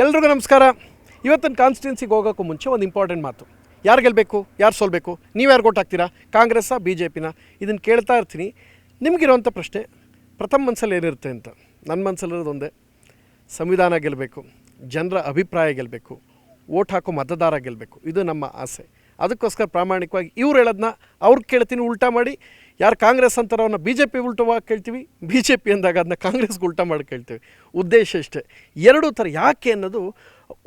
ಎಲ್ರಿಗೂ ನಮಸ್ಕಾರ. ಇವತ್ತಿನ ಕಾನ್ಸ್ಟಿಟ್ಯೂನ್ಸಿಗೆ ಹೋಗೋಕ್ಕೂ ಮುಂಚೆ ಒಂದು ಇಂಪಾರ್ಟೆಂಟ್ ಮಾತು. ಯಾರು ಗೆಲ್ಲಬೇಕು, ಯಾರು ಸೋಲ್ಬೇಕು, ನೀವು ಯಾರು ಓಟ್ ಹಾಕ್ತೀರಾ, ಕಾಂಗ್ರೆಸ್ಸಾ ಬಿ ಜೆ ಪಿನ? ಇದನ್ನು ಕೇಳ್ತಾ ಇರ್ತೀನಿ. ನಿಮಗಿರೋಂಥ ಪ್ರಶ್ನೆ ಪ್ರಥಮ ಮನಸ್ಸಲ್ಲಿ ಏನಿರುತ್ತೆ ಅಂತ. ನನ್ನ ಮನಸ್ಸಲ್ಲಿರೋದು ಒಂದೇ, ಸಂವಿಧಾನ ಗೆಲ್ಲಬೇಕು, ಜನರ ಅಭಿಪ್ರಾಯ ಗೆಲ್ಲಬೇಕು, ಓಟ್ ಹಾಕೋ ಮತದಾರ ಗೆಲ್ಲಬೇಕು. ಇದು ನಮ್ಮ ಆಸೆ. ಅದಕ್ಕೋಸ್ಕರ ಪ್ರಾಮಾಣಿಕವಾಗಿ ಇವ್ರು ಹೇಳೋದನ್ನ ಅವ್ರಿಗೆ ಕೇಳ್ತೀನಿ, ಉಲ್ಟಾ ಮಾಡಿ. ಯಾರು ಕಾಂಗ್ರೆಸ್ ಅಂತಾರೋ ಅವ್ರನ್ನ ಬಿ ಜೆ ಪಿ ಉಲ್ಟವಾಗಿ ಕೇಳ್ತೀವಿ, ಬಿ ಜೆ ಪಿ ಅಂದಾಗ ಅದನ್ನ ಕಾಂಗ್ರೆಸ್ಗೆ ಉಲ್ಟಾ ಮಾಡಿ ಕೇಳ್ತೀವಿ. ಉದ್ದೇಶ ಇಷ್ಟೇ, ಎರಡೂ ಥರ. ಯಾಕೆ ಅನ್ನೋದು,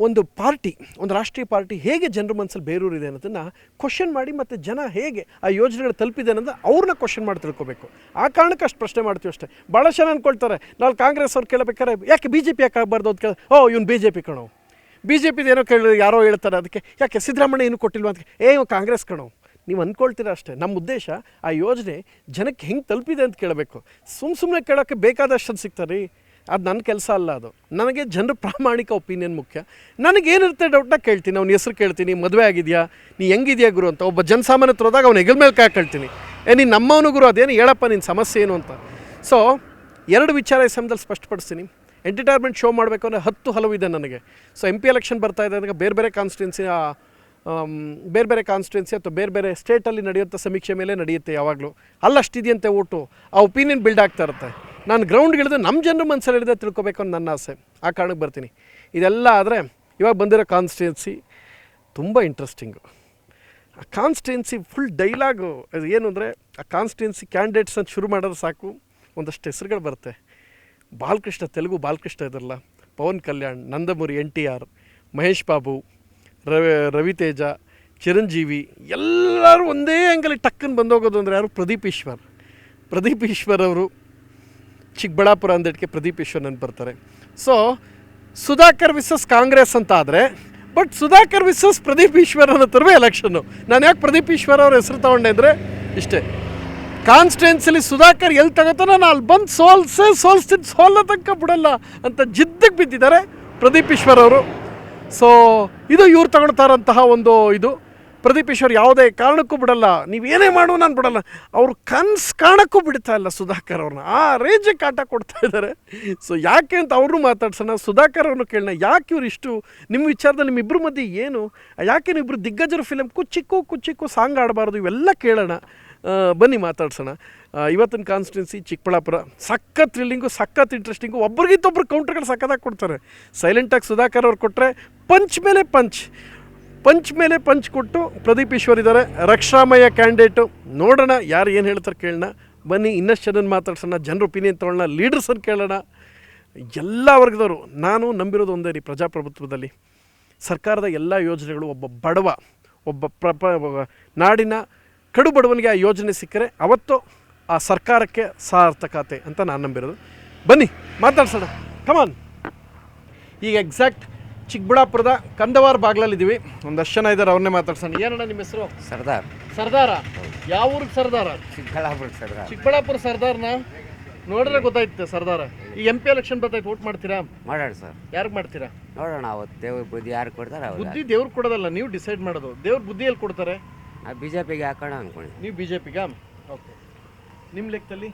ಒಂದು ಪಾರ್ಟಿ, ಒಂದು ರಾಷ್ಟ್ರೀಯ ಪಾರ್ಟಿ ಹೇಗೆ ಜನರ ಮನಸ್ಸಲ್ಲಿ ಬೇರೂರಿದೆ ಅನ್ನೋದನ್ನು ಕ್ವಶನ್ ಮಾಡಿ, ಮತ್ತು ಜನ ಹೇಗೆ ಆ ಯೋಜನೆಗಳು ತಲುಪಿದೆ ಅನ್ನೋದು ಅವ್ರನ್ನ ಕ್ವಶನ್ ಮಾಡಿ ತಿಳ್ಕೊಬೇಕು. ಆ ಕಾರಣಕ್ಕೆ ಅಷ್ಟು ಪ್ರಶ್ನೆ ಮಾಡ್ತೀವಿ ಅಷ್ಟೇ. ಭಾಳ ಜನ ಅಂದ್ಕೊಳ್ತಾರೆ, ನಾವು ಕಾಂಗ್ರೆಸ್ ಅವ್ರು ಕೇಳಬೇಕಾದ್ರೆ ಯಾಕೆ ಬಿ ಜೆ ಪಿ ಯಾಕೆ ಆಗಬಾರ್ದು ಅಂತ ಕೇಳಿ, ಇವ್ನು ಬಿ ಜೆ ಪಿ ಕಣೋ, ಬಿ ಜೆ ಪಿದು ಏನೋ ಯಾರೋ ಹೇಳ್ತಾರೆ, ಅದಕ್ಕೆ ಯಾಕೆ ಸಿದ್ದರಾಮಯ್ಯ ಏನೂ ಕೊಟ್ಟಿಲ್ವ ಅಂತ, ಇವ್ನು ಕಾಂಗ್ರೆಸ್ ಕಣೋ. ನೀವು ಅಂದ್ಕೊಳ್ತೀರ ಅಷ್ಟೇ. ನಮ್ಮ ಉದ್ದೇಶ ಆ ಯೋಜನೆ ಜನಕ್ಕೆ ಹೆಂಗೆ ತಲುಪಿದೆ ಅಂತ ಕೇಳಬೇಕು. ಸುಮ್ಮನೆ ಕೇಳೋಕ್ಕೆ ಬೇಕಾದಷ್ಟು ಸಿಗ್ತಾರೆ. ಅದು ನನ್ನ ಕೆಲಸ ಅಲ್ಲ. ಅದು ನನಗೆ ಜನರ ಪ್ರಾಮಾಣಿಕ ಒಪಿನಿಯನ್ ಮುಖ್ಯ. ನನಗೇನಿರುತ್ತೆ ಡೌಟ್ನ ಕೇಳ್ತೀನಿ. ಅವ್ನ ಹೆಸರು ಕೇಳ್ತೀನಿ, ಮದುವೆ ಆಗಿದೆಯಾ, ನೀ ಹೆಂಗಿದೆಯಾ ಗುರು ಅಂತ. ಒಬ್ಬ ಜನಸಾಮಾನ್ಯ ಹತ್ರ ಹೋದಾಗ ಅವ್ನು ಹೆಗಲ ಮೇಲೆ ಕೇಳ್ತೀನಿ, ನೀನು ನಮ್ಮವನು ಗುರು, ಅದೇನು ಹೇಳಪ್ಪ ನಿನ್ನ ಸಮಸ್ಯೆ ಏನು ಅಂತ. ಸೊ ಎರಡು ವಿಚಾರ ಈ ಸಮಯದಲ್ಲಿ ಸ್ಪಷ್ಟಪಡಿಸ್ತೀನಿ. ಎಂಟರ್ಟೈನ್ಮೆಂಟ್ ಶೋ ಮಾಡಬೇಕು ಅಂದರೆ 10 ಹಲವು ಇದೆ ನನಗೆ. ಸೊ MP ಎಲೆಕ್ಷನ್ ಬರ್ತಾ ಇದೆ ಅಂದರೆ ಬೇರೆ ಬೇರೆ ಕಾನ್ಸ್ಟಿಟ್ಯೂನ್ಸಿ ಅಥವಾ ಬೇರೆ ಬೇರೆ ಸ್ಟೇಟಲ್ಲಿ ನಡೆಯುವಂಥ ಸಮೀಕ್ಷೆ ಮೇಲೆ ನಡೆಯುತ್ತೆ. ಯಾವಾಗಲೂ ಅಲ್ಲಷ್ಟಿದೆಯಂತೆ ಓಟು, ಆ ಒಪಿನಿಯನ್ ಬಿಲ್ಡ್ ಆಗ್ತಾ ಇರುತ್ತೆ. ನಾನು ಗ್ರೌಂಡ್ಗೆ ಇಳಿದು ನಮ್ಮ ಜನರ ಮನಸ್ಸಲ್ಲಿ ಹಿಡಿದು ತಿಳ್ಕೊಬೇಕು ಅಂತ ನನ್ನ ಆಸೆ. ಆ ಕಾರಣಕ್ಕೆ ಬರ್ತೀನಿ. ಇದೆಲ್ಲ ಆದರೆ ಇವಾಗ ಬಂದಿರೋ ಕಾನ್ಸ್ಟಿಟ್ಯೂನ್ಸಿ ತುಂಬ ಇಂಟ್ರೆಸ್ಟಿಂಗು. ಆ ಕಾನ್ಸ್ಟಿಟ್ಯೂನ್ಸಿ ಫುಲ್ ಡೈಲಾಗು. ಅದು ಏನು ಅಂದರೆ, ಆ ಕಾನ್ಸ್ಟಿಟ್ಯೂನ್ಸಿ ಕ್ಯಾಂಡಿಡೇಟ್ಸ್ ಅಂತ ಶುರು ಮಾಡೋದು ಸಾಕು, ಒಂದಷ್ಟು ಹೆಸರುಗಳು ಬರುತ್ತೆ. ಬಾಲಕೃಷ್ಣ, ತೆಲುಗು ಬಾಲಕೃಷ್ಣ ಇದ್ರಲ್ಲ, ಪವನ್ ಕಲ್ಯಾಣ್, ನಂದಮೂರಿ NTR, ಮಹೇಶ್ ಬಾಬು, ರವಿತೇಜ, ಚಿರಂಜೀವಿ, ಎಲ್ಲರೂ ಒಂದೇ ಆ್ಯಂಗಲಿಗೆ ಟಕ್ಕನ್ನು ಬಂದೋಗೋದು ಅಂದರೆ ಯಾರು? ಪ್ರದೀಪ್ ಈಶ್ವರ್ ಅವರು. ಚಿಕ್ಕಬಳ್ಳಾಪುರ ಅಂದಕ್ಕೆ ಪ್ರದೀಪ್ ಈಶ್ವರ್ ಅಂತ ಬರ್ತಾರೆ. ಸೊ ಸುಧಾಕರ್ ವಿಸಸ್ ಕಾಂಗ್ರೆಸ್ ಅಂತ ಆದರೆ, ಬಟ್ ಸುಧಾಕರ್ ವಿಸಸ್ ಪ್ರದೀಪ್ ಈಶ್ವರ್ ಅನ್ನೋ ಥರವೇ ಎಲೆಕ್ಷನ್ನು. ನಾನು ಯಾಕೆ ಪ್ರದೀಪ್ ಈಶ್ವರ್ ಅವ್ರ ಹೆಸರು ತೊಗೊಂಡೆ ಅಂದರೆ ಇಷ್ಟೇ, ಕಾನ್ಸ್ಟಿಟ್ಯೂನ್ಸಿಲಿ ಸುಧಾಕರ್ ಎಲ್ಲಿ ತಗೋತಾನೋ ನಾನು ಅಲ್ಲಿ ಬಂದು ಸೋಲ್ಸ್ತೀನಿ, ಸೋಲೋ ತನಕ ಬಿಡಲ್ಲ ಅಂತ ಜಿದ್ದಿಗೆ ಬಿದ್ದಿದ್ದಾರೆ ಪ್ರದೀಪ್ ಈಶ್ವರ್ ಅವರು. ಸೊ ಇದು ಇವ್ರು ತಗೊಳ್ತಾರಂತಹ ಒಂದು ಇದು. ಪ್ರದೀಪ್ ಈಶ್ವರ್ ಯಾವುದೇ ಕಾರಣಕ್ಕೂ ಬಿಡಲ್ಲ, ನೀವೇನೇ ಮಾಡು ನಾನು ಬಿಡಲ್ಲ. ಅವ್ರು ಕಾರಣಕ್ಕೂ ಬಿಡ್ತಾ ಇಲ್ಲ ಸುಧಾಕರ್ ಅವ್ರನ್ನ. ಆ ರೇಂಜಿಗೆ ಕಾಟ ಕೊಡ್ತಾ ಇದ್ದಾರೆ. ಸೊ ಯಾಕೆ ಅಂತ ಅವ್ರನ್ನೂ ಮಾತಾಡ್ಸೋಣ, ಸುಧಾಕರ್ ಅವ್ರನ್ನೂ ಕೇಳೋಣ. ಯಾಕೆ ಇವ್ರು ಇಷ್ಟು ನಿಮ್ಮ ವಿಚಾರದಲ್ಲಿ ನಿಮ್ಮಿಬ್ಬರ ಮಧ್ಯೆ ಏನು, ಯಾಕೆ ನೀವಿಬ್ಬರು ದಿಗ್ಗಜರ ಫಿಲಮ್ ಕುಚ್ಚಿಕ್ಕು ಸಾಂಗ್ ಆಡಬಾರ್ದು, ಇವೆಲ್ಲ ಕೇಳೋಣ. ಬನ್ನಿ ಮಾತಾಡ್ಸೋಣ. ಇವತ್ತಿನ ಕಾನ್ಸ್ಟಿಟ್ಯೂನ್ಸಿ ಚಿಕ್ಕಬಳ್ಳಾಪುರ ಸಖತ್ ಥ್ರಿಲ್ಲಿಂಗು, ಸಖತ್ ಇಂಟ್ರೆಸ್ಟಿಂಗು. ಒಬ್ರಿಗಿಂತೊಬ್ರು ಕೌಂಟ್ರ್ಗಳು ಸಖತ್ತಾಗಿ ಕೊಡ್ತಾರೆ. ಸೈಲೆಂಟಾಗಿ ಸುಧಾಕರ್ ಅವ್ರು ಕೊಟ್ಟರೆ ಪಂಚ್ ಮೇಲೆ ಪಂಚ್ ಕೊಟ್ಟು ಪ್ರದೀಪ್ ಈಶ್ವರ್ ಇದ್ದಾರೆ. ರಕ್ಷಾಮಯ್ಯ ಕ್ಯಾಂಡಿಡೇಟು. ನೋಡೋಣ ಯಾರು ಏನು ಹೇಳ್ತಾರೆ, ಕೇಳೋಣ. ಬನ್ನಿ ಇನ್ನಷ್ಟು ಜನನ ಮಾತಾಡ್ಸೋಣ, ಜನರ ಒಪಿನಿಯನ್ ತೊಗೊಳ್ಳೋಣ, ಲೀಡರ್ಸನ್ನು ಕೇಳೋಣ, ಎಲ್ಲ ವರ್ಗದವರು. ನಾನು ನಂಬಿರೋದು ಒಂದೇ ರೀ, ಪ್ರಜಾಪ್ರಭುತ್ವದಲ್ಲಿ ಸರ್ಕಾರದ ಎಲ್ಲ ಯೋಜನೆಗಳು ಒಬ್ಬ ಬಡವ, ಒಬ್ಬ ನಾಡಿನ ಕಡು ಬಡವನಿಗೆ ಆ ಯೋಜನೆ ಸಿಕ್ಕರೆ ಅವತ್ತು ಆ ಸರ್ಕಾರಕ್ಕೆ ಸಾರ್ಥಕತೆ ಅಂತ ನಾನು ನಂಬಿರೋದು. ಬನ್ನಿ ಮಾತಾಡ್ಸೋಣ, ಕಮಾನ್. ಈಗ ಎಕ್ಸಾಕ್ಟ್ ಚಿಕ್ಕಬಳ್ಳಾಪುರದ ಕಂದವಾರ ಬಾಗ್ಲಲ್ಲಿದ್ದೀವಿ. ಒಂದಷ್ಟು ಜನ ಇದ್ದಾರೆ, ಅವ್ರನ್ನೇ ಮಾತಾಡ್ಸೋಣ. ಏನಣ್ಣ ನಿಮ್ಮ ಹೆಸರು? ಸರ್ದಾರ. ಯಾವ ಊರಿಗೆ ಸರ್ದಾರ? ಚಿಕ್ಕಬಳ್ಳಾಪುರ ಸರ್ದಾರ್ನ ನೋಡಿದ್ರೆ ಗೊತ್ತಾಯ್ತು ಸರ್ದಾರ. ಈ MP ಎಲೆಕ್ಷನ್ ಬರ್ತಾಯ್ತು, ಓಟ್ ಮಾಡ್ತೀರಾ? ಮಾಡೋಣ ಸರ್. ಯಾರಿಗೆ ಮಾಡ್ತೀರಾ? ನೋಡೋಣ, ಅವತ್ತು ದೇವ್ರ ಬುದ್ಧಿ ಯಾರು ಕೊಡ್ತಾರೆ. ಬುದ್ಧಿ ದೇವ್ರು ಕೊಡೋದಲ್ಲ, ನೀವು ಡಿಸೈಡ್ ಮಾಡೋದು. ದೇವ್ರ ಬುದ್ಧಿ ಎಲ್ಲಿ ಕೊಡ್ತಾರೆ? BJPಗೆ ಹಾಕೋಣ ಅನ್ಕೊಳ್ಳಿ. ನೀವು BJPಗ? ಓಕೆ. ನಿಮ್ಮ ಲೆಕ್ಕದಲ್ಲಿ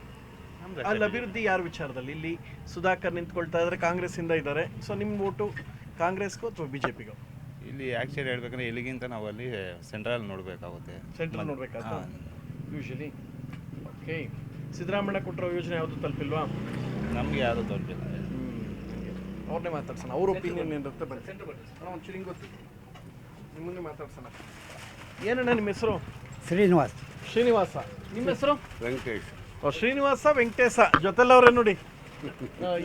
ಅಲ್ಲಿ ಅಭಿವೃದ್ಧಿ ಯಾರ ವಿಚಾರದಲ್ಲಿ? ಇಲ್ಲಿ ಸುಧಾಕರ್ ನಿಂತ್ಕೊಳ್ತಾ ಇದ್ದಾರೆ, ಕಾಂಗ್ರೆಸ್ಸಿಂದ ಇದ್ದಾರೆ. ಸೊ ನಿಮ್ಮ ಓಟು ಕಾಂಗ್ರೆಸ್ಗೂ ಅಥವಾ BJPಗೂ? ಇಲ್ಲಿ ಆ್ಯಕ್ಚುಲಿ ಹೇಳ್ಬೇಕಂದ್ರೆ ಇಲ್ಲಿಗಿಂತ ನಾವು ಅಲ್ಲಿ ಸೆಂಟ್ರಲ್ ನೋಡಬೇಕಾಗುತ್ತೆ. ಸೆಂಟ್ರಲ್ ನೋಡಬೇಕಾಗುತ್ತೆ ಯೂಶಲಿ. ಓಕೆ. ಸಿದ್ದರಾಮಯ್ಯ ಕೊಟ್ಟಿರೋ ಯೋಜನೆ ಯಾವುದು ತಲುಪಿಲ್ವಾ? ನಮಗೆ ಯಾರು ತಲುಪಿಲ್ಲ. ಅವ್ರನ್ನೇ ಮಾತಾಡ್ಸೋಣ, ಅವ್ರ ಒಪಿನಿಯನ್ ಏನಿರುತ್ತೆ. ಒಂಚೂರು ಹಿಂಗೆ ಗೊತ್ತು, ನಿಮ್ಮನ್ನೇ ಮಾತಾಡ್ಸೋಣ. ಏನಣ್ಣ ನಿಮ್ಮ ಹೆಸರು? ಶ್ರೀನಿವಾಸ. ನಿಮ್ಮ ಹೆಸರು? ವೆಂಕಟೇಶ್. ಶ್ರೀನಿವಾಸ ವೆಂಕಟೇಶ ಜೊತೆಲ್ಲವ್ರೆ ನೋಡಿ.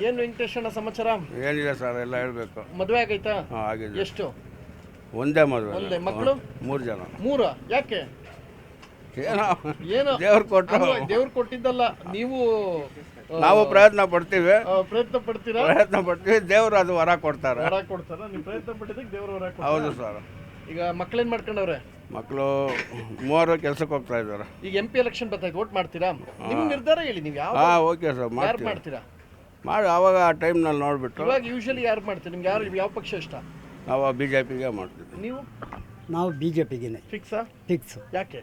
ಏನು ವೆಂಕಟೇಶ್ ಅಣ್ಣ ಸಮಾಚಾರ? ಏನಿಲ್ಲ ಸರ್, ಎಲ್ಲ ಹೇಳ್ಬೇಕು. ಮದುವೆ ಆಗೈತಾ? ಆಗಿದೆ. ಎಷ್ಟು? ಒಂದೇ ಮದುವೆ. ಒಂದೇ. ಮಕ್ಕಳು? 3 ಜನ. 3? ಯಾಕೆ? ಏನೋ ದೇವ್ರು ಕೊಟ್ಟರು. ದೇವ್ರು ಕೊಟ್ಟಿದ್ದಲ್ಲ, ನೀವು ನಾವು ಪ್ರಯತ್ನ ಪಡ್ತೀವಿ. ಪ್ರಯತ್ನ ಪಡ್ತೀರಾ? ಪ್ರಯತ್ನ ಪಡ್ತೀವಿ, ದೇವ್ರು ಅದು ವರ ಕೊಡ್ತಾರೆ. ವರ ಕೊಡ್ತಾರ? ನೀವು ಪ್ರಯತ್ನ ಪಟ್ಟಿದ್ದಕ್ಕೆ ದೇವ್ರು ವರ ಕೊಡ್ತಾರೆ. ಹೌದು ಸರ್. ಈಗ ಮಕ್ಕಳೇನು ಮಾಡ್ಕೊಂಡವ್ರೆ? ಮಕ್ಕಳು 3 ಕೆಲಸಕ್ಕೆ ಹೋಗ್ತಾ ಇದ್ದಾರೆ. ಈಗ MP ಎಲೆಕ್ಷನ್ ಬರ್ತಾಯ್ತು, ಓಟ್ ಮಾಡ್ತೀರಾ? ನಿಮ್ಮ ನಿರ್ಧಾರ ಹೇಳಿ, ನೀವು ಯಾವ? ಓಕೆ ಸರ್, ಯಾರು ಮಾಡ್ತೀರಾ? ಮಾಡಿ ಅವಾಗ ಆ ಟೈಮ್ನಲ್ಲಿ ನೋಡ್ಬಿಟ್ಟು. ಇವಾಗ ಯೂಶಲಿ ಯಾರು ಮಾಡ್ತೀರಿ? ನಿಮ್ಗೆ ಯಾವ ಪಕ್ಷ ಇಷ್ಟ? ನಾವು BJPಗೆ ಮಾಡ್ತೀವಿ. ನೀವು? ನಾವು BJPಗೆ ಫಿಕ್ಸಾ? ಫಿಕ್ಸ್. ಯಾಕೆ?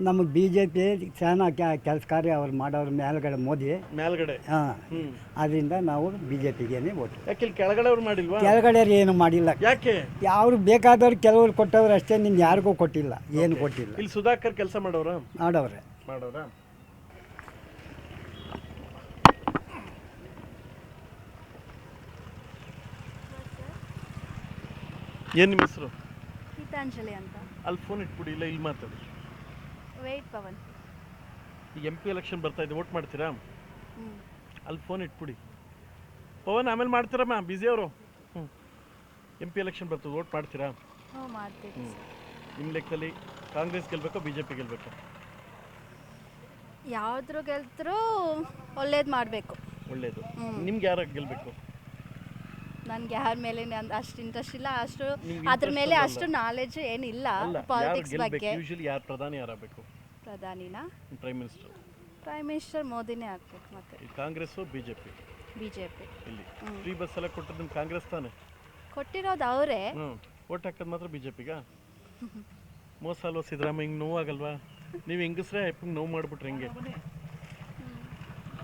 ನಮಗೆ ಬಿ ಜೆ ಪಿ ಚೆನ್ನಾಗಿ ಕೆಲಸ ಕಾರ್ಯ ಅವ್ರು ಮಾಡೋರು ಮೇಲ್ಗಡೆ ಮೋದಿ ಮೇಲ್ಗಡೆ ಹಾಂ ಹ್ಮ್ ಅದರಿಂದ ನಾವು ಬಿ ಜೆ ಪಿಗೇನೆ ಓಟ್. ಯಾಕೆ ಇಲ್ಲಿ ಕೆಳಗಡೆ ಅವ್ರು ಮಾಡಿಲ್ವಾ? ಕೆಳಗಡೆ ಏನು ಮಾಡಿಲ್ಲ. ಯಾಕೆ? ಅವ್ರು ಬೇಕಾದವ್ರು ಕೆಲವ್ರು ಕೊಟ್ಟವ್ರು ಅಷ್ಟೇ, ನಿನ್ನ ಯಾರಿಗೂ ಕೊಟ್ಟಿಲ್ಲ, ಏನು ಕೊಟ್ಟಿಲ್ಲ. ಇಲ್ಲಿ ಸುಧಾಕರ್ ಕೆಲಸ ಮಾಡೋರ ಮಾಡೋರೆ. ಏನು ನಿಮ್ಮ ಹೆಸರು? ಗೀತಾಂಜಲಿ ಅಂತ. ಅಲ್ಲಿ ಫೋನ್ ಇಟ್ಬಿಡಿ, ಇಲ್ಲ ಇಲ್ಲಿ ಮಾತಾಡಿ. ವೇಟ್ ಪವನ್. ಈಗ MP ಎಲೆಕ್ಷನ್ ಬರ್ತಾ ಇದೆ, ವೋಟ್ ಮಾಡ್ತೀರಾ? ಹ್ಞೂ. ಅಲ್ಲಿ ಫೋನ್ ಇಟ್ಬಿಡಿ. ಪವನ್ ಆಮೇಲೆ ಮಾಡ್ತೀರಮ್ಮ, ಬಿಸಿ ಅವರು. MP ಎಲೆಕ್ಷನ್ ಬರ್ತದೆ, ವೋಟ್ ಮಾಡ್ತೀರಾ? ಹ್ಞೂ ಮಾಡ್ತೀವಿ. ನಿಮ್ಮ ಲೆಕ್ಕದಲ್ಲಿ ಕಾಂಗ್ರೆಸ್ ಗೆಲ್ಬೇಕೋ BJP ಗೆಲ್ಬೇಕೋ? ಯಾವ್ದ್ರು ಗೆಲ್ತ್ರೂ ಒಳ್ಳೇದು ಮಾಡಬೇಕು. ಒಳ್ಳೇದು. ನಿಮ್ಗೆ ಯಾರು ಗೆಲ್ಬೇಕು? ನನಗೆ ಯಾರ ಮೇಲೆ ಅಷ್ಟು ಇಂಟ್ರೆಸ್ಟ್ ಇಲ್ಲ, ಅಷ್ಟು ಅದ್ರ ಮೇಲೆ ಅಷ್ಟು ನಾಲೆಜ್ ಏನಿಲ್ಲ ಪಾಲಿಟಿಕ್ಸ್ ಬಗ್ಗೆ. ಯೂಶಲಿ ಯಾರು ಪ್ರಧಾನಿ ಯಾರಾಗಬೇಕು? ಪ್ರಧಾನಿನ ಪ್ರೈಮ್ ಮಿನಿಸ್ಟರ್. ಪ್ರೈಮ್ ಮಿನಿಸ್ಟರ್ ಮೋದಿನೇ ಆಗ್ಬೇಕು. ಮತ್ತೆ ಕಾಂಗ್ರೆಸ್ BJP? BJP. ಇಲ್ಲಿ ಫ್ರೀ ಬಸ್ ಎಲ್ಲ ಕೊಟ್ಟದ್ದು ನಿಮ್ಮ ಕಾಂಗ್ರೆಸ್ ತಾನೆ? ಕೊಟ್ಟಿರೋದು ಅವರೇ. ವೋಟ್ ಹಾಕೋದು ಮಾತ್ರ BJPಗ? ಮೋಸ ಅಲ್ವಾ ಸಿದ್ದರಾಮಯ್ಯ? ಹಿಂಗೆ ನೋವಾಗಲ್ವಾ? ನೀವು ಹೆಂಗಸ್ರೆ ಹೆಪ್ಪಂಗೆ ನೋವು ಮಾಡಿಬಿಟ್ರೆ ಹೆಂಗೆ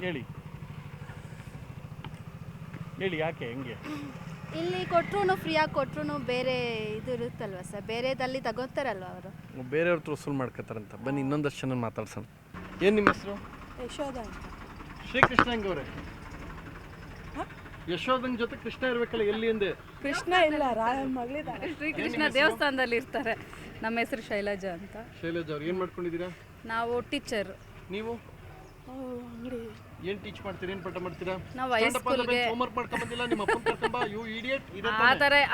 ಹೇಳಿ? ಹೇಳಿ ಯಾಕೆ ಹೆಂಗೆ? ಇಲ್ಲಿ ಕೊಟ್ಟರು ಫ್ರೀಯಾಗಿ ಕೊಟ್ಟರು ಬೇರೆ ಇದು ಇರುತ್ತಲ್ವ ಸರ್, ಬೇರೆದಲ್ಲಿ ತಗೋತಾರಲ್ವ ಅವರು. ಬೇರೆಯವ್ರ ಹತ್ರ ವಸೂಲು ಮಾಡ್ಕೋತಾರಂತ. ಬನ್ನಿ ಇನ್ನೊಂದಷ್ಟು ಜನ ಮಾತಾಡ್ಸೋಣ. ಏನು ನಿಮ್ಮ ಹೆಸರು? ಯಶೋಧ ಅಂತ. ಶ್ರೀಕೃಷ್ಣ ಹೆಂಗವ್ರೆ? ಯಶೋಧನ್ ಜೊತೆ ಕೃಷ್ಣ ಇರ್ಬೇಕಲ್ಲ, ಎಲ್ಲಿ ಅಂದೆ? ಕೃಷ್ಣ ಇಲ್ಲ, ರಾಯನ ಮಗಳಿದ್ದಾರೆ. ಶ್ರೀಕೃಷ್ಣ ದೇವಸ್ಥಾನದಲ್ಲಿ ಇರ್ತಾರೆ. ನಮ್ಮ ಹೆಸರು ಶೈಲಜಾ ಅಂತ. ಶೈಲಜಾ ಅವ್ರು ಏನು ಮಾಡ್ಕೊಂಡಿದ್ದೀರಾ? ನಾವು ಟೀಚರ್. ನೀವು ಅಂಗಡಿ ಏನು ಟೀಚ್ ಮಾಡ್ತೀರಾ? ಏನು ಪಾಠ ಮಾಡ್ತೀರಾ? ನಾವು ಹೈಸ್ಕೂಲ್ಗೆ ಹೋಮ್ವರ್ಕ್ ಮಾಡ್ಕೊಂಡ್ ಬಂದಿಲ್ಲ, ನಿಮ್ಮ ಅಪ್ಪನ ಕರ್ಕೊಂಬ, ಯು ಇಡಿಯಟ್.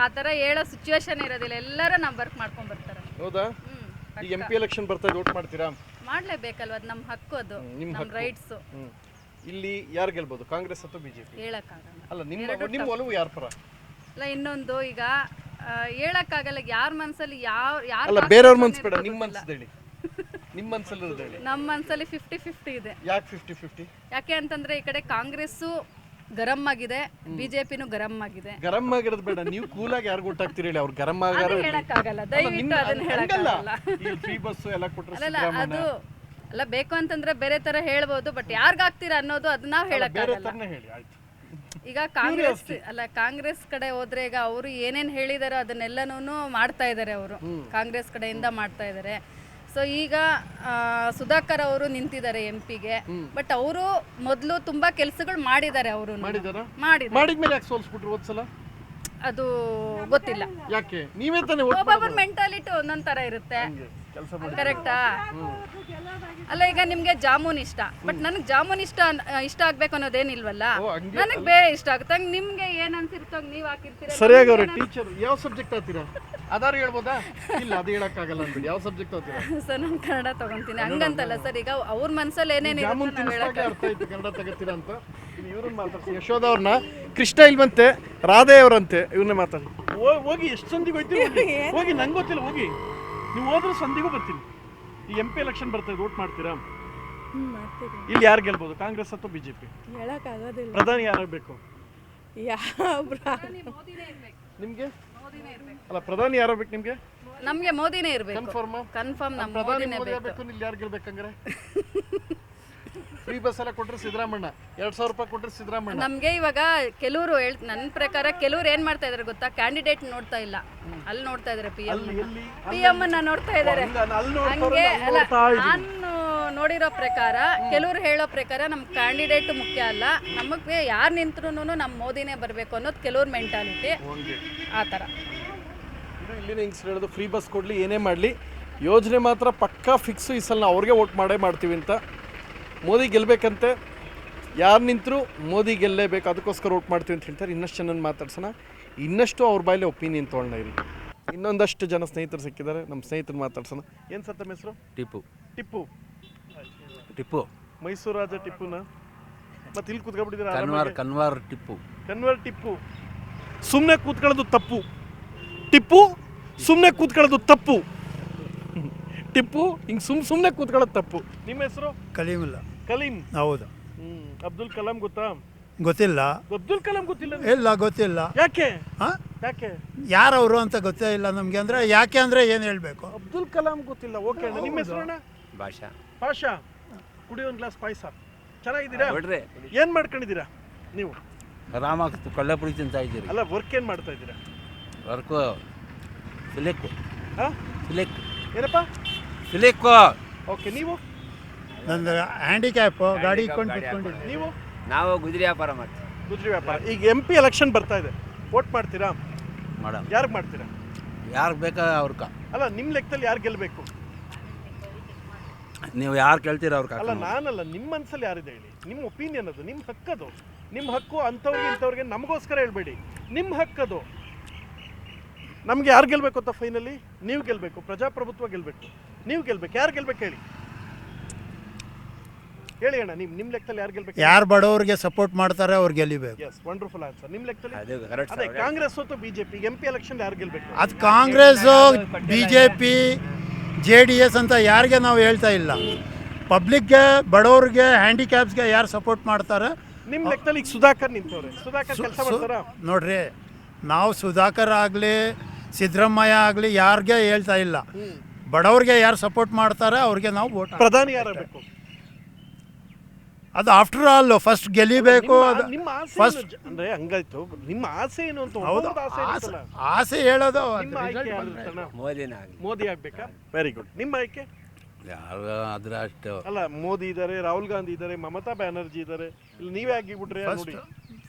ಆ ಥರ ಹೇಳೋ ಸಿಚುವೇಶನ್ ಇರೋದಿಲ್ಲ, ಎಲ್ಲರೂ ನಾವು ವರ್ಕ್ ಮಾಡ್ಕೊಂಡು ಬರ್ತಾರೆ. ಹೌದಾ? ಈಗ MP ಎಲೆಕ್ಷನ್ ಬರ್ತಾ ಇದೆ, ವೋಟ್ ಮಾಡ್ತೀರಾ? ಮಾಡಲೇಬೇಕಲ್ವ, ಅದು ನಮ್ಮ ಹಕ್ಕು, ಅದು ನಮ್ಮ ರೈಟ್ಸು. ಇಲ್ಲಿ ಯಾರು ಗೆಲ್ಬೋದು, ಕಾಂಗ್ರೆಸ್ ಅಥವಾ BJP? ಹೇಳಕ್ಕಾಗಲ್ಲ. ಅಲ್ಲ, ನಿಮ್ಮ ಒಲವು ಯಾರ ಪರ? ಅಲ್ಲ, ಇನ್ನೊಂದು ಈಗ ಹೇಳಕ್ಕಾಗಲ್ಲ ಯಾರ ಮನಸ್ಸಲ್ಲಿ ಯಾರು. ಅಲ್ಲ, ಬೇರೆಯವ್ರ ಮನ್ಸು ಬೇಡ, ನಿಮ್ಮ ಮನ್ಸು ಹೇಳಿ. ನಿಮ್ಮ ಮನ್ಸಲ್ಲಿ ಇರೋದು ಹೇಳಿ. ನಮ್ಮ ಮನಸ್ಸಲ್ಲಿ 50-50 ಇದೆ. ಯಾಕೆ 50-50? ಯಾಕೆ ಅಂತಂದ್ರೆ ಈ ಕಡೆ ಕಾಂಗ್ರೆಸ್ಸು ಗರಂ ಆಗಿದೆ, BJPನೂ ಗರಂ ಆಗಿದೆ. ಗರಂ ಆಗಿರೋದು ಬೇಡ, ನೀವು ಕೂಲಾಗಿ ಯಾರು ವೋಟ್ ಹಾಕ್ತೀರಿ ಹೇಳಿ. ಅವ್ರು ಗರಂ ಆಗಾರ ಹೇಳಕ್ಕಾಗಲ್ಲ, ದಯವಿಟ್ಟು ಅದನ್ನ ಹೇಳಕ್ಕಾಗಲ್ಲ. ಫ್ರೀ ಬಸ್ ಎಲ್ಲ ಕೊಟ್ಟರೆ ಅದು ಅಲ್ಲ, ಬೇಕು ಅಂತಂದ್ರೆ ಬೇರೆ ತರ ಹೇಳ್ಬೋದು, ಬಟ್ ಯಾರ್ಗ ಹಾಕ್ತೀರಾ ಅನ್ನೋದು ಅದನ್ನ ಹೇಳಕ್ಕಾಗಲ್ಲ. ಹೇಳಿ ಆಯ್ತು. ಈಗ ಕಾಂಗ್ರೆಸ್ ಕಡೆ ಹೋದ್ರೆ ಈಗ ಅವರು ಏನೇನ್ ಹೇಳಿದಾರೋ ಅದನ್ನೆಲ್ಲನೂ ಮಾಡ್ತಾ ಇದಾರೆ, ಅವರು ಕಾಂಗ್ರೆಸ್ ಕಡೆಯಿಂದ ಮಾಡ್ತಾ ಇದಾರೆ. ಸೊ ಈಗ ಸುಧಾಕರ್ ಅವರು ನಿಂತಿದ್ದಾರೆ MP ಗೆ, ಬಟ್ ಅವರು ಮೊದಲು ತುಂಬಾ ಕೆಲಸಗಳು ಮಾಡಿದ್ದಾರೆ. ಅವರು ಮಾಡಿದ್ಮೇಲೆ ಯಾಕೆ ಸೋಲ್ಸ್ಬಿಟ್ರು ಹೋದ್ಸಲ? ಅದು ಗೊತ್ತಿಲ್ಲ. ಯಾಕೆ? ನೀವೇ ತಾನೇ ಒಬ್ಬೊಬ್ಬರ ಮೆಂಟಾಲಿಟಿ ಒಂದೊಂದ್ ತರ ಇರುತ್ತೆ, ಕರೆಕ್ಟಾ? ಅಲ್ಲ, ಈಗ ನಿಮ್ಗೆ ಜಾಮೂನ್ ಇಷ್ಟ, ಬಟ್ ನನಗೆ ಜಾಮೂನ್ ಇಷ್ಟ ಆಗ್ಬೇಕು ಅನ್ನೋದೇನಿಲ್ವಲ್ಲ, ನನಗೆ ಇಷ್ಟ ಆಗುತ್ತೆ. ನಿಮ್ಗೆ ಏನ್ ಅನ್ಸಿರ್ತಂಗ್ ನೀವ್ ಹಾಕಿರ್ತೀರ. ಸರಿಯಾಗಿ ಅವ್ರೆ. ಟೀಚರ್ ಯಾವ ಸಬ್ಜೆಕ್ಟ್ ಆಗ್ತೀರಾ? ಅದಾರು ಹೇಳ್ಬೋದಾ? ಇಲ್ಲ, ಅದು ಹೇಳಕ್ಕಾಗಲ್ಲ ಅಂದ್ಬಿಡಿ. ಯಾವ ಸಬ್ಜೆಕ್ಟ್ ಆಗ್ತೀರಾ? ಸರ್, ನಾನು ಕನ್ನಡ ತಗೊಂತೀನಿ. ಹಂಗಂತಲ್ಲ ಸರ್, ಈಗ ಅವ್ರ ಮನ್ಸಲ್ಲಿ ಏನೇನಿದೆ ಅರ್ಥ ಆಯ್ತು, ಕನ್ನಡ ತಗೋತೀರಾ ಅಂತ. ಇವ್ರನ್ನ ಮಾತಾಡ್ಸಿ. ಯಶೋಧ ಅವ್ರನ್ನ ಕೃಷ್ಣ ಇಲ್ವಂತೆ, ರಾಧೆ ಅವರಂತೆ, ಇವ್ರನ್ನ ಮಾತಾಡಿ. ಹೋಗಿ ಎಷ್ಟು ಸಂದಿಗೆ ಹೋಯ್ತೀವಿ? ಹೋಗಿ, ನಂಗೆ ಗೊತ್ತಿಲ್ಲ, ಹೋಗಿ. ನೀವು ಹೋದ್ರೆ ಸಂದಿಗೂ ಬರ್ತೀನಿ. ಈ MP ಎಲೆಕ್ಷನ್ ಬರ್ತಾ ಇದೆ, ವೋಟ್ ಮಾಡ್ತೀರಾ? ಮಾಡ್ತೀವಿ. ಇಲ್ಲಿ ಯಾರು ಗೆಲ್ಬೋದು, ಕಾಂಗ್ರೆಸ್ ಅಥವಾ BJP? ಹೇಳಕ್ಕಾಗೋದಿಲ್ಲ. ಪ್ರಧಾನಿ ಯಾರಾಗಬೇಕು? ನಿಮ್ಗೆ ಅಲ್ಲ, ಪ್ರಧಾನಿ ಯಾರಾಗಬೇಕು ನಿಮ್ಗೆ? ನಮ್ಗೆ ಮೋದಿನೇ ಇರ್ಬೇಕು. ಕನ್ಫರ್ಮ್ ನಮ್ಮ ಪ್ರಧಾನಿ ಮೋದಿ ಆಗಬೇಕು. ಇಲ್ಲಿ ಯಾರು ಗೆಲ್ಬೇಕಂದ್ರೆ? ಫ್ರೀ ಬಸ್ ಎಲ್ಲ ಕೊಟ್ಟರೆ ಸಿದ್ದರಾಮಣ್ಣ, 2000 ರೂಪಾಯಿ ಕೊಟ್ಟರೆ ಸಿದ್ದರಾಮಣ್ಣ. ನಮ್ಗೆ ಇವಾಗ ಕೆಲವರು ನನ್ನ ಪ್ರಕಾರ ಕೆಲವ್ರು ಏನ್ ಮಾಡ್ತಾ ಇದಾರೆ ಗೊತ್ತಾ, ಕ್ಯಾಂಡಿಡೇಟ್ ನೋಡ್ತಾ ಇಲ್ಲ, ಅಲ್ಲಿ ನೋಡ್ತಾ ಇದಾರೆ PM ಅನ್ನ ನೋಡ್ತಾ ಇದಾರೆ. ಹಂಗೆ ಅಲ್ಲ, ನಾನು ನೋಡಿರೋ ಪ್ರಕಾರ ಕೆಲವ್ರು ಹೇಳೋ ಪ್ರಕಾರ ನಮ್ ಕ್ಯಾಂಡಿಡೇಟ್ ಮುಖ್ಯ ಅಲ್ಲ, ನಮಗೆ ಯಾರು ನಿಂತ್ರು ನಮ್ಮ ಮೋದಿನೇ ಬರ್ಬೇಕು ಅನ್ನೋದು ಕೆಲವ್ರ ಮೆಂಟಾಲಿಟಿ. ಆ ಥರ ಇದು ಇಲ್ಲಿನ ಹಿಂಗ್ಸ್ ಹೇಳೋದು. ಫ್ರೀ ಬಸ್ ಕೊಡ್ಲಿ, ಏನೇ ಮಾಡಲಿ, ಯೋಜನೆ ಮಾತ್ರ ಪಕ್ಕಾ ಫಿಕ್ಸು. ಈ ಸಲ ನಾವು ಅವ್ರಿಗೆ ವೋಟ್ ಮಾಡ್ತೀವಿ ಅಂತ. ಮೋದಿ ಗೆಲ್ಲಬೇಕಂತೆ, ಯಾರು ನಿಂತರೂ ಮೋದಿ ಗೆಲ್ಲೇಬೇಕು, ಅದಕ್ಕೋಸ್ಕರ ವೋಟ್ ಮಾಡ್ತೀವಿ ಅಂತ ಹೇಳ್ತಾರೆ. ಇನ್ನಷ್ಟು ಜನ ಮಾತಾಡ್ಸೋಣ, ಇನ್ನಷ್ಟು ಅವ್ರ ಬಾಯಲ್ಲಿ ಒಪಿನಿಯನ್ ತೊಗೊಳ್ಳೋಣ. ಇಲ್ಲಿ ಇನ್ನೊಂದಷ್ಟು ಜನ ಸ್ನೇಹಿತರು ಸಿಕ್ಕಿದ್ದಾರೆ, ನಮ್ಮ ಸ್ನೇಹಿತರು ಮಾತಾಡ್ಸೋಣ. ಏನು ಸರ್ ತಮ್ಮ ಹೆಸರು? ಟಿಪ್ಪು. ಮೈಸೂರು ರಾಜ ಟಿಪ್ಪುನ ಮತ್ತೆ ಇಲ್ಲಿ ಕೂತ್ಕೊಂಡ್ಬಿಟ್ಟಿದ್ದಾರೆ. ಕನ್ವರ್ ಟಿಪ್ಪು. ಸುಮ್ಮನೆ ಕೂತ್ಕೊಳ್ಳೋದು ತಪ್ಪು. ಟಿಪ್ಪು ಸುಮ್ಮನೆ ಕೂತ್ಕೊಳ್ಳೋದು ತಪ್ಪು. ಟಿಪ್ಪು ಹಿಂಗೆ ಸುಮ್ಮನೆ ಕೂತ್ಕೊಳ್ಳೋದು ತಪ್ಪು. ನಿಮ್ಮ ಹೆಸರು? ಕಲೀಂ. ಹೌದು. ಅಬ್ದುಲ್ ಕಲಾಂ ಗೊತ್ತಾ? ಗೊತ್ತಿಲ್ಲ. ಅಬ್ದುಲ್ ಕಲಾಂ ಗೊತ್ತಿಲ್ಲ? ಇಲ್ಲ, ಗೊತ್ತಿಲ್ಲ. ಯಾಕೆ? ಯಾರವರು ಅಂತ ಗೊತ್ತೇ ಇಲ್ಲ ನಮ್ಗೆ. ಅಂದ್ರೆ ಯಾಕೆ ಅಂದ್ರೆ ಏನ್ ಹೇಳ್ಬೇಕು? ಅಬ್ದುಲ್ ಕಲಾಂ ಗೊತ್ತಿಲ್ಲ. ಓಕೆ, ನಿಮ್ಮ ಹೆಸರು? ಭಾಷಾ ಪಾಷಾ ಕುಡಿ ಒಂದು ಗ್ಲಾಸ್ ಪಾಯಸ. ಚೆನ್ನಾಗಿದ್ದೀರಾ? ನೋಡ್ರಿ ಏನು ಮಾಡ್ಕೊಂಡಿದ್ದೀರಾ ನೀವು? ಆರಾಮಾಗ್ತು ಕಳ್ಳೆಪುರಿ ತಿಂತಾ ಇದ್ದೀರಿ. ಅಲ್ಲ ವರ್ಕ್ ಏನು ಮಾಡ್ತಾ ಇದ್ದೀರಾ? ವರ್ಕು ಸಿಲೆಕ್ಕು ಹಾಂ ಸಿಲೆಕ್ ಏನಪ್ಪ? ಸಿಲೆಕ್ಕು. ಓಕೆ, ನೀವು ನಂದು ಹ್ಯಾಂಡಿಕ್ಯಾಪು ಗಾಡಿ ಇಟ್ಕೊಂಡು ಕುತ್ಕೊಂಡಿದ್ದೆ. ನೀವು ನಾವು ಗುಜರಿ ವ್ಯಾಪಾರ ಮಾಡ್ತೀವಿ. ಗುಜರಿ ವ್ಯಾಪಾರ. ಈಗ MP ಎಲೆಕ್ಷನ್ ಬರ್ತಾ ಇದೆ, ವೋಟ್ ಮಾಡ್ತೀರಾ? ಮೇಡಮ್ ಯಾರಿಗೆ ಮಾಡ್ತೀರಾ? ಯಾರು ಬೇಕಾ ಅವ್ರಕ, ಅಲ್ಲ ನಿಮ್ಮ ಲೆಕ್ಕದಲ್ಲಿ ಯಾರು ಗೆಲ್ಲಬೇಕು? ನೀವು ಯಾರು ಕೇಳ್ತೀರ ಅವ್ರ ಅಲ್ಲ ನಾನಲ್ಲ, ನಿಮ್ಮ ಮನಸ್ಸಲ್ಲಿ ಯಾರಿದೆ ಹೇಳಿ. ನಿಮ್ಮ ಒಪಿನಿಯನ್ ಅದು, ನಿಮ್ಮ ಹಕ್ಕದು. ನಿಮ್ಮ ಹಕ್ಕು ಅಂಥವ್ರಿಗೆ ಇಂಥವ್ರಿಗೆ ನಮಗೋಸ್ಕರ ಹೇಳ್ಬೇಡಿ, ನಿಮ್ಮ ಹಕ್ಕದು. ನಮ್ಗೆ ಯಾರು ಗೆಲ್ಲಬೇಕು ಅಂತ ಫೈನಲಿ? ನೀವು ಗೆಲ್ಲಬೇಕು, ಪ್ರಜಾಪ್ರಭುತ್ವ ಗೆಲ್ಲಬೇಕು, ನೀವು ಗೆಲ್ಲಬೇಕು. ಯಾರು ಗೆಲ್ಲಬೇಕು ಹೇಳಿ ಹೇಳಿ ಅಣ್ಣ. ನಿಮ್ಮ ಲೆಕ್ಕದಲ್ಲಿ ಯಾರು ಗೆಲ್ಲಬೇಕು? ಯಾರು ಬಡವ್ರಿಗೆ ಸಪೋರ್ಟ್ ಮಾಡ್ತಾರೆ ಅವ್ರು ಗೆಲ್ಲಿಬೇಕು. S, wonderful answer. ನಿಮ್ಮ ಲೆಕ್ಕದಲ್ಲಿ ಅದು ಕರೆಕ್ಟ್ ಅದೇ ಕಾಂಗ್ರೆಸ್ ಮತ್ತು BJP MP ಎಲೆಕ್ಷನ್ ಯಾರು ಗೆಲ್ಲಬೇಕು? ಅದು ಕಾಂಗ್ರೆಸ್ಸು BJP JDS ಅಂತ ಯಾರಿಗೆ ನಾವು ಹೇಳ್ತಾ ಇಲ್ಲ. ಪಬ್ಲಿಕ್ಗೆ, ಬಡವ್ರಿಗೆ, ಹ್ಯಾಂಡಿಕ್ಯಾಪ್ಸ್ಗೆ ಯಾರು ಸಪೋರ್ಟ್ ಮಾಡ್ತಾರೆ. ನಿಮ್ಮ ಲೆಕ್ಕದಲ್ಲಿ ಈಗ ಸುಧಾಕರ್ ನಿಂತವ್ರೆ, ಸುಧಾಕರ್ ಕೆಲಸ ಮಾಡ್ತಾರಾ? ನೋಡ್ರಿ, ನಾವು ಸುಧಾಕರ್ ಆಗಲಿ ಸಿದ್ದರಾಮಯ್ಯ ಆಗಲಿ ಯಾರಿಗೆ ಹೇಳ್ತಾ ಇಲ್ಲ. ಬಡವ್ರಿಗೆ ಯಾರು ಸಪೋರ್ಟ್ ಮಾಡ್ತಾರೆ ಅವ್ರಿಗೆ ನಾವು ವೋಟ್. ಪ್ರಧಾನಿ ಯಾರಾಗಬೇಕು? ಅದು ಆಫ್ಟರ್ ಆಲ್ ಫಸ್ಟ್ ಗೆಲ್ಲಿಬೇಕು. ಅದು ನಿಮ್ಮ ಆಸೆ ಫಸ್ಟ್ ಏನು? ಅಂದ್ರೆ ಹಂಗಾಯ್ತು, ನಿಮ್ಮ ಆಸೆ ಏನು ಅಂತ. ಹೌದು, ಒಬ್ಬೊಬ್ರದ್ದು ಆಸೆ ಇರುತ್ತಲ್ಲ. ಆಸೆ ಹೇಳೋದು. ನಿಮ್ಮ ಆಯ್ಕೆ ಯಾರಿರ್ತಣ್ಣ? ಮೋದಿನ ಆಗಲಿ. ಮೋದಿ ಆಗ್ಬೇಕಾ? Very good. ನಿಮ್ಮ ಆಯ್ಕೆ? ಯಾರು ಅದ್ರ ಅಷ್ಟು ಅಲ್ಲ, ಮೋದಿ ಇದ್ದಾರೆ, ರಾಹುಲ್ ಗಾಂಧಿ ಇದ್ದಾರೆ, ಮಮತಾ ಬ್ಯಾನರ್ಜಿ ಇದ್ದಾರೆ, ಇಲ್ಲಿ ನೀವೇ ಆಗಿಬಿಟ್ರೆ ನೋಡಿ.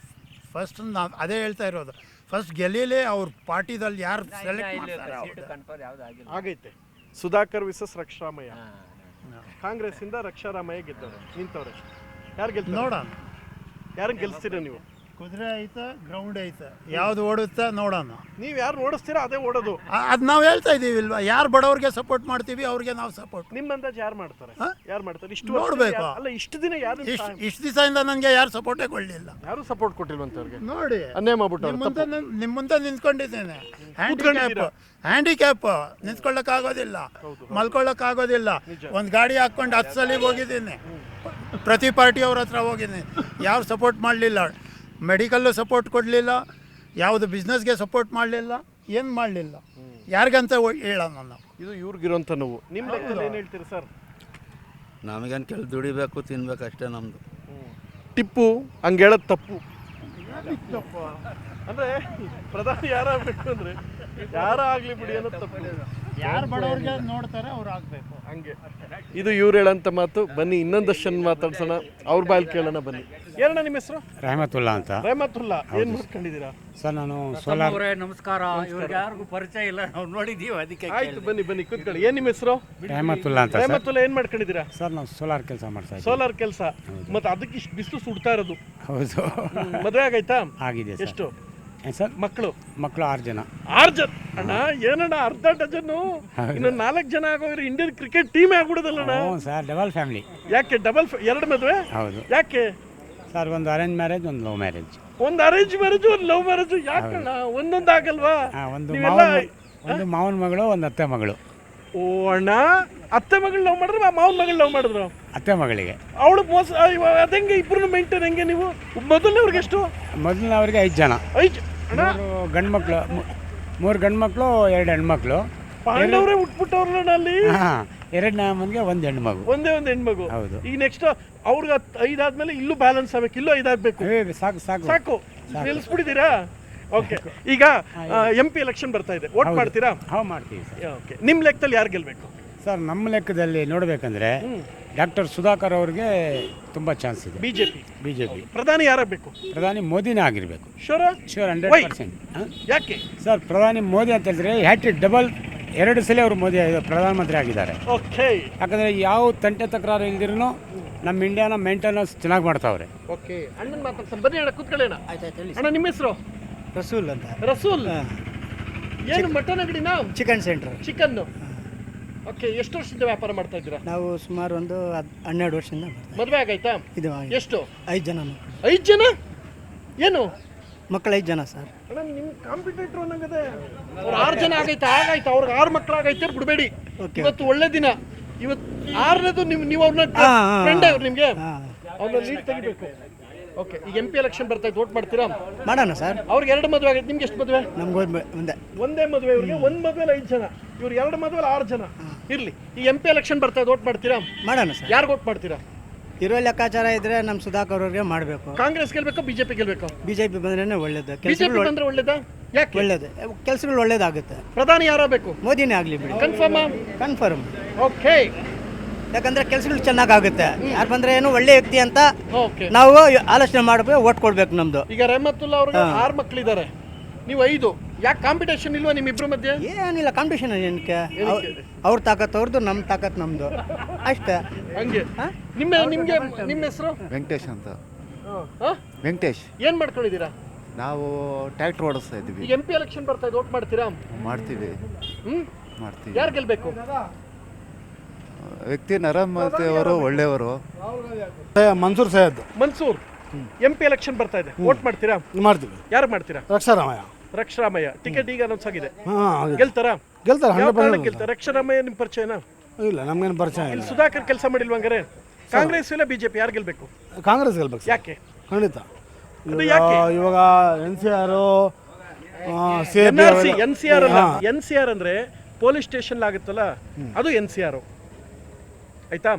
ಫಸ್ಟ್ ನಾವು ಅದೇ ಹೇಳ್ತಾ ಇರೋದು. ಫಸ್ಟ್ ಗೆಲ್ಲೀಲಿ, ಅವ್ರ ಪಾರ್ಟಿದಲ್ಲಿ ಯಾರು ಸೆಲೆಕ್ಟ್ ಮಾಡ್ತಾರೆ ಅವ್ರು. ಕನ್ಫರ್ಮ್ ಯಾವ್ದು ಆಗಿಲ್ಲ. ಆಗೈತೆ. ಸುಧಾಕರ್ ವಿಸಸ್ ರಕ್ಷಾರಾಮಯ್ಯ. ಕಾಂಗ್ರೆಸ್ ಇಂದ ರಕ್ಷಾರಾಮಯ್ಯ ಗೆದ್ದವ್ರೆ, ನಿಂತವ್ರೆ. ಯಾರು ಗೆಲ್ತಾರೆ? ನೋಡೋಣ. ಯಾರನ್ನ ಗೆಲ್ಸ್ತೀರಾ ನೀವು? ಕುದುರೆ ಐತೆ, ಗ್ರೌಂಡ್ ಐತೆ, ಯಾವ್ದು ಓಡುತ್ತೆ ನೋಡೋಣ. ನೀವು ಯಾರು ಓಡಿಸ್ತೀರಾ ಅದೇ ಓಡೋದು. ಅದು ನಾವು ಹೇಳ್ತಾ ಇದೀವಿ ಇಲ್ವಾ, ಯಾರು ಬಡವ್ರಿಗೆ ಸಪೋರ್ಟ್ ಮಾಡ್ತೀವಿ ಅವ್ರಿಗೆ ನಾವು ಸಪೋರ್ಟ್. ನಿಮ್ಮ ಅಂದಾಜು ಯಾರು ಮಾಡ್ತಾರೆ? ಯಾರು ಮಾಡ್ತಾರೆ? ಇಷ್ಟು ನೋಡ್ಬೇಕು. ಅಲ್ಲ, ಇಷ್ಟು ದಿನ ಯಾರು ಇಷ್ಟು ದಿವಸದಿಂದ ನನಗೆ ಯಾರು ಸಪೋರ್ಟೇ ಕೊಡಲಿಲ್ಲ. ಯಾರು ಸಪೋರ್ಟ್ ಕೊಟ್ಟಿಲ್ವಂತವ್ರಿಗೆ ನೋಡಿ ನೋಡಿ, ಮಾಡ್ಬಿಟ್ಟು ನಿಮ್ಮ ಮುಂದೆ ನಿಂತ್ಕೊಂಡಿದ್ದೇನೆ. ಹ್ಯಾಂಡಿಕ್ಯಾಪ್ ನಿಂತ್ಕೊಳ್ಳೋಕ್ಕಾಗೋದಿಲ್ಲ, ಮಲ್ಕೊಳ್ಳೋಕ್ಕಾಗೋದಿಲ್ಲ. ಒಂದು ಗಾಡಿ ಹಾಕ್ಕೊಂಡು 10 ಸಲ ಹೋಗಿದ್ದೀನಿ, ಪ್ರತಿ ಪಾರ್ಟಿಯವ್ರ ಹತ್ರ ಹೋಗಿದ್ದೀನಿ, ಯಾರು ಸಪೋರ್ಟ್ ಮಾಡಲಿಲ್ಲ. ಮೆಡಿಕಲ್ಲು ಸಪೋರ್ಟ್ ಕೊಡಲಿಲ್ಲ, ಯಾವುದು ಬಿಸ್ನೆಸ್ಗೆ ಸಪೋರ್ಟ್ ಮಾಡಲಿಲ್ಲ, ಏನು ಮಾಡಲಿಲ್ಲ. ಯಾರಿಗಂತ ಹೇಳೋಣ ನಾವು. ಇದು ಇವ್ರಿಗಿರೋಂಥ ನೋವು. ನಿಮ್ಮ ಲೆಕ್ಕದಲ್ಲಿ ಏನು ಹೇಳ್ತೀರಿ ಸರ್? ನಮಗೇನು ಕೆಲ್ ದುಡಿಬೇಕು ತಿನ್ಬೇಕು ಅಷ್ಟೇ ನಮ್ಮದು. ಟಿಪ್ಪು ಹಂಗೆ ಹೇಳೋದು ತಪ್ಪು. ಅಂದರೆ ಪ್ರಧಾನಿ ಯಾರಾಗಬೇಕು ಅಂದರೆ ಯಾರಾಗಲಿ ಬಿಡಿ ಅನ್ನೋದು ತಪ್ಪು. ಯಾರು ಬಡವ್ರಿಗೆ ನೋಡ್ತಾರೆ ಅವ್ರು ಆಗಬೇಕು. ಹಂಗೆ ಇದು ಇವ್ರು ಹೇಳೋಂಥ ಮಾತು. ಬನ್ನಿ ಇನ್ನೊಂದಷ್ಟು ಜನ ಮಾತಾಡ್ಸೋಣ, ಅವ್ರ ಬಾಯಲ್ಲಿ ಕೇಳೋಣ. ಬನ್ನಿ. ಏನಣ್ಣ ನಿಮ್ಮ ಹೆಸರು? ರೆಹಮತುಲ್ಲಾ ಅಂತ. ರೆಹಮತುಲ್ಲಾ. ಏನು ಮಾಡ್ಕೊಂಡಿದ್ದೀರಾ ಸರ್? ನಾನು ಸೋಲಾರ್. ನಮಸ್ಕಾರ. ಇವ್ರಿಗೆ ಯಾರಿಗೂ ಪರಿಚಯ ಇಲ್ಲ, ನಾವು ನೋಡಿದ್ದೀವಿ ಅದಕ್ಕೆ. ಆಯ್ತು, ಬನ್ನಿ ಕೂತ್ಕೊಳ್ಳಿ. ಏನು ನಿಮ್ಮ ಹೆಸರು? ರೆಹಮತುಲ್ಲಾ ಅಂತ. ರೆಹಮತುಲ್ಲಾ. ಏನು ಮಾಡ್ಕೊಂಡಿದ್ದೀರಾ ಸರ್ ನಾವು ಸೋಲಾರ್ ಕೆಲಸ ಮಾಡ್ತಾ ಇದ್ದೀವಿ. ಸೋಲಾರ್ ಕೆಲಸ. ಮತ್ತೆ ಅದಕ್ಕೆ ಇಷ್ಟು ಬಿಸಿಲು ಸುಡ್ತಾ ಇರೋದು. ಹೌದು. ಮದುವೆ ಆಗೈತಾ? ಆಗಿದೆ ಸರ್. ಎಷ್ಟು ಸರ್? ಮಕ್ಕಳು 6 ಜನ. 6 ಜನ? ಅಣ್ಣ ಏನಣ್ಣ, ಅರ್ಧ ಡಜನ್ನು. ಇನ್ನು 4 ಜನ ಆಗೋರು ಇಂಡಿಯನ್ ಕ್ರಿಕೆಟ್ ಟೀಮೇ ಆಗ್ಬಿಡೋದಲ್ಲಣ್ಣ. ಹ್ಞೂ ಸರ್, ಡಬಲ್ ಫ್ಯಾಮಿಲಿ. ಯಾಕೆ ಡಬಲ್? 2 ಮದುವೆ? ಹೌದು. ಯಾಕೆ ಸರ್? ಒಂದು ಅರೇಂಜ್ ಮ್ಯಾರೇಜ್, ಒಂದು ಲವ್ ಮ್ಯಾರೇಜ್. ಒಂದು ಅರೇಂಜ್ ಮ್ಯಾರೇಜ್, ಒಂದು ಲವ್ ಮ್ಯಾರೇಜ್. ಯಾಕಣ್ಣ ಒಂದೊಂದು ಆಗಲ್ವಾ? ಒಂದು ಮಾವನ ಮಗಳು, ಒಂದು ಅತ್ತೆ ಮಗಳು. ಓ ಅಣ್ಣ, ಅತ್ತೆ ಮಗಳು ಲವ್ ಮಾಡಿದ್ರು, ಮಾವನ ಮಗಳು ಲವ್ ಮಾಡಿದ್ರು? ಅತ್ತೆ ಮಗಳಿಗೆ. ಅವಳು ಮೋಸ. ಅದಂಗೆ ಇಬ್ರು ಮೇಂಟೈನ್ ಹೆಂಗೆ ನೀವು? ಮೊದಲನೇವ್ರಿಗೆ ಎಷ್ಟು? ಮೊದಲನವ್ರಿಗೆ 5 ಜನ. 5 ಅಣ್ಣ? 3 ಗಂಡು ಮಕ್ಕಳು, 3 ಗಂಡು ಮಕ್ಕಳು, 2 ಹೆಣ್ಮಕ್ಳು. ಪಾಂಡವರೇ ಉಟ್ಬಿಟ್ಟವ್ರಲ್ಲ ಅಲ್ಲಿ. ಹಾಂ, 2ನೇ ಅಮ್ಮನಿಗೆ 1 ಹೆಣ್ಮಗು. ಒಂದೇ ಒಂದು ಹೆಣ್ಮಗು. ಹೌದು. ಈಗ ನೆಕ್ಸ್ಟ್ ಅವ್ರಿಗೆ 5 ಆದ್ಮೇಲೆ ಇಲ್ಲೂ ಬ್ಯಾಲೆನ್ಸ್ ಆಗ್ಬೇಕು, ಇಲ್ಲೂ 5 ಆಗ್ಬೇಕು. ಸಾಕು ಸಾಕು ಸಾಕು, ನಿಲ್ಲಿಸ್ಬಿಟ್ಟಿದ್ದೀರಾ? ಓಕೆ. ಈಗ MP ಎಲೆಕ್ಷನ್ ಬರ್ತಾ ಇದೆ, ವೋಟ್ ಮಾಡ್ತೀರಾ? ಹಾಂ, ಮಾಡ್ತೀವಿ ಸರ್. ಓಕೆ. ನಿಮ್ಮ ಲೆಕ್ಕದಲ್ಲಿ ಯಾರು ಗೆಲ್ಬೇಕು ಸರ್? ನಮ್ಮ ಲೆಕ್ಕದಲ್ಲಿ ನೋಡಬೇಕಂದ್ರೆ ಡಾಕ್ಟರ್ ಸುಧಾಕರ್ ಅವ್ರಿಗೆ ತುಂಬ ಚಾನ್ಸ್ ಇದೆ. BJP. ಪ್ರಧಾನಿ ಯಾರಾಗಬೇಕು? ಪ್ರಧಾನಿ ಮೋದಿನೇ ಆಗಿರಬೇಕು. ಶೋರ್ 100%. ಯಾಕೆ ಸರ್? ಪ್ರಧಾನಿ ಮೋದಿ ಅಂತ ಹೇಳಿದ್ರೆ ಹ್ಯಾಟ್ರಿಕ್ ಡಬಲ್ 2 ಸಲ ಅವರು ಮೋದಿ ಪ್ರಧಾನಮಂತ್ರಿ ಆಗಿದ್ದಾರೆ. ಓಕೆ. ಯಾಕಂದರೆ ಯಾವ ತಂಟೆ ತಕರಾರು ಇಲ್ದಿರೂ ನಮ್ಮ ಇಂಡಿಯಾನ ಮೇಂಟೆನೆನ್ಸ್ ಚೆನ್ನಾಗಿ ಮಾಡ್ತಾವ್ರೆ. ಓಕೆ. ಅಣ್ಣನ ಮಾತಾಡ್ತಾನೆ, ಬನ್ನಿ ಅಣ್ಣ, ಕೂತ್ಕೊಳ್ಳೋಣ. ಅಣ್ಣ ನಿಮ್ಮ ಹೆಸರು? ರಸೂಲ್ ಅಂತ. ರಸೂಲ್. ಏನು ಮಟನ್ ಅಂಗಡಿನಾ? Chicken centre. ಚಿಕನ್ನು. ಓಕೆ. ಎಷ್ಟು ವರ್ಷದಿಂದ ವ್ಯಾಪಾರ ಮಾಡ್ತಾ ಇದ್ದೀರಾ? ನಾವು ಸುಮಾರು ಒಂದು 12 ವರ್ಷದಿಂದ. ಮದುವೆ ಆಗೈತಾ? ಇದು ಎಷ್ಟು? 5 ಜನ. 5 ಜನ? ಏನು ಮಕ್ಕಳು? 5 ಜನ ಸರ್. ಅಣ್ಣ ನಿಮ್ಮ ಕಾಂಪಿಟೇಟರ್ ಅನ್ನಂಗದೆ. ಅವ್ರು 6 ಜನ ಆಗೈತೆ, ಆಗಾಯ್ತು. ಅವ್ರಿಗೆ 6 ಮಕ್ಕಳು ಆಗೈತೆ, ಬಿಡಬೇಡಿ. ಇವತ್ತು ಒಳ್ಳೆ ದಿನ. ಇವತ್ತು 6ನೇದು ನೀವು ಅವ್ರನ್ನ ಫ್ರೆಂಡ್ ಅವ್ರು ನಿಮಗೆ ಅವ್ರನ್ನ ಲೀಡ್ ತೆಗಿಬೇಕು. ಓಕೆ. ಈಗ MP ಎಲೆಕ್ಷನ್ ಬರ್ತಾ ಇತ್ತು, ವೋಟ್ ಮಾಡ್ತೀರಾ? ಮಾಡೋಣ ಸರ್. ಅವ್ರಿಗೆ 2 ಮದುವೆ ಆಗೈತೆ, ನಿಮ್ಗೆ ಎಷ್ಟು ಮದುವೆ? ನಮ್ಗೆ ಒಂದೇ ಮದುವೆ. ಇವ್ರಿಗೆ 1 ಮದುವೆಲಿ 5 ಜನ, ಇವ್ರು 2 ಮದುವೆಲಿ 6 ಜನ. ಇರ್ಲಿ, ಈ MP ಎಲೆಕ್ಷನ್ ಬರ್ತಾ ಇದೆ, ವೋಟ್ ಮಾಡ್ತೀರಾ? ಮಾಡೋಣ ಸರ್. ಯಾರು ವೋಟ್ ಮಾಡ್ತೀರಾ? ಇರೋ ಲೆಕ್ಕಾಚಾರ ಇದ್ರೆ ನಮ್ಮ ಸುಧಾಕರ್ ಅವ್ರಿಗೆ ಮಾಡಬೇಕು. ಕಾಂಗ್ರೆಸ್ ಗೆಲ್ಬೇಕು, ಬಿಜೆಪಿ ಗೆಲ್ಬೇಕು? ಬಿಜೆಪಿ ಬಂದ್ರೇನೆ ಒಳ್ಳೇದು. ಬಿಜೆಪಿ ಬಂದ್ರೆ ಒಳ್ಳೇದಾ? ಯಾಕೆ? ಒಳ್ಳೇದು, ಕೆಲಸಗಳು ಒಳ್ಳೇದಾಗುತ್ತೆ. ಪ್ರಧಾನಿ ಯಾರಾಗಬೇಕು? ಮೋದಿನೇ ಆಗಲಿ ಬಿಡಿ. ಕನ್ಫರ್ಮ್. ಓಕೆ. ಯಾಕಂದ್ರೆ ಕೆಲಸಗಳು ಚೆನ್ನಾಗಾಗುತ್ತೆ. ಯಾರು ಬಂದ್ರೆ ಏನು ಒಳ್ಳೆ ವ್ಯಕ್ತಿ ಅಂತ ಓಕೆ, ನಾವು ಆಲೋಚನೆ ಮಾಡಬೇಕು, ಓಟ್ ಕೊಡ್ಬೇಕು ನಮ್ದು. ಈಗ ರೆಹಮತುಲ್ಲಾ ಅವ್ರಿಗೆ 6 ಮಕ್ಕಳಿದ್ದಾರೆ, ನೀವು 5. ಯಾಕೆ ಕಾಂಪಿಟೇಷನ್ ಇಲ್ವಾ ನಿಮ್ಮಿಬ್ರು ಮಧ್ಯೆ? ಏನಿಲ್ಲ ಕಾಂಪಿಟೇಷನ್ ಏನಕ್ಕೆ. ಅವ್ರ ತಾಕತ್ ಅವ್ರದ್ದು, ನಮ್ಮ ತಾಕತ್ ನಮ್ದು, ಅಷ್ಟೇ. ಹಂಗೆ. ನಿಮ್ಮ ಹೆಸರು? ವೆಂಕಟೇಶ್ ಅಂತ. ಹಾ? ವೆಂಕಟೇಶ್. ಏನ್ ಮಾಡ್ಕೊಂಡಿದ್ದೀರಾ? ನಾವು ಟ್ರ್ಯಾಕ್ಟರ್ ಓಡಿಸ್ತಾ ಇದ್ವಿ. ಈಗ MP ಎಲೆಕ್ಷನ್ ಬರ್ತಾ ಇದೆ, ವೋಟ್ ಮಾಡ್ತೀರಾ? ಮಾಡ್ತೀವಿ. ಮಾಡ್ತೀವಿ. ಯಾರು ಗೆಲ್ಬೇಕು? ವ್ಯಕ್ತಿ ನರೇಂದ್ರ ಅವರು ಒಳ್ಳೆಯವರು. ಮನ್ಸೂರ್ ಸೈಯದ್. ಮನ್ಸೂರ್. MP ಎಲೆಕ್ಷನ್ ಬರ್ತಾ ಇದೆ, ವೋಟ್ ಮಾಡ್ತೀರಾ? ಮಾಡ್ತೀವಿ. ಯಾರು ಮಾಡ್ತೀರಾ? ರಕ್ಷರಾಮಯ್ಯ ಟಿಕೆಟ್ ಈಗ ಅನೌನ್ಸ್ ಆಗಿದೆ. ಗೆಲ್ತಾರಾ? ಗೆಲ್ತಾರೆ. ಗೆಲ್ತಾರೆ. ರಕ್ಷರಾಮಯ್ಯ ನಿಮ್ ಪರಿಚಯನಾ? ಇಲ್ಲ, ನಮ್ಗೇನು ಪರಿಚಯ ಇಲ್ಲಿ ಸುಧಾಕರ್ ಕೆಲಸ ಮಾಡಿಲ್ವ ಹಂಗಾರೆ? ಕಾಂಗ್ರೆಸ್ ಇಲ್ಲ ಬಿಜೆಪಿ, ಯಾರು ಗೆಲ್ಬೇಕು? ಕಾಂಗ್ರೆಸ್ ಗೆಲ್ಬೇಕು. ಯಾಕೆ? ಖಂಡಿತ. ಯಾಕೆ? ಇವಾಗ NCR NCR ಅಂದ್ರೆ ಪೊಲೀಸ್ ಸ್ಟೇಷನ್ ಆಗುತ್ತಲ್ಲ, ಅದು NCR. ಆಯ್ತಾ?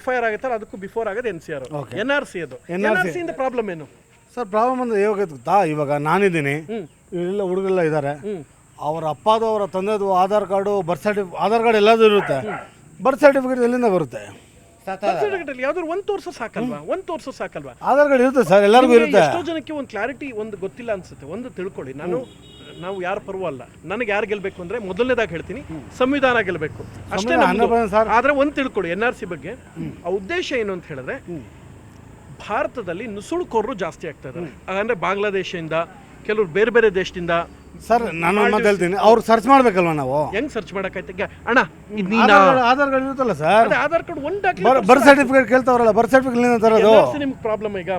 FIR ಆಗುತ್ತಲ್ಲ, ಅದಕ್ಕೂ ಬಿಫೋರ್ ಆಗೋದು NCR. NRC ಅದು. NRC ಇಂದ ಪ್ರಾಬ್ಲಮ್ ಏನು ಸರ್? ಪ್ರಾಬ್ಲಮ್ ಅಂದ್ರೆ ಇವಾಗ ಗೊತ್ತಾ, ಇವಾಗ ನಾನಿದ್ದೀನಿ, ಇವೆಲ್ಲ ಹುಡುಗರೆಲ್ಲ ಇದ್ದಾರೆ, ಅವರ ಅಪ್ಪದು ಅವರ ತಂದೆದು ಆಧಾರ್ ಕಾರ್ಡು, ಆಧಾರ್ ಕಾರ್ಡ್ ಎಲ್ಲದೂ ಇರುತ್ತೆ. ಬರ್ತ್ ಸರ್ಟಿಫಿಕೇಟ್ ಎಲ್ಲಿಂದ ಬರುತ್ತೆ? ಸರ್ಟಿಫಿಕೇಟ್ ಅಲ್ಲಿ ಯಾವ್ದಾದ್ರು ಒಂದು ತೋರ್ಸೋ ಸಾಕಲ್ವಾ? ಆಧಾರ್ ಕಾರ್ಡ್ ಇರುತ್ತೆ ಸರ್, ಎಲ್ಲರಿಗೂ ಇರುತ್ತೆ. ಎಷ್ಟೋ ಜನಕ್ಕೆ ಒಂದು ಕ್ಲಾರಿಟಿ ಒಂದು ಗೊತ್ತಿಲ್ಲ ಅನ್ಸುತ್ತೆ. ಒಂದು ತಿಳ್ಕೊಳ್ಳಿ, ನಾವು ಯಾರ ಪರವಲ್ಲ, ನನಗೆ ಯಾರು ಗೆಲ್ಬೇಕು ಅಂದ್ರೆ ಮೊದಲನೇದಾಗಿ ಹೇಳ್ತೀನಿ, ಸಂವಿಧಾನ ಗೆಲ್ಬೇಕು ಅಷ್ಟೇ. ಆದ್ರೆ ಒಂದು ತಿಳ್ಕೊಳ್ಳಿ, NRC ಬಗ್ಗೆ ಆ ಉದ್ದೇಶ ಏನು ಅಂತ ಹೇಳಿದ್ರೆ, ಭಾರತದಲ್ಲಿ ನುಸುಳುಕೋರರು ಜಾಸ್ತಿ ಆಗ್ತಾ ಇದ್ದಾರೆ. ಅಂದ್ರೆ ಬಾಂಗ್ಲಾದೇಶದಿಂದ, ಕೆಲವರು ಬೇರೆ ಬೇರೆ ದೇಶದಿಂದ. ಸರ್ ನಾನು ಮಾತು ಹೇಳ್ತೀನಿ, ಅವ್ರು ಸರ್ಚ್ ಮಾಡ್ಬೇಕಲ್ವಾ? ನಾವು ಹೆಂಗ್ ಸರ್ಚ್ ಮಾಡಕ್ಕಾಯ್ತು? ಅಣ್ಣ, ಆಧಾರ್ ಕಾರ್ಡ್ ಇರುತ್ತಲ್ಲ ಸರ್, ಆಧಾರ್ ಕಾರ್ಡ್ ಒಂದು ಬರ್ತ್ ಸರ್ಟಿಫಿಕೇಟ್ ಕೇಳ್ತಾವ್ರಲ್ಲ, ಬರ್ತ್ ಸರ್ಟಿಫಿಕೇಟ್ ತರೋದು ನಿಮ್ಗೆ ಪ್ರಾಬ್ಲಮ್. ಈಗ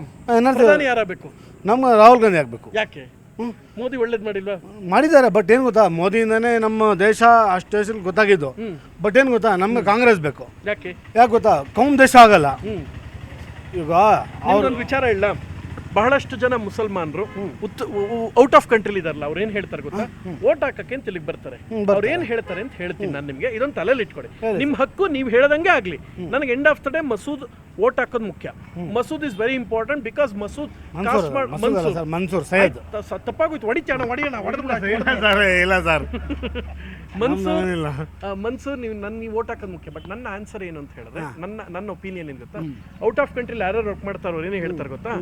ಪ್ರಧಾನಿ ಯಾರಾಗಬೇಕು? ನಮ್ಮ ರಾಹುಲ್ ಗಾಂಧಿ ಆಗ್ಬೇಕು. ಯಾಕೆ? ಮೋದಿ ಒಳ್ಳೇದ್ ಮಾಡಿಲ್ವಾ? ಮಾಡಿದ್ದಾರೆ, ಬಟ್ ಏನ್ ಗೊತ್ತಾ, ಮೋದಿಯಿಂದಾನೇ ನಮ್ಮ ದೇಶ ಅಷ್ಟು ಗೊತ್ತಾಗಿದ್ದು. ಬಟ್ ಏನ್ ಗೊತ್ತಾ, ನಮ್ಗೆ ಕಾಂಗ್ರೆಸ್ ಬೇಕು. ಯಾಕೆ ಗೊತ್ತಾ, ಕೌಮ್ ದೇಶ ಆಗಲ್ಲ. ಈಗ ಅವ್ರೊಂದು ವಿಚಾರ ಇಲ್ಲ, ಬಹಳಷ್ಟು ಜನ ಮುಸಲ್ಮಾನರು ಔಟ್ ಆಫ್ ಕಂಟ್ರಿಲಿ ಇದಾರಲ್ಲ, ಅವ್ರು ಏನ್ ಹೇಳ್ತಾರೆ ಗೊತ್ತಾ, ವೋಟ್ ಹಾಕಕ್ಕೆ ಅಂತ ಇಲ್ಲಿಗೆ ಬರ್ತಾರೆ. ಅವ್ರು ಏನ್ ಹೇಳ್ತಾರೆ ಅಂತ ಹೇಳ್ತೀನಿ ನಾನು ನಿಮ್ಗೆ, ಇದೊಂದು ತಲೆಯಲ್ಲಿ ಇಟ್ಕೊಳ್ಳಿ. ನಿಮ್ ಹಕ್ಕು, ನೀವು ಹೇಳದಂಗೆ ಆಗ್ಲಿ. ನನಗೆ end of the day Masood vote ಹಾಕೋದು ಮುಖ್ಯ. Masood is very important, because Masood Mansoor Syed. ತಪ್ಪಾಗೋಯ್ತು, ಹೊಡಿಯೋಣ ಇಲ್ಲ ಸರ್, ಮನ್ಸೂರ್ ನೀವು ವೋಟ್ ಹಾಕೋದು ಮುಖ್ಯ. ಬಟ್ ನನ್ನ ಆನ್ಸರ್ ಏನು ಅಂತ ಹೇಳಿದ್ರೆ, ನನ್ನ ಒಪಿನಿಯನ್ ಏನು ಗೊತ್ತಾ, ಔಟ್ ಆಫ್ ಕಂಟ್ರಿಲಿ ಯಾರು ವರ್ಕ್ ಮಾಡ್ತಾರೋ ಏನೇ ಹೇಳ್ತಾರೆ ಗೊತ್ತಾ,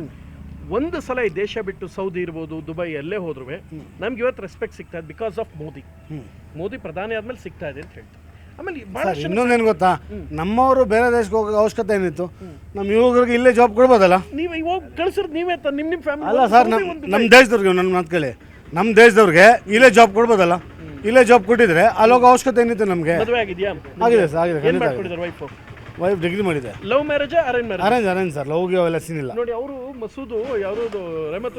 ಒಂದು ಸಲ ಈ ದೇಶ ಬಿಟ್ಟು ಸೌದಿ ಇರ್ಬೋದು, ದುಬೈ ಎಲ್ಲೇ ಹೋದ್ರು ನಮ್ಗೆ ಇವತ್ತು ರೆಸ್ಪೆಕ್ಟ್ ಸಿಗ್ತಾ ಇದೆ ಬಿಕಾಸ್ ಆಫ್ ಮೋದಿ ಪ್ರಧಾನಿ ಆದ್ಮೇಲೆ ಸಿಗ್ತಾ ಇದೆ ಅಂತ ಹೇಳ್ತಾರೆ. ಆಮೇಲೆ ಇನ್ನೊಂದೇನು ಗೊತ್ತಾ, ನಮ್ಮವರು ಬೇರೆ ದೇಶಕ್ಕೆ ಹೋಗೋ ಅವಶ್ಯಕತೆ ಏನಿತ್ತು? ನಮ್ಮ ಯುವಕರಿಗೆ ಇಲ್ಲೇ ಜಾಬ್ ಕೊಡ್ಬೋದಲ್ಲ? ನೀವು ಇವಾಗ ಕಳ್ಸಿರೋದು ನೀವೇ ನಿಮ್ಮ ಫ್ಯಾಮಿಲಿ ಅಲ್ಲ ಸರ್, ನಮ್ಮ ದೇಶದವ್ರಿಗೆ, ನನ್ನ ಮಾತು ಕೇಳಿ, ನಮ್ಮ ದೇಶದವ್ರಿಗೆ ಇಲ್ಲೇ ಜಾಬ್ ಕೊಡ್ಬೋದಲ್ಲ? ಇಲ್ಲೇ ಜಾಬ್ ಕೊಟ್ಟಿದ್ರೆ ಅಲ್ಲೋಗ ಅವಶ್ಯಕತೆ ಏನಿತ್ತು ನಮಗೆ? ಮದುವೆ ಆಗಿದೆಯಾ? ಆಗಿದೆ ಸರ್, ಆಗಿದೆ. ಏನು ಮಾಡ್ಕೊಂಡಿದ್ದಾರೆ ವೈಫ್ ಡಿಗ್ರಿ ಮಾಡಿದೆ. ಲವ್ ಮ್ಯಾರೇಜ್ ಅರೇಂಜ್ ಸರ್, ಲವ್ಗೆ ಅವೆಲ್ಲ ಸೀನ್ ಇಲ್ಲ. ನೋಡಿ, ಅವರು ಮಸೂದು ಯಾವ್ದು ರೆಹಮತ್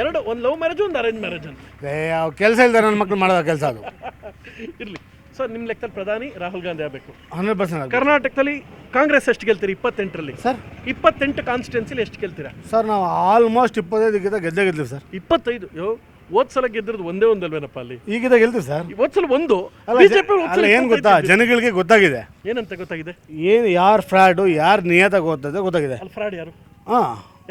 ಎರಡು, ಒಂದು ಲವ್ ಮ್ಯಾರೇಜ್, ಒಂದು ಅರೇಂಜ್ ಮ್ಯಾರೇಜ್ ಅಂತ. ಕೆಲಸ ಇಲ್ದಾರೆ ನನ್ನ ಮಕ್ಳು ಮಾಡೋದ ಕೆಲಸ ಅದು. ಇರ್ಲಿ ಸರ್, ನಿಮ್ಮ ಲೆಕ್ಕದಲ್ಲಿ ಪ್ರಧಾನಿ ರಾಹುಲ್ ಗಾಂಧಿ ಆಗಬೇಕು 100%. ಕರ್ನಾಟಕದಲ್ಲಿ ಕಾಂಗ್ರೆಸ್ ಎಷ್ಟು ಗೆಲ್ತೀರಿ? 28ರಲ್ಲಿ ಸರ್, 28 ಕಾನ್ಸ್ಟಿಟ್ಯೂನ್ಸಿಲಿ ಎಷ್ಟು ಗೆಲ್ತೀರಾ? ಸರ್ ನಾವು ಆಲ್ಮೋಸ್ಟ್ 25 ಗೆದ್ದಿವಿ ಸರ್. 25? ಹೋದ್ಸಲ ಗೆದ್ದಿರೋದು ಒಂದೇ ಒಂದಲ್ವೇನಪ್ಪ ಅಲ್ಲಿ? ಈಗಿದ ಗೆಲ್ತೀವಿ ಸರ್. ಹೋದ್ಸಲ ಒಂದು. ಏನ್ ಗೊತ್ತಾ, ಜನಗಳಿಗೆ ಗೊತ್ತಾಗಿದೆ. ಏನಂತ ಗೊತ್ತಾಗಿದೆ? ಏನು ಯಾರು ಫ್ರಾಡು, ಯಾರು ನಿಯತ ಗೊತ್ತಾಗಿದೆ. ಅಲ್ಲಿ ಫ್ರಾಡ್ ಯಾರು?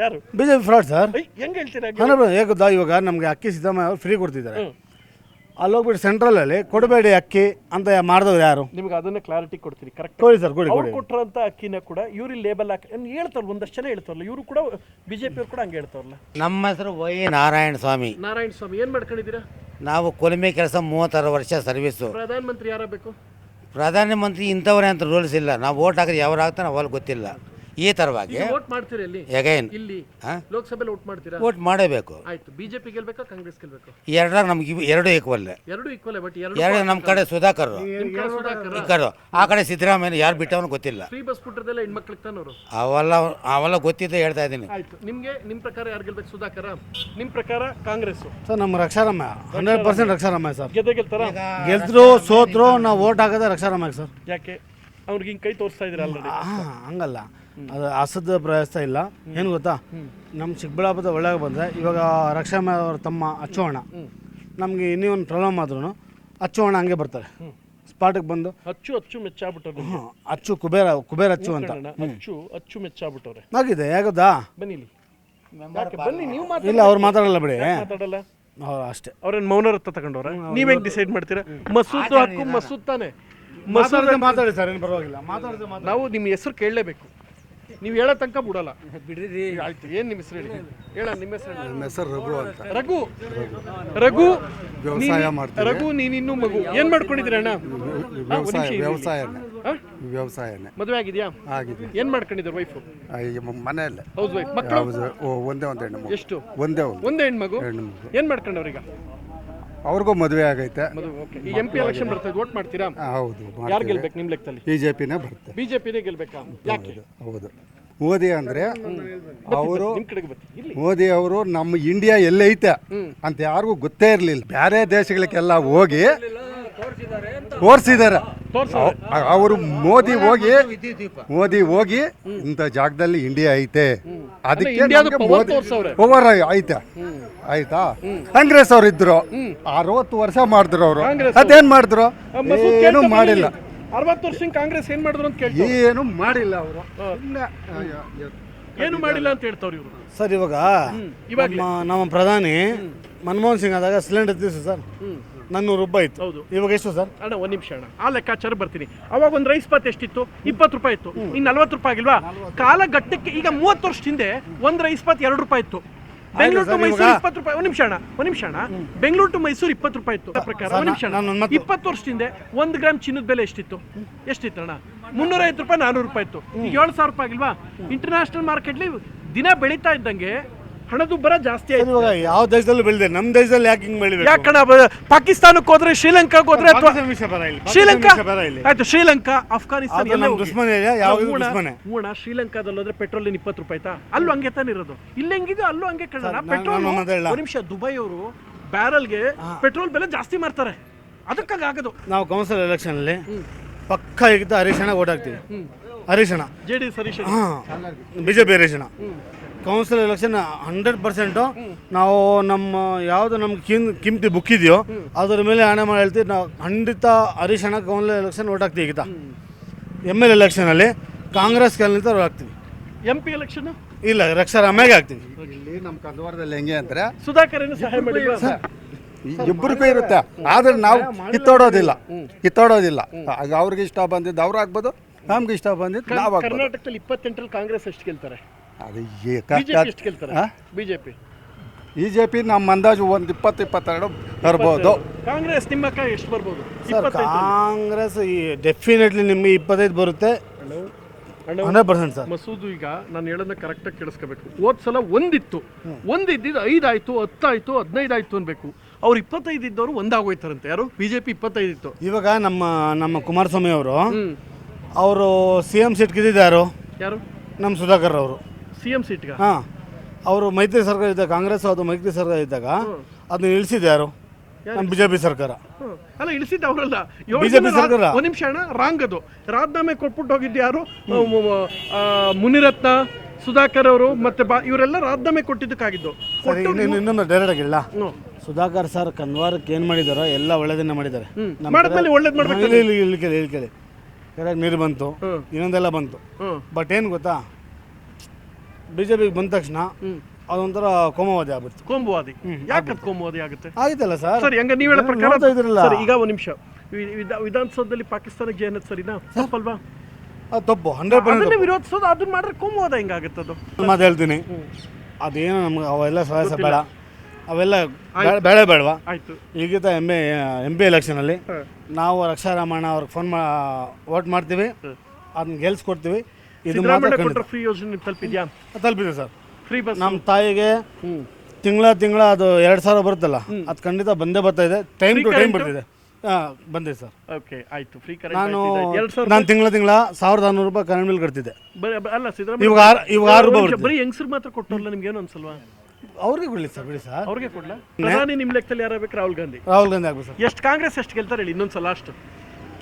ಯಾರು? BJP fraud sir. ಹೆಂಗ್ ಹೇಳ್ತೀರಾ? ಹೇಗೆ ಗೊತ್ತಾ, ಇವಾಗ ನಮ್ಗೆ ಅಕ್ಕಿ ಸಿದ್ದರಾಮಯ್ಯ ಅವರು ಫ್ರೀ ಕೊಡ್ತಿದ್ದಾರೆ. ಅಲ್ಲೋಗ್ಬಿಟ್ಟು ಸೆಂಟ್ರಲಲ್ಲಿ ಕೊಡಬೇಡಿ ಅಕ್ಕಿ ಅಂತ ಮಾಡಿದವ್ರು ಯಾರು? ನಿಮ್ಗೆ ಅದನ್ನೇ ಕ್ಲಾರಿಟಿ ಕೊಡ್ತೀನಿ. ಕರೆಕ್ಟ್ ಕೊಡಿ ಸರ್, ಕೊಡಿ. ಕೊಟ್ಟರಂತ ಅಕ್ಕಿನ ಕೂಡ ಇವ್ರು ಲೇಬಲ್ ಹಾಕಿ ಹೇಳ್ತಾರಲ್ಲ, ಒಂದಷ್ಟು ಜನ ಹೇಳ್ತಾರಲ್ಲ, ಇವರು ಕೂಡ ಬಿಜೆಪಿ ಅವ್ರು ಕೂಡ ಹಂಗೆ ಹೇಳ್ತಾರಲ್ಲ. ನಮ್ಮ ಹೆಸರು ವೈ ನಾರಾಯಣ ಸ್ವಾಮಿ. ಏನ್ ಮಾಡ್ಕೊಂಡಿದ್ದೀರಾ? ನಾವು ಕೊಲಿಮೆ ಕೆಲಸ 36 ವರ್ಷ ಸರ್ವಿಸು. ಪ್ರಧಾನ ಮಂತ್ರಿ ಯಾರಬೇಕು? ಪ್ರಧಾನಮಂತ್ರಿ ಇಂಥವ್ರೆ ಅಂತ ರೂಲ್ಸ್ ಇಲ್ಲ. ನಾವು ವೋಟ್ ಹಾಕಿದ್ರೆ ಯಾರು ಆಗ್ತಾನೆ ಅವಲ್ಲಿ ಗೊತ್ತಿಲ್ಲ. ಈ ತರವಾಗಿ ವೋಟ್ ಮಾಡ್ತೀರಾ? ಇಲ್ಲಿ ಲೋಕಸಭೆಯಲ್ಲಿ ವೋಟ್ ಮಾಡ್ತೀರಾ? ವೋಟ್ ಮಾಡಬೇಕು. ಆಯ್ತು, ಬಿಜೆಪಿ ಗೆಲ್ಬೇಕಾ ಕಾಂಗ್ರೆಸ್ ಗೆಲ್ಬೇಕು? ಎರಡರಾಗ ನಮ್ಗೆ ಎರಡು ಈಕ್ವಲ್. ಬಟ್ ಎರಡು ನಮ್ಮ ಕಡೆ ಸುಧಾಕರ್, ಆ ಕಡೆ ಸಿದ್ದರಾಮಯ್ಯ. ಯಾರು ಬಿಟ್ಟವನು ಗೊತ್ತಿಲ್ಲ. ಫ್ರೀ ಬಸ್ ಬಿಟ್ಟಿರದಲ್ಲ ಹೆಣ್ಮಕ್ಳಿಗೆ ತಾನವರು. ಅವೆಲ್ಲ ಗೊತ್ತಿದ್ದೆ ಹೇಳ್ತಾ ಇದ್ದೀನಿ. ಆಯ್ತು, ನಿಮ್ಮ ಪ್ರಕಾರ ಯಾರು ಗೆಲ್ಬೇಕು? ಸುಧಾಕರ? ನಿಮ್ಮ ಪ್ರಕಾರ ಕಾಂಗ್ರೆಸ್? ಸರ್ ನಮ್ಮ ರಕ್ಷಾರಾಮಯ್ಯ 100% ರಕ್ಷಾರಾಮಯ್ಯ ಸರ್. ಗೆಲ್ತಾರ? ಗೆದ್ರು ಸೋತ್ರು ನಾವು ವೋಟ್ ಹಾಕೋದೇ ರಕ್ಷಾರಾಮಯ್ಯ ಸರ್. ಯಾಕೆ? ಅವ್ರಿಗೆ ಹಿಂಗೆ ಕೈ ತೋರಿಸ್ತಾ ಇದ್ದೀರಾ ಆಲ್ರೆಡಿ? ಹಂಗಲ್ಲ, ಅದು ಅಸದ ಪ್ರಯತ್ನ ಇಲ್ಲ. ಏನು ಗೊತ್ತಾ, ನಮ್ಮ ಚಿಕ್ಕಬಳ್ಳಾಪುರದ ಒಳಗೆ ಬಂದರೆ ಇವಾಗ ರಕ್ಷಾರಾಮಯ್ಯ ಅವ್ರ ತಮ್ಮ ಅಚ್ಚೋಣ, ನಮಗೆ ಇನ್ನೂ ಒಂದು ಪ್ರಾಬ್ಲಮ್ ಆದ್ರೂ ಅಚ್ಚೋಣ ಹಂಗೆ ಬರ್ತಾರೆ. ಸ್ಪಾಟಿಗೆ ಬಂದು ಅಚ್ಚು ಮೆಚ್ಚಾಗ್ಬಿಟ್ಟವ್ರೆ ಅಚ್ಚು ಕುಬೇರ ಅಚ್ಚು ಅಂತ ಅಚ್ಚು ಮೆಚ್ಚಾಗ್ಬಿಟ್ಟವ್ರೆ. ಆಗಿದೆ ಯಾಕದಾ ಬನ್ನಿ ಇಲ್ಲಿ. ಯಾಕೆ? ಬನ್ನಿ ನೀವು ಇಲ್ಲ ಅವ್ರು ಮಾತಾಡಲ್ಲ ಬಿಡಿ, ಮಾತಾಡಲ್ಲ. ಅಷ್ಟೇ. ಅವ್ರೇನು ಮೌನರತ್ತ ತಗೊಂಡವ್ರ? ನೀವ್ ಹೆಂಗ್ ಡಿಸೈಡ್ ಮಾಡ್ತೀರಾ? ಮಸೂದ್ ಹಕ್ಕು ಮಸೂದ್ ತಾನೆ. ಮಾತಾಡಿ ಸರ್, ಏನು ಪರವಾಗಿಲ್ಲ, ಮಾತಾಡಿದ್ರೆ ನಾವು ನಿಮ್ಮ ಹೆಸರು ಕೇಳಲೇಬೇಕು. ನೀವು ಹೇಳೋ ತನಕ ಬಿಡಲ್ಲ. ಬಿಡ್ರಿ. ಆಯ್ತು, ಏನು ನಿಮ್ಮ ಹೆಸರು ಹೇಳಿ? ಹೇಳ ನಿಮ್ಮ ಹೆಸರು. ನಮ್ಮ ಹೆಸರು ರಘು ಅಂತ. ರಘು ವ್ಯವಸಾಯ ಮಾಡ್ತೀವಿ. ರಘು ನೀನಿನ್ನೂ ಮಗು ಏನು ಮಾಡ್ಕೊಂಡಿದ್ದೀರ ಅಣ್ಣ? ವ್ಯವಸಾಯನೇ. ಮದುವೆ ಆಗಿದೆಯಾ? ಆಗಿದೆ. ಏನು ಮಾಡ್ಕೊಂಡಿದ್ದೀರ ವೈಫು? ಮನೆಯಲ್ಲೇ. House wife. ಮಕ್ಕಳು ಒಂದೇ ಒಂದು ಹೆಣ್ಣು ಮಗು. ಎಷ್ಟು? ಒಂದೇ ಹೆಣ್ಮಗು. ಏನು ಮಾಡ್ಕೊಂಡವ್ರೀಗ? ಅವ್ರಿಗೂ ಮದುವೆ ಆಗೈತೆ. ಈ MP ಎಲೆಕ್ಷನ್ ಬರ್ತದೆ, ವೋಟ್ ಮಾಡ್ತೀರಾ? ಹೌದು. ಯಾರು ಗೆಲ್ಬೇಕು ನಿಮ್ಮ ಲೆಕ್ಕದಲ್ಲಿ? BJPನೇ ಬರುತ್ತೆ. BJPನೇ ಗೆಲ್ಬೇಕಾ? ಯಾಕೆ? ಹೌದು. ಮೋದಿ ಅಂದ್ರೆ ಅವರು ನಿಮ್ಮ ಕಡೆಗೆ ಬರ್ತೀನಿ. ಮೋದಿ ಅವರು ನಮ್ಮ ಇಂಡಿಯಾ ಎಲ್ಲೈತೆ ಅಂತ ಯಾರಿಗೂ ಗೊತ್ತೇ ಇರಲಿಲ್ಲ. ಬೇರೆ ದೇಶಗಳಿಗೆಲ್ಲ ಹೋಗಿ ತೋರಿಸಿದ್ದಾರೆ. ಅವರು ಮೋದಿ ಹೋಗಿ ಇಂಥ ಜಾಗದಲ್ಲಿ ಇಂಡಿಯಾ ಐತೆ, ಅದಕ್ಕೆ ಮೋದಿ ಪವರ್ ಐತೆ. ಆಯ್ತಾ? ಕಾಂಗ್ರೆಸ್ ಅವ್ರು ಇದ್ರು 60 ವರ್ಷ ಮಾಡಿದ್ರು ಅವರು. ಅದೇನ್ ಮಾಡಿದ್ರು? ಏನು ಮಾಡಿಲ್ಲ. 60 ವರ್ಷ ಕಾಂಗ್ರೆಸ್ ಏನ್ ಮಾಡಿದ್ರು ಅಂತ ಕೇಳ್ತಾರೆ. ಏನು ಮಾಡಿಲ್ಲ ಅವರು. ಏನು ಮಾಡಿಲ್ಲ ಅಂತ ಹೇಳ್ತಾವ್ರು ಇವರು. ಸರ್ ಇವಾಗ ನಮ್ಮ ಪ್ರಧಾನಿ ಮನಮೋಹನ್ ಸಿಂಗ್ ಆದಾಗ ಸಿಲಿಂಡರ್ ಇತ್ತು ಸರ್, 400 ರೂಪಾಯಿ ಇತ್ತು. ಹೌದು. ಇವಾಗ ಎಷ್ಟು ಸರ್? ಅಣ್ಣ ಒಂದು ನಿಮಿಷ ಅಣ್ಣ, ಆ ಲೆಕ್ಕಾಚಾರ ಬರ್ತೀನಿ. ಅವಾಗ ಒಂದು ರೈಸ್ ಬಾತ್ ಎಷ್ಟಿತ್ತು? 20 ರೂಪಾಯಿ ಇತ್ತು. ಇನ್ನು 40 ರೂಪಾಯಿ ಆಗಿಲ್ವಾ? ಕಾಲಘಟ್ಟಕ್ಕೆ ಈಗ 30 ವರ್ಷದ ಹಿಂದೆ ಒಂದು ರೈಸ್ ಬಾತ್ 2 ರೂಪಾಯಿ ಇತ್ತು. ಬೆಂಗಳೂರು ಟು ಮೈಸೂರು 20 ರೂಪಾಯಿ. ಒಂದು ನಿಮಿಷ ಅಣ್ಣ, ಬೆಂಗಳೂರು ಟು ಮೈಸೂರು 20 ರೂಪಾಯಿ ಇತ್ತು ಪ್ರಕಾರ. ಒಂದು ನಿಮಿಷ ಅಣ್ಣ, 20 ವರ್ಷದಿಂದ 1 ಗ್ರಾಮ್ ಚಿನ್ನದ ಬೆಲೆ ಎಷ್ಟಿತ್ತು ಅಣ್ಣ? 350 ರೂಪಾಯಿ 400 ರೂಪಾಯಿ ಇತ್ತು. ಈಗ 7,000 ರೂಪಾಯಿ ಆಗಿಲ್ವಾ? ಇಂಟರ್ನ್ಯಾಷನಲ್ ಮಾರ್ಕೆಟ್ಲಿ ದಿನ ಬೆಳೀತಾ ಇದ್ದಂಗೆ ಹಣದುಬ್ಬರ ಜಾಸ್ತಿ ಆಯ್ತು. ಇವಾಗ ಯಾವ ದೇಶದಲ್ಲೂ ಬೆಳೆದೆ, ನಮ್ಮ ದೇಶದಲ್ಲಿ ಯಾಕೆ ಹಿಂಗೆ ಬೆಳಿಬೇಕು? ಯಾಕಣ್ಣ ಪಾಕಿಸ್ತಾನಕ್ಕೆ ಹೋದ್ರೆ, ಶ್ರೀಲಂಕಾಗೆ ಹೋದ್ರೆ, ಅಥವಾ ಶ್ರೀಲಂಕಾ ಆಯ್ತು, ಶ್ರೀಲಂಕಾ, ಅಫ್ಘಾನಿಸ್ತಾನ ಶ್ರೀಲಂಕಾದಲ್ಲಿ ಹೋದ್ರೆ ಪೆಟ್ರೋಲ್ 20 ರೂಪಾಯಿ ಆಯ್ತಾ? ಅಲ್ಲೂ ಹಂಗೆ ತಾನೇ ಇರೋದು. ಇಲ್ಲಿ ಹೆಂಗಿದೆಯೋ ಅಲ್ಲೂ ಹಂಗೆ ಕಣ್ಣ ಪೆಟ್ರೋಲ್. ಒಂದು ನಿಮಿಷ, ದುಬೈ ಅವರು ಬ್ಯಾರಲ್ಗೆ ಪೆಟ್ರೋಲ್ ಬೆಲೆ ಜಾಸ್ತಿ ಮಾಡ್ತಾರೆ, ಅದಕ್ಕಾಗಿ ಆಗೋದು. ನಾವು ಕೌನ್ಸಿಲ್ ಎಲೆಕ್ಷನ್ ಅಲ್ಲಿ ಪಕ್ಕ ಇದ್ದ ಹರೀಶಣ್ಣ ಓಟ್ ಹಾಕ್ತೀವಿ. ಹರೀಶಣ್ಣ JDS ಹರೀಶಣ್ಣ, BJP ಹರೀಶಣ್ಣ. ಕೌನ್ಸಿಲ್ ಎಲೆಕ್ಷನ್ 100% ನಾವು ನಮ್ಮ ಯಾವುದು ನಮ್ಗೆ ಕಿಮ್ತಿ ಬುಕ್ ಇದೆಯೋ ಅದರ ಮೇಲೆ ಹಣೆ ಮಾಡಿ ಹೇಳ್ತೀವಿ. ನಾವು ಖಂಡಿತ ಹರೀಶಣ್ಣ ಕೌನ್ಸಿಲ್ ಎಲೆಕ್ಷನ್ ಓಟ್ ಹಾಕ್ತೀವಿ. ಈಗ ML ಎಲೆಕ್ಷನಲ್ಲಿ ಕಾಂಗ್ರೆಸ್ ಗೆಲ್ಲಿತ ಹಾಕ್ತೀವಿ. MP ಎಲೆಕ್ಷನ್ ಇಲ್ಲ, ರಕ್ಷಾರಾಮ್ಯಾಗೆ ಹಾಕ್ತೀವಿ. ಇಲ್ಲಿ ನಮ್ಮ ಕಂದವಾರದಲ್ಲಿ ಹೆಂಗೆ ಅಂದ್ರೆ ಸುಧಾಕರ್ ಏನು ಸಹಾಯ ಮಾಡಿಲ್ವಾ? ಇಬ್ಬರಿಗೂ ಇರುತ್ತೆ, ಆದ್ರೆ ನಾವು ಕಿತ್ತೋಡೋದಿಲ್ಲ. ಆಗ ಅವ್ರಿಗೆ ಇಷ್ಟ ಬಂದಿದ್ದು ಅವ್ರು ಆಗ್ಬೋದು, ನಮ್ಗೆ ಇಷ್ಟ ಬಂದಿದ್ದು ನಾವು ಆಗ್ಬೋದು. ಕರ್ನಾಟಕದಲ್ಲಿ 28ರಲ್ಲಿ ಕಾಂಗ್ರೆಸ್ ಎಷ್ಟು ಗೆಲ್ತಾರೆ? ಅದು ಎಷ್ಟು ಗೆಲ್ತಾರೆ? BJP ನಮ್ಮ ಅಂದಾಜು ಒಂದು 20-22 ಬರ್ಬೋದು. ಕಾಂಗ್ರೆಸ್ ನಿಮ್ಮ ಎಷ್ಟು ಬರ್ಬೋದು? ಕಾಂಗ್ರೆಸ್ ಡೆಫಿನೆಟ್ಲಿ ನಿಮಗೆ 25 ಬರುತ್ತೆ, 100% ಸರ್. ಮಸೂದು ಈಗ ನಾನು ಹೇಳೋದನ್ನ ಕರೆಕ್ಟಾಗಿ ಕೇಳಿಸ್ಕೋಬೇಕು. ಹೋದ್ ಸಲ ಒಂದಿದ್ದು 5 ಆಯ್ತು, 10 ಆಯ್ತು, 15 ಆಯ್ತು ಅನ್ಬೇಕು. ಅವ್ರು 25 ಇದ್ದವರು ಒಂದಾಗೋಯ್ತಾರಂತೆ. ಯಾರು? BJP 25 ಇತ್ತು. ಇವಾಗ ನಮ್ಮ ಕುಮಾರಸ್ವಾಮಿ ಅವರು CM ಸೀಟ್ ಗೆದ್ದಿದ್ದಾರು. ಯಾರು? ನಮ್ಮ ಸುಧಾಕರ್ ಅವರು CM ಸೀಟ್ಗ. ಅವರು ಮೈತ್ರಿ ಸರ್ಕಾರ ಇದ್ದಾಗ, ಕಾಂಗ್ರೆಸ್ ಅದು ಮೈತ್ರಿ ಸರ್ಕಾರ ಇದ್ದಾಗ ಅದನ್ನ ಇಳಿಸಿದ್ದು ಯಾರು? ನಮ್ಮ BJP ಸರ್ಕಾರ. ಅಲ್ಲ, ಇಳಿಸಿದ್ದು ಅವರಲ್ಲ, BJP ಸರ್ಕಾರ. ಒಂದು ನಿಮಿಷ ಅಣ್ಣ, ರಾಂಗ್ ಅದು. ರಾಜೀನಾಮೆ ಕೊಟ್ಬಿಟ್ಟು ಹೋಗಿದ್ದು ಯಾರು? ಮುನಿರತ್ನ, ಸುಧಾಕರ್ ಅವರು ಮತ್ತೆ ಇವರೆಲ್ಲ ರಾಜೀನಾಮೆ ಕೊಟ್ಟಿದ್ದಕ್ಕಾಗಿದ್ದು. ಇನ್ನೊಂದು ಡೈರೆಕ್ಟ್ ಆಗಿಲ್ಲ, ಸುಧಾಕರ್ ಸರ್ ಕನ್ವಾರಕ್ಕೆ ಏನು ಮಾಡಿದಾರೋ ಎಲ್ಲ ಒಳ್ಳೇದನ್ನ ಮಾಡಿದ್ದಾರೆ. ಕೇಳಿ ಕೆಳಗೆ ನೀರು ಬಂತು, ಇನ್ನೊಂದೆಲ್ಲ ಬಂತು. ಬಟ್ ಏನು ಗೊತ್ತಾ, BJPಗೆ ಬಂದ ತಕ್ಷಣ ಅದೊಂಥರ ಕೋಮುವಾದಿ ಆಗ್ಬಿಡ್ತು. ಕೋಮುವಾದಿ ಯಾಕೆ ಕೋಮುವಾದಿ ಆಗುತ್ತೆ? ಆಗಿತ್ತಲ್ಲ ಸರ್. ಸರಿ, ಹಂಗ ನೀವು ಹೇಳೋ ಪ್ರಕಾರ ಈಗ ಒಂದು ನಿಮಿಷ, ವಿಧಾನಸೌಧದಲ್ಲಿ ಪಾಕಿಸ್ತಾನಕ್ಕೆ ಜೈನದ್ ಸರಿನಾ? ತಪ್ಪಲ್ವಾ? ಅದು ತಪ್ಪು, 100% ವಿರೋಧಿಸೋದು. ಅದನ್ನ ಮಾಡಿದ್ರೆ ಕೋಮುವಾದ ಹೆಂಗಾಗುತ್ತದು? ಮಾತು ಹೇಳ್ತೀನಿ, ಅದೇನು ನಮ್ಗೆ ಅವೆಲ್ಲ ಸಹಾಯ ಬೇಡ, ಅವೆಲ್ಲ ಬೇಡವಾ? ಆಯ್ತು. ಈಗಿತ MP ಎಲೆಕ್ಷನಲ್ಲಿ ನಾವು ರಕ್ಷಾರಾಮಣ್ಣ ಅವ್ರಿಗೆ ಫೋನ್ ವೋಟ್ ಮಾಡ್ತೀವಿ, ಅದನ್ನ ಗೆಲ್ಸ್ಕೊಡ್ತೀವಿ. ಇದು ಮಾತ್ರ ಫ್ರೀ ಯೋಜನೆ ತಲುಪಿದ್ಯಾ? ತಲುಪಿದೆ ಸರ್. ಫ್ರೀ ಬಸ್ ನಮ್ಮ ತಾಯಿಗೆ ತಿಂಗಳ ಅದು 2,000 ಬರುತ್ತಲ್ಲ, ಅದು ಖಂಡಿತ ಬಂದೇ ಬರ್ತಾ ಇದೆ. ಟೈಮ್ ಟು ಟೈಮ್ ಬರ್ತಿದೆ. ಬಂದಿದೆ ಸರ್. ಓಕೆ, ಆಯ್ತು. ಫ್ರೀ ನಾನು ತಿಂಗಳ 1,600 ರೂಪಾಯಿ ಕರೆಂಟ್ ಬಿಲ್ ಕಟ್ತಿದ್ದೆ. ಅಲ್ಲ ಸಿದ್ದರಾಮಯ್ಯ ಇವಾಗ 6 ರೂಪಾಯಿ ಬರೀ ಹೆಂಗಸರು ಮಾತ್ರ ಕೊಟ್ಟರಲ್ಲ, ನಿಮ್ಗೆ ಏನು ಅನ್ಸಲ್ವಾ? ಅವ್ರಿಗೆ ಬಿಡಿ ಸರ್, ಅವ್ರಿಗೆ ಕೊಡ್ಲಾ? ಪ್ರಧಾನಿ ನಿಮ್ಮ ಲೆಕ್ಕದಲ್ಲಿ ಯಾರಾಗಬೇಕು? ರಾಹುಲ್ ಗಾಂಧಿ ಆಗ್ಬೇಕು ಸರ್. ಎಷ್ಟು ಕಾಂಗ್ರೆಸ್ ಎಷ್ಟು ಗೆಲ್ತಾರೆ ಹೇಳಿ ಇನ್ನೊಂದ್ಸಲ? ಲಾಸ್ಟ್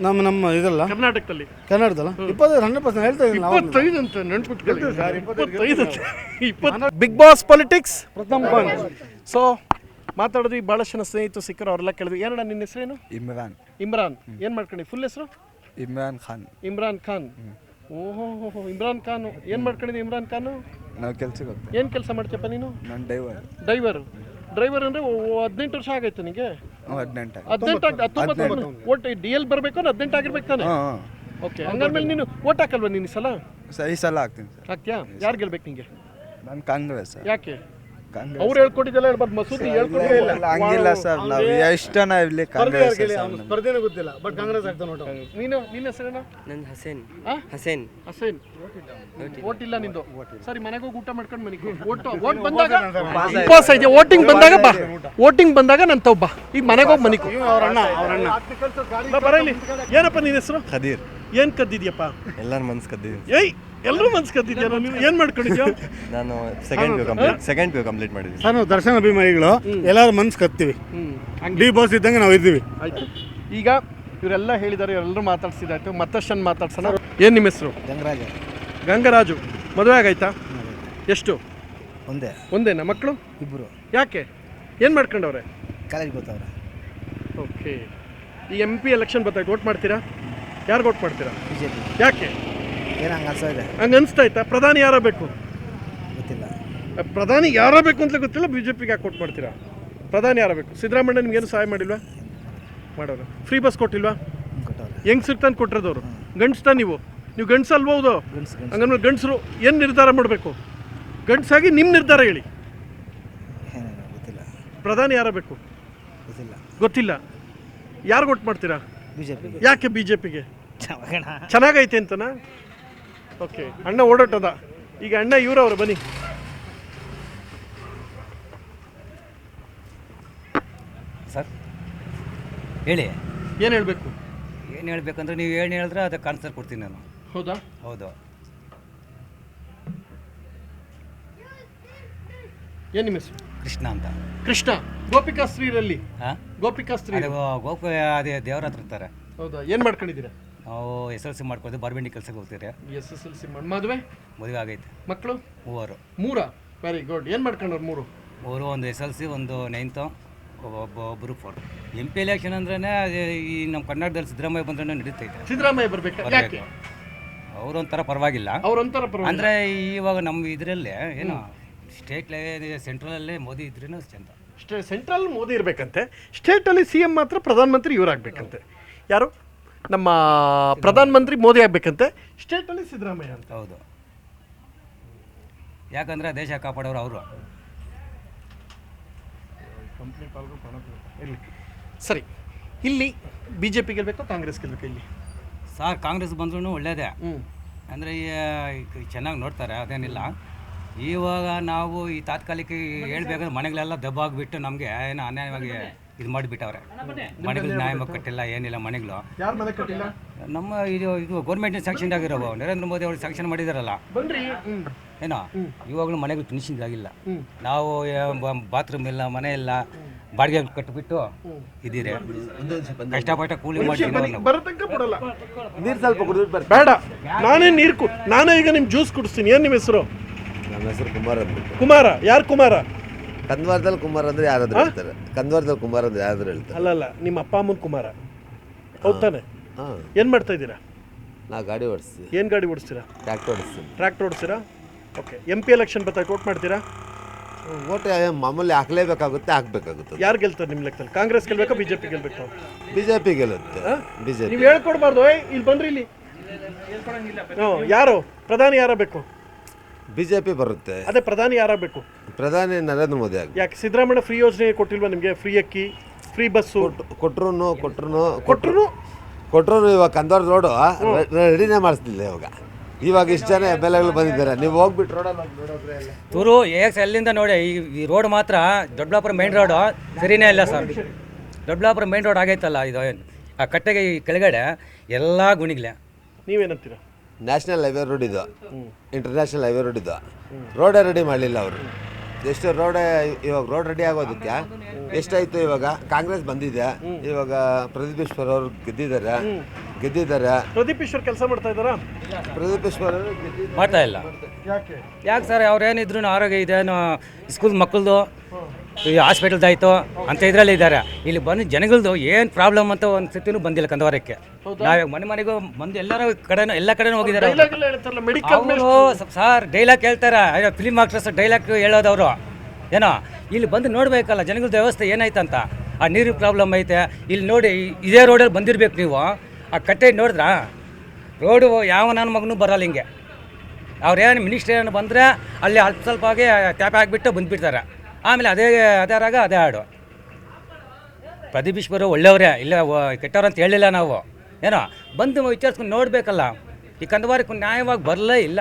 ನಮ್ಮ ಇದಲ್ಲ ಕರ್ನಾಟಕದಲ್ಲಿ 100% ಹೇಳ್ತಾ ಇದ್ದೀನಿ. 25 ಅಂತ ನೆನ್ಪಿಟ್ಕೊಳ್ಳಿ. 25 ಬಿಗ್ ಬಾಸ್ ಪಾಲಿಟಿಕ್ಸ್ ಪ್ರಥಮ್ ಪಾಯಿಂಟ್. ಸೊ ಮಾತಾಡಿದ್ವಿ, ಭಾಳಷ್ಟು ಜನ ಸ್ನೇಹಿತರು ಸಿಕ್ಕರು, ಅವರೆಲ್ಲ ಕೇಳಿದ್ವಿ. ಏನಣ್ಣ ನಿನ್ನ ಹೆಸರೇನು? ಇಮ್ರಾನ್. ಇಮ್ರಾನ್ ಏನು ಮಾಡ್ಕೊಂಡು ಫುಲ್ ಹೆಸರು? ಇಮ್ರಾನ್ ಖಾನ್. ಇಮ್ರಾನ್ ಖಾನ್. ಓಹೋ ಇಮ್ರಾನ್ ಖಾನ್ ಏನು ಮಾಡ್ಕೊಂಡಿದ್ದೆ ಇಮ್ರಾನ್ ಖಾನು? ನಾವು ಕೆಲ್ಸಕ್ಕೆ ಹೋಗ್ತೀವಿ. ಏನು ಕೆಲಸ ಮಾಡ್ತೀಯಪ್ಪ ನೀನು? ನಾನು ಡ್ರೈವರ್. ಡ್ರೈವರ್ ಅಂದರೆ 18 ವರ್ಷ ಆಗೈತೆ ನಿನಗೆ? 18. 19 ಒಟ್ಟು ಡಿ ಎಲ್ ಬರಬೇಕು 18 ಆಗಿರ್ಬೇಕು ತಾನೆ? ಓಕೆ, ಹಂಗಾದ್ಮೇಲೆ ನೀನು ಓಟ್ ಹಾಕಲ್ವಾ ನೀನು ಈ ಸಲ? ಈ ಸಲ ಹಾಕ್ತೀನಿ ಸರ್. ಹಾಕ್ತೀಯಾ? ಯಾರು ಗೆಲ್ಬೇಕು ನಿಂಗೆ? ನಾನು ಕಾಂಗ್ರೆಸ್ ಸರ್. ಯಾಕೆ? ಅವ್ರು ಹೇಳ್ಕೊಟ್ಟಿದ್ದೆಲ್ಲ ಹೇಳ್ಬಾರ್ದು, ಮಸೂದಿ ಹೇಳ್ಕೊಟ್ಟೇ ಇಲ್ಲ. ಹಂಗಿಲ್ಲ ಸರ್, ನಾವು ಎಷ್ಟನ ಇರಲಿ ಕಾಂಗ್ರೆಸ್ ಸ್ಪರ್ಧೆನೇ ಗೊತ್ತಿಲ್ಲ ಬಟ್ ಕಾಂಗ್ರೆಸ್ ಆಗ್ತಾ ನೋಡು. ನಿನ್ನ ಹೆಸರೇನ? ನನ್ನ ಹಸೇನ್. ಹಸೇನ್. ಓಟ್ ಇಲ್ಲ ನಿಂದು? ಸರಿ, ಮನೆಗೆ ಹೋಗಿ ಊಟ ಮಾಡ್ಕೊಂಡು ಮನೆಗೆ ಓಟ್ ಬಂದಾಗ ಉಪವಾಸ ಇದೆಯಾ? ವೋಟಿಂಗ್ ಬಂದಾಗ ಬಾ, ವೋಟಿಂಗ್ ಬಂದಾಗ ನಾನು ತಗೋ ಬಾ. ಈಗ ಮನೆಗೆ ಹೋಗಿ ಮನಿಕು. ಅವ್ರಣ್ಣ ಬರಲಿ. ಏನಪ್ಪ ನಿನ್ನ ಹೆಸರು? ಖದೀರ್. ಏನು ಕದ್ದಿದ್ಯಪ್ಪ? ಎಲ್ಲರ ಮನ್ಸು ಕದ್ದಿದ್ದೀನಿ. ಏಯ್, ಎಲ್ಲರೂ ಮನ್ಸು ಕದ್ದಿದ್ಯಾ? ನೀನು ಏನು ಮಾಡ್ಕೊಂಡಿದ್ಯಾ? ನಾನು ಸೆಕೆಂಡ್ ಪಿ ಯು ಕಂಪ್ಲೀಟ್ ಮಾಡಿದ್ದೀನಿ. ಸರ್, ನಾವು ದರ್ಶನ ಅಭಿಮಾನಿಗಳು ಎಲ್ಲರೂ ಮನ್ಸು ಕತ್ತೀವಿ. ಡಿ ಬಾಸ್ ಇದ್ದಂಗೆ ನಾವು ಇದ್ದೀವಿ. ಆಯ್ತು, ಈಗ ಇವರೆಲ್ಲ ಹೇಳಿದ್ದಾರೆ, ಇವರೆಲ್ಲರೂ ಮಾತಾಡ್ಸಿದಾಯ್ತು. ಮತ್ತಷ್ಟು ಮಾತಾಡ್ಸೋಣ. ಏನು ನಿಮ್ಮ ಹೆಸರು? ಗಂಗರಾಜು. ಮದುವೆ ಆಗಾಯ್ತಾ? ಎಷ್ಟು? ಒಂದೇನಾ? ಮಕ್ಕಳು? ಇಬ್ಬರು. ಯಾಕೆ? ಏನು ಮಾಡ್ಕೊಂಡವ್ರೆ? ಕಾಲೇಜ್ ಗೊತ್ತವ್ರೆ. ಓಕೆ, ಈ MP ಎಲೆಕ್ಷನ್ ಬರ್ತಾಯ್ತು, ಓಟ್ ಮಾಡ್ತೀರಾ? ಯಾರಿಗೆ ಓಟ್ ಮಾಡ್ತೀರಾ? BJP. ಯಾಕೆ? ಏನು ಹಂಗೆ ಅನ್ಸೋದೆ? ಹಂಗೆ ಅನಿಸ್ತಾಯ್ತಾ? ಪ್ರಧಾನಿ ಯಾರ ಬೇಕು? ಗೊತ್ತಿಲ್ಲ. ಪ್ರಧಾನಿ ಯಾರ ಬೇಕು ಅಂತ ಗೊತ್ತಿಲ್ಲ, BJPಗೆ ಯಾಕೆ ಓಟ್ ಮಾಡ್ತೀರಾ? ಪ್ರಧಾನಿ ಯಾರ ಬೇಕು? ಸಿದ್ದರಾಮಯ್ಯ ನಿಮ್ಗೇನು ಸಹಾಯ ಮಾಡಿಲ್ವಾ? ಮಾಡೋರು. ಫ್ರೀ ಬಸ್ ಕೊಟ್ಟಿಲ್ವಾ? ಹೆಂಗ್ ಸಿಗ್ತಾನೆ ಕೊಟ್ಟಿರೋದವ್ರು? ಗಂಡಸ್ತಾ ನೀವು ಗಂಡಸ ಅಲ್ವಾ? ಹೌದು. ಹಂಗಂದ್ರೆ ಗಂಡಸರು ಏನು ನಿರ್ಧಾರ ಮಾಡಬೇಕು? ಗಂಡಸಾಗಿ ನಿಮ್ಮ ನಿರ್ಧಾರ ಹೇಳಿ. ಗೊತ್ತಿಲ್ಲ. ಪ್ರಧಾನಿ ಯಾರ ಬೇಕು? ಗೊತ್ತಿಲ್ಲ. ಯಾರಿಗೆ ಓಟ್ ಮಾಡ್ತೀರಾ? BJP. ಯಾಕೆ BJPಗೆ? ಚೆನ್ನಾಗೈತೆ ಅಂತನಾ? ಓಕೆ, ಅಣ್ಣ ಓಡಾಟದ. ಈಗ ಅಣ್ಣ ಇವರವ್ರು, ಬನ್ನಿ. ಸರ್ ಹೇಳಿ. ಏನು ಹೇಳಬೇಕು? ಏನು ಹೇಳ್ಬೇಕಂದ್ರೆ ನೀವು ಏನು ಹೇಳಿದ್ರೆ ಅದಕ್ಕೆ ಆನ್ಸರ್ ಕೊಡ್ತೀನಿ ನಾನು. ಹೌದಾ? ಹೌದು. ಏನು ನಿಮ್ಮ ಹೆಸರು? ಕೃಷ್ಣ ಅಂತ. ಕೃಷ್ಣ. ಗೋಪಿಕಾ ಸ್ತ್ರೀರಲ್ಲಿ? ಹಾಂ, ಗೋಪಿಕಾ ಸ್ತ್ರೀ. ಗೋಪ ಅದೇ ದೇವ್ರ ಹತ್ರ ಇರ್ತಾರೆ. ಹೌದಾ? ಏನು ಮಾಡ್ಕೊಂಡಿದ್ದೀರಾ? ನಾವು SLC ಮಾಡ್ಕೊಳ್ತೀವಿ, ಬಾರ್ಬೆಂಡಿ ಕೆಲಸಕ್ಕೆ ಹೋಗ್ತೀರಿ. SSLC ಮದುವೆ? ಮದುವೆ ಆಗೈತೆ. ಮಕ್ಕಳು? 3. ಮೂರಾ? Very good. ಏನು ಮಾಡ್ಕೊಂಡ್ರು? 3. ಒಂದು SLC, ಒಂದು 9th, ಒಬ್ಬರು 4. MP ಎಲೆಕ್ಷನ್ ಅಂದ್ರೆ ಈ ನಮ್ಮ ಕರ್ನಾಟಕದಲ್ಲಿ ಸಿದ್ದರಾಮಯ್ಯ ಬಂದ್ರೆ ನಡೀತೈತೆ. ಸಿದ್ದರಾಮಯ್ಯ ಬರ್ಬೇಕು. ಯಾಕೆ? ಅವರೊಂಥರ ಪರವಾಗಿಲ್ಲ. ಅವರೊಂಥರ ಅಂದರೆ ಇವಾಗ ನಮ್ಮ ಇದರಲ್ಲೇ ಏನು ಸ್ಟೇಟ್ ಸೆಂಟ್ರಲಲ್ಲೇ ಮೋದಿ ಇದ್ರೂ ಚಂದ. ಸೆಂಟ್ರಲ್ ಮೋದಿ ಇರಬೇಕಂತೆ, ಸ್ಟೇಟಲ್ಲಿ CM ಮಾತ್ರ ಪ್ರಧಾನಮಂತ್ರಿ ಇವರಾಗಬೇಕಂತೆ. ಯಾರು? ನಮ್ಮ ಪ್ರಧಾನಮಂತ್ರಿ ಮೋದಿ ಆಗಬೇಕಂತೆ, ಸ್ಟೇಟಲ್ಲಿ ಸಿದ್ದರಾಮಯ್ಯ ಅಂತ. ಹೌದು. ಯಾಕಂದರೆ ದೇಶ ಕಾಪಾಡೋರು ಅವರು. ಸರಿ, ಇಲ್ಲಿ BJP ಗೆಲ್ಬೇಕು, ಕಾಂಗ್ರೆಸ್ ಗೆಲ್ಬೇಕು? ಇಲ್ಲಿ ಸರ್ ಕಾಂಗ್ರೆಸ್ ಬಂದ್ರೂ ಒಳ್ಳೇದೇ. ಅಂದರೆ ಚೆನ್ನಾಗಿ ನೋಡ್ತಾರೆ, ಅದೇನಿಲ್ಲ. ಇವಾಗ ನಾವು ಈ ತಾತ್ಕಾಲಿಕ ಹೇಳ್ಬೇಕಾದ್ರೆ ಮನೆಗಳೆಲ್ಲ ದಬ್ಬಾಗ್ಬಿಟ್ಟು ನಮಗೆ ಏನೋ ಅನ್ಯಾಯವಾಗಿ ಇದು ಮಾಡಿಬಿಟ್ಟವ್ರೆ. ಮನೆಗಳು ನ್ಯಾಯ ಕಟ್ಟಿಲ್ಲ, ಏನಿಲ್ಲ ಮನೆಗಳು. ಯಾರು ಮನೆ ಕಟ್ಟಿಲ್ಲ? ನಮ್ಮ ಇದು ಗೌರ್ಮೆಂಟಿನ ಸ್ಯಾಂಕ್ಷನ್ ಆಗಿರೋವು, ನರೇಂದ್ರ ಮೋದಿ ಅವರು ಸ್ಯಾಂಕ್ಷನ್ ಮಾಡಿದಾರಲ್ಲ ಏನೋ. ಇವಾಗಲೂ ಮನೆಗಳು ಫಿನಿಶಿಂಗ್ ಆಗಿಲ್ಲ. ನಾವು ಬಾತ್ರೂಮ್ ಇಲ್ಲ, ಮನೆ ಇಲ್ಲ, ಬಾಡಿಗೆ ಕಟ್ಟಿಬಿಟ್ಟು ಇದ್ದೀರಿ. ಕಷ್ಟಪಟ್ಟ ಕೂಲಿ ಮಾಡ್ತೀವಿ. ನೀರು ಸ್ವಲ್ಪ ಬೇಡ, ನಾನೇ ನೀರು ನಾನೇ ಈಗ ನಿಮ್ಮ ಜ್ಯೂಸ್ ಕುಡಿಸ್ತೀನಿ. ಏನು ನಿಮ್ಮ ಹೆಸರು? ನಮ್ಮ ಹೆಸರು ಕುಮಾರ್ ಅಂದ್ಬಿಟ್ಟು. ಕುಮಾರ? ಯಾರು ಕುಮಾರ? ಕಂದವಾರದಲ್ಲಿ ಕುಮಾರ್ ಅಂದ್ರೆ ಯಾರಾದ್ರೂ ಹೇಳ್ತಾರೆ. ಕಂದವಾರದಲ್ಲಿ ಕುಮಾರ್ ಅಂದ್ರೆ ಯಾರಾದ್ರೂ ಹೇಳ್ತಾರೆ. ಅಲ್ಲ, ನಿಮ್ಮ ಅಪ್ಪ ಅಮ್ಮನ ಕುಮಾರ ಹೌದ್ ತಾನೆ? ಏನು ಮಾಡ್ತಾ ಇದ್ದೀರಾ? ನಾವು ಗಾಡಿ ಓಡಿಸ್ತೀವಿ. ಏನು ಗಾಡಿ ಓಡಿಸ್ತೀರಾ? ಟ್ರ್ಯಾಕ್ಟರ್ ಓಡಿಸ್ತೀವಿ. ಟ್ರ್ಯಾಕ್ಟರ್ ಓಡಿಸ್ತೀರಾ? ಓಕೆ. MP ಎಲೆಕ್ಷನ್ ಬರ್ತಾಯ್ತು, ಓಟ್ ಮಾಡ್ತೀರಾ? ಓಟ್ ಮಾಮೂಲಿ ಹಾಕ್ಲೇಬೇಕಾಗುತ್ತೆ, ಹಾಕ್ಬೇಕಾಗುತ್ತೆ. ಯಾರು ಗೆಲ್ತಾರೆ ನಿಮ್ಮ ಲೆಕ್ಕದಲ್ಲಿ? ಕಾಂಗ್ರೆಸ್ ಗೆಲ್ಬೇಕಾ, BJP ಗೆಲ್ಬೇಕು? BJP ಗೆಲ್ಲುತ್ತೆ. BJP. ನೀವು ಹೇಳ್ಕೊಡ್ಬಾರ್ದು. ಇಲ್ಲಿ ಬಂದ್ರಿ, ಇಲ್ಲಿ ಯಾರು ಪ್ರಧಾನಿ ಯಾರ ಬೇಕು? BJP ಬರುತ್ತೆ. ಅದೇ ಪ್ರಧಾನಿ ಯಾರಾಗಬೇಕು? ಪ್ರಧಾನಿ ನರೇಂದ್ರ ಮೋದಿ ಆಗ. ಯಾಕೆ ಸಿದ್ದರಾಮಯ್ಯ ಫ್ರೀ ಯೋಜನೆ ಕೊಟ್ಟಿಲ್ವಾ ನಿಮಗೆ? ಫ್ರೀ ಅಕ್ಕಿ, ಫ್ರೀ ಬಸ್ಸು ಕೊಟ್ಟರು. ಇವಾಗ ಕಂದವಾರ ರೋಡು ರೆಡಿನೇ ಮಾಡಿಸ್ತಿಲ್ಲ. ಇವಾಗ ಇಷ್ಟು ಜನ MLAಗಳು ಬಂದಿದ್ದಾರೆ. ನೀವು ಹೋಗ್ಬಿಟ್ಟು ರೋಡಲ್ಲಿ ನೋಡೋದ್ರೆ ತೂರು ಅಲ್ಲಿಂದ ನೋಡಿ, ಈ ರೋಡ್ ಮಾತ್ರ ದೊಡ್ಡಬಳ್ಳಾಪುರ ಮೇನ್ ರೋಡು ಸರಿನೇ ಇಲ್ಲ ಸರ್. ದೊಡ್ಡಬಳ್ಳಾಪುರ ಮೇನ್ ರೋಡ್ ಆಗೈತಲ್ಲ, ಇದು ಆ ಕಟ್ಟೆಗೆ ಈ ಕೆಳಗಡೆ ಎಲ್ಲ ಗುಣಿಗ್ಲೆ. ನೀವೇನಂತೀರಾ? ನ್ಯಾಷನಲ್ ಹೈವೇ ರೋಡ್ ಇದು, ಇಂಟರ್ನ್ಯಾಷನಲ್ ಹೈವೇ ರೋಡ್ ಇದು. ರೋಡೇ ರೆಡಿ ಮಾಡಲಿಲ್ಲ ಅವರು. ಎಷ್ಟು ರೋಡೇ ಇವಾಗ ರೋಡ್ ರೆಡಿ ಆಗೋದಕ್ಕೆ ಎಷ್ಟಾಯಿತು? ಇವಾಗ ಕಾಂಗ್ರೆಸ್ ಬಂದಿದೆ, ಇವಾಗ ಪ್ರದೀಪ್ ಈಶ್ವರ್ ಅವರು ಗೆದ್ದಿದ್ದಾರೆ. ಪ್ರದೀಪ್ ಈಶ್ವರ್ ಕೆಲಸ ಮಾಡ್ತಾ ಇದ್ದಾರಾ? ಪ್ರದೀಪ್ ಈಶ್ವರ್ ಅವರು ಮಾಡ್ತಾ ಇಲ್ಲ. ಯಾಕೆ ಸರ್? ಅವ್ರೇನಿದ್ರು ಆರೋಗ್ಯ ಇದೆ, ಸ್ಕೂಲ್ ಮಕ್ಕಳದು ಈ ಹಾಸ್ಪಿಟಲ್ದಾಯ್ತು ಅಂತ ಇದರಲ್ಲಿ ಇದ್ದಾರೆ. ಇಲ್ಲಿ ಬಂದು ಜನಗಳದ್ದು ಏನು ಪ್ರಾಬ್ಲಮ್ ಅಂತ ಒಂದು ಸತಿನೂ ಬಂದಿಲ್ಲ ಕಂದವಾರಕ್ಕೆ. ನಾವೇ ಮನೆಗೂ ಬಂದು ಎಲ್ಲ ಕಡೆನೂ ಹೋಗಿದ್ದಾರೆ. ಅವರು ಸರ್ ಡೈಲಾಗ್ ಹೇಳ್ತಾರೆ, ಫಿಲಿಮ್ ಆಕ್ಟ್ರೆಸ್ ಡೈಲಾಗ್ ಹೇಳೋದವರು ಏನೋ. ಇಲ್ಲಿ ಬಂದು ನೋಡಬೇಕಲ್ಲ ಜನಗಳದ್ದು ವ್ಯವಸ್ಥೆ ಏನಾಯ್ತಂತ. ಆ ನೀರಿನ ಪ್ರಾಬ್ಲಮ್ ಐತೆ ಇಲ್ಲಿ ನೋಡಿ. ಇದೇ ರೋಡಲ್ಲಿ ಬಂದಿರ್ಬೇಕು ನೀವು. ಆ ಕಟ್ಟೆ ನೋಡಿದ್ರಾ ರೋಡು ಯಾವ ನನ್ನ ಮಗನೂ ಬರಲ್ಲ ಹಿಂಗೆ. ಅವ್ರೇನು ಮಿನಿಸ್ಟ್ರಿ ಏನು ಬಂದರೆ ಅಲ್ಲಿ ಅಲ್ಪ ಸ್ವಲ್ಪ ಆಗಿ ಟ್ಯಾಪ್ ಹಾಕಿಬಿಟ್ಟು ಬಂದುಬಿಡ್ತಾರೆ. ಆಮೇಲೆ ಅದೇ ರಾಗ ಅದೇ ಹಾಡು. ಪ್ರದೀಪ್ ಈಶ್ವರು ಒಳ್ಳೆಯವರೇ, ಇಲ್ಲ ಕೆಟ್ಟವ್ರು ಅಂತ ಹೇಳಿಲ್ಲ ನಾವು. ಏನೋ ಬಂದು ವಿಚಾರಿಸ್ಕೊಂಡು ನೋಡಬೇಕಲ್ಲ. ಈ ಕಂದವಾರಕ್ಕೆ ನ್ಯಾಯವಾಗಿ ಬರಲೇ ಇಲ್ಲ.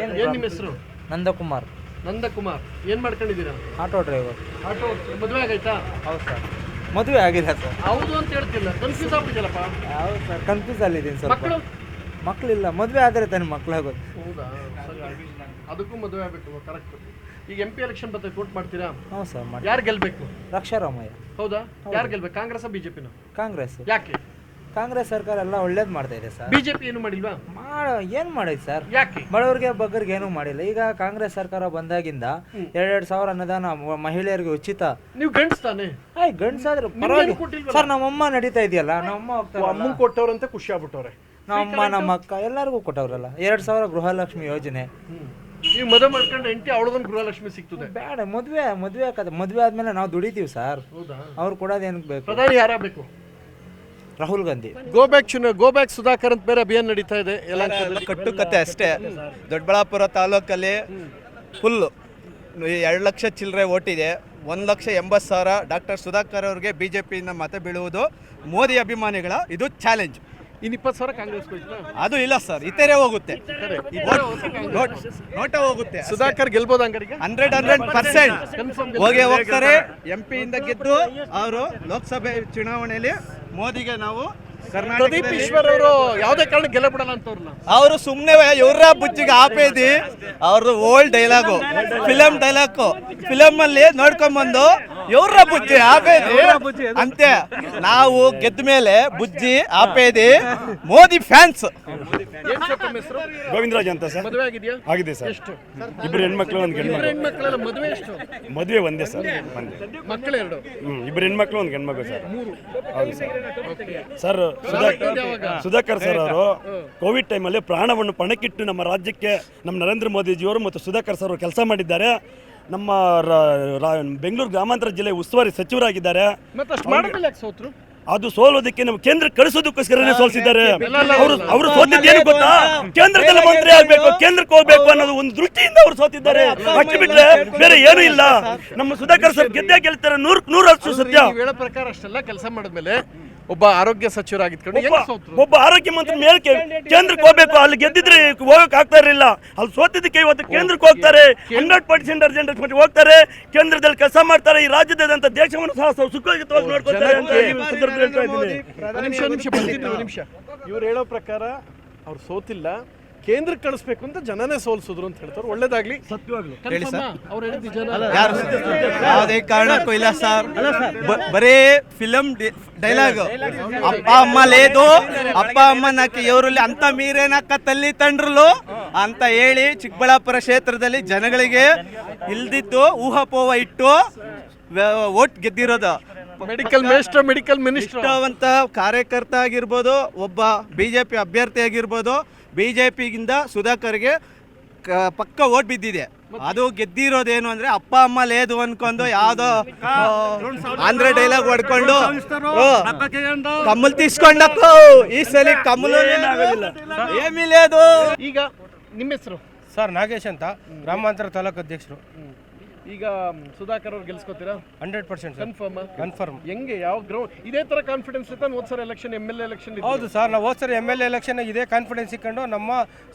ಏನು ನಿಮ್ಮ ಹೆಸರು? ನಂದಕುಮಾರ್. ನಂದಕುಮಾರ್. ಏನು ಮಾಡ್ಕೊಂಡಿದ್ದೀರಾ? Auto driver. ಆಟೋ ಮದುವೆ ಆಗೈತಾ? ಹೌದು ಸರ್, ಮದುವೆ ಆಗಿದೆ ಸರ್. ಹೌದು ಅಂತ ಹೇಳ್ತಿಲ್ಲ, ಕನ್ಫ್ಯೂಸ್ ಆಗ್ಬಿಟ್ಟಿಲ್ಲಪ್ಪ. ಹೌದು ಸರ್, ಕನ್ಫ್ಯೂಸ್ ಅಲ್ಲಿದ್ದೀನಿ ಸರ್. ಮಕ್ಕಳಿಲ್ಲ, ಮದುವೆ ಆದರೆ ತಾನೆ ಮಕ್ಕಳಾಗೋದು. ಹೌದಾ? ಅದಕ್ಕೂ ಮದುವೆ ಆಗಬೇಕು. ಕರೆಕ್ಟ್. ಈಗ MP ಎಲೆಕ್ಷನ್ ಬರ್ತದೆ, ವೋಟ್ ಮಾಡ್ತೀರಾ? ಹೌದು ಸರ್. ಯಾರು ಗೆಲ್ಬೇಕು? ರಕ್ಷಾರಾಮಯ್ಯ. ಹೌದಾ? ಯಾರು ಗೆಲ್ಬೇಕು? ಕಾಂಗ್ರೆಸ್ BJP? ಕಾಂಗ್ರೆಸ್. ಯಾಕೆ? ಕಾಂಗ್ರೆಸ್ ಸರ್ಕಾರ ಎಲ್ಲ ಒಳ್ಳೇದು ಮಾಡ್ತಾ ಇದೆ ಸರ್. BJP ಏನು ಮಾಡಿಲ್ವಾ? ಏನು ಮಾಡಿದೆ ಸರ್? ಯಾಕೆ? ಬಡವರಿಗೆ ಬಗ್ಗರಿಗೆ ಏನೂ ಮಾಡಿಲ್ಲ. ಈಗ ಕಾಂಗ್ರೆಸ್ ಸರ್ಕಾರ ಬಂದಾಗಿಂದ 2,000 ಅನುದಾನ ಮಹಿಳೆಯರಿಗೆ ಉಚಿತ. ನೀವು ಗಂಡ್ಸ್ ತಾನೆ? ಗಂಡ್ಸಾದ್ರೆ ಪರವಾಗಿಲ್ಲ ಸರ್. ನಮ್ಮಮ್ಮ ನಡೀತಾ ಇದೆಯಲ್ಲ, ನಮ್ಮಮ್ಮ ಹೋಗ್ತಾರೆ. ಅಮ್ಮಂಗೆ ಕೊಟ್ಟವ್ರಂತೆ ಖುಷಿ ಆಗ್ಬಿಟ್ಟವ್ರೆ. ನಮ್ಮಮ್ಮ ನಮ್ಮ ಅಕ್ಕ ಎಲ್ಲರಿಗೂ ಕೊಟ್ಟವ್ರಲ್ಲ. 2,000 ಗೃಹಲಕ್ಷ್ಮಿ ಯೋಜನೆ. ನೀವು ಮದುವೆ ಮಾಡ್ಕೊಂಡು ಹೆಂಡತಿ ಅವಳದೊಂದು ಗೃಹಲಕ್ಷ್ಮಿ ಸಿಗ್ತದೆ. ಬೇಡ, ಮದುವೆ ಆದ್ಮೇಲೆ ನಾವು ದುಡಿತೀವಿ ಸರ್. ಅವ್ರು ಕೊಡೋದು ಏನಕ್ಕೆ ಬೇಕು? ಪ್ರಧಾನಿ ಯಾರಾಗಬೇಕು? ರಾಹುಲ್ ಗಾಂಧಿ. ಗೋ ಬ್ಯಾಕ್ ಸುಧಾಕರ್ ಅಂತ ಬೇರೆ ಅಭಿಯಾನ ನಡೀತಾ ಇದೆ. ಎಲ್ಲ ಕಟ್ಟುಕತೆ ಅಷ್ಟೇ. ದೊಡ್ಡಬಳ್ಳಾಪುರ ತಾಲೂಕಲ್ಲಿ ಫುಲ್ಲು 2 ಲಕ್ಷ ಚಿಲ್ಲರೆ ಓಟಿದೆ. 1,80,000 ಡಾಕ್ಟರ್ ಸುಧಾಕರ್ ಅವ್ರಿಗೆ BJPಯಿಂದ ಮತ ಬೀಳುವುದು ಮೋದಿ ಅಭಿಮಾನಿಗಳ ಇದು ಚಾಲೆಂಜ್. ಇನ್ನು 20,000 ಕಾಂಗ್ರೆಸ್ ಹೋಯ್ತಾ? ಅದು ಇಲ್ಲ ಸರ್, ಇತರೆ ಹೋಗುತ್ತೆ, ನೋಟ ಹೋಗುತ್ತೆ. ಸುಧಾಕರ್ ಗೆಲ್ಬೋದು ಹಂಗಾರಿಗೆ? 100% ಹೋಗ್ತಾರೆ. MP ಇಂದ ಗೆದ್ದು ಅವರು ಲೋಕಸಭೆ ಚುನಾವಣೆಯಲ್ಲಿ ಮೋದಿಗೆ ನಾವು ಪ್ರದೀಪ್ ಈಶ್ವರ್ ಅವರು ಯಾವುದೇ ಕಾರಣ ಗೆಲ್ಲ ಬಿಡಲ್ಲ ಅಂತವ್ರಲ್ಲ. ಅವರು ಸುಮ್ಮನೆ ಇವ್ರ ಬುಜ್ಜಿಗೆ ಆಪೇದಿ ಅವ್ರದ್ದು old dialogue, film dialogue. Film ಅಲ್ಲಿ ನೋಡ್ಕೊಂಡ್ಬಂದು ಇವ್ರ ಬುಜ್ಜಿ ಆಪೇದಿ ಅಂತೆ. ನಾವು ಗೆದ್ದ ಮೇಲೆ ಬುಜ್ಜಿ ಆಪೇದಿ ಮೋದಿ ಫ್ಯಾನ್ಸ್. ಗೋವಿಂದರಾಜ್ ಅಂತ ಸರ್. ಮದುವೆ ಆಗಿದೆಯಾ? ಆಗಿದೆ ಸರ್. ಎಷ್ಟು? 2 ಹೆಣ್ಮಕ್ಳು 1 ಗಂಡು. ಹೆಣ್ಮಕ್ಳೆಲ್ಲ ಮದುವೆ ಎಷ್ಟು? ಮದುವೆ ಒಂದೇ ಸರ್. ಮಕ್ಕಳು 2. 2 ಹೆಣ್ಮಕ್ಳು 1 ಗಂಡ್ಮಗು ಸರ್. ಹೌದು ಸರ್. ಸುಧಾಕರ್ ಸರ್ ಅವರು ಕೋವಿಡ್ ಟೈಮಲ್ಲಿ ಪ್ರಾಣವನ್ನು ಪಣಕ್ಕಿಟ್ಟು ನಮ್ಮ ರಾಜ್ಯಕ್ಕೆ ನಮ್ಮ ನರೇಂದ್ರ ಮೋದಿಜಿಯವರು ಮತ್ತು ಸುಧಾಕರ್ ಸರ್ ಅವರು ಕೆಲಸ ಮಾಡಿದ್ದಾರೆ. ನಮ್ಮ ಬೆಂಗಳೂರು ಗ್ರಾಮಾಂತರ ಜಿಲ್ಲೆ ಉಸ್ತುವಾರಿ ಸಚಿವರಾಗಿದ್ದಾರೆ. ಅದು ಸೋಲೋದಕ್ಕೆ ನಮ್ಮ ಕೇಂದ್ರ ಕಳಿಸೋದಕ್ಕೋಸ್ಕರನೇ ಸೋಲಿಸಿದ್ದಾರೆ. ಅವರು ಸೋತಿದ್ದೇನು ಗೊತ್ತಾ? ಕೇಂದ್ರದಲ್ಲಿ ಮಂತ್ರಿ ಆಗ್ಬೇಕು, ಕೇಂದ್ರಕ್ಕೆ ಹೋಗ್ಬೇಕು ಅನ್ನೋದು ಒಂದು ದೃಷ್ಟಿಯಿಂದ ಅವರು ಸೋತಿದ್ದಾರೆ. ಅಷ್ಟು ಬಿಟ್ರೆ ಬೇರೆ ಏನೂ ಇಲ್ಲ. ನಮ್ಮ ಸುಧಾಕರ್ ಸರ್ ಗೆಲ್ತಾರೆ 100% ಸತ್ಯ. ಹೇಳೋ ಪ್ರಕಾರ ಅಷ್ಟೆಲ್ಲ ಕೆಲಸ ಮಾಡಿದ್ಮೇಲೆ ಒಬ್ಬ ಆರೋಗ್ಯ ಸಚಿವರಾಗಿದ್ಕೊಂಡು ಒಬ್ಬ ಆರೋಗ್ಯ ಮಂತ್ರಿ ಮೇಲೆ ಕೇಂದ್ರಕ್ಕೆ ಹೋಗ್ಬೇಕು. ಅಲ್ಲಿ ಗೆದ್ದಿದ್ರೆ ಹೋಗಕ್ ಆಗ್ತಾ ಇರಲಿಲ್ಲ. ಅಲ್ಲಿ ಸೋತಿದ್ದಕ್ಕೆ ಇವತ್ತು ಕೇಂದ್ರಕ್ಕೆ ಹೋಗ್ತಾರೆ. 100% ಅರ್ಜೆಂಟ್ ಹೋಗ್ತಾರೆ. ಕೇಂದ್ರದಲ್ಲಿ ಕೆಲಸ ಮಾಡ್ತಾರೆ. ಈ ರಾಜ್ಯದಾದಂತ ದೇಶವನ್ನು ಸಹ ಸುಖವಾಗಿ ನೋಡ್ಕೊಳ್ತಾರೆ ಅಂತ ನಿಮಿಷ. ಇವ್ರು ಹೇಳೋ ಪ್ರಕಾರ ಅವ್ರು ಸೋತಿಲ್ಲ, ಕೇಂದ್ರಕ್ಕೆ ಕಳಿಸ್ಬೇಕು ಅಂತ ಜನನೇ ಸೋಲ್ಸಿದ್ರು ಅಂತ ಹೇಳ್ತಾರೆ. ಒಳ್ಳೇದಾಗ್ಲಿ. ಹೇಳಿ ಸರ್. ಅವ್ರು ಹೇಳಿದ ಜನ ಯಾವುದೇ ಕಾರಣಕ್ಕೂ ಇಲ್ಲ ಸರ್. ಬರೀ ಫಿಲಮ್ ಡೈಲಾಗ್. ಅಪ್ಪ ಅಮ್ಮ ಲೇದು, ಅಪ್ಪ ಅಮ್ಮನಕ್ಕೆ ಇವರಲ್ಲಿ ಅಂತ ಮೀರೇನಕ್ಕ ತಲ್ಲಿ ತಂಡ್ರಲು ಅಂತ ಹೇಳಿ ಚಿಕ್ಕಬಳ್ಳಾಪುರ ಕ್ಷೇತ್ರದಲ್ಲಿ ಜನಗಳಿಗೆ ಇಲ್ದಿದ್ದು ಊಹಾಪೋಹ ಇಟ್ಟು ಓಟ್ ಗೆದ್ದಿರೋದು. ಮೆಡಿಕಲ್ ಮಿನಿಸ್ಟರ್ ಅಂತ ಕಾರ್ಯಕರ್ತ ಆಗಿರ್ಬೋದು, ಒಬ್ಬ BJP ಅಭ್ಯರ್ಥಿ ಆಗಿರ್ಬೋದು. BJPಗಿಂದ ಸುಧಾಕರ್ಗೆ ಪಕ್ಕ ಓಟ್ ಬಿದ್ದಿದೆ. ಅದು ಗೆದ್ದಿರೋದೇನು ಅಂದ್ರೆ ಅಪ್ಪ ಅಮ್ಮ ಲೇದು ಅನ್ಕೊಂಡು ಯಾವ್ದೋ ಆಂಧ್ರ ಡೈಲಾಗ್ ಹೊಡ್ಕೊಂಡು ಕಮಲ್ ತೀಸ್ಕೊಂಡಕ್ಕೋ ಈ ಸಲ ಕಮಲ್ ಏಮಿಲೇದು. ಈಗ ನಿಮ್ಮ ಹೆಸರು? ಸರ್ ನಾಗೇಶ್ ಅಂತ, ಗ್ರಾಮಾಂತರ ತಾಲೂಕು ಅಧ್ಯಕ್ಷರು. ಈಗ ಸುಧಾಕರ್ ಅವ್ರು ಗೆಲ್ಸ್ಕೊತೀರಾ? 100% ಕನ್ಫರ್ಮ್. ಹೆಂಗೆ ಯಾವ ಗ್ರೌಂಡ್ ಇದೇ ತರ ಕಾನ್ಫಿಡೆನ್ಸ್ ಇತ್ತ? ಹೋದ್ಸರ ಎಲೆಕ್ಷನ್ MLA ಎಲೆಕ್ಷನ್ ಹೌದು ಸರ್, ನಾವು ಹೋದ್ಸರಿ MLA ಎಲೆಕ್ಷನ್ ಇದೇ ಕಾನ್ಫಿಡೆನ್ಸ್ ಇಟ್ಕೊಂಡು ನಮ್ಮ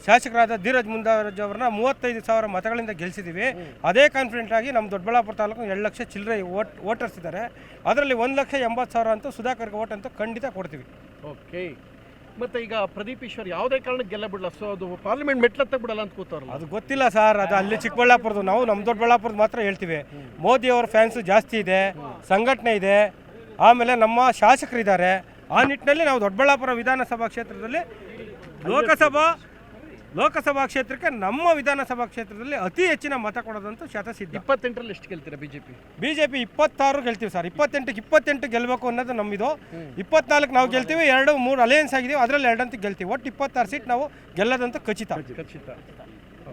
ಶಾಸಕರಾದ ಧೀರಜ್ ಮುಂದಾಜ್ ಅವರನ್ನ 35,000 ಮತಗಳಿಂದ ಗೆಲ್ಸಿದ್ದೀವಿ. ಅದೇ ಕಾನ್ಫಿಡೆಂಟ್ ಆಗಿ ನಮ್ಮ ದೊಡ್ಡಬಳ್ಳಾಪುರ ತಾಲೂಕು 2 ಲಕ್ಷ ಚಿಲ್ಲರೆ ವೋಟರ್ಸ್ ಇದ್ದಾರೆ. ಅದರಲ್ಲಿ 1,80,000 ಅಂತೂ ಸುಧಾಕರ್ಗೆ ಓಟ್ ಅಂತೂ ಖಂಡಿತ ಕೊಡ್ತೀವಿ. ಓಕೆ. ಮತ್ತೆ ಈಗ ಪ್ರದೀಪ್ ಈಶ್ವರ್ ಯಾವುದೇ ಕಾರಣಕ್ಕೆ ಗೆಲ್ಲ ಬಿಡಲ್ಲ, ಸೊ ಅದು ಪಾರ್ಲಿಮೆಂಟ್ ಮೆಟ್ಲತ್ತ ಬಿಡಲ್ಲ ಅಂತ ಕೂತಾರಲ್ಲ. ಅದು ಗೊತ್ತಿಲ್ಲ ಸರ್. ಅದು ಅಲ್ಲಿ ಚಿಕ್ಕಬಳ್ಳಾಪುರದ್ದು, ನಾವು ನಮ್ಮ ದೊಡ್ಡಬಳ್ಳಾಪುರದ ಮಾತ್ರ ಹೇಳ್ತೀವಿ. ಮೋದಿ ಅವರ ಫ್ಯಾನ್ಸು ಜಾಸ್ತಿ ಇದೆ, ಸಂಘಟನೆ ಇದೆ, ಆಮೇಲೆ ನಮ್ಮ ಶಾಸಕರಿದ್ದಾರೆ. ಆ ನಿಟ್ಟಿನಲ್ಲಿ ನಾವು ದೊಡ್ಡಬಳ್ಳಾಪುರ ವಿಧಾನಸಭಾ ಕ್ಷೇತ್ರದಲ್ಲಿ ಲೋಕಸಭಾ ಲೋಕಸಭಾ ಕ್ಷೇತ್ರಕ್ಕೆ ನಮ್ಮ ವಿಧಾನಸಭಾ ಕ್ಷೇತ್ರದಲ್ಲಿ ಅತಿ ಹೆಚ್ಚಿನ ಮತ ಕೊಡೋದಂತೂ ಶತಸಿದ್ಧ. 28ರಲ್ಲಿ ಎಷ್ಟು ಗೆಲ್ತೀರಾ ಬಿಜೆಪಿ? ಬಿಜೆಪಿ 26 ಗೆಲ್ತೀವಿ ಸರ್. 28 ಗೆಲ್ಲಬೇಕು ಅನ್ನೋದು ನಮ್ಮಿದು. 24 ನಾವು ಗೆಲ್ತೀವಿ, 2, 3 ಅಲಯನ್ಸ್ ಆಗಿದೀವಿ, ಅದರಲ್ಲಿ 2 ಅಂತೂ ಗೆಲ್ತೀವಿ. ಒಟ್ಟು 26 ಸೀಟ್ ನಾವು ಗೆಲ್ಲೋದಂತೂ ಖಚಿತ.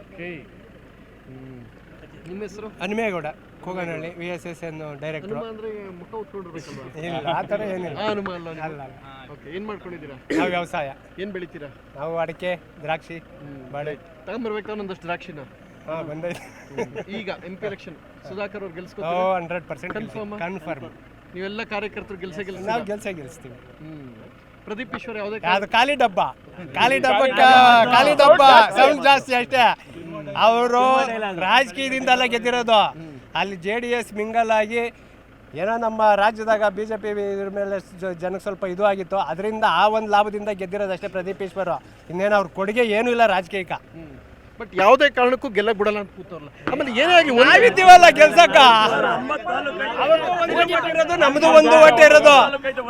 ಓಕೆ. ನಿಮ್ಮ ಹೆಸರು? Hanumegowda, Koganahalli, VSSN director. ಅಂದ್ರೆ ಮುಖ ಉಟ್ಕೊಂಡಿರ್ಬೇಕಲ್ವಾ? ಇಲ್ಲ, ಆ ಥರ ಏನಿಲ್ಲ. ಹನುಮ ಅಲ್ಲ. ಅಲ್ಲ. ಓಕೆ. ಏನು ಮಾಡ್ಕೊಂಡಿದ್ದೀರಾ? ನಾವು ವ್ಯವಸಾಯ. ಏನು ಬೆಳಿತೀರಾ? ನಾವು ಅಡಿಕೆ, ದ್ರಾಕ್ಷಿ, ಬಾಳೆ. ತಗೊಂಬರ್ಬೇಕಾ ಒಂದಷ್ಟು ದ್ರಾಕ್ಷಿನ? ಬಂದೈತೆ. ಈಗ MP ಎಲೆಕ್ಷನ್ ಸುಧಾಕರ್ ಅವ್ರು ಗೆಲ್ಸ್ಕೊತಾರೆ? 100% ಕನ್ಫರ್ಮ್. ನೀವೆಲ್ಲ ಕಾರ್ಯಕರ್ತರು ಗೆಲ್ಸ್ತೀವಿ. ನಾವು ಗೆಲ್ಸ್ತೀವಿ. ಪ್ರದೀಪ್ ಈಶ್ವರ್ ಯಾವುದೇ ಅದು ಖಾಲಿ ಡಬ್ಬ ಸೌಂಡ್ ಜಾಸ್ತಿ ಅಷ್ಟೇ. ಅವರು ರಾಜಕೀಯದಿಂದಲ್ಲ ಗೆದ್ದಿರೋದು. ಅಲ್ಲಿ JDS ಮಿಂಗಲ್ ಆಗಿ ಏನೋ ನಮ್ಮ ರಾಜ್ಯದಾಗ BJP ಇದ್ರ ಮೇಲೆ ಜನಕ್ಕೆ ಸ್ವಲ್ಪ ಇದು ಆಗಿತ್ತು, ಅದರಿಂದ ಆ ಒಂದು ಲಾಭದಿಂದ ಗೆದ್ದಿರೋದಷ್ಟೇ ಪ್ರದೀಪ್ ಈಶ್ವರ್. ಇನ್ನೇನು ಅವ್ರ ಕೊಡುಗೆ ಏನೂ ಇಲ್ಲ ರಾಜಕೀಯಕ್ಕೆ. ಬಟ್ ಯಾವುದೇ ಕಾರಣಕ್ಕೂ ಗೆಲ್ಲಕ್ ಬಿಡಲ್ಲ ಅಂತ ಕೂತವ್ರಲ್ಲ. ಆಮೇಲೆ ಏನೇ ಆಗಿ ನಾವಿದ್ದೀವಲ್ಲ ಗೆಲ್ಸಕ್ಕ, ನಮ್ದು ಒಂದು ಓಟೆ ಇರೋದು,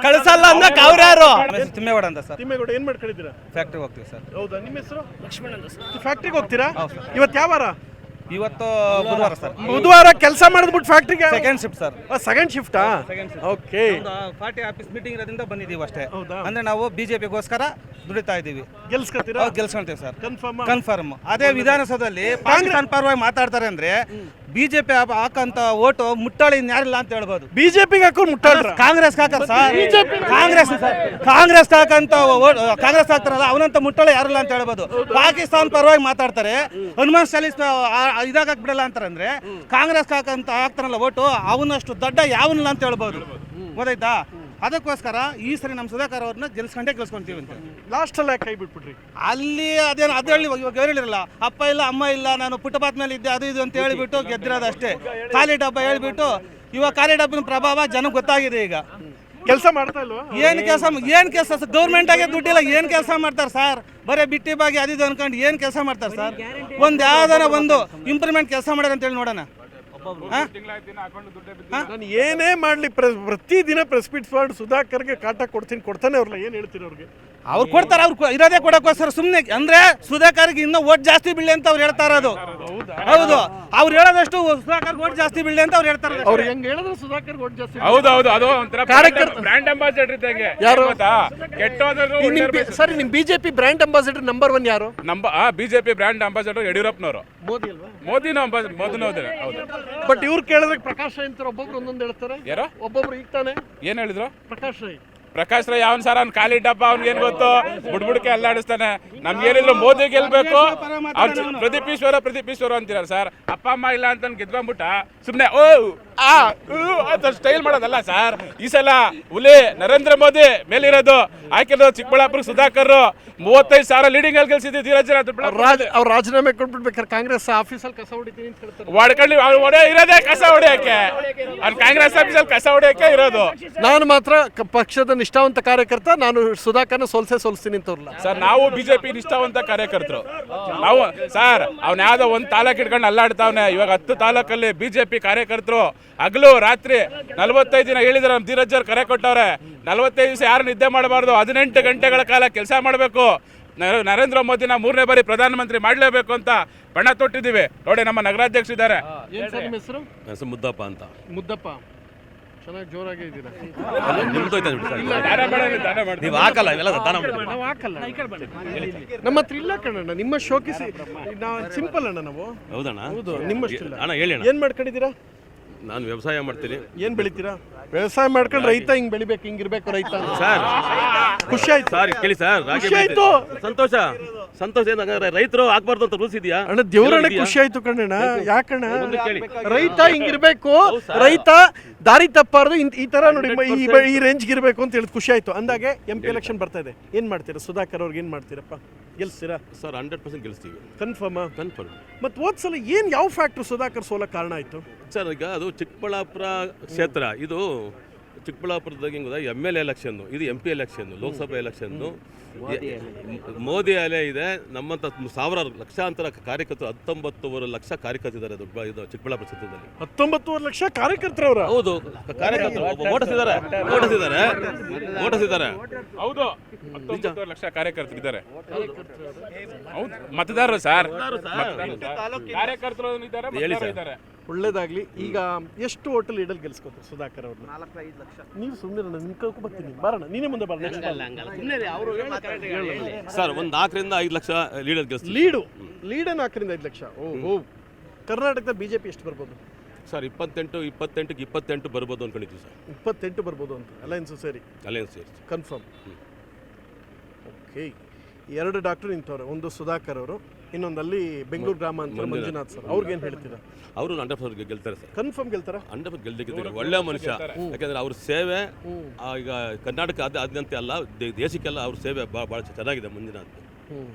ಕಳಿಸಲ್ಲ ಅನ್ನಕ್ ಅವ್ರ್ಯಾರು. ತಿಮ್ಮೇಗೌಡ ಅಂತ ಸರ್. ತಿಮ್ಮೇಗೌಡ ಏನು ಮಾಡ್ಕೊಂಡಿದ್ದೀರಾ? ಫ್ಯಾಕ್ಟ್ರಿ ಹೋಗ್ತೀವಿ ಸರ್. ಹೌದಾ? ನಿಮ್ಮ ಹೆಸರು? ಲಕ್ಷ್ಮಣ್ ಅಂತ ಸರ್. ಫ್ಯಾಕ್ಟ್ರಿಗೆ ಹೋಗ್ತೀರಾ? ಇವತ್ತು ಯಾವ ವಾರ? ಇವತ್ತು ಬುಧವಾರ ಸರ್. ಬುಧವಾರ ಕೆಲಸ ಮಾಡಿದ್ಬಿಟ್ಟು ಫ್ಯಾಕ್ಟ್ರಿಗೆ ಸೆಕೆಂಡ್ ಶಿಫ್ಟ್ ಸರ್. ಸೆಕೆಂಡ್ ಶಿಫ್ಟಾ? ಓಕೆ. ಪಾರ್ಟಿ ಆಫೀಸ್ ಮೀಟಿಂಗ್ ಇರೋದ್ರಿಂದ ಬಂದಿದ್ದೀವಿ ಅಷ್ಟೇ. ಅಂದ್ರೆ ನಾವು BJPಗೋಸ್ಕರ ದುಡಿತಾ ಇದ್ದೀವಿ. ಗೆಲ್ಸ್ಕೊತೀರಾ? ಗೆಲ್ಸ್ಕೊಂತೀವಿ ಸರ್. ಕನ್ಫರ್ಮ್. ಅದೇ ವಿಧಾನಸೌಧದಲ್ಲಿ ಪಾಕಿಸ್ತಾನ ಪರವಾಗಿ ಮಾತಾಡ್ತಾರೆ ಅಂದ್ರೆ BJP ಹಾಕಂತ ಓಟು ಮುಟ್ಟಾಳಿ ಇನ್ಯಾರಿಲ್ಲ ಅಂತ ಹೇಳ್ಬೋದು. ಬಿಜೆಪಿಗೆ ಹಾಕೋರು ಮುಟ್ಟಾಳ್ರ? ಕಾಂಗ್ರೆಸ್ ಹಾಕರ್ ಸರ್. ಕಾಂಗ್ರೆಸ್ ಹಾಕಂತ ಕಾಂಗ್ರೆಸ್ ಹಾಕ್ತಾರಲ್ಲ ಅವನಂತ ಮುಟ್ಟಾಳಿ ಯಾರಿಲ್ಲ ಅಂತ ಹೇಳ್ಬೋದು. ಪಾಕಿಸ್ತಾನ ಪರವಾಗಿ ಮಾತಾಡ್ತಾರೆ, ಹನುಮಾನ್ ಚಾಲೀಸ್ ಇದಾಗ ಬಿಡಲ್ಲ ಅಂತಾರೆ ಅಂದ್ರೆ ಕಾಂಗ್ರೆಸ್ ಹಾಕಂತ ಹಾಕ್ತಾರಲ್ಲ ಓಟು ಅವನಷ್ಟು ದೊಡ್ಡ ಯಾವನಿಲ್ಲ ಅಂತ ಹೇಳ್ಬೋದು. ಗೊತ್ತಾಯ್ತಾ? ಅದಕ್ಕೋಸ್ಕರ ಈ ಸರಿ ನಮ್ಮ ಸುಧಾಕರ್ ಅವ್ರನ್ನ ಗೆಲ್ಸ್ಕೊಂತೀವಿ ಅಂತ. ಲಾಸ್ಟ್ ಅಲ್ಲ ಕೈ ಬಿಟ್ಬಿಟ್ರಿ ಅಲ್ಲಿ ಅದೇನು ಅದು ಹೇಳಿ ಇವಾಗ ಹೇಳಿರಲ್ಲ, ಅಪ್ಪ ಇಲ್ಲ ಅಮ್ಮ ಇಲ್ಲ ನಾನು ಪುಟ್ಟಪಾತ್ ಮೇಲೆ ಇದ್ದೆ ಅದು ಇದು ಅಂತ ಹೇಳಿಬಿಟ್ಟು ಗೆದ್ದಿರೋದು ಅಷ್ಟೇ. ಖಾಲಿ ಡಬ್ಬ ಹೇಳ್ಬಿಟ್ಟು ಇವಾಗ ಖಾಲಿ ಡಬ್ಬಿನ ಪ್ರಭಾವ ಜನಕ್ಕೆ ಗೊತ್ತಾಗಿದೆ. ಈಗ ಕೆಲಸ ಮಾಡ್ತಾ ಇಲ್ವಾ? ಏನು ಕೆಲಸ ಗೌರ್ಮೆಂಟ್ ಆಗಿ ದುಡ್ಡಿಲ್ಲ, ಏನು ಕೆಲಸ ಮಾಡ್ತಾರೆ ಸರ್? ಬರೀ ಬಿಟ್ಟಿ ಬಾಗಿ ಅದಿದ್ದು ಅನ್ಕೊಂಡು ಏನು ಕೆಲಸ ಮಾಡ್ತಾರೆ ಸರ್? ಒಂದು ಯಾವ್ದಾರ ಒಂದು ಇಂಪ್ರೂವ್ಮೆಂಟ್ ಕೆಲಸ ಮಾಡ್ಯಾರ ಅಂತೇಳಿ ನೋಡೋಣ. ನಾನು ಏನೇ ಮಾಡಲಿ ಪ್ರತಿದಿನ ಪ್ರೆಸ್ ಮೀಟ್ ಮಾಡಿ ಸುಧಾಕರ್ಗೆ ಕಾಟ ಕೊಡ್ತಾನೆ ಅವ್ರಲ್ಲ. ಏನು ಹೇಳ್ತೀರಿ ಅವ್ರಿಗೆ? ಅವ್ರು ಕೊಡ್ತಾರೆ, ಅವ್ರು ಇರೋದೇ ಕೊಡೋಕ್ಕೋಸ್ಕರ ಸುಮ್ಮನೆ ಅಂದ್ರೆ ಸುಧಾಕರ್ಗೆ ಇನ್ನೂ ಓಟ್ ಜಾಸ್ತಿ ಬೀಳಲಿ ಅಂತ ಅವ್ರು ಹೇಳ್ತಾ ಇರೋದು. ಹೌದು, ಅವ್ರು ಹೇಳೋದಷ್ಟು ಸುಧಾಕರ್ ಓಟ್ ಜಾಸ್ತಿ ಬೀಳಲಿ ಅಂತ ಅವ್ರು ಹೇಳ್ತಾರೆ. ಅವ್ರು ಹೆಂಗ್ ಹೇಳಿದ್ರೆ ಸುಧಾಕರ್ ಓಟ್ ಜಾಸ್ತಿ? ಹೌದೌದು, ಅದು ಒಂಥರ ಕಾರ್ಯಕರ್ತ ಬ್ರ್ಯಾಂಡ್ ಅಂಬಾಸಿಡರ್ ಇದ್ದಂಗೆ. ಯಾರು ಕೆಟ್ಟೋದ್ರು ಸರಿ, ನಿಮ್ BJP ಬ್ರ್ಯಾಂಡ್ ಅಂಬಾಸಿಡರ್ ನಂಬರ್ 1 ಯಾರು? BJP ಬ್ರ್ಯಾಂಡ್ ಅಂಬಾಸಿಡರ್ ಯಡಿಯೂರಪ್ಪನವರು. ಮೋದಿ ಅಲ್ವಾ? ಮೋದಿನೂ ಹೌದು. ಬಟ್ ಇವ್ರು ಕೇಳಿದ್ರೆ ಪ್ರಕಾಶ್ ರೈ ಅಂತ ಒಬ್ಬೊಬ್ರು ಒಂದೊಂದು ಹೇಳ್ತಾರೆ. ಯಾರೋ ಒಬ್ಬೊಬ್ರು ಈಗ ತಾನೆ ಏನ್ ಹೇಳಿದ್ರು? ಪ್ರಕಾಶ್ ರೈ ಅವನ್ ಸರ್ ಅವ್ನು ಖಾಲಿ ಡಬ್ಬ, ಅವ್ನಿಗೆ ಏನ್ ಗೊತ್ತು? ಬುಡ್ಬುಡ್ಕೆ ಅಲ್ಲಾಡಿಸ್ತಾನೆ. ನಮ್ಗೇನಿದ್ರು ಮೋದಿ ಗೆಲ್ಬೇಕು. ಪ್ರದೀಪ್ ಈಶ್ವರ ಅಂತೀರ ಸರ್. ಅಪ್ಪ ಅಮ್ಮ ಇಲ್ಲ ಅಂತ ಗೆದ್ಕೊಂಡ್ಬಿಟ್ಟ ಸುಮ್ನೆ ಅಂತ ಸ್ಟೈಲ್ ಮಾಡೋದಲ್ಲ ಸರ್. ಈ ಸಲ ಹುಲಿ ನರೇಂದ್ರ ಮೋದಿ ಮೇಲಿರೋದು ಹಾಕಿರೋದು ಚಿಕ್ಕಬಳ್ಳಾಪುರ ಸುಧಾಕರ್ 35,000 ಲೀಡಿಂಗ್ ಅಲ್ಲಿ ಗೆಲ್ಸಿದ್ವಿ. ಧೀರಜ್ ಅವ್ರು ರಾಜೀನಾಮೆ ಕೊಟ್ಬಿಡ್ಬೇಕಾರೆ ಕಾಂಗ್ರೆಸ್ ಆಫೀಸಲ್ಲಿ ಕಸ ಹೊಡಿತೀನಿ ಅಂತ ಹೇಳ್ತಾರೆ. ಹೊಡ್ಕೊಂಡು ಹೊಡೆ ಇರೋದೇ ಕಸ ಹೊಡೆಯಕ್ಕೆ. ಅವ್ನು ಕಾಂಗ್ರೆಸ್ ಆಫೀಸಲ್ಲಿ ಕಸ ಹೊಡೆಯಕ್ಕೆ ಇರೋದು. ನಾನು ಮಾತ್ರ ಪಕ್ಷದ ನಿಷ್ಠಾವಂತ ಕಾರ್ಯಕರ್ತ, ನಾನು ಸುಧಾಕರ್ನ ಸೋಲ್ಸ್ತೀನಿ ಅಂತವ್ರಲ್ಲ ಸರ್. ನಾವು BJP ನಿಷ್ಠಾವಂತ ಕಾರ್ಯಕರ್ತರು ನಾವು ಸರ್. ಅವ್ನ ಯಾವ್ದೋ ಒಂದು ತಾಲೂಕು ಇಟ್ಕೊಂಡು ಅಲ್ಲಾಡ್ತಾವನೆ. ಇವಾಗ 10 ತಾಲೂಕಲ್ಲಿ BJP ಕಾರ್ಯಕರ್ತರು ಹಗಲು ರಾತ್ರಿ 45 ದಿನ ಹೇಳಿದ್ರೆ ನಮ್ಮ ಧೀರಜ್ ಅವ್ರು ಕರೆ ಕೊಟ್ಟವ್ರೆ. 45 ದಿವಸ ಯಾರು ನಿದ್ದೆ ಮಾಡಬಾರ್ದು, 18 ಗಂಟೆಗಳ ಕಾಲ ಕೆಲಸ ಮಾಡಬೇಕು. ನರೇಂದ್ರ ಮೋದಿನ 3ನೇ ಬಾರಿ ಪ್ರಧಾನಮಂತ್ರಿ ಮಾಡಲೇಬೇಕು ಅಂತ ಬಣ್ಣ ತೊಟ್ಟಿದ್ದೀವಿ. ನೋಡಿ, ನಮ್ಮ ನಗರಾಧ್ಯಕ್ಷ ಇದ್ದಾರೆ. ನಿಮ್ಮ ಹೆಸರು? ಮುದ್ದಪ್ಪ ಅಂತ. ಮುದ್ದಪ್ಪ, ಚೆನ್ನಾಗಿ ಜೋರಾಗಿ ಇದ್ದೀರಾ. ನೀವು ಹಾಕಲ್ಲ ಇವೆಲ್ಲ ದಾನ ನಾವು ಹಾಕಲ್ಲ. ನಮ್ಮ ಹತ್ರ ಇಲ್ಲ ಕಣಣ್ಣ, ನಿಮ್ಮ ಶೋಕಿಸಿ ಸಿಂಪಲ್ ಅಣ್ಣ ನಾವು. ಹೌದಣ್ಣ? ಹೌದು, ನಿಮ್ಮಷ್ಟಿಲ್ಲ ಅಣ್ಣ. ಹೇಳಿ ಅಣ್ಣ. ಏನ್ ಮಾಡ್ಕೊಂಡಿದ್ದೀರಾ? ನಾನು ವ್ಯವಸಾಯ ಮಾಡ್ತೀನಿ. ಏನ್ ಬೆಳಿತೀರಾ? ವ್ಯವಸಾಯ ಮಾಡ್ಕೊಂಡು ರೈತ ಹಿಂಗ್ ಬೆಳಿಬೇಕು, ಹಿಂಗಿರ್ಬೇಕು ರೈತ ಸರ್. ಖುಷಿ ಆಯ್ತು ಸರ್. ಕೇಳಿ ಸರ್, ಖುಷಿ ಆಯ್ತು. ಸಂತೋಷ ಏನಂದ್ರೆ ರೈತರು ಆಗ್ಬಾರ್ದು ಅಂತ ರೂಲ್ಸ್ ಇದೆಯಾ ಅಣ್ಣ? ದೇವ್ರಣ್ಣ ಖುಷಿ ಆಯ್ತು ಕಣ್ಣಣ್ಣ. ಯಾಕಣ್ಣ? ರೈತ ಹಿಂಗಿರ್ಬೇಕು, ರೈತ ದಾರಿ ತಪ್ಪಾರ್ದು, ಈ ತರ ನೋಡಿ ಈ ರೇಂಜ್ಗೆ ಇರ್ಬೇಕು ಅಂತ ಹೇಳಿ ಖುಷಿ ಆಯ್ತು. ಅಂದಾಗೆ MP ಎಲೆಕ್ಷನ್ ಬರ್ತಾ ಇದೆ, ಏನ್ ಮಾಡ್ತೀರಾ? ಸುಧಾಕರ್ ಅವ್ರಿಗೆ ಏನ್ ಮಾಡ್ತೀರಪ್ಪ? ಗೆಲ್ಸ್ತೀರಾ ಸರ್? 100% ಗೆಲ್ಸ್ತೀವಿ. ಕನ್ಫರ್ಮ್? ಕನ್ಫರ್ಮ್. ಮತ್ತೆ ಹೋದ್ಸಲ ಯಾವ ಫ್ಯಾಕ್ಟ್ರಿ ಸುಧಾಕರ್ ಸೋಲಕ್ ಕಾರಣ ಆಯ್ತು ಸರ್? ಈಗ ಅದು ಚಿಕ್ಕಬಳ್ಳಾಪುರ ಕ್ಷೇತ್ರ, ಇದು ಚಿಕ್ಕಬಳ್ಳಾಪುರದಾಗ ಹೆಂಗೆ ಗೊತ್ತಾ ಎಮ್ ಎಲ್ ಎಲೆಕ್ಷನ್ನು, ಇದು MP ಎಲೆಕ್ಷನ್ನು, ಲೋಕಸಭೆ ಎಲೆಕ್ಷನ್ನು. ಮೋದಿ ಅಲೆ ಇದೆ. ನಮ್ಮಂಥ ಸಾವಿರಾರು ಲಕ್ಷಾಂತರ ಕಾರ್ಯಕರ್ತರು 19 ಲಕ್ಷ ಕಾರ್ಯಕರ್ತರಿದ್ದಾರೆ ಇದು ಚಿಕ್ಕಬಳ್ಳಾಪುರ ಕ್ಷೇತ್ರದಲ್ಲಿ. 19 ಲಕ್ಷ ಕಾರ್ಯಕರ್ತರವ್ರ? ಹೌದು, ಕಾರ್ಯಕರ್ತರು ಓಟಿಸಿದ್ದಾರೆ. ಹೌದು, 19 ಲಕ್ಷ ಕಾರ್ಯಕರ್ತರಿದ್ದಾರೆ. ಹೌದು, ಮತದಾರರು ಸರ್, ಕಾರ್ಯಕರ್ತರು ಇದ್ದಾರೆ. ಒಳ್ಳೇದಾಗ್ಲಿ. ಈಗ ಎಷ್ಟು ಹೋಟೆಲ್ ಲೀಡಲ್ಲಿ ಗೆಲ್ಸ್ಕೊತಾರೆ ಸುಧಾಕರ್ ಅವ್ರನ್ನ? 4-5 ಲಕ್ಷ. ನೀವು ಸುಮ್ಮನೆ ನಿಮ್ ಕಳ್ಕೊ ಬರ್ತೀನಿ, ಬರೋಣ, ನೀನೇ ಮುಂದೆ ಬರೋಣ. ಸರ್, ಒಂದು 4ರಿಂದ 5 ಲಕ್ಷ ಲೀಡರ್ ಗೆಲ್ಸ್ತೀವಿ. ಲೀಡ್ 4ರಿಂದ 5 ಲಕ್ಷ. ಓಹೋ, ಕರ್ನಾಟಕದ BJP ಎಷ್ಟು ಬರ್ಬೋದು ಸರ್? 28 ಬರ್ಬೋದು ಅನ್ಕೊಂಡಿದ್ವಿ ಸರ್. 28 ಬರ್ಬೋದು ಅಂತ ಅಲಯನ್ಸು ಸೇರಿ? ಅಲಯನ್ಸ್ ಸೇರಿ ಕನ್ಫರ್ಮ್. ಓಕೆ, 2 ಡಾಕ್ಟರ್ ನಿಂತವ್ರೆ, ಒಂದು ಸುಧಾಕರ್ ಅವರು, ಇನ್ನೊಂದಲ್ಲಿ ಬೆಂಗಳೂರು ಗ್ರಾಮಾಂತರ ಮಂಜುನಾಥ್ ಸರ್. ಅವ್ರಿಗೇನು ಹೇಳ್ತೀರಾ? ಅವರು 100% ಗೆಲ್ತಾರೆ ಸರ್. ಕನ್ಫರ್ಮ್ ಗೆಲ್ತಾರ? 100% ಗೆಲ್ತಾರೆ. ಒಳ್ಳೆ ಮನುಷ್ಯ. ಯಾಕಂದ್ರೆ ಅವ್ರ ಸೇವೆ ಈಗ ಕರ್ನಾಟಕ ಆದ್ಯಂತ ಅಲ್ಲ, ದೇಶಕ್ಕೆಲ್ಲ ಅವ್ರ ಸೇವೆ ಭಾಳ ಚೆನ್ನಾಗಿದೆ ಮಂಜುನಾಥ್.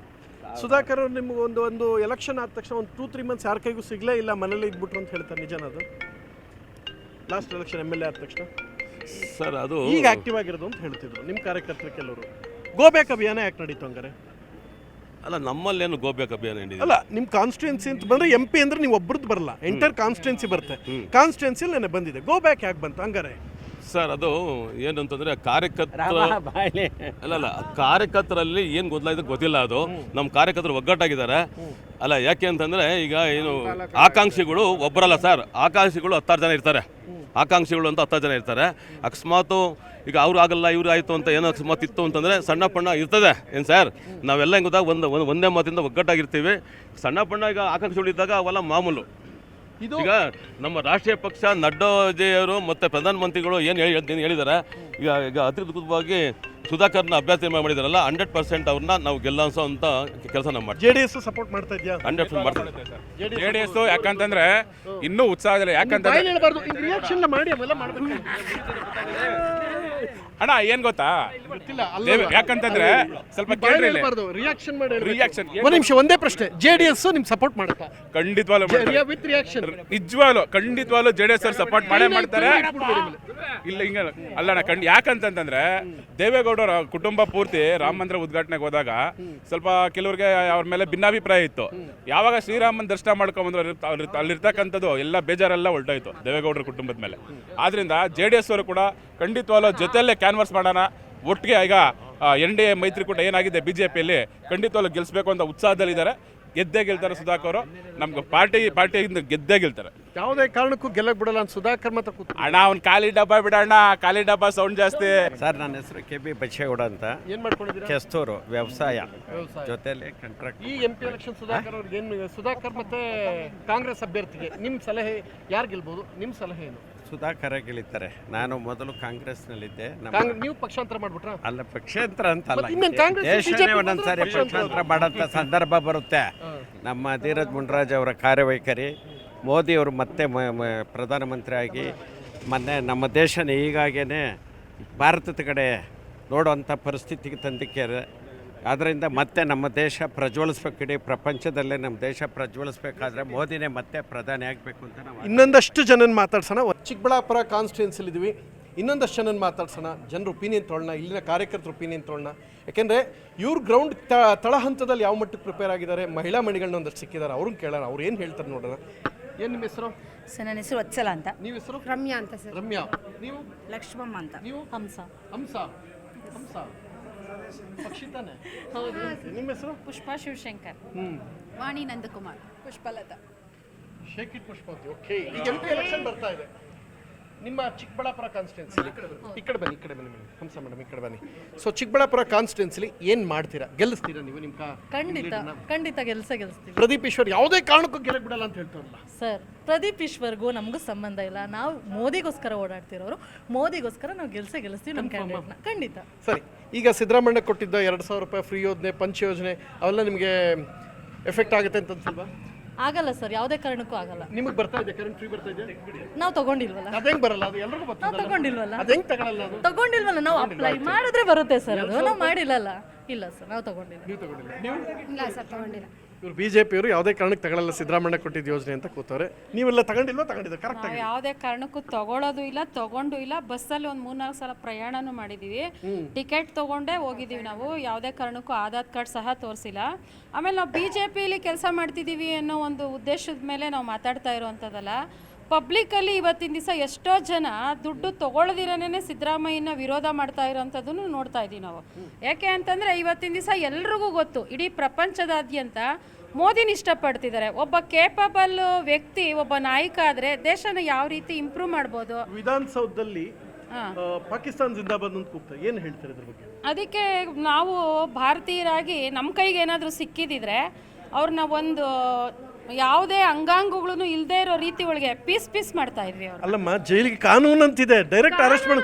ಸುಧಾಕರ್ ಅವ್ರು ನಿಮ್ಗೆ ಒಂದು ಎಲೆಕ್ಷನ್ ಆದ ತಕ್ಷಣ ಒಂದು 2-3 ಮಂತ್ಸ್ ಯಾರ ಕೈಗೂ ಸಿಗಲೇ ಇಲ್ಲ, ಮನೇಲಿ ಇದ್ಬಿಟ್ರು ಅಂತ ಹೇಳ್ತಾರೆ, ನಿಜನದು? ಲಾಸ್ಟ್ ಎಲೆಕ್ಷನ್ MLA ಆದ ತಕ್ಷಣ ಸರ್ ಅದು ಈಗ ಆಕ್ಟಿವ್ ಆಗಿರೋದು ಅಂತ ಹೇಳ್ತಿದ್ರು ನಿಮ್ಮ ಕಾರ್ಯಕರ್ತರು ಕೆಲವರು. ಗೋಬ್ಯಾಕ್ ಅಭಿಯಾನ ಯಾಕೆ ನಡೀತು ಹಂಗಾರೆ? ಅಲ್ಲ, ನಮ್ಮಲ್ಲೇನು ಗೋಬ್ಯಾಕ್ ಅಭಿಯಾನ ಏನಿದೆ? ಅಲ್ಲ, ನಿಮ್ಮ ಕಾನ್ಸ್ಟಿಟ್ಯೂನ್ಸಿ ಅಂತ ಬಂದ್ರೆ MP ಅಂದ್ರೆ ನೀವು ಒಬ್ಬರದ್ದು ಬರಲ್ಲ, ಎಂಟರ್ ಕಾನ್ಸ್ಟಿಟ್ಯೂನ್ಸಿ ಬರುತ್ತೆ. ಕಾನ್ಸ್ಟಿಟ್ಯೂನ್ಸಿಲಿ ನೆನೆ ಬಂದಿದೆ, ಗೋಬ್ಯಾಕ್ ಯಾಕೆ ಬಂತು ಹಂಗಾರೆ? ಸರ್, ಅದು ಏನು ಅಂತಂದ್ರೆ ಕಾರ್ಯಕರ್ತರಲ್ಲಿ ಏನು ಗೊತ್ತಿಲ್ಲ. ಅದು ನಮ್ಮ ಕಾರ್ಯಕರ್ತರು ಒಗ್ಗಟ್ಟಾಗಿದ್ದಾರೆ. ಅಲ್ಲ, ಯಾಕೆ ಅಂತಂದ್ರೆ ಈಗ ಏನು ಆಕಾಂಕ್ಷಿಗಳು ಒಬ್ಬರಲ್ಲ ಸರ್, ಆಕಾಂಕ್ಷಿಗಳು 10 ಜನ ಇರ್ತಾರೆ. ಆಕಾಂಕ್ಷಿಗಳು ಅಂತ 10 ಜನ ಇರ್ತಾರೆ. ಅಕಸ್ಮಾತು ಈಗ ಅವ್ರು ಆಗಲ್ಲ ಇವ್ರು ಆಯಿತು ಅಂತ ಏನೋ ಅಕಸ್ಮಾತ್ ಇತ್ತು ಅಂತಂದರೆ ಸಣ್ಣ ಪಣ್ಣ ಇರ್ತದೆ. ಏನು ಸರ್, ನಾವೆಲ್ಲ ಹೆಂಗೆ ಗೊತ್ತಾ, ಒಂದೇ ಮಾತಿಂದ ಒಗ್ಗಟ್ಟಾಗಿರ್ತೀವಿ. ಸಣ್ಣ ಪಣ್ಣ ಈಗ ಆಕಾಂಕ್ಷಿಗಳು ಇದ್ದಾಗ ಅವೆಲ್ಲ ಮಾಮೂಲು. ಈಗ ನಮ್ಮ ರಾಷ್ಟ್ರೀಯ ಪಕ್ಷ ನಡ್ಡಾಜಿಯವರು ಮತ್ತು ಪ್ರಧಾನಮಂತ್ರಿಗಳು ಏನು ಹೇಳಿದ್ದಾರೆ, ಈಗ ಅಧಿಕೃತವಾಗಿ ಸುಧಾಕರ್ನ ಅಭ್ಯರ್ಥಿ ಮಾಡಿದಾರಲ್ಲ, 100% ಅವ್ರನ್ನ ನಾವು ಗೆಲ್ಲಿಸೋ ಅಂತ ಕೆಲಸ ನಾವು ಮಾಡ್ತೀವಿ. JDS ಸಪೋರ್ಟ್ ಮಾಡ್ತಾ ಇದೆಯಾ? 100% ಮಾಡ್ತಾರೆ ಸರ್. JDS ಯಾಕಂತಂದ್ರೆ ಇನ್ನೂ ಉತ್ಸಾಹದಲ್ಲಿ, ಯಾಕಂತಂದ್ರೆ ಅಣ್ಣ ಏನ್ ಗೊತ್ತಾ, ಯಾಕಂತಂದ್ರೆ ಸ್ವಲ್ಪ ರಿಯಾಕ್ಷನ್ ಒಂದು ನಿಮಿಷ, ಒಂದೇ ಪ್ರಶ್ನೆ, JDS ನಿಮ್ ಸಪೋರ್ಟ್ ಮಾಡುತ್ತಾ? ಖಂಡಿತವಾಗ್ಲೂ ಖಂಡಿತವಾಗ್ಲೂ JDS ಅವ್ರು ಸಪೋರ್ಟ್ ಮಾಡೇ ಮಾಡ್ತಾರೆ. ಇಲ್ಲ ಹಿಂಗ ಅಲ್ಲಣ್ಣ, ಯಾಕಂತಂದ್ರೆ ದೇವೇಗೌಡರ ಕುಟುಂಬ ಪೂರ್ತಿ ರಾಮ ಮಂದಿರ ಉದ್ಘಾಟನೆಗೆ ಹೋದಾಗ ಸ್ವಲ್ಪ ಕೆಲವ್ರಿಗೆ ಅವ್ರ ಮೇಲೆ ಭಿನ್ನಾಭಿಪ್ರಾಯ ಇತ್ತು. ಯಾವಾಗ ಶ್ರೀರಾಮನ ದರ್ಶನ ಮಾಡ್ಕೊಂಡ್ಬಂದ್ರು ಅಲ್ಲಿರ್ತಕ್ಕಂಥದ್ದು ಎಲ್ಲ ಬೇಜಾರೆಲ್ಲ ಹೊರಟೋಯ್ತು ದೇವೇಗೌಡರ ಕುಟುಂಬದ ಮೇಲೆ. ಆದ್ರಿಂದ JDS ಅವರು ಕೂಡ ಖಂಡಿತವಾಗ್ಲೂ ಜೊತೆಯಲ್ಲೇ ಕ್ಯಾನ್ವರ್ಸ್ ಮಾಡೋಣ, ಒಟ್ಟಿಗೆ ಈಗ NDA ಮೈತ್ರಿಕೂಟ ಏನಾಗಿದೆ BJPಯಲ್ಲಿ ಖಂಡಿತವಾಗ್ಲೂ ಗೆಲ್ಲಿಸಬೇಕು ಅಂತ ಉತ್ಸಾಹದಲ್ಲಿದ್ದಾರೆ. ಗೆದ್ದೇ ಗೆಲ್ತಾರೆ ಸುಧಾಕರ್ ಅವರು. ನಮ್ಗೆ ಪಾರ್ಟಿಯಿಂದ ಗೆದ್ದೇ ಗೆಲ್ತಾರೆ. ಯಾವುದೇ ಕಾರಣಕ್ಕೂ ಗೆಲ್ಲಕ್ ಬಿಡಲ್ಲ ಅಂತ ಸುಧಾಕರ್ ಮಾತ್ರ ಅಣ್ಣ, ಅವ್ನು ಖಾಲಿ ಡಬ್ಬ ಬಿಡಣ್ಣ, ಖಾಲಿ ಡಬ್ಬ ಸೌಂಡ್ ಜಾಸ್ತಿ. ಸರ್, ನನ್ನ ಹೆಸರು KB ಬಚ್ಚೇಗೌಡ ಅಂತ. ಏನ್ ಮಾಡ್ಕೊಂಡಿದ್ದೀರಾ? ಕೆಸ್ತೂರು ವ್ಯವಸಾಯ ಜೊತೆಲಿ ಕಾಂಟ್ರಾಕ್ಟ್. ಈ MP ಎಲೆಕ್ಷನ್ ಸುಧಾಕರ್ ಅವ್ರಿಗೆ ಏನು, ಸುಧಾಕರ್ ಮತ್ತೆ ಕಾಂಗ್ರೆಸ್ ಅಭ್ಯರ್ಥಿಗೆ ನಿಮ್ಮ ಸಲಹೆ ಯಾರು ಗೆಲ್ಬಹುದು? ನಿಮ್ಮ ಸಲಹೆ ಏನು? ಸುಧಾಕರ ಗೆಲ್ಲಿತಾರೆ. ನಾನು ಮೊದಲು ಕಾಂಗ್ರೆಸ್ನಲ್ಲಿದ್ದೆ. ನೀವು ಪಕ್ಷಾಂತರ ಮಾಡ್ಬಿಟ್ರ? ಅಲ್ಲ, ಪಕ್ಷಾಂತರ ಅಂತ ಅಲ್ಲ, ದೇಶನೇ ಒಂದೊಂದ್ಸಾರಿ ಪಕ್ಷಾಂತರ ಮಾಡೋಂಥ ಸಂದರ್ಭ ಬರುತ್ತೆ. ನಮ್ಮ ಧೀರಜ್ ಮುನ್ರಾಜ್ ಅವರ ಕಾರ್ಯವೈಖರಿ, ಮೋದಿಯವರು ಮತ್ತೆ ಪ್ರಧಾನಮಂತ್ರಿ ಆಗಿ ಮೊನ್ನೆ ನಮ್ಮ ದೇಶನ ಈಗಾಗೇ ಭಾರತದ ಕಡೆ ನೋಡುವಂಥ ಪರಿಸ್ಥಿತಿಗೆ ತಂದಿಕ್ಕೆ. ಆದ್ದರಿಂದ ಮತ್ತೆ ನಮ್ಮ ದೇಶ ಪ್ರಜ್ವಲಿಸ್ಬೇಕು, ಇಡೀ ಪ್ರಪಂಚದಲ್ಲೇ ನಮ್ಮ ದೇಶ ಪ್ರಜ್ವಲಿಸ್ಬೇಕಾದ್ರೆ ಮೋದಿನೇ ಮತ್ತೆ ಪ್ರಧಾನಿ ಆಗಬೇಕು ಅಂತ ನಾವು ಇನ್ನೊಂದಷ್ಟು ಜನನ ಮಾತಾಡ್ಸೋಣ. ಚಿಕ್ಕಬಳ್ಳಾಪುರ ಕಾನ್ಸ್ಟಿಟ್ಯೂನ್ಸಿಲಿ ಇದೀವಿ, ಇನ್ನೊಂದಷ್ಟು ಜನನ ಮಾತಾಡ್ಸೋಣ, ಜನರ ಒಪಿನಿಯನ್ ತೊಗೊಳ್ಳೋಣ, ಇಲ್ಲಿನ ಕಾರ್ಯಕರ್ತರ ಒಪಿನಿಯನ್ ತೊಗೊಳ್ಳೋಣ. ಯಾಕೆಂದರೆ ಇವ್ರು ಗ್ರೌಂಡ್ ತಳಹಂತದಲ್ಲಿ ಯಾವ ಮಟ್ಟಕ್ಕೆ ಪ್ರಿಪೇರ್ ಆಗಿದ್ದಾರೆ, ಮಹಿಳಾ ಮಣಿಗಳನ್ನ ಒಂದಷ್ಟು ಸಿಕ್ಕಿದ್ದಾರೆ, ಅವ್ರನ್ನ ಕೇಳೋಣ, ಅವ್ರು ಏನು ಹೇಳ್ತಾರೆ ನೋಡೋಣ. ಏನು ನಿಮ್ಮ ಹೆಸರು? ಸರ್, ನನ್ನ ಹೆಸರು ವತ್ಸಲ ಅಂತ. ನೀವು ಹೆಸರು? ರಮ್ಯಾ ಅಂತ ಸರ್. ರಮ್ಯಾ. ನೀವು? ಲಕ್ಷ್ಮಮ್ಮ ಅಂತ. ನೀವು? ಹಂಸ. ಹಂಸ ಪಕ್ಷಿ ತಾನೆ? ಹೌದು. ನಿಮ್ಮ ಹೆಸರು? ಪುಷ್ಪಾ ಶಿವಶಂಕರ್. ವಾಣಿ ನಂದಕುಮಾರ್. ಪುಷ್ಪಲತಾ. ಶೇಖಿಟ್ ಪುಷ್ಪವತಿ. ಓಕೆ, ಈಗ MP ಎಲೆಕ್ಷನ್ ಬರ್ತಾ ಇದೆ ನಿಮ್ಮ ಚಿಕ್ಕಬಳ್ಳಾಪುರ ಕಾನ್ಸ್ಟಿಟ್ಯೂನ್ಸಿ. ಈ ಕಡೆ ಬನ್ನಿ ಹಂಸ ಮೇಡಮ್, ಈ ಕಡೆ ಬನ್ನಿ. ಸೊ ಚಿಕ್ಕಬಳ್ಳಾಪುರ ಕಾನ್ಸ್ಟಿಟ್ಯೂನ್ಸಿಲಿ ಏನು ಮಾಡ್ತೀರಾ? ಗೆಲ್ಲಿಸ್ತೀರಾ ನೀವು? ನಿಮ್ಮ ಖಂಡಿತ ಗೆಲ್ಲಿಸ್ತೀವಿ. ಪ್ರದೀಪ್ ಈಶ್ವರ್ ಯಾವುದೇ ಕಾರಣಕ್ಕೂ ಗೆಲ್ಲಕ್ ಬಿಡಲ್ಲ ಅಂತ ಹೇಳ್ತಾರಲ್ಲ ಸರ್? ಪ್ರದೀಪ್ ಈಶ್ವರ್ಗೂ ನಮಗೂ ಸಂಬಂಧ ಇಲ್ಲ. ನಾವು ಮೋದಿಗೋಸ್ಕರ ಓಡಾಡ್ತಿರೋರು, ಮೋದಿಗೋಸ್ಕರ ನಾವು ಗೆಲ್ಲಿಸ್ತೀವಿ ನಮ್ಮ ಕ್ಯಾಂಡಿಡೇಟ್ನ. ಖಂಡಿತ. ಸರಿ, ಈಗ ಸಿದ್ದರಾಮಯ್ಯ ಕೊಟ್ಟಿದ್ದ 2,000 ರೂಪಾಯಿ ಫ್ರೀ ಯೋಜನೆ, ಪಂಚ ಯೋಜನೆ, ಅವೆಲ್ಲ ನಿಮಗೆ ಎಫೆಕ್ಟ್ ಆಗುತ್ತೆ ಅಂತ ಅನ್ಸಲ್ವಾ? ಆಗಲ್ಲ ಸರ್, ಯಾವುದೇ ಕಾರಣಕ್ಕೂ ಆಗಲ್ಲ. ನಿಮಗೆ ಬರ್ತಾ ಇದೆ ಕರೆಂಟ್ ಫ್ರೀ ಬರ್ತಾ ಇದೆ? ನಾವು ತಗೊಂಡಿಲ್ವಲ್ಲ. ಅದು ಹೆಂಗೆ ಬರಲ್ಲ? ಅದು ಎಲ್ಲರಿಗೂ ಬರ್ತದೆ. ನಾವು ತಗೊಂಡಿಲ್ವಲ್ಲ. ಅದು ಹೆಂಗೆ ತಗೊಳ್ಳಲ್ಲ? ಅದು ತಗೊಂಡಿಲ್ವಲ್ಲ, ನಾವು ಅಪ್ಲೈ ಮಾಡಿದ್ರೆ ಬರುತ್ತೆ ಸರ್. ಅದು ನಾವು ಮಾಡಿಲ್ಲಲ್ಲ. ಇಲ್ಲ ಸರ್, ನಾವು ತಗೊಂಡಿಲ್ಲ. ನೀವು ತಗೊಂಡಿಲ್ಲ? ನೀವು? ಇಲ್ಲ ಸರ್, ತಗೊಂಡಿಲ್ಲ. ಇವ್ರು BJP-ಯವರು ಯಾವುದೇ ಕಾರಣಕ್ಕೆ ತಗೊಳ್ಳಲ್ಲ ಸಿದ್ದರಾಮಯ್ಯ ಕೊಟ್ಟಿದ್ದ ಯೋಜನೆ ಅಂತ ಕೂತವ್ರೆ. ನೀವೆಲ್ಲ ತಗೊಂಡಿದ್ದಾರೆ ಕರೆಕ್ಟ್ ಆಗಿ? ಯಾವುದೇ ಕಾರಣಕ್ಕೂ ತಗೊಳ್ಳೋದು ಇಲ್ಲ, ತಗೊಂಡು ಇಲ್ಲ. ಬಸ್ಸಲ್ಲಿ ಒಂದು 3-4 ಸಲ ಪ್ರಯಾಣನೂ ಮಾಡಿದ್ದೀವಿ. ಟಿಕೆಟ್ ತೊಗೊಂಡೇ ಹೋಗಿದ್ದೀವಿ ನಾವು. ಯಾವುದೇ ಕಾರಣಕ್ಕೂ ಆಧಾರ್ ಕಾರ್ಡ್ ಸಹ ತೋರಿಸಿಲ್ಲ. ಆಮೇಲೆ ನಾವು BJP-ಲಿ ಕೆಲಸ ಮಾಡ್ತಿದ್ದೀವಿ ಅನ್ನೋ ಒಂದು ಉದ್ದೇಶದ ಮೇಲೆ ನಾವು ಮಾತಾಡ್ತಾ ಇರೋವಂಥದ್ದಲ್ಲ. ಪಬ್ಲಿಕ್ಕಲ್ಲಿ ಇವತ್ತಿನ ದಿವಸ ಎಷ್ಟೋ ಜನ ದುಡ್ಡು ತೊಗೊಳ್ದಿರನೇ ಸಿದ್ದರಾಮಯ್ಯನ ವಿರೋಧ ಮಾಡ್ತಾ ಇರೋವಂಥದ್ದನ್ನು ನೋಡ್ತಾ ಇದ್ದೀವಿ ನಾವು. ಯಾಕೆ ಅಂತಂದರೆ ಇವತ್ತಿನ ದಿವಸ ಎಲ್ರಿಗೂ ಗೊತ್ತು, ಇಡೀ ಪ್ರಪಂಚದಾದ್ಯಂತ ಮೋದಿನ ಇಷ್ಟಪಡ್ತಿದ್ದಾರೆ. ಒಬ್ಬ ಕೇಪಬಲ್ ವ್ಯಕ್ತಿ, ಒಬ್ಬ ನಾಯಕ ಆದರೆ ದೇಶನ ಯಾವ ರೀತಿ ಇಂಪ್ರೂವ್ ಮಾಡ್ಬೋದು. ವಿಧಾನಸೌಧದಲ್ಲಿ ಪಾಕಿಸ್ತಾನ ಜಿಂದಾಬಾದ್ ಅಂತ ಕೂಗ್ತಾರೆ, ಏನು ಹೇಳ್ತಾರೆ ಅದ್ರ ಬಗ್ಗೆ? ಅದಕ್ಕೆ ನಾವು ಭಾರತೀಯರಾಗಿ ನಮ್ಮ ಕೈಗೆ ಏನಾದರೂ ಸಿಕ್ಕಿದಿದ್ರೆ ಅವ್ರನ್ನ ಒಂದು ಯಾವುದೇ ಅಂಗಾಂಗಗಳು ಇಲ್ಲದೆ ಇರೋ ರೀತಿ ಒಳಗೆ ಪೀಸ್ ಮಾಡ್ತಾ ಇದ್ವಿ ಅವ್ರು. ಅಲ್ಲಮ್ಮ, ಜೈಲಿಗೆ ಕಾನೂನು ಅಂತಿದೆ, ಡೈರೆಕ್ಟ್ ಅರೆಸ್ಟ್ ಮಾಡಿ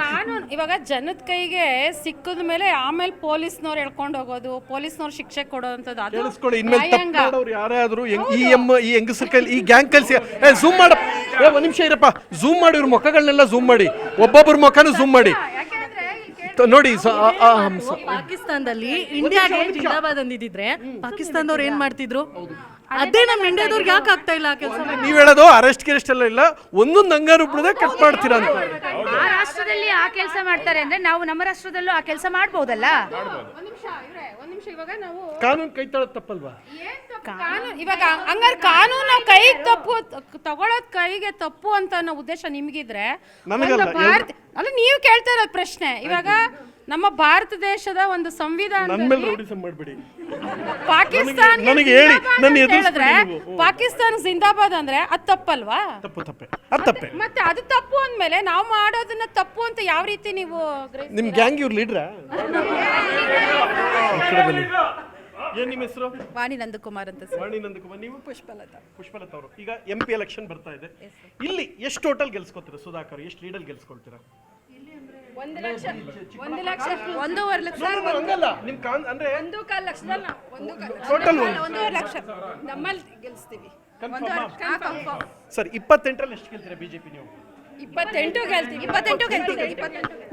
ಕಾನೂನು ಇವಾಗ ಜನದ ಕೈಗೆ ಸಿಕ್ಕದ ಮೇಲೆ ಆಮೇಲೆ ಪೊಲೀಸ್ನವ್ರು ಎಳ್ಕೊಂಡು ಹೋಗೋದು, ಪೊಲೀಸ್ನವ್ರು ಶಿಕ್ಷೆ ಕೊಡೋವಂಥದ್ದು ಅದು ಕೇಳಿಸ್ಕೊಳ್ಳಿ. ಇನ್ಮೇಲೆ ತಪ್ಪು ಮಾಡೋರು ಯಾರಾದರೂ ಈ ಹೆಂಗಸರ ಕೈಲಿ ಈ ಗ್ಯಾಂಗ್ ಕೈಲಿ ಝೂಮ್ ಮಾಡಪ್ಪ, ಒಂದು ನಿಮಿಷ ಇರಪ್ಪ, ಝೂಮ್ ಮಾಡಿ ಇವ್ರ ಮುಖಗಳನ್ನೆಲ್ಲ ಝೂಮ್ ಮಾಡಿ, ಒಬ್ಬೊಬ್ಬರ ಮುಖನೂ ಝೂಮ್ ಮಾಡಿ ನೋಡಿ. ಪಾಕಿಸ್ತಾನದಲ್ಲಿ ಇಂಡಿಯಾಗೆ ಜಿಂದಾಬಾದ್ ಅಂದಿದ್ರೆ ಪಾಕಿಸ್ತಾನದವ್ರು ಏನ್ ಮಾಡ್ತಿದ್ರು? ಅದೇ ನಮ್ಮ ಇಂಡಿಯಾದವ್ರಿಗೆ ಯಾಕೆ ಆಗ್ತಾ ಇಲ್ಲ ಕೆಲಸ? ನೀವ್ ಹೇಳೋದು ಅರೆಸ್ಟ್ ಗಿರೆಸ್ಟ್ ಎಲ್ಲ ಇಲ್ಲ, ಒಂದೊಂದು ಅಂಗಾರು ಬಿಡದೆ ಕಟ್ ಮಾಡ್ತೀರಾ ಅಂತ. ಆ ರಾಷ್ಟ್ರದಲ್ಲಿ ಆ ಕೆಲಸ ಮಾಡ್ತಾರೆ ಅಂದ್ರೆ ನಾವು ನಮ್ಮ ರಾಷ್ಟ್ರದಲ್ಲೂ ಆ ಕೆಲಸ ಮಾಡ್ಬೋದಲ್ಲ? ಇವಾಗ ನಾವು ಕಾನೂನು ಕೈ ತೊಳೋದು ತಪ್ಪಲ್ವಾ? ಇವಾಗ ಹಂಗಾರೆ ಕಾನೂನು ಕೈ ತಪ್ಪು ತಗೊಳೋದ್ ಕೈಗೆ ತಪ್ಪು ಅಂತ ಅನ್ನೋ ಉದ್ದೇಶ ನಿಮ್ಗಿದ್ರೆ ಅಲ್ಲ, ನೀವು ಕೇಳ್ತಾ ಇರೋದು ಪ್ರಶ್ನೆ. ಇವಾಗ ನಮ್ಮ ಭಾರತ ದೇಶದ ಒಂದು ಸಂವಿಧಾನ ಪಾಕಿಸ್ತಾನ ಜಿಂದಾಬಾದ್ ಅಂದ್ರೆ ಅದು ತಪ್ಪಲ್ವಾ? ಮತ್ತೆ ಅದು ತಪ್ಪು ಅಂದ್ಮೇಲೆ ನಾವು ಮಾಡೋದನ್ನ ತಪ್ಪು ಅಂತ ಯಾವ ರೀತಿ ನೀವು? ನಿಮ್ ಗ್ಯಾಂಗ್ ಇವ್ರ ಲೀಡ್ರಾ? ಏನ್ ನಿಮ್ಮ ಹೆಸರು? ವಾಣಿ ನಂದಕುಮಾರ್ ಅಂತ. ವಾಣಿ ನಂದಕುಮಾರ್. ನೀವು? ಪುಷ್ಪಲತಾ ಅವರು. ಈಗ MP ಎಲೆಕ್ಷನ್ ಬರ್ತಾ ಇದೆ, ಇಲ್ಲಿ ಎಷ್ಟು ಟೋಟಲ್ ಗೆಲ್ಸ್ಕೊತೀರಾ? ಸುಧಾಕರ್ ಎಷ್ಟು ಲೀಡಲ್ ಗೆಲ್ಸ್ಕೊಳ್ತೀರಾ? 1 ಲಕ್ಷ 1.5 ಲಕ್ಷ ಹಂಗಲ್ಲ, ನಿಮ್ ಅಂದ್ರೆ 1.25 ಲಕ್ಷದಲ್ಲಿ ಟೋಟಲ್ 1.5 ಲಕ್ಷ ನಮ್ಮಲ್ಲಿ ಗೆಲ್ಸ್ತೀವಿ. ಸರ್ 28ರಲ್ಲಿ ಎಷ್ಟು ಗೆಲ್ತೀರಾ BJP ನೀವು? 28 ಗೆಲ್ತೀವಿ.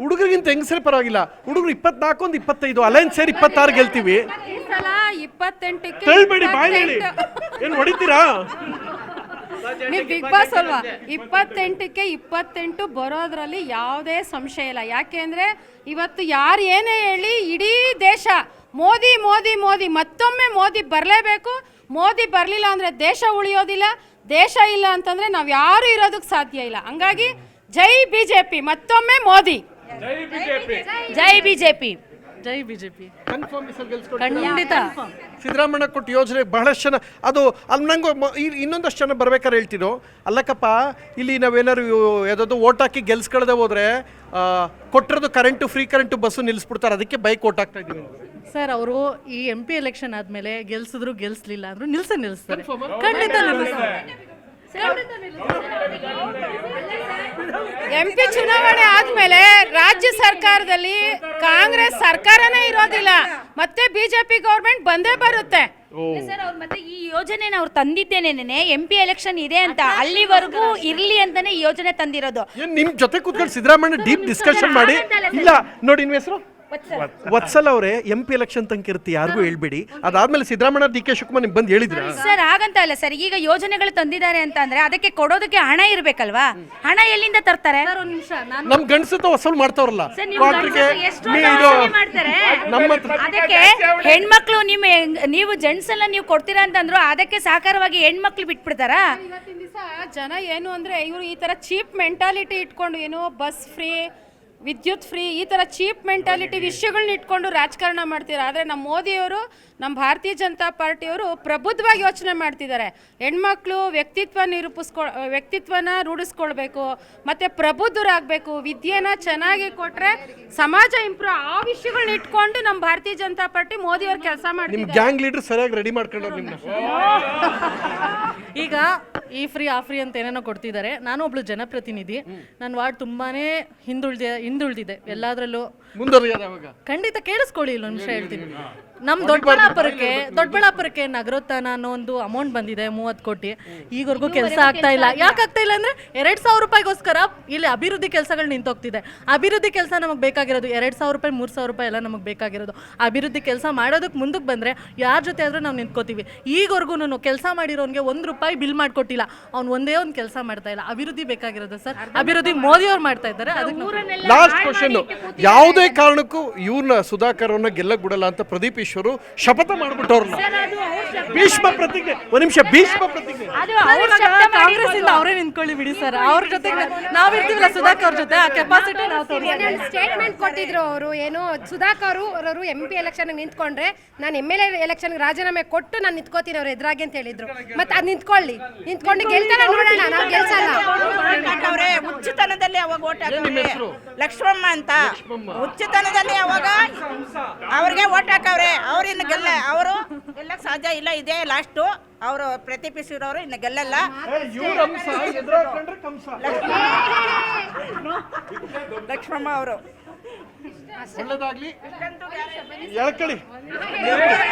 ಹುಡುಗರಿಗಿಂತ ಹೆಂಗಸರೇ ಪರವಾಗಿಲ್ಲ, ಹುಡುಗರು 24 25 ಅಲೈನ್ಸ್ ಸೇರಿ 26 ಗೆಲ್ತೀವಿ. ಈ ಸಲ 28ಕ್ಕೆ ಹೇಳ್ಬೇಡಿ, ಬಾಯಲ್ಲಿ ಏನು ಹೊಡಿತೀರಾ? ನೀವು ಬಿಗ್ ಬಾಸ್ ಅಲ್ವಾ? 28ಕ್ಕೆ 28 ಬರೋದ್ರಲ್ಲಿ ಯಾವುದೇ ಸಂಶಯ ಇಲ್ಲ. ಯಾಕೆ ಅಂದರೆ ಇವತ್ತು ಯಾರು ಏನೇ ಹೇಳಿ ಇಡೀ ದೇಶ ಮೋದಿ ಮೋದಿ ಮೋದಿ, ಮತ್ತೊಮ್ಮೆ ಮೋದಿ ಬರಲೇಬೇಕು. ಮೋದಿ ಬರಲಿಲ್ಲ ಅಂದರೆ ದೇಶ ಉಳಿಯೋದಿಲ್ಲ, ದೇಶ ಇಲ್ಲ ಅಂತಂದರೆ ನಾವು ಯಾರು ಇರೋದಕ್ಕೆ ಸಾಧ್ಯ ಇಲ್ಲ. ಹಂಗಾಗಿ ಜೈ BJP, ಮತ್ತೊಮ್ಮೆ ಮೋದಿ. ಜೈ ಬಿಜೆಪಿ. ಜೈ ಬಿಜೆಪಿ. ಖಂಡಿತ. ಸಿದ್ದರಾಮಯ್ಯ ಕೊಟ್ಟ ಯೋಜನೆ ಬಹಳಷ್ಟು ಜನ ಅದು ಅಲ್ಲಿ ನಂಗೆ ಇನ್ನೊಂದಷ್ಟು ಜನ ಬರ್ಬೇಕಾದ್ರೆ ಹೇಳ್ತಿದ್ರು, ಅಲ್ಲಕ್ಕಪ್ಪ ಇಲ್ಲಿ ನಾವೇನಾದ್ರು ಯಾವುದಾದ್ರು ಓಟ್ ಹಾಕಿ ಗೆಲ್ಸ್ಕೊಳ್ಳದೆ ಹೋದ್ರೆ ಕೊಟ್ಟಿರೋದು ಕರೆಂಟು, ಫ್ರೀ ಕರೆಂಟು ಬಸ್ಸು ನಿಲ್ಲಿಸ್ಬಿಡ್ತಾರೆ, ಅದಕ್ಕೆ ಬೈಕ್ ಓಟ್ ಹಾಕ್ತಾ ಇದ್ದೀವಿ. ಸರ್, ಅವರು ಈ MP ಎಲೆಕ್ಷನ್ ಆದ್ಮೇಲೆ ಗೆಲ್ಸಿದ್ರು ಗೆಲ್ಸ್ಲಿಲ್ಲ ಅಂದ್ರು ನಿಲ್ಲಿಸ್ತಾರೆ. ಖಂಡಿತ ನಿಲ್ಲಿಸ್ತಾರೆ. MP ಚುನಾವಣೆ ಆದ್ಮೇಲೆ ರಾಜ್ಯ ಸರ್ಕಾರದಲ್ಲಿ ಕಾಂಗ್ರೆಸ್ ಸರ್ಕಾರನೇ ಇರೋದಿಲ್ಲ, ಮತ್ತೆ BJP ಗೌರ್ಮೆಂಟ್ ಬಂದೇ ಬರುತ್ತೆ. ಸರ್, ಅವ್ರು ಮತ್ತೆ ಈ ಯೋಜನೆ ಅವ್ರು ತಂದಿದ್ದೇನೆ MP ಎಲೆಕ್ಷನ್ ಇದೆ ಅಂತ, ಅಲ್ಲಿವರೆಗೂ ಇರ್ಲಿ ಅಂತಾನೆ ಈ ಯೋಜನೆ ತಂದಿರೋದು. ನಿಮ್ ಜೊತೆ ಕೂತ್ಕೊಂಡು ಸಿದ್ದರಾಮಯ್ಯ ಡೀಪ್ ಡಿಸ್ಕಷನ್ ಮಾಡಿ. ಇಲ್ಲ ನೋಡಿ, ನಿಮ್ಮ ಹೆಸರು ವತ್ಸಲ್ ಅವರೇ, MP ಎಲೆಕ್ಷನ್ ತನಕ ಇರುತ್ತೆ, ಯಾರಿಗೂ ಹೇಳ್ಬೇಡಿ. ಅದಾದ್ಮೇಲೆ ಸಿದ್ದರಾಮಯ್ಯ DK ಶಿವಕುಮಾರ್ ನಿಮ್ಗೆ ಬಂದು ಹೇಳಿದ್ರ? ಸರ್, ಹಾಗಂತ ಅಲ್ಲ ಸರ್, ಈಗ ಯೋಜನೆಗಳು ತಂದಿದ್ದಾರೆ ಅಂತ ಅಂದ್ರೆ ಅದಕ್ಕೆ ಕೊಡೋದಕ್ಕೆ ಹಣ ಇರ್ಬೇಕಲ್ವಾ? ಹಣ ಎಲ್ಲಿಂದ ತರ್ತಾರೆ? ನಮ್ ಗಂಡಸತ ವಸೂಲ್ ಮಾಡ್ತಾವ್ರಲ್ಲ, ಅದಕ್ಕೆ ಹೆಣ್ಮಕ್ಳು ನೀವು ಜೆಂಟ್ಸ್ ಎಲ್ಲ ನೀವು ಕೊಡ್ತೀರಾ ಅಂತಂದ್ರು ಅದಕ್ಕೆ ಸಾಕಾರವಾಗಿ ಹೆಣ್ಮಕ್ಳು ಬಿಟ್ಬಿಡ್ತಾರಾ? ಇವತ್ತಿನ ದಿವಸ ಜನ ಏನು ಅಂದ್ರೆ ಇವರು ಈ ತರ ಚೀಪ್ ಮೆಂಟಾಲಿಟಿ ಇಟ್ಕೊಂಡು ಏನು ಬಸ್ ಫ್ರೀ, ವಿದ್ಯುತ್ ಫ್ರೀ, ಈ ಥರ ಚೀಪ್ ಮೆಂಟಾಲಿಟಿ ವಿಷಯಗಳನ್ನ ಇಟ್ಕೊಂಡು ರಾಜಕಾರಣ ಮಾಡ್ತೀರಾ. ಆದರೆ ನಮ್ಮ ಮೋದಿಯವರು, ನಮ್ಮ ಭಾರತೀಯ ಜನತಾ ಪಾರ್ಟಿಯವರು ಪ್ರಬುದ್ಧವಾಗಿ ಯೋಚನೆ ಮಾಡ್ತಿದ್ದಾರೆ. ಹೆಣ್ಮಕ್ಳು ವ್ಯಕ್ತಿತ್ವನ ರೂಢಿಸ್ಕೊಳ್ಬೇಕು, ಮತ್ತು ಪ್ರಬುದ್ಧರಾಗಬೇಕು, ವಿದ್ಯೆನ ಚೆನ್ನಾಗಿ ಕೊಟ್ಟರೆ ಸಮಾಜ ಇಂಪ್ರೂವ್, ಆ ವಿಷಯಗಳನ್ನ ಇಟ್ಕೊಂಡು ನಮ್ಮ ಭಾರತೀಯ ಜನತಾ ಪಾರ್ಟಿ ಮೋದಿಯವ್ರು ಕೆಲಸ ಮಾಡ್ತಾರೆ. ನಿಮ್ಮ ಗ್ಯಾಂಗ್ ಲೀಡರ್ ಸರಿಯಾಗಿ ರೆಡಿ ಮಾಡ್ಕೊಂಡು ನಿಮ್ಮನ್ನ. ಈಗ ಈ ಫ್ರೀ ಆ ಫ್ರೀ ಅಂತ ಏನೇನೋ ಕೊಡ್ತಿದ್ದಾರೆ. ನಾನು ಒಬ್ಳು ಜನಪ್ರತಿನಿಧಿ, ನನ್ನ ವಾರ್ಡ್ ತುಂಬಾನೇ ಹಿಂದುಳಿದಿದೆ ಎಲ್ಲಾದ್ರಲ್ಲೂ. ಮುಂದುವರಿಯೋದು ಯಾವಾಗ? ಖಂಡಿತ ಕೇಳಿಸ್ಕೊಳ್ಳಿ, ಇಲ್ಲೊಂದು ನಿಮಿಷ ಹೇಳ್ತೀನಿ. ನಮ್ಮ ದೊಡ್ಡಬಳ್ಳಾಪುರಕ್ಕೆ ನಗರೋತ್ಥಾನ ಅನ್ನೋ ಒಂದು ಅಮೌಂಟ್ ಬಂದಿದೆ 30 ಕೋಟಿ. ಈವರೆಗೂ ಕೆಲಸ ಆಗ್ತಾ ಇಲ್ಲ. ಯಾಕೆ ಆಗ್ತಾ ಇಲ್ಲ ಅಂದರೆ 2,000 ರೂಪಾಯಿಗೋಸ್ಕರ ಇಲ್ಲಿ ಅಭಿವೃದ್ಧಿ ಕೆಲಸಗಳು ನಿಂತೋಗ್ತಿದೆ. ಅಭಿವೃದ್ಧಿ ಕೆಲಸ ನಮಗೆ ಬೇಕಾಗಿರೋದು 2,000 ರೂಪಾಯಿ 3,000 ರೂಪಾಯಿ ಎಲ್ಲ ನಮಗೆ ಬೇಕಾಗಿರೋದು. ಅಭಿವೃದ್ಧಿ ಕೆಲಸ ಮಾಡೋದಕ್ಕೆ ಮುಂದಕ್ಕೆ ಬಂದರೆ ಯಾರ ಜೊತೆ ಆದರೂ ನಾವು ನಿಂತ್ಕೋತೀವಿ. ಈವರೆಗೂ ಕೆಲಸ ಮಾಡಿರೋನಿಗೆ 1 ರೂಪಾಯಿ ಬಿಲ್ ಮಾಡಿಕೊಟ್ಟಿಲ್ಲ. ಅವ್ನು ಒಂದೇ ಒಂದು ಕೆಲಸ ಮಾಡ್ತಾ ಇಲ್ಲ. ಅಭಿವೃದ್ಧಿ ಬೇಕಾಗಿರೋದು ಸರ್. ಅಭಿವೃದ್ಧಿ ಮೋದಿಯವ್ರು ಮಾಡ್ತಾ ಇದ್ದಾರೆ. ಅದಕ್ಕೆ ಲಾಸ್ಟ್ ಕ್ವಶನ್, ಯಾವುದೇ ಕಾರಣಕ್ಕೂ ಇವ್ರನ್ನ ಸುಧಾಕರ್ ಅವ್ರನ್ನ ಗೆಲ್ಲಕ್ ಬಿಡಲ್ಲ ಅಂತ ಪ್ರದೀಪ್ ಈಶ್ವರು ಶಪಥ ಮಾಡ್ಬಿಟ್ಟವ್ರಲ್ಲ. ಭೀಷ್ಮ ಪ್ರತಿಜ್ಞೆ. ಒಂದ್ ನಿಮಿಷ, ಭೀಷ್ಮ ಪ್ರತಿಜ್ಞೆ. ಕಾಂಗ್ರೆಸ್ ಇಂದ ಅವರೇ ನಿಂತ್ಕೊಳ್ಳಿ ಬಿಡಿ ಸರ್. ಅವ್ರ ಜೊತೆಗೆ ನಾವಿರ್ತೀವಲ್ಲ ಸುಧಾಕರ್ ಅವ್ರ ಜೊತೆ, ಆ ಕೆಪಾಸಿಟಿ ನಾವು ಸ್ಟೇಟ್ಮೆಂಟ್ ಕೊಟ್ಟಿದ್ರು ಅವರು. ಏನು ಸುಧಾಕರ್ ಅವರು MP ಎಲೆಕ್ಷನ್ ನಿಂತ್ಕೊಂಡ್ರೆ ನಾನು MLA ಎಲೆಕ್ಷನ್ ರಾಜೀನಾಮೆ ಕೊಟ್ಟು ನಾನು ನಿಂತ್ಕೋತೀನಿ ಅವ್ರ ಎದುರಾಗಿ ಅಂತ ಹೇಳಿದ್ರು. ಮತ್ತೆ ಅದು ನಿಂತ್ಕೊಂಡು ಗೆಲ್ತಾರ ನೋಡೋಣ. ನಾವು ಗೆಲ್ಸಲ್ಲ. ಹುಚ್ಚುತನದಲ್ಲಿ ಅವಾಗ ಓಟ್ ಹಾಕವ್ರೆ. ಲಕ್ಷ್ಮಮ್ಮ ಅಂತ ಹುಚ್ಚುತನದಲ್ಲಿ ಅವಾಗ ಅವ್ರಿಗೆ ಓಟ್ ಹಾಕವ್ರೆ. ಅವ್ರು ಇನ್ನು ಅವರು ಗೆಲ್ಲಕ್ ಸಾಧ್ಯ ಇಲ್ಲ. ಇದೇ ಲಾಸ್ಟು. ಅವರು ಪ್ರತಿಪಿಸಿರೋರು ಇನ್ನು ಗೆಲ್ಲಲ್ಲ. ಲಕ್ಷ್ಮಮ್ಮ ಅವರು ಒಳ್ಳೆದಾಗ್ಲಿ.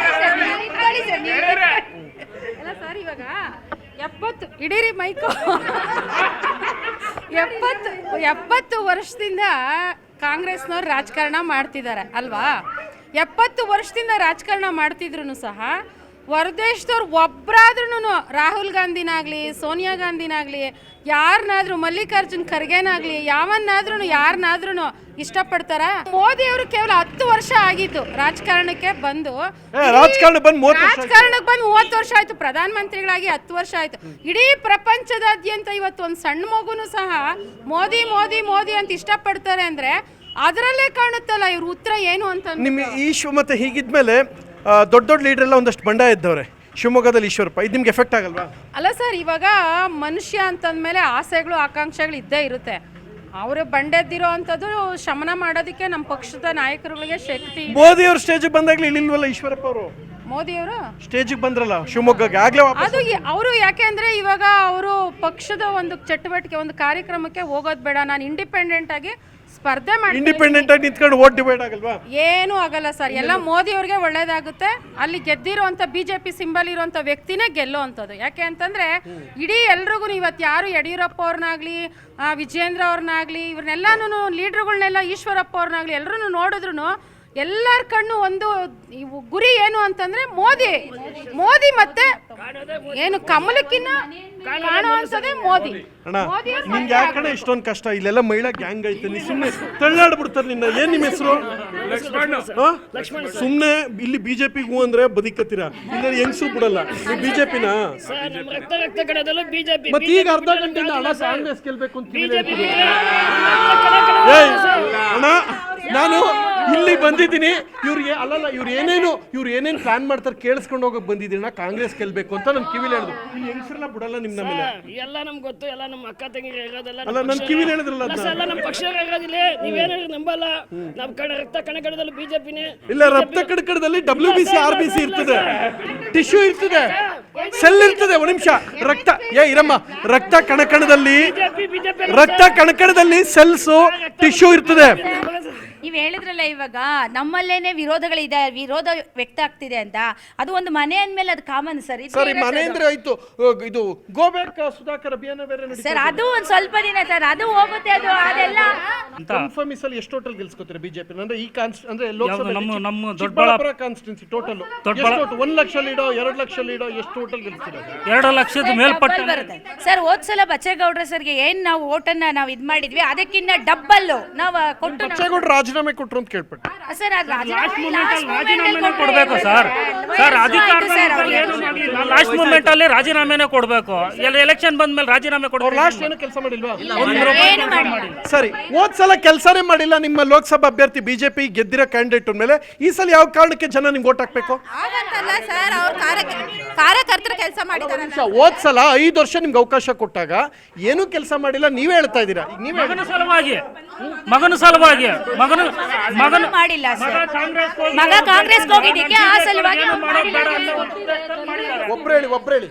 ಸರ್ ಇವಾಗ 70 ಇಡೀರಿ ಮೈಕು 70 ವರ್ಷದಿಂದ ಕಾಂಗ್ರೆಸ್ನವ್ರು ರಾಜಕಾರಣ ಮಾಡ್ತಿದ್ದಾರೆ ಅಲ್ವಾ. 70 ವರ್ಷದಿಂದ ರಾಜಕಾರಣ ಮಾಡ್ತಿದ್ರು ಸಹ ಹೊರದೇಶದವ್ರು ಒಬ್ಬರಾದ್ರೂ ರಾಹುಲ್ ಗಾಂಧಿನಾಗಲಿ ಸೋನಿಯಾ ಗಾಂಧಿನಾಗಲಿ ಯಾರನ್ನಾದ್ರೂ ಮಲ್ಲಿಕಾರ್ಜುನ್ ಖರ್ಗೆನಾಗಲಿ ಯಾರನ್ನಾದ್ರೂ ಇಷ್ಟಪಡ್ತಾರ? ಮೋದಿ ಅವರು ಕೇವಲ 10 ವರ್ಷ ಆಗಿತ್ತು ರಾಜಕಾರಣಕ್ಕೆ ಬಂದು. ರಾಜಕಾರಣಕ್ಕೆ ಬಂದು 30 ವರ್ಷ ಆಯ್ತು. ಪ್ರಧಾನ ಮಂತ್ರಿಗಳಾಗಿ 10 ವರ್ಷ ಆಯ್ತು. ಇಡೀ ಪ್ರಪಂಚದಾದ್ಯಂತ ಇವತ್ತು ಒಂದು ಸಣ್ಣ ಮಗುನು ಸಹ ಮೋದಿ ಮೋದಿ ಮೋದಿ ಅಂತ ಇಷ್ಟಪಡ್ತಾರೆ ಅಂದ್ರೆ ಅದರಲ್ಲೇ ಕಾಣುತ್ತಲ್ಲ ಇವ್ರ ಉತ್ತರ ಏನು ಅಂತ. ನಿಮ್ಮ ಮತ್ತೆ ಹೀಗಿದ್ಮೇಲೆ ದೊಡ್ಡ ಲೀಡರ್ ಎಲ್ಲ ಒಂದಷ್ಟು ಬಂಡಾಯ ಇದ್ದವ್ರೆ. ಶಿವಮೊಗ್ಗದಲ್ಲಿ ಈಶ್ವರಪ್ಪ, ಇದು ನಿಮ್ಗೆ ಎಫೆಕ್ಟ್ ಆಗಲ್ವಾ? ಅಲ್ಲ ಸರ್, ಇವಾಗ ಮನುಷ್ಯ ಅಂತಂದ್ಮೇಲೆ ಆಸೆಗಳು ಆಕಾಂಕ್ಷೆಗಳು ಇದ್ದೇ ಇರುತ್ತೆ. ಅವರು ಬಂಡೆದ್ದಿರೋ ಅಂಥದ್ದು ಶಮನ ಮಾಡೋದಕ್ಕೆ ನಮ್ಮ ಪಕ್ಷದ ನಾಯಕರುಗಳಿಗೆ ಶಕ್ತಿ. ಮೋದಿ ಅವ್ರ ಸ್ಟೇಜ್ ಬಂದಾಗ್ಲೇ ಇಳಿಲ್ವಲ್ಲ ಈಶ್ವರಪ್ಪ ಅವರು? ಮೋದಿ ಅವರು ಸ್ಟೇಜಿಗೆ ಬಂದ್ರಲ್ಲ ಶಿವಮೊಗ್ಗಕ್ಕೆ, ಆಗ್ಲೇ ಅದು ಅವರು ಯಾಕೆ ಅಂದ್ರೆ ಇವಾಗ ಅವರು ಪಕ್ಷದ ಒಂದು ಚಟುವಟಿಕೆ ಒಂದು ಕಾರ್ಯಕ್ರಮಕ್ಕೆ ಹೋಗೋದು ಬೇಡ, ನಾನು ಇಂಡಿಪೆಂಡೆಂಟ್ ಆಗಿ ಸ್ಪರ್ಧೆ ಮಾಡಿ ಇಂಡಿಪೆಂಡೆಂಟ್ ಆಗಿ ನಿಂತ್ಕೊಂಡು ವೋಟ್ ಡಿವೈಡ್ ಆಗಲ್ವಾ? ಏನೂ ಆಗಲ್ಲ ಸರ್. ಎಲ್ಲ ಮೋದಿ ಅವ್ರಿಗೆ ಒಳ್ಳೇದಾಗುತ್ತೆ. ಅಲ್ಲಿ ಗೆದ್ದಿರೋಂಥ BJP ಸಿಂಬಲ್ ಇರೋಂಥ ವ್ಯಕ್ತಿನೇ ಗೆಲ್ಲೋವಂಥದ್ದು. ಯಾಕೆ ಅಂತಂದ್ರೆ ಇಡೀ ಎಲ್ರಿಗೂ ಇವತ್ತು ಯಾರು ಯಡಿಯೂರಪ್ಪ ಅವ್ರನ್ನಾಗ್ಲಿ ವಿಜೇಂದ್ರ ಅವ್ರನ್ನಾಗ್ಲಿ ಇವ್ರನ್ನೆಲ್ಲಾನು ಲೀಡರ್ಗಳನ್ನೆಲ್ಲ ಈಶ್ವರಪ್ಪ ಅವ್ರನ್ನಾಗ್ಲಿ ಎಲ್ಲರೂ ನೋಡಿದ್ರು ಎಲ್ಲರ ಕಣ್ಣು ಒಂದು ಗುರಿ ಏನು ಅಂತಂದ್ರೆ ಮೋದಿ ಮತ್ತೆ ಏನು ಕಮಲಕ್ಕಿನ್ನ ಕಾಣುವಂಥದ್ದೇ ಮೋದಿ. ಅಣ್ಣ ನಿಂಗೆ ಯಾಕಣ್ಣ ಇಷ್ಟೊಂದು ಕಷ್ಟ? ಇಲ್ಲೆಲ್ಲ ಮಹಿಳಾ ಗ್ಯಾಂಗ್ ಐತೆ, ನೀ ಸುಮ್ಮನೆ ತಳ್ಳಾಡ್ಬಿಡ್ತಾರೆ ನಿನ್ನ. ಏನ್ ನಿಮ್ಮ ಹೆಸರು? ಸುಮ್ಮನೆ ಇಲ್ಲಿ BJP ಹೂ ಅಂದ್ರೆ ಬದುಕತ್ತೀರಾ, ಇಲ್ಲ ಹೆಂಗ್ಸು ಬಿಡಲ್ಲ. ನೀವು BJP-ನಾ? ಮತ್ತೆ ಈಗ ಅರ್ಧ ಗಂಟೆಯಿಂದ ಹಣ ಕಾಂಗ್ರೆಸ್ ಗೆಲ್ಬೇಕು ಅಂತ ಅಣ್ಣ ನಾನು ಇಲ್ಲಿ ಬಂದಿದ್ದೀನಿ. ಇವ್ರಿಗೆ ಅಲ್ಲಲ್ಲ ಇವ್ರು ಏನೇನು ಪ್ಲಾನ್ ಮಾಡ್ತಾರೆ ಕೇಳಿಸ್ಕೊಂಡು ಹೋಗಕ್ ಬಂದಿದ್ದೀನ ಕಾಂಗ್ರೆಸ್ ಗೆಲ್ಬೇಕು ಅಂತ ನನ್ ಕಿವಿಲಿ ಹೇಳಿದ್ರು. ಇಲ್ಲಿ ಹೆಂಗಸರೆಲ್ಲ ಬಿಡಲ್ಲ ನಿಮ್ಮ ಮೇಲೆ. ಎಲ್ಲ ನಮ್ಗೆ ಗೊತ್ತು, ಎಲ್ಲ ನಮ್ಮ ಅಕ್ಕ ತಂಗಿಗೆ ಇರೋದೆಲ್ಲ. ಅಲ್ಲ ನನ್ ಕಿವಿಲಿ ಹೇಳಿದ್ರಲ್ಲ ಎಲ್ಲ ನಮ್ಮ ಪಕ್ಷ ಇರೋದಿಲ್ಲ. ನೀವೇನು ನಂಬಲ್ಲ. ನಮ್ಮ ರಕ್ತ ಕಣಕಣದಲ್ಲಿ BJP-ನೇ. ಇಲ್ಲ, ರಕ್ತ ಕಣಕಣದಲ್ಲಿ WBC RBC ಇರ್ತದೆ, ಟಿಶ್ಯೂ ಇರ್ತದೆ, ಸೆಲ್ ಇರ್ತದೆ. ಒಂದ್ ನಿಮಿಷ, ರಕ್ತ ಇರಮ್ಮ, ರಕ್ತ ಕಣಕಣದಲ್ಲಿ ಸೆಲ್ಸು ಟಿಶ್ಯೂ ಇರ್ತದೆ. ನೀವು ಹೇಳಿದ್ರಲ್ಲ ಇವಾಗ ನಮ್ಮಲ್ಲೇನೆ ವಿರೋಧ ವ್ಯಕ್ತ ಆಗ್ತಿದೆ ಅಂತ. ಅದು ಒಂದು ಮನೆ ಅಂದ್ಮೇಲೆ ಅದು ಕಾಮನ್ ಸರ್. ಸರಿ, ಮನೆ ಅಂದ್ರೆ ಆಯ್ತು. ಇದು ಗೋಬ್ಯಾಕ್ ಸುಧಾಕರ್ ಅಭಿಯಾನ ಬೇರೆ ನಡೀತಿದೆ ಸರ್. ಅದು ಒಂದು ಸ್ವಲ್ಪ ದಿನ ಸರ್, ಅದು ಹೋಗುತ್ತೆ. ಅದು ಅದೆಲ್ಲ ಕನ್ಫರ್ಮ್ ಈ ಸಲ ಎಷ್ಟು ಟೋಟಲ್ ಗೆಲ್ಸ್ಕೊತೀರಾ BJP ಅಂದ್ರೆ ಈ ಅಂದ್ರೆ ಲೋಕಸಭೆ ನಮ್ಮ ದೊಡ್ಡಬಳ್ಳಾಪುರ ಕಾನ್ಸ್ಟಿಟ್ಯೂನ್ಸಿ ಟೋಟಲ್ 1 ಲಕ್ಷ ಲೀಡೋ 2 ಲಕ್ಷ ಲೀಡೋ ಎಷ್ಟು ಟೋಟಲ್ ಗೆಲ್ಸ್ತೀರಾ? 2 ಲಕ್ಷದ ಮೇಲ್ಪಟ್ಟ ಸರ್. ಹೋದ್ಸಲ ಬಚ್ಚೇಗೌಡ್ರ ಸರ್ಗೆ ಏನ್ ನಾವು ಓಟನ್ನ ನಾವು ಇದ್ ಮಾಡಿದ್ವಿ ಅದಕ್ಕಿಂತ ಡಬ್ಬಲ್ ನಾವು ಕೊಟ್ಟು ಬಚ್ಚೇಗೌಡ್ರ ರಾಜೀನಾಮೆ ಕೊಟ್ರು ಅಂತ ಕೇಳ್ಪಟ್ಟೆ ಸರ್. ರಾಜೀನಾಮೆ ಕೊಡ್ಬೇಕು ಸರ್. ಲಾಸ್ಟ್ ಮೂಮೆಂಟ್ ಅಲ್ಲಿ ರಾಜೀನಾಮೆನೇ ಕೊಡ್ಬೇಕು. ಎಲೆಕ್ಷನ್ ಬಂದ್ಮೇಲೆ ರಾಜೀನಾಮೆ ಕೊಡೋರು ಲಾಸ್ಟ್ ಏನು ಕೆಲಸ ಮಾಡಿಲ್ವಾ? ಸರಿ, ಹೋದ್ ಸಲ ಕೆಲಸನೇ ಮಾಡಿಲ್ಲ ನಿಮ್ಮ ಲೋಕಸಭಾ ಅಭ್ಯರ್ಥಿ BJP ಗೆದ್ದಿರೋ ಕ್ಯಾಂಡಿಡೇಟ್ ಮೇಲೆ. ಈ ಸಲ ಯಾವ ಕಾರಣಕ್ಕೆ ಜನ ನಿಮ್ಗೆ ಓಟ್ ಹಾಕ್ಬೇಕು? ಕಾರ್ಯಕರ್ತರು ಕೆಲಸ ಮಾಡಿದ್ದಾರೆ. ಹೋದ್ ಸಲ 5 ವರ್ಷ ನಿಮ್ಗೆ ಅವಕಾಶ ಕೊಟ್ಟಾಗ ಏನು ಕೆಲಸ ಮಾಡಿಲ್ಲ ನೀವೇ ಹೇಳ್ತಾ ಇದ್ದೀರಾ. ಮಗನ ಸಲುವಾಗಿ ಮಾಡಿಲ್ಲ ಸರ್. ಮಗ ಕಾಂಗ್ರೆಸ್ ಹೋಗಿದ್ದಕ್ಕೆ ಆ ಸಲುವಾಗಿ ಒಬ್ರು ಹೇಳಿ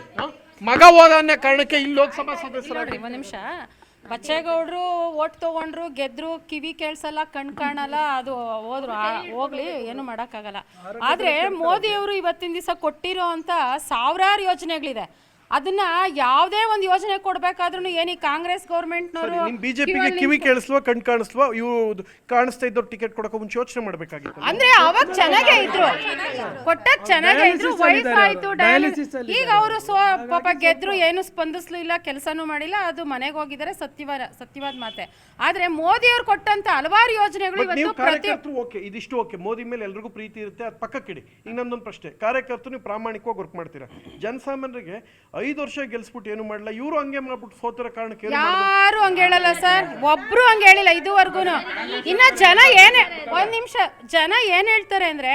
ಮಗ ಹೋದ ಅನ್ನೋ ಕಾರಣಕ್ಕೆ ಇಲ್ಲಿ ಲೋಕಸಭಾ ಸದಸ್ಯರಾಗಿ. ಒಂದು ನಿಮಿಷ, ಬಚ್ಚೇಗೌಡರು ಓಟ್ ತೊಗೊಂಡ್ರು ಗೆದ್ರು, ಕಿವಿ ಕೇಳಿಸಲ್ಲ, ಕಣ್ ಕಾಣಲ್ಲ, ಅದು ಹೋದ್ರು ಹೋಗ್ಲಿ, ಏನು ಮಾಡೋಕ್ಕಾಗಲ್ಲ. ಆದರೆ ಮೋದಿಯವರು ಇವತ್ತಿನ ದಿವಸ ಕೊಟ್ಟಿರೋ ಅಂಥ ಸಾವಿರಾರು ಯೋಜನೆಗಳಿದೆ. ಅದನ್ನ ಯಾವುದೇ ಒಂದು ಯೋಜನೆ ಕೊಡ್ಬೇಕಾದ್ರೂ ಏನಿ ಕಾಂಗ್ರೆಸ್ ಗೌರ್ಮೆಂಟ್ನವರು ಬಿಜೆಪಿಗೆ ಕಿವಿ ಕೇಳಿಸ್ಲ್ವಾ, ಕಣ್ ಕಾಣಿಸ್ಲ್ವಾ, ಇವು ಕಾಣಿಸ್ತಾ ಇದ್ದವ್ರು ಟಿಕೆಟ್ ಕೊಡೋಕೆ ಮುಂಚೆ ಯೋಚನೆ ಮಾಡಬೇಕಾಗಿತ್ತು. ಅಂದ್ರೆ ಅವಾಗ ಚೆನ್ನಾಗೇ ಇದ್ರು, ಕೊಟ್ಟಾಗ ಚೆನ್ನಾಗೇ ಇದ್ರು, ವೈಫ್ ಆಯ್ತು, ಈಗ ಅವರು ಪಾಪ ಗೆದ್ರು, ಏನು ಸ್ಪಂದಿಸ್ಲಿಲ್ಲ, ಕೆಲಸನೂ ಮಾಡಿಲ್ಲ, ಅದು ಮನೆಗೆ ಹೋಗಿದ್ದಾರೆ, ಸತ್ಯವಾದ ಮಾತೆ. ಆದ್ರೆ ಮೋದಿ ಅವ್ರು ಕೊಟ್ಟಂತ ಹಲವಾರು ಯೋಜನೆಗಳು ಇವತ್ತು ಓಕೆ, ಇದಿಷ್ಟು ಓಕೆ, ಮೋದಿ ಮೇಲೆ ಎಲ್ರಿಗೂ ಪ್ರೀತಿ ಇರುತ್ತೆ, ಅದು ಪಕ್ಕಕ್ಕಿಡಿ. ಈಗ ನಮ್ದೊಂದು ಪ್ರಶ್ನೆ, ಕಾರ್ಯಕರ್ತರು ನೀವು ಪ್ರಾಮಾಣಿಕವಾಗಿ ವರ್ಕ್ ಮಾಡ್ತೀರಾ, ಜನಸಾಮಾನ್ಯರಿಗೆ 5 ವರ್ಷ ಗೆಲ್ಸ್ಬಿಟ್ಟು ಏನು ಮಾಡಲ್ಲ, ಇವರು ಹಂಗೆ ಮಾಡ್ಬಿಟ್ಟು ಸೋತಿರೋ ಕಾರಣಕ್ಕೆ ಯಾರು ಹಂಗೆ ಹೇಳಲ್ಲ ಸರ್, ಒಬ್ರು ಹಂಗೆ ಹೇಳಿಲ್ಲ ಇದುವರೆಗೂ. ಇನ್ನ ಜನ ಒಂದ್ ನಿಮಿಷ, ಜನ ಏನ್ ಹೇಳ್ತಾರೆ ಅಂದ್ರೆ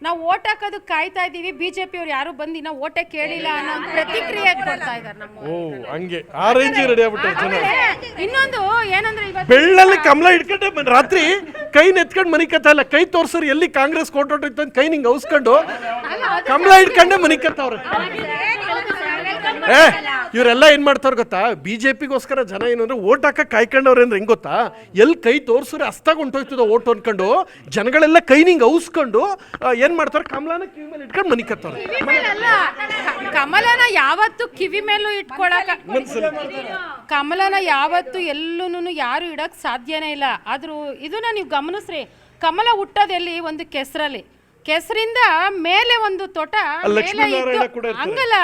ನಾವು ಓಟ್ ಹಾಕೋದು ಕಾಯ್ತಾ ಇದೀವಿ, ಬಿಜೆಪಿ ಅವ್ರು ಯಾರು ಬಂದು ಇನ್ನ ಓಟೇ ಕೇಳಿಲ್ಲ ಅನ್ನೋ ಪ್ರತಿಕ್ರಿಯೆ ಕೊಡ್ತಾ ಇದಾರೆ ನಮ್ಮ. ಹಂಗೆ ಆ ರೇಂಜ್ ರೆಡಿ ಆಗ್ಬಿಟ್ಟಾರೆ ಜನ. ಇನ್ನೊಂದು ಏನಂದ್ರೆ ಬೆಳ್ಳಲ್ಲಿ ಕಮಲ ಇಟ್ಕೊಂಡೆ ರಾತ್ರಿ ಕೈ ನೆತ್ಕೊಂಡು ಮನಿ ಕತ್ತ ಇಲ್ಲ, ಕೈ ತೋರ್ಸರು ಎಲ್ಲಿ ಕಾಂಗ್ರೆಸ್ ಕೋಟೋಟಿತ್ತು ಅಂತ ಕೈ ನಿಂಗೆ ಔಸ್ಕೊಂಡು ಕಮಲ ಇಟ್ಕೊಂಡೆ ಮನಿ ಕತ್ತವ್ರೆ. ಇವರೆಲ್ಲ ಏನ್ ಮಾಡ್ತಾರ ಗೊತ್ತಾ, ಬಿಜೆಪಿಗೋಸ್ಕರ ಜನ ಏನಂದ್ರೆ ಓಟ್ ಹಾಕ ಕಾಯ್ಕೊಂಡವ್ರೆ ಅಂದ್ರೆ ಹೆಂಗ್ ಗೊತ್ತಾ, ಎಲ್ಲಿ ಕೈ ತೋರ್ಸ್ರೆ ಅಸ್ತಾಗ ಹೊಂಟೋಯ್ತದ ಓಟ್ ಅನ್ಕೊಂಡು ಜನಗಳೆಲ್ಲ ಕೈ ನಿಂಗೆ ಔಸ್ಕೊಂಡು ಏನ್ ಮಾಡ್ತಾರೆ, ಕಮಲನ ಕಿವಿ ಮೇಲೆ ಇಟ್ಕೊಂಡು ಮನಿ ಕತ್ತವ್ರೆ. ಕಮಲನ ಯಾವತ್ತು ಕಿವಿ ಮೇಲೂ ಇಟ್ಕೊಳಕ, ಕಮಲನ ಯಾವತ್ತು ಎಲ್ಲೂನು ಯಾರು ಇಡಕ್ ಸಾಧ್ಯನೇ ಇಲ್ಲ. ಆದ್ರೂ ಇದನ್ನ ನೀವು ಗಮನಿಸ್ರಿ, ಕಮಲ ಹುಟ್ಟೋದೆಲ್ಲಿ ಒಂದು ಕೆಸರಲ್ಲಿ, ಕೆಸರಿಂದ ಮೇಲೆ ಒಂದು ತೋಟ ಹಂಗಲ್ಲ.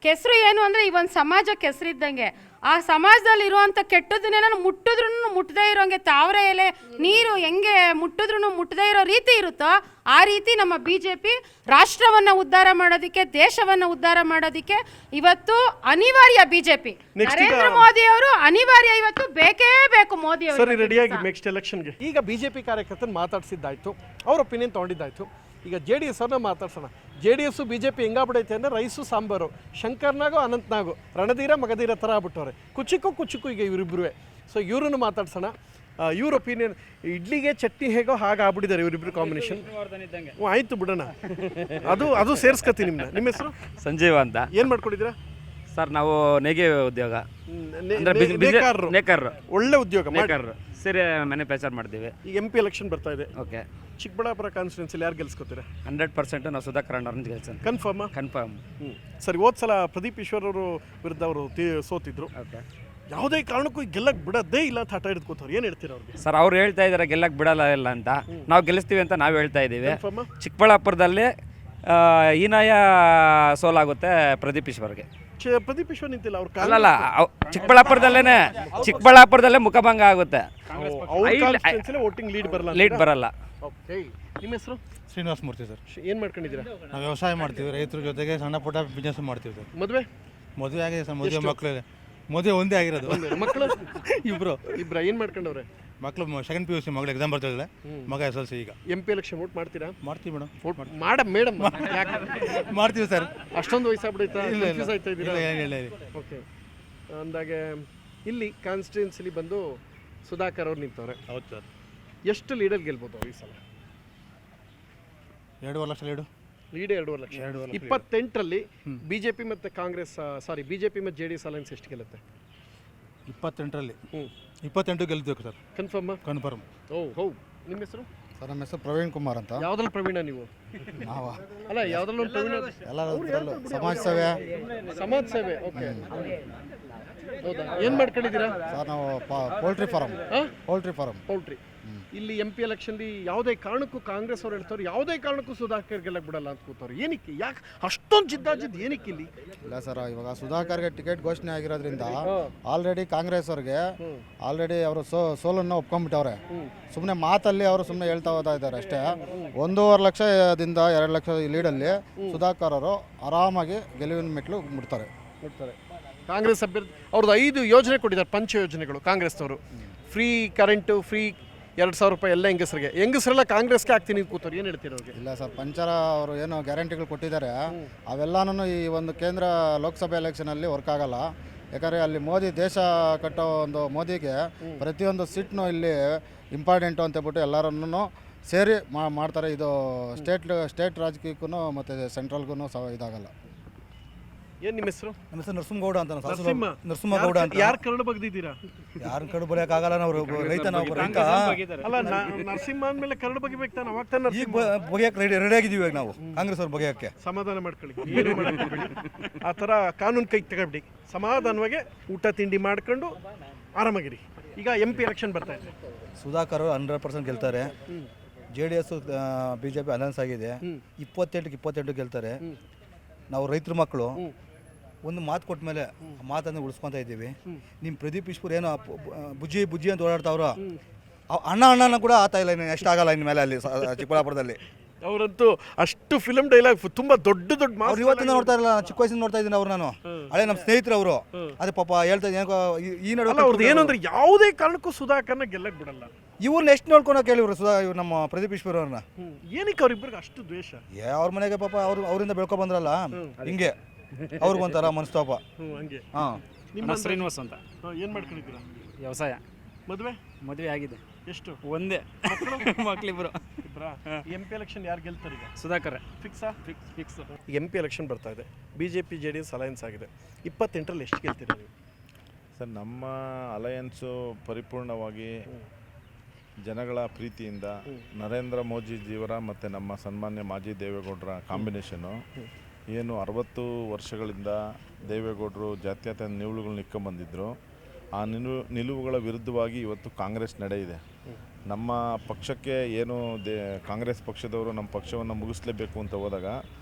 ಕೆಸರು ಏನು ಅಂದ್ರೆ ಈ ಒಂದು ಸಮಾಜ ಕೆಸರಿದ್ದಂಗೆ, ಆ ಸಮಾಜದಲ್ಲಿ ಇರುವಂತ ಕೆಟ್ಟದನ್ನೇನೋ ಮುಟ್ಟಿದ್ರು ಮುಟ್ಟದೇ ಇರೋಂಗೆ, ತಾವರೆ ಎಲೆ ನೀರು ಹೆಂಗೆ ಮುಟ್ಟಿದ್ರು ಮುಟ್ಟದೇ ಇರೋ ರೀತಿ ಇರುತ್ತೋ ಆ ರೀತಿ ನಮ್ಮ ಬಿಜೆಪಿ ರಾಷ್ಟ್ರವನ್ನ ಉದ್ಧಾರ ಮಾಡೋದಕ್ಕೆ, ದೇಶವನ್ನ ಉದ್ಧಾರ ಮಾಡೋದಕ್ಕೆ ಇವತ್ತು ಅನಿವಾರ್ಯ. ಬಿಜೆಪಿ ನರೇಂದ್ರ ಮೋದಿ ಅವರು ಅನಿವಾರ್ಯ, ಇವತ್ತು ಬೇಕೇ ಬೇಕು ಮೋದಿ ಅವರು. ಸರಿ, ರೆಡಿಯಾಗಿ ನೆಕ್ಸ್ಟ್ ಎಲೆಕ್ಷನ್ಗೆ. ಈಗ ಬಿಜೆಪಿ ಕಾರ್ಯಕರ್ತನ ಮಾತಾಡ್ಸಿದ್ದಾಯ್ತು, ಅವ್ರ ಒಪಿನಿಯನ್ ತೊಗೊಂಡಿದ್ದಾಯ್ತು. ಈಗ JDS ಅವ್ರನ್ನ ಮಾತಾಡ್ಸೋಣ. JDS BJP ಹೆಂಗಾಗ್ಬಿಡೈತೆ ಅಂದರೆ ರೈಸು ಸಾಂಬಾರು, ಶಂಕರ್ನಾಗೋ ಅನಂತ್ನಾಗೋ ರಣಧೀರ ಮಗಧೀರ ಥರ ಆಗ್ಬಿಟ್ಟವ್ರೆ, ಕುಚಿಕ್ಕು ಈಗ ಇವರಿಬ್ರು. ಸೊ ಇವ್ರನ್ನು ಮಾತಾಡ್ಸೋಣ. ಇವ್ರ ಒಪಿನಿಯನ್, ಇಡ್ಲಿಗೆ ಚಟ್ನಿ ಹೇಗೋ ಹಾಗೆ ಆಗ್ಬಿಟ್ಟಿದ್ದಾರೆ ಇವರಿಬ್ರು ಕಾಂಬಿನೇಷನ್. ಆಯ್ತು ಬಿಡೋಣ, ಅದು ಸೇರಿಸ್ಕತ್ತೀನಿ. ನಿಮ್ಮ ಹೆಸರು? ಸಂಜೀವ ಅಂತ. ಏನು ಮಾಡ್ಕೊಂಡಿದ್ದೀರಾ ಸರ್? ನಾವು ನೇಗೆ ಉದ್ಯೋಗ, ನೇಕಾರರು. ಒಳ್ಳೆ ಉದ್ಯೋಗ ನೇಕಾರರು. ಸೀರೆ ಮ್ಯಾನುಫ್ಯಾಕ್ಚರ್ ಮಾಡ್ತೀವಿ. ಈಗ MP ಎಲೆಕ್ಷನ್ ಬರ್ತಾ ಇದೆ. ಓಕೆ. ಚಿಕ್ಕಬಳ್ಳಾಪುರ ಕಾನ್ಸ್ಟಿಟ್ಯೂನ್ಸಿಲಿ ಯಾರು ಗೆಲ್ಸ್ಕೊತೀರಾ? 100% ನಾವು ಸುಧಾಕರ್ ಅವ್ರನ್ನ ಗೆಲ್ಸೋಣ. ಕನ್ಫರ್ಮ್. ಸರಿ, ಹೋದ ಸಲ ಪ್ರದೀಪ್ ಈಶ್ವರ್ ಅವರು ವಿರುದ್ಧ ಅವರು ಸೋತಿದ್ರು. ಓಕೆ. ಯಾವುದೇ ಕಾರಣಕ್ಕೂ ಗೆಲ್ಲಕ್ಕೆ ಬಿಡೋದೇ ಇಲ್ಲ ಅಂತ ಹಠ ಹಿಡಿದ್ಕೋತಾರೆ, ಏನು ಹೇಳ್ತೀರಾ ಅವ್ರಿಗೆ? ಸರ್, ಅವ್ರು ಹೇಳ್ತಾ ಇದ್ದಾರೆ ಗೆಲ್ಲಕ್ಕೆ ಬಿಡಲ್ಲ ಇಲ್ಲ ಅಂತ, ನಾವು ಗೆಲ್ಲಿಸ್ತೀವಿ ಅಂತ ನಾವು ಹೇಳ್ತಾ ಇದ್ದೀವಿ. ಚಿಕ್ಕಬಳ್ಳಾಪುರದಲ್ಲಿ ಹೀನಾಯ ಸೋಲಾಗುತ್ತೆ ಪ್ರದೀಪ್ ಈಶ್ವರ್ಗೆ. ಪ್ರದೀಪ್ ಈಶ್ವರ್ ನಿಂತಿಲ್ಲ ಅವ್ರು. ಅಲ್ಲಲ್ಲ, ಚಿಕ್ಕಬಳ್ಳಾಪುರದಲ್ಲೇ ಮುಖಭಂಗ ಆಗುತ್ತೆ, ವೋಟಿಂಗ್ ಲೀಡ್ ಬರಲ್ಲ. ನಿಮ್ಮ ಹೆಸರು? ಶ್ರೀನಿವಾಸ ಮೂರ್ತಿ ಸರ್. ಏನು ಮಾಡ್ಕೊಂಡಿದ್ದೀರಾ? ನಾವು ವ್ಯವಸಾಯ ಮಾಡ್ತೀವಿ, ರೈತರ ಜೊತೆಗೆ ಸಣ್ಣ ಪುಟ್ಟ ಬಿಸ್ನೆಸ್ ಮಾಡ್ತೀವಿ ಸರ್. ಮದುವೆ ಆಗಿದೆ ಸರ್, ಮದುವೆ ಒಂದೇ ಆಗಿರೋದು. ಮಕ್ಕಳು ಇಬ್ರು ಏನು ಮಾಡ್ಕೊಂಡವ್ರೆ? ಮಕ್ಕಳು ಸೆಕೆಂಡ್ PUC, ಮಗಳು ಎಕ್ಸಾಮ್ ಬರ್ತಾ ಇದ್ದಾರೆ, ಮಗ SLC. ಈಗ MP ಎಲೆಕ್ಷನ್ ವೋಟ್ ಮಾಡ್ತೀರಾ? ಮಾಡ್ತೀವಿ ಮೇಡಮ್. ಮೇಡಮ್ ಮಾಡ್ತೀವಿ ಸರ್. ಅಷ್ಟೊಂದು ವಯಸ್ಸಾಗ್ಬಿಡೈತಾ? ಇಲ್ಲ. ಓಕೆ. ಅಂದಾಗೆ ಇಲ್ಲಿ ಕಾನ್ಸ್ಟಿಟ್ಯೂನ್ಸಿಲಿ ಬಂದು ಸುಧಾಕರ್ ಅವ್ರು ನಿಂತವ್ರೆ. ಹೌದು ಸರ್. ಎಷ್ಟು ಲೀಡರ್ ಗೆಲ್ಬೋದು ಅವ್ರು ಈ ಸಲ? 2.5 ಲಕ್ಷ ಲೀಡು. ಲೀಡ್ 2.5 ಲಕ್ಷ. 28ರಲ್ಲಿ BJP ಮತ್ತು BJP ಮತ್ತು JDS ಅಲೈನ್ಸ್ ಎಷ್ಟು ಗೆಲ್ಲುತ್ತೆ? 28ರಲ್ಲಿ 28 ಗೆಲ್ಬೇಕು ಸರ್. ಕನ್ಫರ್ಮ್. ನಿಮ್ಮ ಹೆಸರು? ಸರ್, ನಮ್ಮ ಹೆಸರು ಪ್ರವೀಣ್ ಕುಮಾರ್ ಅಂತ. ಯಾವ್ದ್ರಲ್ಲಿ ಪ್ರವೀಣ ನೀವು? ಅಲ್ಲ, ಯಾವ್ದ್ರಲ್ಲಿ ಒಂದು ಪ್ರವೀಣ? ಸಮಾಜ ಸೇವೆ. ಓಕೆ. ಹೌದಾ? ಏನು ಮಾಡ್ಕೊಂಡಿದ್ದೀರಾ ಸರ್? ನಾವು ಪೌಲ್ಟ್ರಿ ಫಾರಂ. ಇಲ್ಲಿ MP ಎಲೆಕ್ಷನ್ಲಿ ಯಾವುದೇ ಕಾರಣಕ್ಕೂ ಕಾಂಗ್ರೆಸ್ ಅವ್ರು ಹೇಳ್ತಾರೆ, ಯಾವುದೇ ಕಾರಣಕ್ಕೂ ಸುಧಾಕರ್ ಗೆಲ್ಲಕ್ಕೆ ಬಿಡಲ್ಲ ಅಂತ ಕೂತವ್ರು. ಏನಕ್ಕೆ, ಯಾಕೆ ಅಷ್ಟೊಂದು ಜಿದ್ದಾಜಿದ್ದು ಏನಕ್ಕೆ ಇಲ್ಲಿ? ಇಲ್ಲ ಸರ್, ಇವಾಗ ಸುಧಾಕರ್ಗೆ ಟಿಕೆಟ್ ಘೋಷಣೆ ಆಗಿರೋದ್ರಿಂದ ಆಲ್ರೆಡಿ ಕಾಂಗ್ರೆಸ್ ಅವ್ರಿಗೆ ಅವರು ಸೋಲನ್ನು ಒಪ್ಕೊಂಡ್ಬಿಟ್ಟವ್ರೆ. ಸುಮ್ಮನೆ ಮಾತಲ್ಲಿ ಅವರು ಸುಮ್ಮನೆ ಹೇಳ್ತಾ ಹೋಗ್ತಾ ಇದ್ದಾರೆ ಅಷ್ಟೇ. 1.5 ಲಕ್ಷದಿಂದ 2 ಲಕ್ಷ ಲೀಡಲ್ಲಿ ಸುಧಾಕರ್ ಅವರು ಆರಾಮಾಗಿ ಗೆಲುವಿನ ಮೆಟ್ಲು ಮುಟ್ತಾರೆ. ಕಾಂಗ್ರೆಸ್ ಅಭ್ಯರ್ಥಿ ಅವ್ರದ್ದು 5 ಯೋಜನೆ ಕೊಟ್ಟಿದ್ದಾರೆ, ಪಂಚ ಯೋಜನೆಗಳು ಕಾಂಗ್ರೆಸ್ನವರು. ಫ್ರೀ ಕರೆಂಟು, ಫ್ರೀ 2,000 ರೂಪಾಯಿ ಎಲ್ಲ ಹೆಂಗಸರೆಲ್ಲ ಕಾಂಗ್ರೆಸ್ಗೆ ಹಾಕ್ತೀನಿ ಕೂತವ್ರು. ಏನು ಹೇಳ್ತೀರ ಅವ್ರಿಗೆ? ಇಲ್ಲ ಸರ್, ಪಂಚರ ಅವರು ಏನು ಗ್ಯಾರಂಟಿಗಳು ಕೊಟ್ಟಿದ್ದಾರೆ ಅವೆಲ್ಲನೂ ಈ ಒಂದು ಕೇಂದ್ರ ಲೋಕಸಭೆ ಎಲೆಕ್ಷನಲ್ಲಿ ವರ್ಕ್ ಆಗಲ್ಲ. ಯಾಕಂದರೆ ಅಲ್ಲಿ ಮೋದಿ ದೇಶ ಕಟ್ಟೋ ಒಂದು ಮೋದಿಗೆ ಪ್ರತಿಯೊಂದು ಸೀಟ್ನು ಇಲ್ಲಿ ಇಂಪಾರ್ಟೆಂಟು ಅಂತೇಳ್ಬಿಟ್ಟು ಎಲ್ಲರನ್ನೂ ಸೇರಿ ಮಾಡ್ತಾರೆ. ಇದು ಸ್ಟೇಟ್ ರಾಜಕೀಯಕ್ಕೂ ಮತ್ತು ಸೆಂಟ್ರಲ್ಗೂ ಇದಾಗಲ್ಲ. ಏನು ನಿಮ್ಮ ಹೆಸರು? ನಮ್ಮ ಹೆಸರು ನರಸಿಂಹಗೌಡ ಅಂತ. ನರಸಿಂಹಗೌಡ ಅಂತ. ಯಾರು ಕರಡು ಬಗ್ದಿದ್ದೀರಾ? ಯಾರನ್ನ ಕಡು ಬರೆಯೋಕ್ಕಾಗಲ್ಲ, ನಾವು ರೈತ. ನಾವು ರೈತ ಅಲ್ಲ, ನರಸಿಂಹ ಅಂದಮೇಲೆ ಕರಡು ಬಗೆಬೇಕು ತಾನೆ, ಅವಾಗ ತಾನೆ ಈಗ ಬಗೆಯಕ್ಕೆ ರೆಡಿ ಆಗಿದ್ದೀವಿ ಇವಾಗ ನಾವು, ಕಾಂಗ್ರೆಸ್ ಅವ್ರು ಬಗೆಯಕ್ಕೆ. ಸಮಾಧಾನ ಮಾಡ್ಕೊಳ್ಳಿ, ಏನು ಮಾಡಕ್ಕೆ ಆ ಥರ ಕಾನೂನು ಕೈಗೆ ತಗೊಬಿಡಿ. ಸಮಾಧಾನವಾಗಿ ಊಟ ತಿಂಡಿ ಮಾಡ್ಕೊಂಡು ಆರಾಮಾಗಿರಿ. ಈಗ MP ಎಲೆಕ್ಷನ್ ಬರ್ತಾ ಇದೆ. ಸುಧಾಕರ್ 100% ಗೆಲ್ತಾರೆ. JDS BJP ಅಲಯನ್ಸ್ ಆಗಿದೆ. 28 ಗೆಲ್ತಾರೆ. ನಾವು ರೈತರ ಮಕ್ಕಳು ಒಂದು ಮಾತು ಕೊಟ್ಟ ಮೇಲೆ ಮಾತನ್ನು ಉಳಿಸ್ಕೊತಾ ಇದ್ದೀವಿ. ನಿಮ್ಮ ಪ್ರದೀಪ್ ಈಶ್ವರ್ ಏನೋ ಬುಜ್ಜಿ ಅಂತ ಓಡಾಡ್ತಾವ್ರು, ಅಣ್ಣ ಕೂಡ ಆತ ಇಲ್ಲ, ಇನ್ನು ಎಷ್ಟಾಗಲ್ಲ ಇನ್ನು ಮೇಲೆ ಅಲ್ಲಿ ಚಿಕ್ಕಬಳ್ಳಾಪುರದಲ್ಲಿ. ಅವರಂತೂ ಅಷ್ಟು ಫಿಲ್ಮ್ ಡೈಲಾಗ್ ತುಂಬ ದೊಡ್ಡ ಅವ್ರು ಇವತ್ತಿನ ನೋಡ್ತಾ ಇರಲ್ಲ, ಚಿಕ್ಕ ವಯಸ್ಸಿನ ನೋಡ್ತಾ ಇದ್ದೀನಿ ಅವ್ರು. ನಾನು ಹಳೆ ನಮ್ಮ ಸ್ನೇಹಿತರು ಅವರು. ಅದೇ ಪಾಪ ಹೇಳ್ತಾ ಈ ನಡುವೆ ಅವ್ರದ್ದು ಏನು ಅಂದ್ರೆ ಯಾವುದೇ ಕಾರಣಕ್ಕೂ ಸುಧಾಕರ್ನ ಗೆಲ್ಲಕ್ಕೆ ಬಿಡಲ್ಲ. ಇವ್ರನ್ನ ಎಷ್ಟು ನೋಡ್ಕೊಂಡು ಕೇಳಿವ್ರು ಇವ್ರು ನಮ್ಮ ಪ್ರದೀಪ್ ಈಶ್ವರ್ ಅವ್ರನ್ನ. ಏನಕ್ಕೆ ಅವ್ರಿಬ್ರಿಗೆ ಅಷ್ಟು ದ್ವೇಷ? ಅವ್ರ ಮನೆಗೆ ಪಾಪ ಅವರಿಂದ ಬೆಳ್ಕೊ ಬಂದ್ರಲ್ಲ, ಹಿಂಗೆ ಅವ್ರಿಗೊಂಥರ ಮನಸ್ತಾಪ. ಹಂಗೆ. ನಿಮ್ಮ ಶ್ರೀನಿವಾಸ್ ಅಂತ. ಏನು ಮಾಡ್ಕೊಂಡಿದ್ದೀರಾ? ವ್ಯವಸಾಯ. ಮದುವೆ ಆಗಿದೆ. ಎಷ್ಟು? ಒಂದೇ ಮಕ್ಕಳಿಬ್ರು. MP ಎಲೆಕ್ಷನ್ ಯಾರು ಗೆಲ್ತಾರೆ ಈಗ? ಸುಧಾಕರ್. ಫಿಕ್ಸಾ? ಫಿಕ್ಸ್. ಈಗ MP ಎಲೆಕ್ಷನ್ ಬರ್ತಾ ಇದೆ. BJP JDS ಅಲಯನ್ಸ್ ಆಗಿದೆ. 28ರಲ್ಲಿ ಎಷ್ಟು ಗೆಲ್ತೀರಾ ನೀವು? ಸರ್, ನಮ್ಮ ಅಲಯನ್ಸು ಪರಿಪೂರ್ಣವಾಗಿ ಜನಗಳ ಪ್ರೀತಿಯಿಂದ ನರೇಂದ್ರ ಮೋದಿಜಿಯವರ ಮತ್ತು ನಮ್ಮ ಸನ್ಮಾನ್ಯ ಮಾಜಿ ದೇವೇಗೌಡರ ಕಾಂಬಿನೇಷನ್ನು ಏನು 60 ವರ್ಷಗಳಿಂದ ದೇವೇಗೌಡರು ಜಾತ್ಯತೀತ ನಿಲುವುಗಳನ್ನ ಇಕ್ಕೊಂಬಂದಿದ್ದರು. ಆ ನಿಲುವುಗಳ ವಿರುದ್ಧವಾಗಿ ಇವತ್ತು ಕಾಂಗ್ರೆಸ್ ನಡೆಯಿದೆ. ನಮ್ಮ ಪಕ್ಷಕ್ಕೆ ಏನು ಕಾಂಗ್ರೆಸ್ ಪಕ್ಷದವರು ನಮ್ಮ ಪಕ್ಷವನ್ನು ಮುಗಿಸ್ಲೇಬೇಕು ಅಂತ ಹೋದಾಗ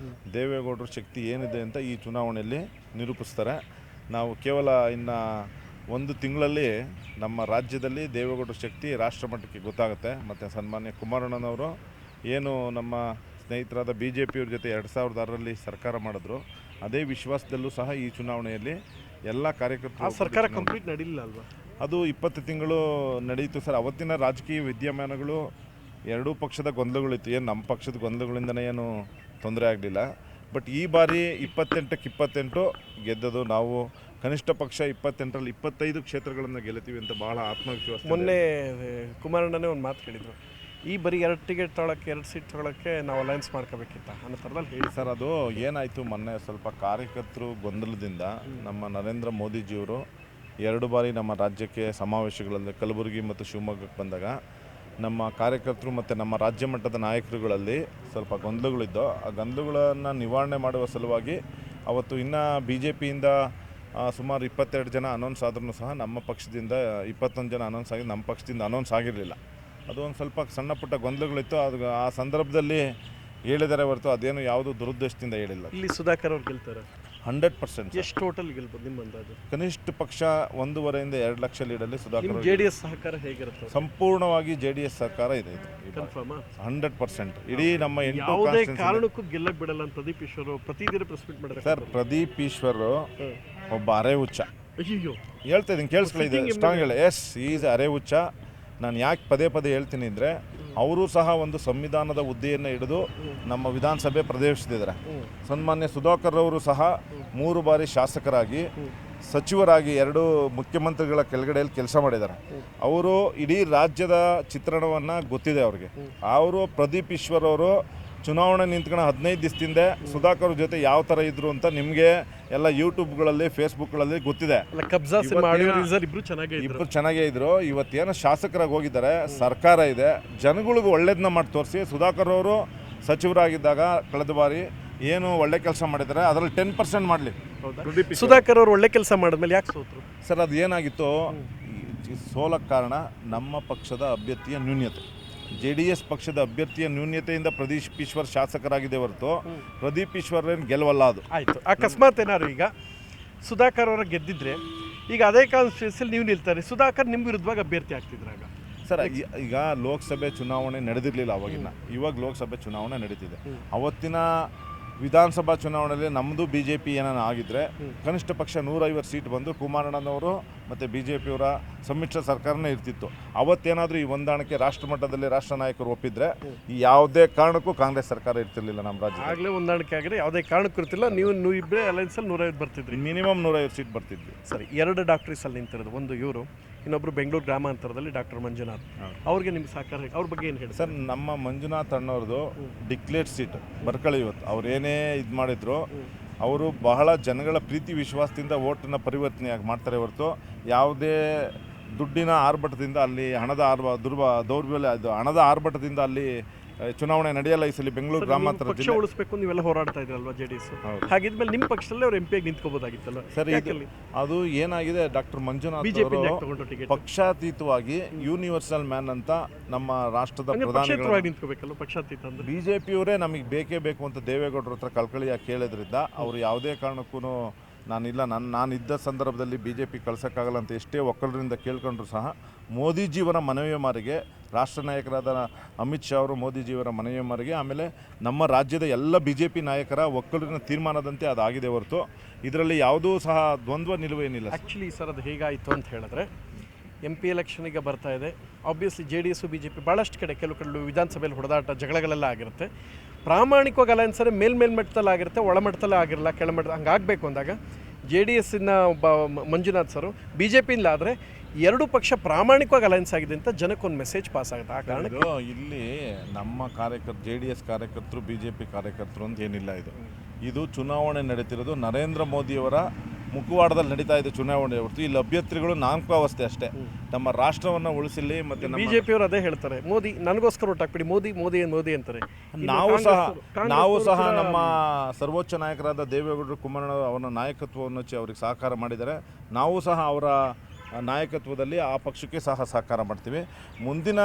ದೇವೇಗೌಡರ ಶಕ್ತಿ ಏನಿದೆ ಅಂತ ಈ ಚುನಾವಣೆಯಲ್ಲಿ ನಿರೂಪಿಸ್ತಾರೆ. ನಾವು ಕೇವಲ ಇನ್ನು 1 ತಿಂಗಳಲ್ಲಿ ನಮ್ಮ ರಾಜ್ಯದಲ್ಲಿ ದೇವೇಗೌಡರ ಶಕ್ತಿ ರಾಷ್ಟ್ರ ಮಟ್ಟಕ್ಕೆ ಗೊತ್ತಾಗುತ್ತೆ. ಮತ್ತು ಸನ್ಮಾನ್ಯ ಕುಮಾರಣ್ಣನವರು ಏನು ನಮ್ಮ ಸ್ನೇಹಿತರಾದ BJPಯವ್ರ ಜೊತೆ 2006ರಲ್ಲಿ ಸರ್ಕಾರ ಮಾಡಿದ್ರು, ಅದೇ ವಿಶ್ವಾಸದಲ್ಲೂ ಸಹ ಈ ಚುನಾವಣೆಯಲ್ಲಿ ಎಲ್ಲ ಕಾರ್ಯಕರ್ತರು. ಸರ್ಕಾರ ಕಂಪ್ಲೀಟ್ ನಡೀಲಿಲ್ಲ ಅಲ್ವಾ? ಅದು 20 ತಿಂಗಳು ನಡೆಯಿತು ಸರ್. ಅವತ್ತಿನ ರಾಜಕೀಯ ವಿದ್ಯಮಾನಗಳು ಎರಡೂ ಪಕ್ಷದ ಗೊಂದಲಗಳಿತ್ತು. ಏನು ನಮ್ಮ ಪಕ್ಷದ ಗೊಂದಲಗಳಿಂದನೇ ಏನು ತೊಂದರೆ ಆಗಲಿಲ್ಲ. ಬಟ್ ಈ ಬಾರಿ 28ಕ್ಕೆ 28 ಗೆದ್ದದು ನಾವು. ಕನಿಷ್ಠ ಪಕ್ಷ 28ರಲ್ಲಿ 25 ಕ್ಷೇತ್ರಗಳನ್ನು ಗೆಲ್ತೀವಿ ಅಂತ ಭಾಳ ಆತ್ಮವಿಶ್ವಾಸ. ಮೊನ್ನೆ ಕುಮಾರಣ್ಣನೇ ಒಂದು ಮಾತು ಹೇಳಿದರು, ಈ ಬರೀ 2 ಟಿಕೆಟ್ ತೊಗೊಳಕ್ಕೆ 2 ಸೀಟ್ ತೊಗೊಳಕ್ಕೆ ನಾವು ಅಲಯನ್ಸ್ ಮಾಡ್ಕೋಬೇಕಿತ್ತ ಅನ್ನೋ ಥರದಲ್ಲಿ ಹೇಳಿ. ಸರ್, ಅದು ಏನಾಯಿತು ಮೊನ್ನೆ ಸ್ವಲ್ಪ ಕಾರ್ಯಕರ್ತರು ಗೊಂದಲದಿಂದ ನಮ್ಮ ನರೇಂದ್ರ ಮೋದಿಜಿಯವರು 2 ಬಾರಿ ನಮ್ಮ ರಾಜ್ಯಕ್ಕೆ ಸಮಾವೇಶಗಳಲ್ಲಿ ಕಲಬುರಗಿ ಮತ್ತು ಶಿವಮೊಗ್ಗಕ್ಕೆ ಬಂದಾಗ ನಮ್ಮ ಕಾರ್ಯಕರ್ತರು ಮತ್ತು ನಮ್ಮ ರಾಜ್ಯ ಮಟ್ಟದ ನಾಯಕರುಗಳಲ್ಲಿ ಸ್ವಲ್ಪ ಗೊಂದಲಗಳಿದ್ದು, ಆ ಗೊಂದಲಗಳನ್ನು ನಿವಾರಣೆ ಮಾಡುವ ಸಲುವಾಗಿ ಅವತ್ತು ಇನ್ನು BJPಯಿಂದ ಸುಮಾರು 22 ಜನ ಅನೌನ್ಸ್ ಆದ್ರೂ ಸಹ ನಮ್ಮ ಪಕ್ಷದಿಂದ 21 ಜನ ಅನೌನ್ಸ್ ಆಗಿ ನಮ್ಮ ಪಕ್ಷದಿಂದ ಅನೌನ್ಸ್ ಆಗಿರಲಿಲ್ಲ. ಅದು ಒಂದು ಸ್ವಲ್ಪ ಸಣ್ಣ ಪುಟ್ಟ ಗೊಂದಲಗಳಿತ್ತು. ಅದು ಆ ಸಂದರ್ಭದಲ್ಲಿ ಹೇಳಿದರೆ ಹೊರತು ಅದೇನು ಯಾವುದು ದುರುದ್ದೇಶದಿಂದ ಹೇಳಿಲ್ಲ. ಇಲ್ಲಿ ಸುಧಾಕರ್ ಅವ್ರು ಗೆಲ್ತಾರೆ 100%. ಎಷ್ಟು ಟೋಟಲ್ ಗೆಲ್ಬೋದು ನಿಮ್ಮ ಅಂದಾಜು? ಕನಿಷ್ಠ ಪಕ್ಷ 1.5 ಇಂದ 2 ಲಕ್ಷ ಲೀಡಲ್ಲಿ ಸುಧಾಕರ್. JDS ಸಹಕಾರ ಹೇಗಿರುತ್ತೆ? ಸಂಪೂರ್ಣವಾಗಿ JDS ಸರ್ಕಾರ ಇದೆ. 100%. ಇಡೀ ನಮ್ಮ 8 ಯಾವುದೇ ಕಾರಣಕ್ಕೂ ಗೆಲ್ಲಕ್ಕೆ ಬಿಡಲ್ಲ ಅಂತ ಪ್ರದೀಪ್ ಈಶ್ವರ್ ಪ್ರತಿದಿನ ಪ್ರೆಸ್ ಮೀಟ್ ಮಾಡಿದ್ದಾರೆ. ಸರ್, ಪ್ರದೀಪ್ ಈಶ್ವರ್ ಒಬ್ಬ ಅರೆ ಹುಚ್ಚ. ಅಯ್ಯೋ, ಹೇಳ್ತಾ ಇದ್ದೀನಿ, ಕೇಳಿಸ್ಕೊಳ್ಳಿ, ಸ್ಟ್ರಾಂಗ್ ಹೇಳಿ. ಎಸ್, ಈಸ್ ಅರೆ ಹುಚ್ಚ. ನಾನು ಯಾಕೆ ಪದೇ ಹೇಳ್ತೀನಿ ಅಂದರೆ, ಅವರು ಸಹ ಒಂದು ಸಂವಿಧಾನದ ಹುದ್ದೆಯನ್ನು ಹಿಡಿದು ನಮ್ಮ ವಿಧಾನಸಭೆ ಪ್ರವೇಶಿಸಿದ್ದಾರೆ. ಸನ್ಮಾನ್ಯ ಸುಧಾಕರ್ ಅವರು ಸಹ 3 ಬಾರಿ ಶಾಸಕರಾಗಿ ಸಚಿವರಾಗಿ 2 ಮುಖ್ಯಮಂತ್ರಿಗಳ ಕೆಳಗಡೆಯಲ್ಲಿ ಕೆಲಸ ಮಾಡಿದ್ದಾರೆ. ಅವರು ಇಡೀ ರಾಜ್ಯದ ಚಿತ್ರಣವನ್ನು ಗೊತ್ತಿದೆ ಅವ್ರಿಗೆ. ಅವರು ಪ್ರದೀಪ್ ಈಶ್ವರ್ ಅವರು ಚುನಾವಣೆ ನಿಂತ್ಕೊಂಡು 15 ದಿವಸದಿಂದ ಸುಧಾಕರ್ ಜೊತೆ ಯಾವ ಥರ ಇದ್ರು ಅಂತ ನಿಮಗೆ ಎಲ್ಲ ಯೂಟ್ಯೂಬ್ಗಳಲ್ಲಿ ಫೇಸ್ಬುಕ್ಗಳಲ್ಲಿ ಗೊತ್ತಿದೆ. ಇಬ್ಬರು ಚೆನ್ನಾಗೇ ಇದ್ರು. ಇವತ್ತೇನು ಶಾಸಕರಾಗಿ ಹೋಗಿದ್ದಾರೆ, ಸರ್ಕಾರ ಇದೆ, ಜನಗಳಿಗೂ ಒಳ್ಳೇದನ್ನ ಮಾಡಿ ತೋರಿಸಿ. ಸುಧಾಕರ್ ಅವರು ಸಚಿವರಾಗಿದ್ದಾಗ ಕಳೆದ ಬಾರಿ ಏನು ಒಳ್ಳೆ ಕೆಲಸ ಮಾಡಿದ್ದಾರೆ, ಅದರಲ್ಲಿ 10% ಮಾಡಲಿ. ಸುಧಾಕರ್ ಅವರು ಒಳ್ಳೆ ಕೆಲಸ ಮಾಡಿದ್ಮೇಲೆ ಯಾಕೆ ಸೋತರು ಸರ್? ಅದು ಏನಾಗಿತ್ತು, ಸೋಲಕ್ಕೆ ಕಾರಣ ನಮ್ಮ ಪಕ್ಷದ ಅಭ್ಯರ್ಥಿಯ ನ್ಯೂನ್ಯತೆ. JDS ಪಕ್ಷದ ಅಭ್ಯರ್ಥಿಯ ನ್ಯೂನ್ಯತೆಯಿಂದ ಪ್ರದೀಪ್ ಈಶ್ವರ್ ಶಾಸಕರಾಗಿದೆ ಹೊರತು ಪ್ರದೀಪ್ ಈಶ್ವರ್ ಏನು ಗೆಲುವಲ್ಲ. ಅದು ಆಯಿತು. ಅಕಸ್ಮಾತ್ ಏನಾದ್ರು ಈಗ ಸುಧಾಕರ್ ಅವರ ಗೆದ್ದಿದ್ರೆ ಈಗ ಅದೇ ಕಾನ್ಸ್ಟಿಟ್ಯೂನ್ಸಿಯಲ್ಲಿ ನೀವು ನಿಲ್ತಾರೆ, ಸುಧಾಕರ್ ನಿಮ್ಮ ವಿರುದ್ಧವಾಗಿ ಅಭ್ಯರ್ಥಿ ಆಗ್ತಿದ್ರಾಗ? ಸರ್, ಈಗ ಲೋಕಸಭೆ ಚುನಾವಣೆ ನಡೆದಿರಲಿಲ್ಲ ಅವಾಗಿನ. ಇವಾಗ ಲೋಕಸಭೆ ಚುನಾವಣೆ ನಡೀತಿದೆ. ಅವತ್ತಿನ ವಿಧಾನಸಭಾ ಚುನಾವಣೆಯಲ್ಲಿ ನಮ್ಮದು BJP ಏನಾನ ಆಗಿದ್ದರೆ ಕನಿಷ್ಠ ಪಕ್ಷ 150 ಸೀಟ್ ಬಂದು ಕುಮಾರಣ್ಣನವರು ಮತ್ತು BJPಯವರ ಸಮ್ಮಿಶ್ರ ಸರ್ಕಾರನೇ ಇರ್ತಿತ್ತು. ಅವತ್ತೇನಾದರೂ ಈ ಹೊಂದಾಣಿಕೆ ರಾಷ್ಟ್ರ ಮಟ್ಟದಲ್ಲಿ ರಾಷ್ಟ್ರ ನಾಯಕರು ಒಪ್ಪಿದ್ರೆ ಯಾವುದೇ ಕಾರಣಕ್ಕೂ ಕಾಂಗ್ರೆಸ್ ಸರ್ಕಾರ ಇರ್ತಿರ್ಲಿಲ್ಲ ನಮ್ಮ ರಾಜ್ಯ. ಆಗಲೇ ಹೊಂದಾಣಿಕೆ ಆಗಿದ್ರೆ ಯಾವುದೇ ಕಾರಣಕ್ಕೂ ಇರ್ತಿಲ್ಲ. ನೀವು ಇಬ್ಬರೇ ಅಲೈನ್ಸಲ್ಲಿ 150 ಬರ್ತಿದ್ರಿ, ಮಿನಿಮಮ್ 150 ಸೀಟ್ ಬರ್ತಿದ್ವಿ. ಸರಿ, 2 ಡಾಕ್ಟ್ರೀಸಲ್ಲಿ ನಿಂತಿರೋದು, ಒಂದು ಇವರು, ಇನ್ನೊಬ್ಬರು ಬೆಂಗಳೂರು ಗ್ರಾಮಾಂತರದಲ್ಲಿ ಡಾಕ್ಟರ್ ಮಂಜುನಾಥ್. ಅವ್ರಿಗೆ ನಿಮ್ಮ ಸಹಕಾರ, ಅವ್ರ ಬಗ್ಗೆ ಏನು ಹೇಳಿ ಸರ್? ನಮ್ಮ ಮಂಜುನಾಥ್ ಅಣ್ಣವ್ರದ್ದು ಡಿಕ್ಲೇರ್ಡ್ ಸೀಟ್ ಬರ್ಕೊಳ್ಳಿ. ಇವತ್ತು ಅವ್ರು ಏನೇ ಇದು ಮಾಡಿದ್ರು ಅವರು ಬಹಳ ಜನಗಳ ಪ್ರೀತಿ ವಿಶ್ವಾಸದಿಂದ ಓಟನ್ನು ಪರಿವರ್ತನೆಯಾಗಿ ಮಾಡ್ತಾರೆ ಹೊರತು ಯಾವುದೇ ದುಡ್ಡಿನ ಆರ್ಭಟದಿಂದ ಅಲ್ಲಿ ಹಣದ ದೌರ್ಬಲ್ಯ ಅದು ಹಣದ ಆರ್ಭಟದಿಂದ ಅಲ್ಲಿ ಚುನಾವಣೆ ನಡೆಯಲ್ಲ. ಈ ಸಲ ಬೆಂಗಳೂರು ಗ್ರಾಮಾಂತರ ಪಕ್ಷ ಉಳಿಸ್ಬೇಕು ನೀವೆಲ್ಲ ಹೋರಾಡ್ತಾ ಇದ್ರಲ್ವಾ JDS, ಹಾಗಿದ್ಮೇಲೆ ನಿಮ್ಮ ಪಕ್ಷದಲ್ಲೇ ಅವ್ರು MP ಆಗಿ ನಿಂತ್ಕೋಬೋದಾಗಿತ್ತಲ್ಲ ಸರ್. ಅದು ಏನಾಗಿದೆ, ಡಾಕ್ಟರ್ ಮಂಜುನಾಥ್ ಅವರು ಪಕ್ಷಾತೀತವಾಗಿ ಯೂನಿವರ್ಸಲ್ ಮ್ಯಾನ್ ಅಂತ ನಮ್ಮ ರಾಷ್ಟ್ರದ ಪ್ರಧಾನಿ BJP-ಯವರೇ ನಮಗೆ ಬೇಕೇ ಬೇಕು ಅಂತ ದೇವೇಗೌಡರ ಹತ್ರ ಕಳ್ಕಳಿಯಾಗಿ ಕೇಳಿದ್ರಿಂದ ಅವರು ಯಾವುದೇ ಕಾರಣಕ್ಕೂ ನಾನಿದ್ದ ಸಂದರ್ಭದಲ್ಲಿ BJP ಕಳ್ಸೋಕ್ಕಾಗಲ್ಲ ಅಂತ ಎಷ್ಟೇ ಒಕ್ಕಲರಿಂದ ಕೇಳ್ಕೊಂಡ್ರು ಸಹ ಮೋದಿಜಿಯವರ ಮನವಿಯ ಮಾರಿಗೆ, ರಾಷ್ಟ್ರ ನಾಯಕರಾದ ಅಮಿತ್ ಶಾ ಅವರು ಮೋದಿಜಿಯವರ ಮನವಿಯ ಮಾರಿಗೆ, ಆಮೇಲೆ ನಮ್ಮ ರಾಜ್ಯದ ಎಲ್ಲ BJP ನಾಯಕರ ಒಕ್ಕಲಿನ ತೀರ್ಮಾನದಂತೆ ಅದಾಗಿದೆ ಹೊರತು ಇದರಲ್ಲಿ ಯಾವುದೂ ಸಹ ದ್ವಂದ್ವ ನಿಲುವೇನಿಲ್ಲ. ಆ್ಯಕ್ಚುಲಿ ಸರ್ ಅದು ಹೇಗಾಯಿತು ಅಂತ ಹೇಳಿದ್ರೆ MP ಎಲೆಕ್ಷನ್ ಈಗ ಬರ್ತಾ ಇದೆ. ಆಬ್ವಿಯಸ್ಲಿ JDS BJP ಭಾಳಷ್ಟು ಕಡೆ ಕೆಲವು ಕಡೆ ವಿಧಾನಸಭೆಯಲ್ಲಿ ಹೊಡೆದಾಟ ಜಗಳಗಳೆಲ್ಲ ಆಗಿರುತ್ತೆ. ಪ್ರಾಮಾಣಿಕವಾಗಿ ಅಲಯನ್ಸರೇ ಮೇಲ್ಮಟ್ಟದಲ್ಲಿ ಆಗಿರುತ್ತೆ, ಒಳಮಟ್ಟದಲ್ಲೇ ಆಗಿರಲ್ಲ, ಕೆಳಮಟ್ಟ ಹಂಗಾಗಬೇಕು ಅಂದಾಗ JDS-ನ ಒಬ್ಬ ಮಂಜುನಾಥ್ ಸರು BJP-ಯಿಂದ ಆದರೆ ಎರಡೂ ಪಕ್ಷ ಪ್ರಾಮಾಣಿಕವಾಗಿ ಅಲಯನ್ಸ್ ಆಗಿದೆ ಅಂತ ಜನಕ್ಕೊಂದು ಮೆಸೇಜ್ ಪಾಸ್ ಆಗುತ್ತೆ. ಆ ಕಾರಣಕ್ಕೆ ಇಲ್ಲಿ ನಮ್ಮ JDS ಕಾರ್ಯಕರ್ತರು BJP ಕಾರ್ಯಕರ್ತರು ಅಂತ ಏನಿಲ್ಲ. ಇದು ಚುನಾವಣೆ ನಡೀತಿರೋದು ನರೇಂದ್ರ ಮೋದಿಯವರ ಮುಖವಾಡದಲ್ಲಿ ನಡೀತಾ ಇದೆ ಚುನಾವಣೆ ಹೊರತು ಇಲ್ಲಿ ಅಭ್ಯರ್ಥಿಗಳು ನಾಮಕಾವಸ್ಥೆ ಅಷ್ಟೇ. ನಮ್ಮ ರಾಷ್ಟ್ರವನ್ನು ಉಳಿಸಲಿ. ಮತ್ತೆ BJP-ಯವರು ಅದೇ ಹೇಳ್ತಾರೆ, ಮೋದಿ ನನಗೋಸ್ಕರ ಓಟ್ ಹಾಕ್ಬಿಡಿ, ಮೋದಿ ಅಂತಾರೆ. ನಾವು ಸಹ ನಮ್ಮ ಸರ್ವೋಚ್ಚ ನಾಯಕರಾದ ದೇವೇಗೌಡರು ಕುಮಾರಣ್ಣ ಅವರ ನಾಯಕತ್ವವನ್ನು ಅವ್ರಿಗೆ ಸಹಕಾರ ಮಾಡಿದ್ದಾರೆ. ನಾವು ಸಹ ಅವರ ನಾಯಕತ್ವದಲ್ಲಿ ಆ ಪಕ್ಷಕ್ಕೆ ಸಹ ಸಹಕಾರ ಮಾಡ್ತೀವಿ. ಮುಂದಿನ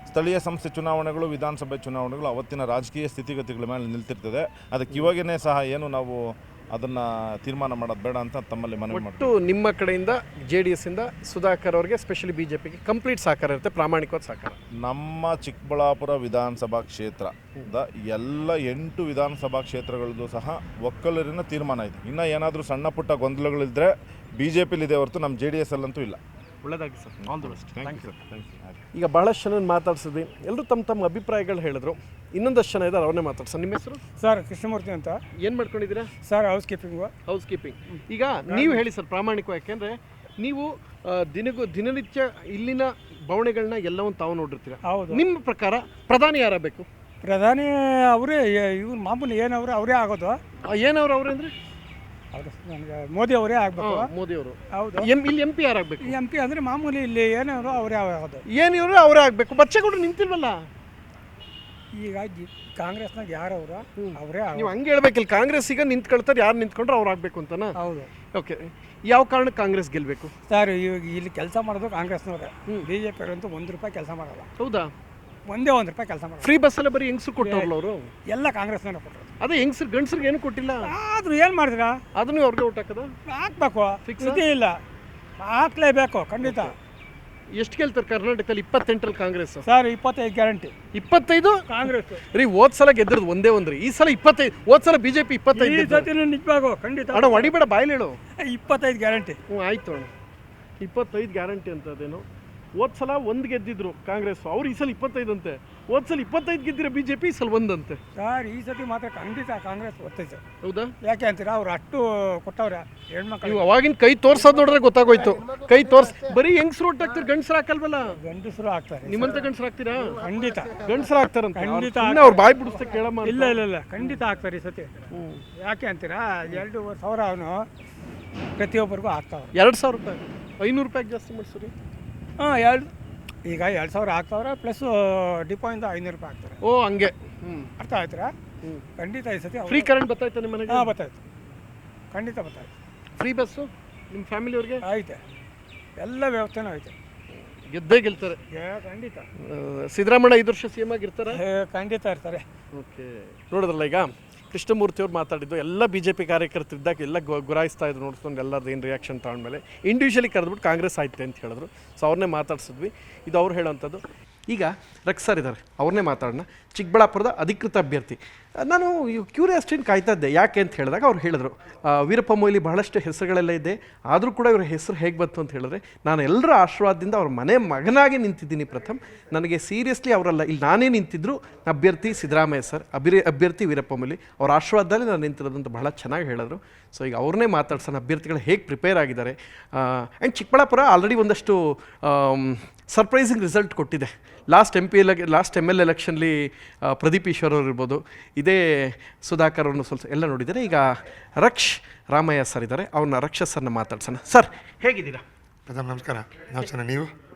ಸ್ಥಳೀಯ ಸಂಸ್ಥೆ ಚುನಾವಣೆಗಳು, ವಿಧಾನಸಭೆ ಚುನಾವಣೆಗಳು ಅವತ್ತಿನ ರಾಜಕೀಯ ಸ್ಥಿತಿಗತಿಗಳ ಮೇಲೆ ನಿಲ್ತಿರ್ತದೆ. ಅದಕ್ಕೆ ಇವಾಗೇ ಸಹ ಏನು ನಾವು ಅದನ್ನು ತೀರ್ಮಾನ ಮಾಡೋದು ಬೇಡ ಅಂತ ತಮ್ಮಲ್ಲಿ ಮನವಿ ಮಾಡ್ತೀವಿ. ನಿಮ್ಮ ಕಡೆಯಿಂದ JDS-ಇಂದ ಸುಧಾಕರ್ ಅವರಿಗೆ ಸ್ಪೆಷಲಿ BJP-ಗೆ ಕಂಪ್ಲೀಟ್ ಸಹಕಾರ ಇರುತ್ತೆ, ಪ್ರಾಮಾಣಿಕವಾದ ಸಹಕಾರ. ನಮ್ಮ ಚಿಕ್ಕಬಳ್ಳಾಪುರ ವಿಧಾನಸಭಾ ಕ್ಷೇತ್ರದ ಎಲ್ಲ 8 ವಿಧಾನಸಭಾ ಕ್ಷೇತ್ರಗಳದ್ದು ಸಹ ಒಕ್ಕಲರಿನ ತೀರ್ಮಾನ ಇದೆ. ಇನ್ನು ಏನಾದರೂ ಸಣ್ಣ ಪುಟ್ಟ ಗೊಂದಲಗಳಿದ್ದರೆ BJP-ಲಿದೆ ಹೊರತು ನಮ್ಮ JDS-ಅಲ್ಲಂತೂ ಇಲ್ಲ. ಒಳ್ಳೆಯದಾಗಿ sir, all the best. Thank you sir. ಈಗ ಭಾಳಷ್ಟು ಜನ ಮಾತಾಡ್ಸಿದ್ವಿ, ಎಲ್ಲರೂ ತಮ್ಮ ಅಭಿಪ್ರಾಯಗಳು ಹೇಳಿದ್ರು. ಇನ್ನೊಂದಷ್ಟು ಜನ ಇದ್ದಾರೆ, ಅವನ್ನೇ ಮಾತಾಡ್ಸೋಣ. ನಿಮ್ಮ ಹೆಸರು? ಸರ್ ಕೃಷ್ಣಮೂರ್ತಿ ಅಂತ. ಏನು ಮಾಡ್ಕೊಂಡಿದ್ದೀರಾ ಸರ್? House keeping. ಈಗ ನೀವು ಹೇಳಿ ಸರ್ ಪ್ರಾಮಾಣಿಕವಾಗಿ, ಯಾಕೆಂದರೆ ನೀವು ದಿನನಿತ್ಯ ಇಲ್ಲಿನ ಬವಣೆಗಳನ್ನ ಎಲ್ಲವನ್ನು ತಾವು ನೋಡಿರ್ತೀರ. ಹೌದು. ನಿಮ್ಮ ಪ್ರಕಾರ ಪ್ರಧಾನಿ ಯಾರಾಗಬೇಕು? ಪ್ರಧಾನಿ ಅವರೇ, ಇವ್ರು ಮಾಮೂಲಿ ಏನವರು ಅವರೇ ಆಗೋದು. ಏನವ್ರು ಅಂದರೆ ನನಗೆ ಮೋದಿ ಅವರೇ ಆಗಬೇಕು. ಮೋದಿ ಅವರು. ಹೌದು. ಇಲ್ಲಿ MP ಯಾರಾಗಬೇಕು? MP ಅಂದರೆ ಮಾಮೂಲಿ ಇಲ್ಲಿ ಏನವರು ಅವರೇ ಆಗೋದು. ಏನಿವರು ಅವರೇ ಆಗಬೇಕು. ಬಚ್ಚೇಗೌಡರು ನಿಂತಿಲ್ವಲ್ಲ. ಈಗ ಕಾಂಗ್ರೆಸ್ನಾಗ ಯಾರವರು ಅವರೇ. ನೀವು ಹಂಗೆ ಹೇಳ್ಬೇಕಿಲ್ಲ, ಕಾಂಗ್ರೆಸ್ ಈಗ ನಿಂತ್ಕೊಳ್ತಾರೆ, ಯಾರು ನಿಂತ್ಕೊಂಡ್ರೆ ಅವ್ರು ಆಗಬೇಕು ಅಂತನಾ? ಹೌದು. ಓಕೆ, ಯಾವ ಕಾರಣಕ್ಕೆ ಕಾಂಗ್ರೆಸ್ ಗೆಲ್ಲಬೇಕು ಸರ್? ಇವಾಗ ಇಲ್ಲಿ ಕೆಲಸ ಮಾಡೋದು ಕಾಂಗ್ರೆಸ್ನವ್ರೆ. BJP ಅಂತೂ ₹1 ಕೆಲಸ ಮಾಡಲ್ಲ. ಹೌದಾ? ಒಂದೇ ₹1 ಕೆಲಸ ಮಾಡಲ್ಲ. ಫ್ರೀ ಬಸ್ಸೆಲ್ಲ ಬರೀ ಹೆಂಗಸರು ಕೊಟ್ಟವ್ರಲ್ಲ ಅವರು. ಎಲ್ಲ ಕಾಂಗ್ರೆಸ್ನವ್ರೆ ಕೊಟ್ಟರು. ಅದೇ ಹೆಂಗಸರು ಗಂಡಸರಿಗೆ ಏನು ಕೊಟ್ಟಿಲ್ಲ. ಆದರೂ ಏನು ಮಾಡಿದ್ರಾ? ಅದನ್ನು ಅವ್ರಿಗೆ ಓಟ್ ಹಾಕೋದು ಹಾಕ್ಬೇಕು. ಇದೇ ಇಲ್ಲ, ಹಾಕ್ಲೇಬೇಕು ಖಂಡಿತ. ಎಷ್ಟು ಗೆಲ್ತಾರೆ ಕರ್ನಾಟಕದಲ್ಲಿ? 28 ಕಾಂಗ್ರೆಸ್ ಸರ್. 25 ಗ್ಯಾರಂಟಿ. 25 ಕಾಂಗ್ರೆಸ್ ರೀ. ಹೋದ್ ಸಲ ಗೆದ್ದಿರೋದು ಒಂದೇ ಒಂದ್ರಿ, ಈ ಸಲ 25. ಹೋದ್ ಸಲ BJP 25. ನಿಜವಾಗೋ ಖಂಡಿತ. ಅಣ್ಣ ಹೊಡಿಬೇಡ, ಬಾಯಲ್ಲಿ ಹೇಳು. 25 ಗ್ಯಾರಂಟಿ. ಆಯ್ತು ಅಣ್ಣ, 25 ಗ್ಯಾರಂಟಿ ಅಂತ. ಅದೇನು ಹೋದ್ ಸಲ 1 ಗೆದ್ದಿದ್ರು ಕಾಂಗ್ರೆಸ್, ಅವ್ರು ಈ ಸಲ 25 ಅಂತೆ. ಹೋದ್ ಸಲ 25 ಗೆದ್ದಿರೋ BJP ಈ ಸಲ 1 ಅಂತೆ. ಸರ್ ಈ ಸತಿ ಮಾತ್ರ ಖಂಡಿತ ಕಾಂಗ್ರೆಸ್ ಒತ್ತೈತೆ. ಹೌದಾ? ಯಾಕೆ ಅಂತೀರಾ? ಅವ್ರು ಅಷ್ಟು ಕೊಟ್ಟವ್ರೆ ಹೆಣ್ಮಕ್ಳು. ನೀವು ಅವಾಗಿನ ಕೈ ತೋರ್ಸೋದು ನೋಡಿದ್ರೆ ಗೊತ್ತಾಗೋಯ್ತು. ಕೈ ಬರೀ ಹೆಂಗಸರು ಓಟ್ ಹಾಕ್ತಾರೆ, ಗಂಡಸರು ಹಾಕಲ್ವಲ್ಲ. ಗಂಡಸರು ಹಾಕ್ತಾರೆ. ನಿಮ್ಮಂತ ಗಂಡಸರು ಹಾಕ್ತೀರಾ? ಖಂಡಿತ ಗಂಡಸರು ಹಾಕ್ತಾರಂತ. ಖಂಡಿತ ಅವ್ರು ಬಾಯಿ ಬಿಡಿಸ್ತಾ ಕೇಳಮ್ಮ. ಇಲ್ಲ ಖಂಡಿತ ಹಾಕ್ತಾರೆ ಈ ಸತಿ. ಯಾಕೆ ಅಂತೀರಾ? 2,500 ಅವನು ಪ್ರತಿಯೊಬ್ಬರಿಗೂ ಹಾಕ್ತಾವೆ. ₹2,000 ₹500 ಜಾಸ್ತಿ ಮಾಡಿಸ್ರಿ. ಈಗ 2,000 ಹಾಕ್ತಾವ್ರೆ, ಪ್ಲಸ್ ಡಿಪೋಯಿಂದ ₹500 ಹಾಕ್ತಾರೆ. ಓ ಹಂಗೆ. ಅರ್ಥ ಆಯ್ತಾ? ಖಂಡಿತ ಈ ಸತಿ ಫ್ರೀ ಕರೆಂಟ್ ಬರ್ತಾಯ್ತಾ ನಿಮ್ಮ ಮನೆಗೆ? ಬರ್ತಾಯ್ತು, ಖಂಡಿತ ಬರ್ತಾಯ್ತು. ಫ್ರೀ ಬಸ್ಸು ನಿಮ್ಮ ಫ್ಯಾಮಿಲಿಯವ್ರಿಗೆ ಐತೆ, ಎಲ್ಲ ವ್ಯವಸ್ಥೆನೂ ಐತೆ. ಗೆದ್ದೇ ಗೆಲ್ತಾರೆ ಖಂಡಿತ. ಸಿದ್ದರಾಮಯ್ಯ 5 ವರ್ಷ CM ಆಗಿರ್ತಾರೆ? ಖಂಡಿತ ಇರ್ತಾರೆ. ಓಕೆ, ನೋಡಿದ್ರಲ್ಲ ಈಗ ಕೃಷ್ಣಮೂರ್ತಿ ಅವ್ರು ಮಾತಾಡಿದ್ದು. ಎಲ್ಲ BJP ಕಾರ್ಯಕರ್ತರಿದ್ದಾಗ ಎಲ್ಲ ಗುರಾಯಿಸ್ತಾ ಇದ್ರು, ನೋಡ್ಕೊಂಡು ಎಲ್ಲರದ್ದು ಏನು ರಿಯಾಕ್ಷನ್ ತಗೊಂಡ್ಮೇಲೆ ಇಂಡಿವಿಜುವಲಿ ಕರೆದ್ಬಿಟ್ಟು ಕಾಂಗ್ರೆಸ್ ಆಯ್ತೆ ಅಂತ ಹೇಳಿದ್ರು. ಸೊ ಅವ್ರನ್ನೇ ಮಾತಾಡ್ಸಿದ್ವಿ. ಇದು ಅವ್ರು ಹೇಳೋವಂಥದ್ದು. ಈಗ ರಕ್ಸರ್ ಇದ್ದಾರೆ, ಅವ್ರನ್ನೇ ಮಾತಾಡೋಣ. ಚಿಕ್ಕಬಳ್ಳಾಪುರದ ಅಧಿಕೃತ ಅಭ್ಯರ್ಥಿ. ನಾನು ಕ್ಯೂರಿಯಾಸಿಟಿನ ಕಾಯ್ತಾ ಇದ್ದೆ, ಯಾಕೆ ಅಂತ ಹೇಳಿದಾಗ ಅವ್ರು ಹೇಳಿದ್ರು, ವೀರಪ್ಪ ಮೊಯ್ಲಿ ಬಹಳಷ್ಟು ಹೆಸರುಗಳೆಲ್ಲ ಇದೆ, ಆದರೂ ಕೂಡ ಇವ್ರ ಹೆಸರು ಹೇಗೆ ಬಂತು ಅಂತ ಹೇಳಿದ್ರೆ, ನಾನು ಎಲ್ಲರ ಆಶೀರ್ವಾದದಿಂದ ಅವ್ರ ಮನೆ ಮಗನಾಗಿ ನಿಂತಿದ್ದೀನಿ ಪ್ರಥಮ್. ನನಗೆ ಸೀರಿಯಸ್ಲಿ ಅವರಲ್ಲ, ಇಲ್ಲಿ ನಾನೇ ನಿಂತಿದ್ರು, ಅಭ್ಯರ್ಥಿ ಸಿದ್ದರಾಮಯ್ಯ ಸರ್, ಅಭ್ಯರ್ಥಿ ವೀರಪ್ಪ ಮೊಯ್ಲಿ, ಅವ್ರ ಆಶೀರ್ವಾದದಲ್ಲಿ ನಾನು ನಿಂತಿರೋದು ಅಂತ ಬಹಳ ಚೆನ್ನಾಗಿ ಹೇಳಿದ್ರು. ಸೊ ಈಗ ಅವ್ರನ್ನೇ ಮಾತಾಡ್ಸೋಣ, ಅಭ್ಯರ್ಥಿಗಳು ಹೇಗೆ ಪ್ರಿಪೇರ್ ಆಗಿದ್ದಾರೆ. ಆ್ಯಂಡ್ ಚಿಕ್ಕಬಳ್ಳಾಪುರ ಆಲ್ರೆಡಿ ಒಂದಷ್ಟು ಸರ್ಪ್ರೈಸಿಂಗ್ ರಿಸಲ್ಟ್ ಕೊಟ್ಟಿದೆ. ಲಾಸ್ಟ್ ಎಮ್ ಎಲ್ ಎಲೆಕ್ಷನ್ಲಿ ಪ್ರದೀಪ್ ಈಶ್ವರ್ ಅವರು ಇರ್ಬೋದು, ಇದೇ ಸುಧಾಕರ್ ಅವ್ರನ್ನ ಸ್ವಲ್ಪ ಎಲ್ಲ ನೋಡಿದ್ದಾರೆ. ಈಗ ರಕ್ಷ್ ರಾಮಯ್ಯ ಸರ್ ಇದ್ದಾರೆ, ಅವ್ರನ್ನ ರಕ್ಷ ಸರ್ನ ಮಾತಾಡ್ಸೋಣ. ಸರ್ ಹೇಗಿದ್ದೀರಾ? ಪ್ರಥಮ ನಮಸ್ಕಾರ. ನಾವು ಚೆನ್ನಾಗಿ, ನೀವು?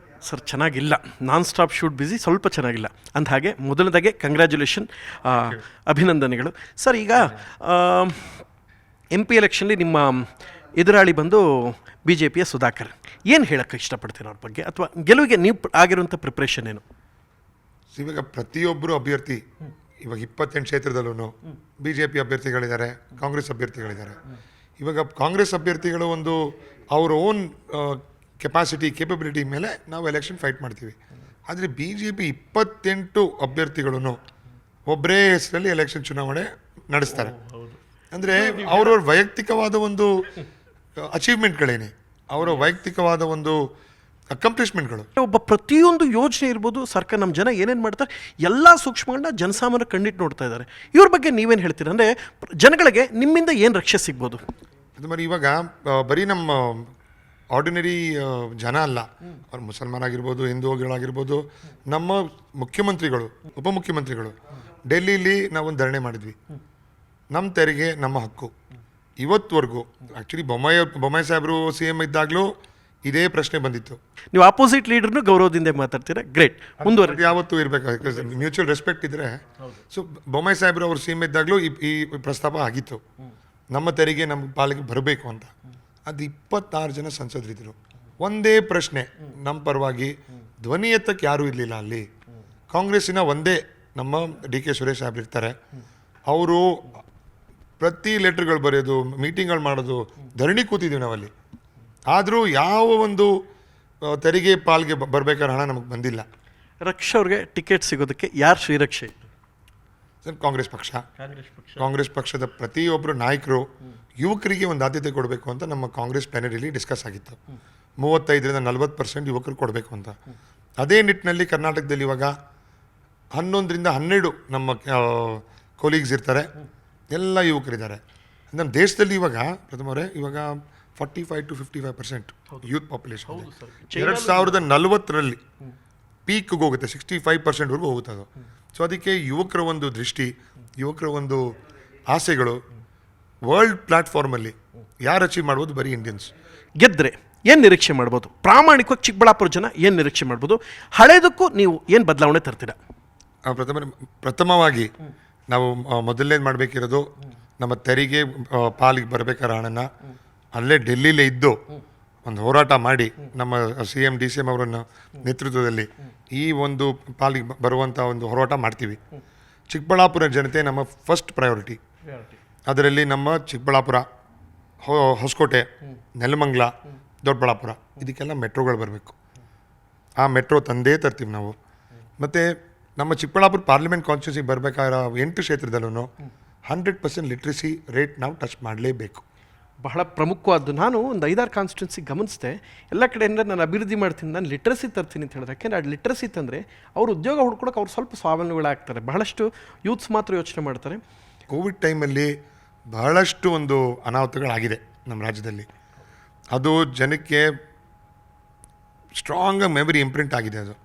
ಸರ್ ಚೆನ್ನಾಗಿಲ್ಲ, ನಾನ್ ಸ್ಟಾಪ್ ಶೂಟ್ ಬ್ಯುಸಿ, ಸ್ವಲ್ಪ ಚೆನ್ನಾಗಿಲ್ಲ. ಅಂದ ಹಾಗೆ ಮೊದಲದಾಗೆ ಕಂಗ್ರ್ಯಾಚುಲೇಷನ್, ಅಭಿನಂದನೆಗಳು. ಸರ್ ಈಗ MP ಎಲೆಕ್ಷನ್ಲಿ ನಿಮ್ಮ ಎದುರಾಳಿ ಬಂದು BJPಯ ಸುಧಾಕರ್, ಏನು ಹೇಳೋಕ್ಕೆ ಇಷ್ಟಪಡ್ತೀರ ಅವ್ರ ಬಗ್ಗೆ, ಅಥವಾ ಗೆಲುವಿಗೆ ನೀವು ಆಗಿರುವಂಥ ಪ್ರಿಪ್ರೇಷನ್ ಏನು? ಇವಾಗ ಪ್ರತಿಯೊಬ್ಬರು ಅಭ್ಯರ್ಥಿ ಇವಾಗ 28 ಕ್ಷೇತ್ರದಲ್ಲೂ BJP ಅಭ್ಯರ್ಥಿಗಳಿದ್ದಾರೆ, ಕಾಂಗ್ರೆಸ್ ಅಭ್ಯರ್ಥಿಗಳಿದ್ದಾರೆ. ಇವಾಗ ಕಾಂಗ್ರೆಸ್ ಅಭ್ಯರ್ಥಿಗಳು ಒಂದು ಅವರ ಓನ್ ಕೆಪಾಸಿಟಿ ಕೇಪಬಿಲಿಟಿ ಮೇಲೆ ನಾವು ಎಲೆಕ್ಷನ್ ಫೈಟ್ ಮಾಡ್ತೀವಿ. ಆದರೆ BJP 28 ಅಭ್ಯರ್ಥಿಗಳನ್ನು ಒಬ್ಬರೇ ಹೆಸರಲ್ಲಿ ಎಲೆಕ್ಷನ್ ಚುನಾವಣೆ ನಡೆಸ್ತಾರೆ. ಅಂದರೆ ಅವರವ್ರ ವೈಯಕ್ತಿಕವಾದ ಒಂದು ಅಚೀವ್ಮೆಂಟ್ಗಳೇನೆ, ಅವರ ವೈಯಕ್ತಿಕವಾದ ಒಂದು ಅಕಂಪ್ಲಿಷ್ಮೆಂಟ್ಗಳು. ಒಬ್ಬ ಪ್ರತಿಯೊಂದು ಯೋಜನೆ ಇರ್ಬೋದು, ಸರ್ಕಾರ ನಮ್ಮ ಜನ ಏನೇನು ಮಾಡ್ತಾರೆ ಎಲ್ಲ ಸೂಕ್ಷ್ಮಗಳನ್ನ ಜನಸಾಮಾನ್ಯರು ಕಣ್ಣಿಟ್ಟು ನೋಡ್ತಾ ಇದ್ದಾರೆ. ಇವ್ರ ಬಗ್ಗೆ ನೀವೇನು ಹೇಳ್ತೀರ? ಅಂದರೆ ಜನಗಳಿಗೆ ನಿಮ್ಮಿಂದ ಏನು ರಕ್ಷೆ ಸಿಗ್ಬೋದು? ಅದು మరి ಇವಾಗ ಬರೀ ನಮ್ಮ ಆರ್ಡಿನರಿ ಜನ ಅಲ್ಲ, ಅವ್ರು ಮುಸಲ್ಮಾನಾಗಿರ್ಬೋದು, ಹಿಂದೂಗಳಾಗಿರ್ಬೋದು, ನಮ್ಮ ಮುಖ್ಯಮಂತ್ರಿಗಳು, ಉಪಮುಖ್ಯಮಂತ್ರಿಗಳು ಡೆಲ್ಲಿಲಿ ನಾವೊಂದು ಧರಣಿ ಮಾಡಿದ್ವಿ. ನಮ್ಮ ತೆರಿಗೆ ನಮ್ಮ ಹಕ್ಕು. ಇವತ್ತುವರೆಗೂ ಆ್ಯಕ್ಚುಲಿ ಬೊಮ್ಮಾಯಿ ಸಾಹೇಬರು CM ಇದ್ದಾಗಲೂ ಇದೇ ಪ್ರಶ್ನೆ ಬಂದಿತ್ತು. ನೀವು ಆಪೋಸಿಟ್ ಲೀಡರ್ನು ಗೌರವದಿಂದ ಮಾತಾಡ್ತೀರಾ, ಗ್ರೇಟ್. ಮುಂದುವರೆದು ಯಾವತ್ತೂ ಇರಬೇಕು, ಮ್ಯೂಚುವಲ್ ರೆಸ್ಪೆಕ್ಟ್ ಇದ್ದರೆ. ಸೊ ಬೊಮ್ಮಾಯಿ ಸಾಹೇಬರು ಅವರು CM ಇದ್ದಾಗಲೂ ಈ ಪ್ರಸ್ತಾಪ ಆಗಿತ್ತು, ನಮ್ಮ ತೆರಿಗೆ ನಮ್ಮ ಪಾಲಿಗೆ ಬರಬೇಕು ಅಂತ. ಅದು 26 ಜನ ಸಂಸದರಿದ್ದರು. ಒಂದೇ ಪ್ರಶ್ನೆ ನಮ್ಮ ಪರವಾಗಿ ಧ್ವನಿ ಎತ್ತಕ್ಕೆ ಯಾರೂ ಇರಲಿಲ್ಲ ಅಲ್ಲಿ. ಕಾಂಗ್ರೆಸ್ಸಿನ ಒಂದೇ ನಮ್ಮ DK ಸುರೇಶ್ ಸಾಹೇಬ್ರು ಇರ್ತಾರೆ, ಅವರು ಪ್ರತಿ ಲೆಟ್ರ್ಗಳು ಬರೆಯೋದು, ಮೀಟಿಂಗ್ಗಳು ಮಾಡೋದು, ಧರಣಿ ಕೂತಿದ್ದೀವಿ ನಾವಲ್ಲಿ. ಆದರೂ ಯಾವ ಒಂದು ತೆರಿಗೆ ಪಾಲ್ಗೆ ಬರಬೇಕಾದ್ರೆ ಹಣ ನಮಗೆ ಬಂದಿಲ್ಲ. ರಕ್ಷ ಅವ್ರಿಗೆ ಟಿಕೆಟ್ ಸಿಗೋದಕ್ಕೆ ಯಾರು ಶ್ರೀರಕ್ಷೆ? ಕಾಂಗ್ರೆಸ್ ಪಕ್ಷ. ಕಾಂಗ್ರೆಸ್ ಪಕ್ಷದ ಪ್ರತಿಯೊಬ್ಬರು ನಾಯಕರು ಯುವಕರಿಗೆ ಒಂದು ಆದ್ಯತೆ ಕೊಡಬೇಕು ಅಂತ ನಮ್ಮ ಕಾಂಗ್ರೆಸ್ ಪ್ಯಾನಲಲ್ಲಿ ಡಿಸ್ಕಸ್ ಆಗಿತ್ತು. 35ರಿಂದ 40% ಯುವಕರು ಕೊಡಬೇಕು ಅಂತ. ಅದೇ ನಿಟ್ಟಿನಲ್ಲಿ ಕರ್ನಾಟಕದಲ್ಲಿ ಇವಾಗ 11ರಿಂದ 12 ನಮ್ಮ ಕೊಲೀಗ್ಸ್ ಇರ್ತಾರೆ, ಎಲ್ಲ ಯುವಕರಿದ್ದಾರೆ. ನಮ್ಮ ದೇಶದಲ್ಲಿ ಇವಾಗ ಪ್ರಥಮವರೇ ಇವಾಗ 45 to 55% ಯೂತ್ ಪಾಪ್ಯುಲೇಷನ್. 2040ರಲ್ಲಿ ಪೀಕ್ಗೆ ಹೋಗುತ್ತೆ, 65%ವರೆಗೂ ಹೋಗುತ್ತೆ ಅದು. ಸೊ ಅದಕ್ಕೆ ಯುವಕರ ಒಂದು ದೃಷ್ಟಿ, ಯುವಕರ ಒಂದು ಆಸೆಗಳು ವರ್ಲ್ಡ್ ಪ್ಲ್ಯಾಟ್ಫಾರ್ಮಲ್ಲಿ ಯಾರು ಅಚೀವ್ ಮಾಡ್ಬೋದು? ಬರೀ ಇಂಡಿಯನ್ಸ್. ಗೆದ್ದರೆ ಏನು ನಿರೀಕ್ಷೆ ಮಾಡ್ಬೋದು? ಪ್ರಾಮಾಣಿಕವಾಗಿ ಚಿಕ್ಕಬಳ್ಳಾಪುರ ಜನ ಏನು ನಿರೀಕ್ಷೆ ಮಾಡ್ಬೋದು? ಹಳೇದಕ್ಕೂ ನೀವು ಏನು ಬದಲಾವಣೆ ತರ್ತೀರಾ? ಪ್ರಥಮವಾಗಿ ನಾವು ಮೊದಲನೇದು ಮಾಡಬೇಕಿರೋದು, ನಮ್ಮ ತೆರಿಗೆ ಪಾಲಿಗೆ ಬರಬೇಕಾದ ಹಣನ ಅಲ್ಲೇ ಡೆಲ್ಲಿಲೇ ಇದ್ದು ಒಂದು ಹೋರಾಟ ಮಾಡಿ ನಮ್ಮ CM DCM ಅವರ ನೇತೃತ್ವದಲ್ಲಿ ಈ ಒಂದು ಪಾಲಿಗೆ ಬರುವಂಥ ಒಂದು ಹೋರಾಟ ಮಾಡ್ತೀವಿ. ಚಿಕ್ಕಬಳ್ಳಾಪುರ ಜನತೆ ನಮ್ಮ ಫಸ್ಟ್ ಪ್ರಯಾರಿಟಿ. ಅದರಲ್ಲಿ ನಮ್ಮ ಚಿಕ್ಕಬಳ್ಳಾಪುರ, ಹೊಸಕೋಟೆ, ನೆಲಮಂಗಲ, ದೊಡ್ಡಬಳ್ಳಾಪುರ ಇದಕ್ಕೆಲ್ಲ ಮೆಟ್ರೋಗಳು ಬರಬೇಕು. ಆ ಮೆಟ್ರೋ ತಂದೇ ತರ್ತೀವಿ ನಾವು. ಮತ್ತು ನಮ್ಮ ಚಿಕ್ಕಬಳ್ಳಾಪುರ ಪಾರ್ಲಿಮೆಂಟ್ ಕಾನ್ಸ್ಟಿಟ್ಯೂನ್ಸಿಗೆ ಬರಬೇಕಾಗಿರೋ 8 ಕ್ಷೇತ್ರದಲ್ಲೂ 100% ಲಿಟ್ರಸಿ ರೇಟ್ ನಾವು ಟಚ್ ಮಾಡಲೇಬೇಕು. ಬಹಳ ಪ್ರಮುಖವಾದ್ದು. ನಾನು ಒಂದು 5-6 ಕಾನ್ಸ್ಟಿಟ್ಯೂನ್ಸಿ ಗಮನಿಸಿದೆ, ಎಲ್ಲ ಕಡೆಯಿಂದ ನಾನು ಅಭಿವೃದ್ಧಿ ಮಾಡ್ತೀನಿ, ನಾನು ಲಿಟ್ರಸಿ ತರ್ತೀನಿ ಅಂತ ಹೇಳಿದ್ರೆ. ಯಾಕೆಂದರೆ ಅದು ಲಿಟ್ರಸಿ ತಂದರೆ ಅವ್ರು ಉದ್ಯೋಗ ಹುಡ್ಕೊಳಕ್ಕೆ ಅವ್ರು ಸ್ವಲ್ಪ ಸ್ವಾವಲಂಬಿಗಳಾಗ್ತಾರೆ. ಬಹಳಷ್ಟು ಯೂತ್ಸ್ ಮಾತ್ರ ಯೋಚನೆ ಮಾಡ್ತಾರೆ. ಕೋವಿಡ್ ಟೈಮಲ್ಲಿ ಬಹಳಷ್ಟು ಒಂದು ಅನಾಹುತಗಳಾಗಿದೆ ನಮ್ಮ ರಾಜ್ಯದಲ್ಲಿ. ಅದು ಜನಕ್ಕೆ ಸ್ಟ್ರಾಂಗ್ ಮೆಮರಿ ಇಂಪ್ರಿಂಟ್ ಆಗಿದೆ. ಅದು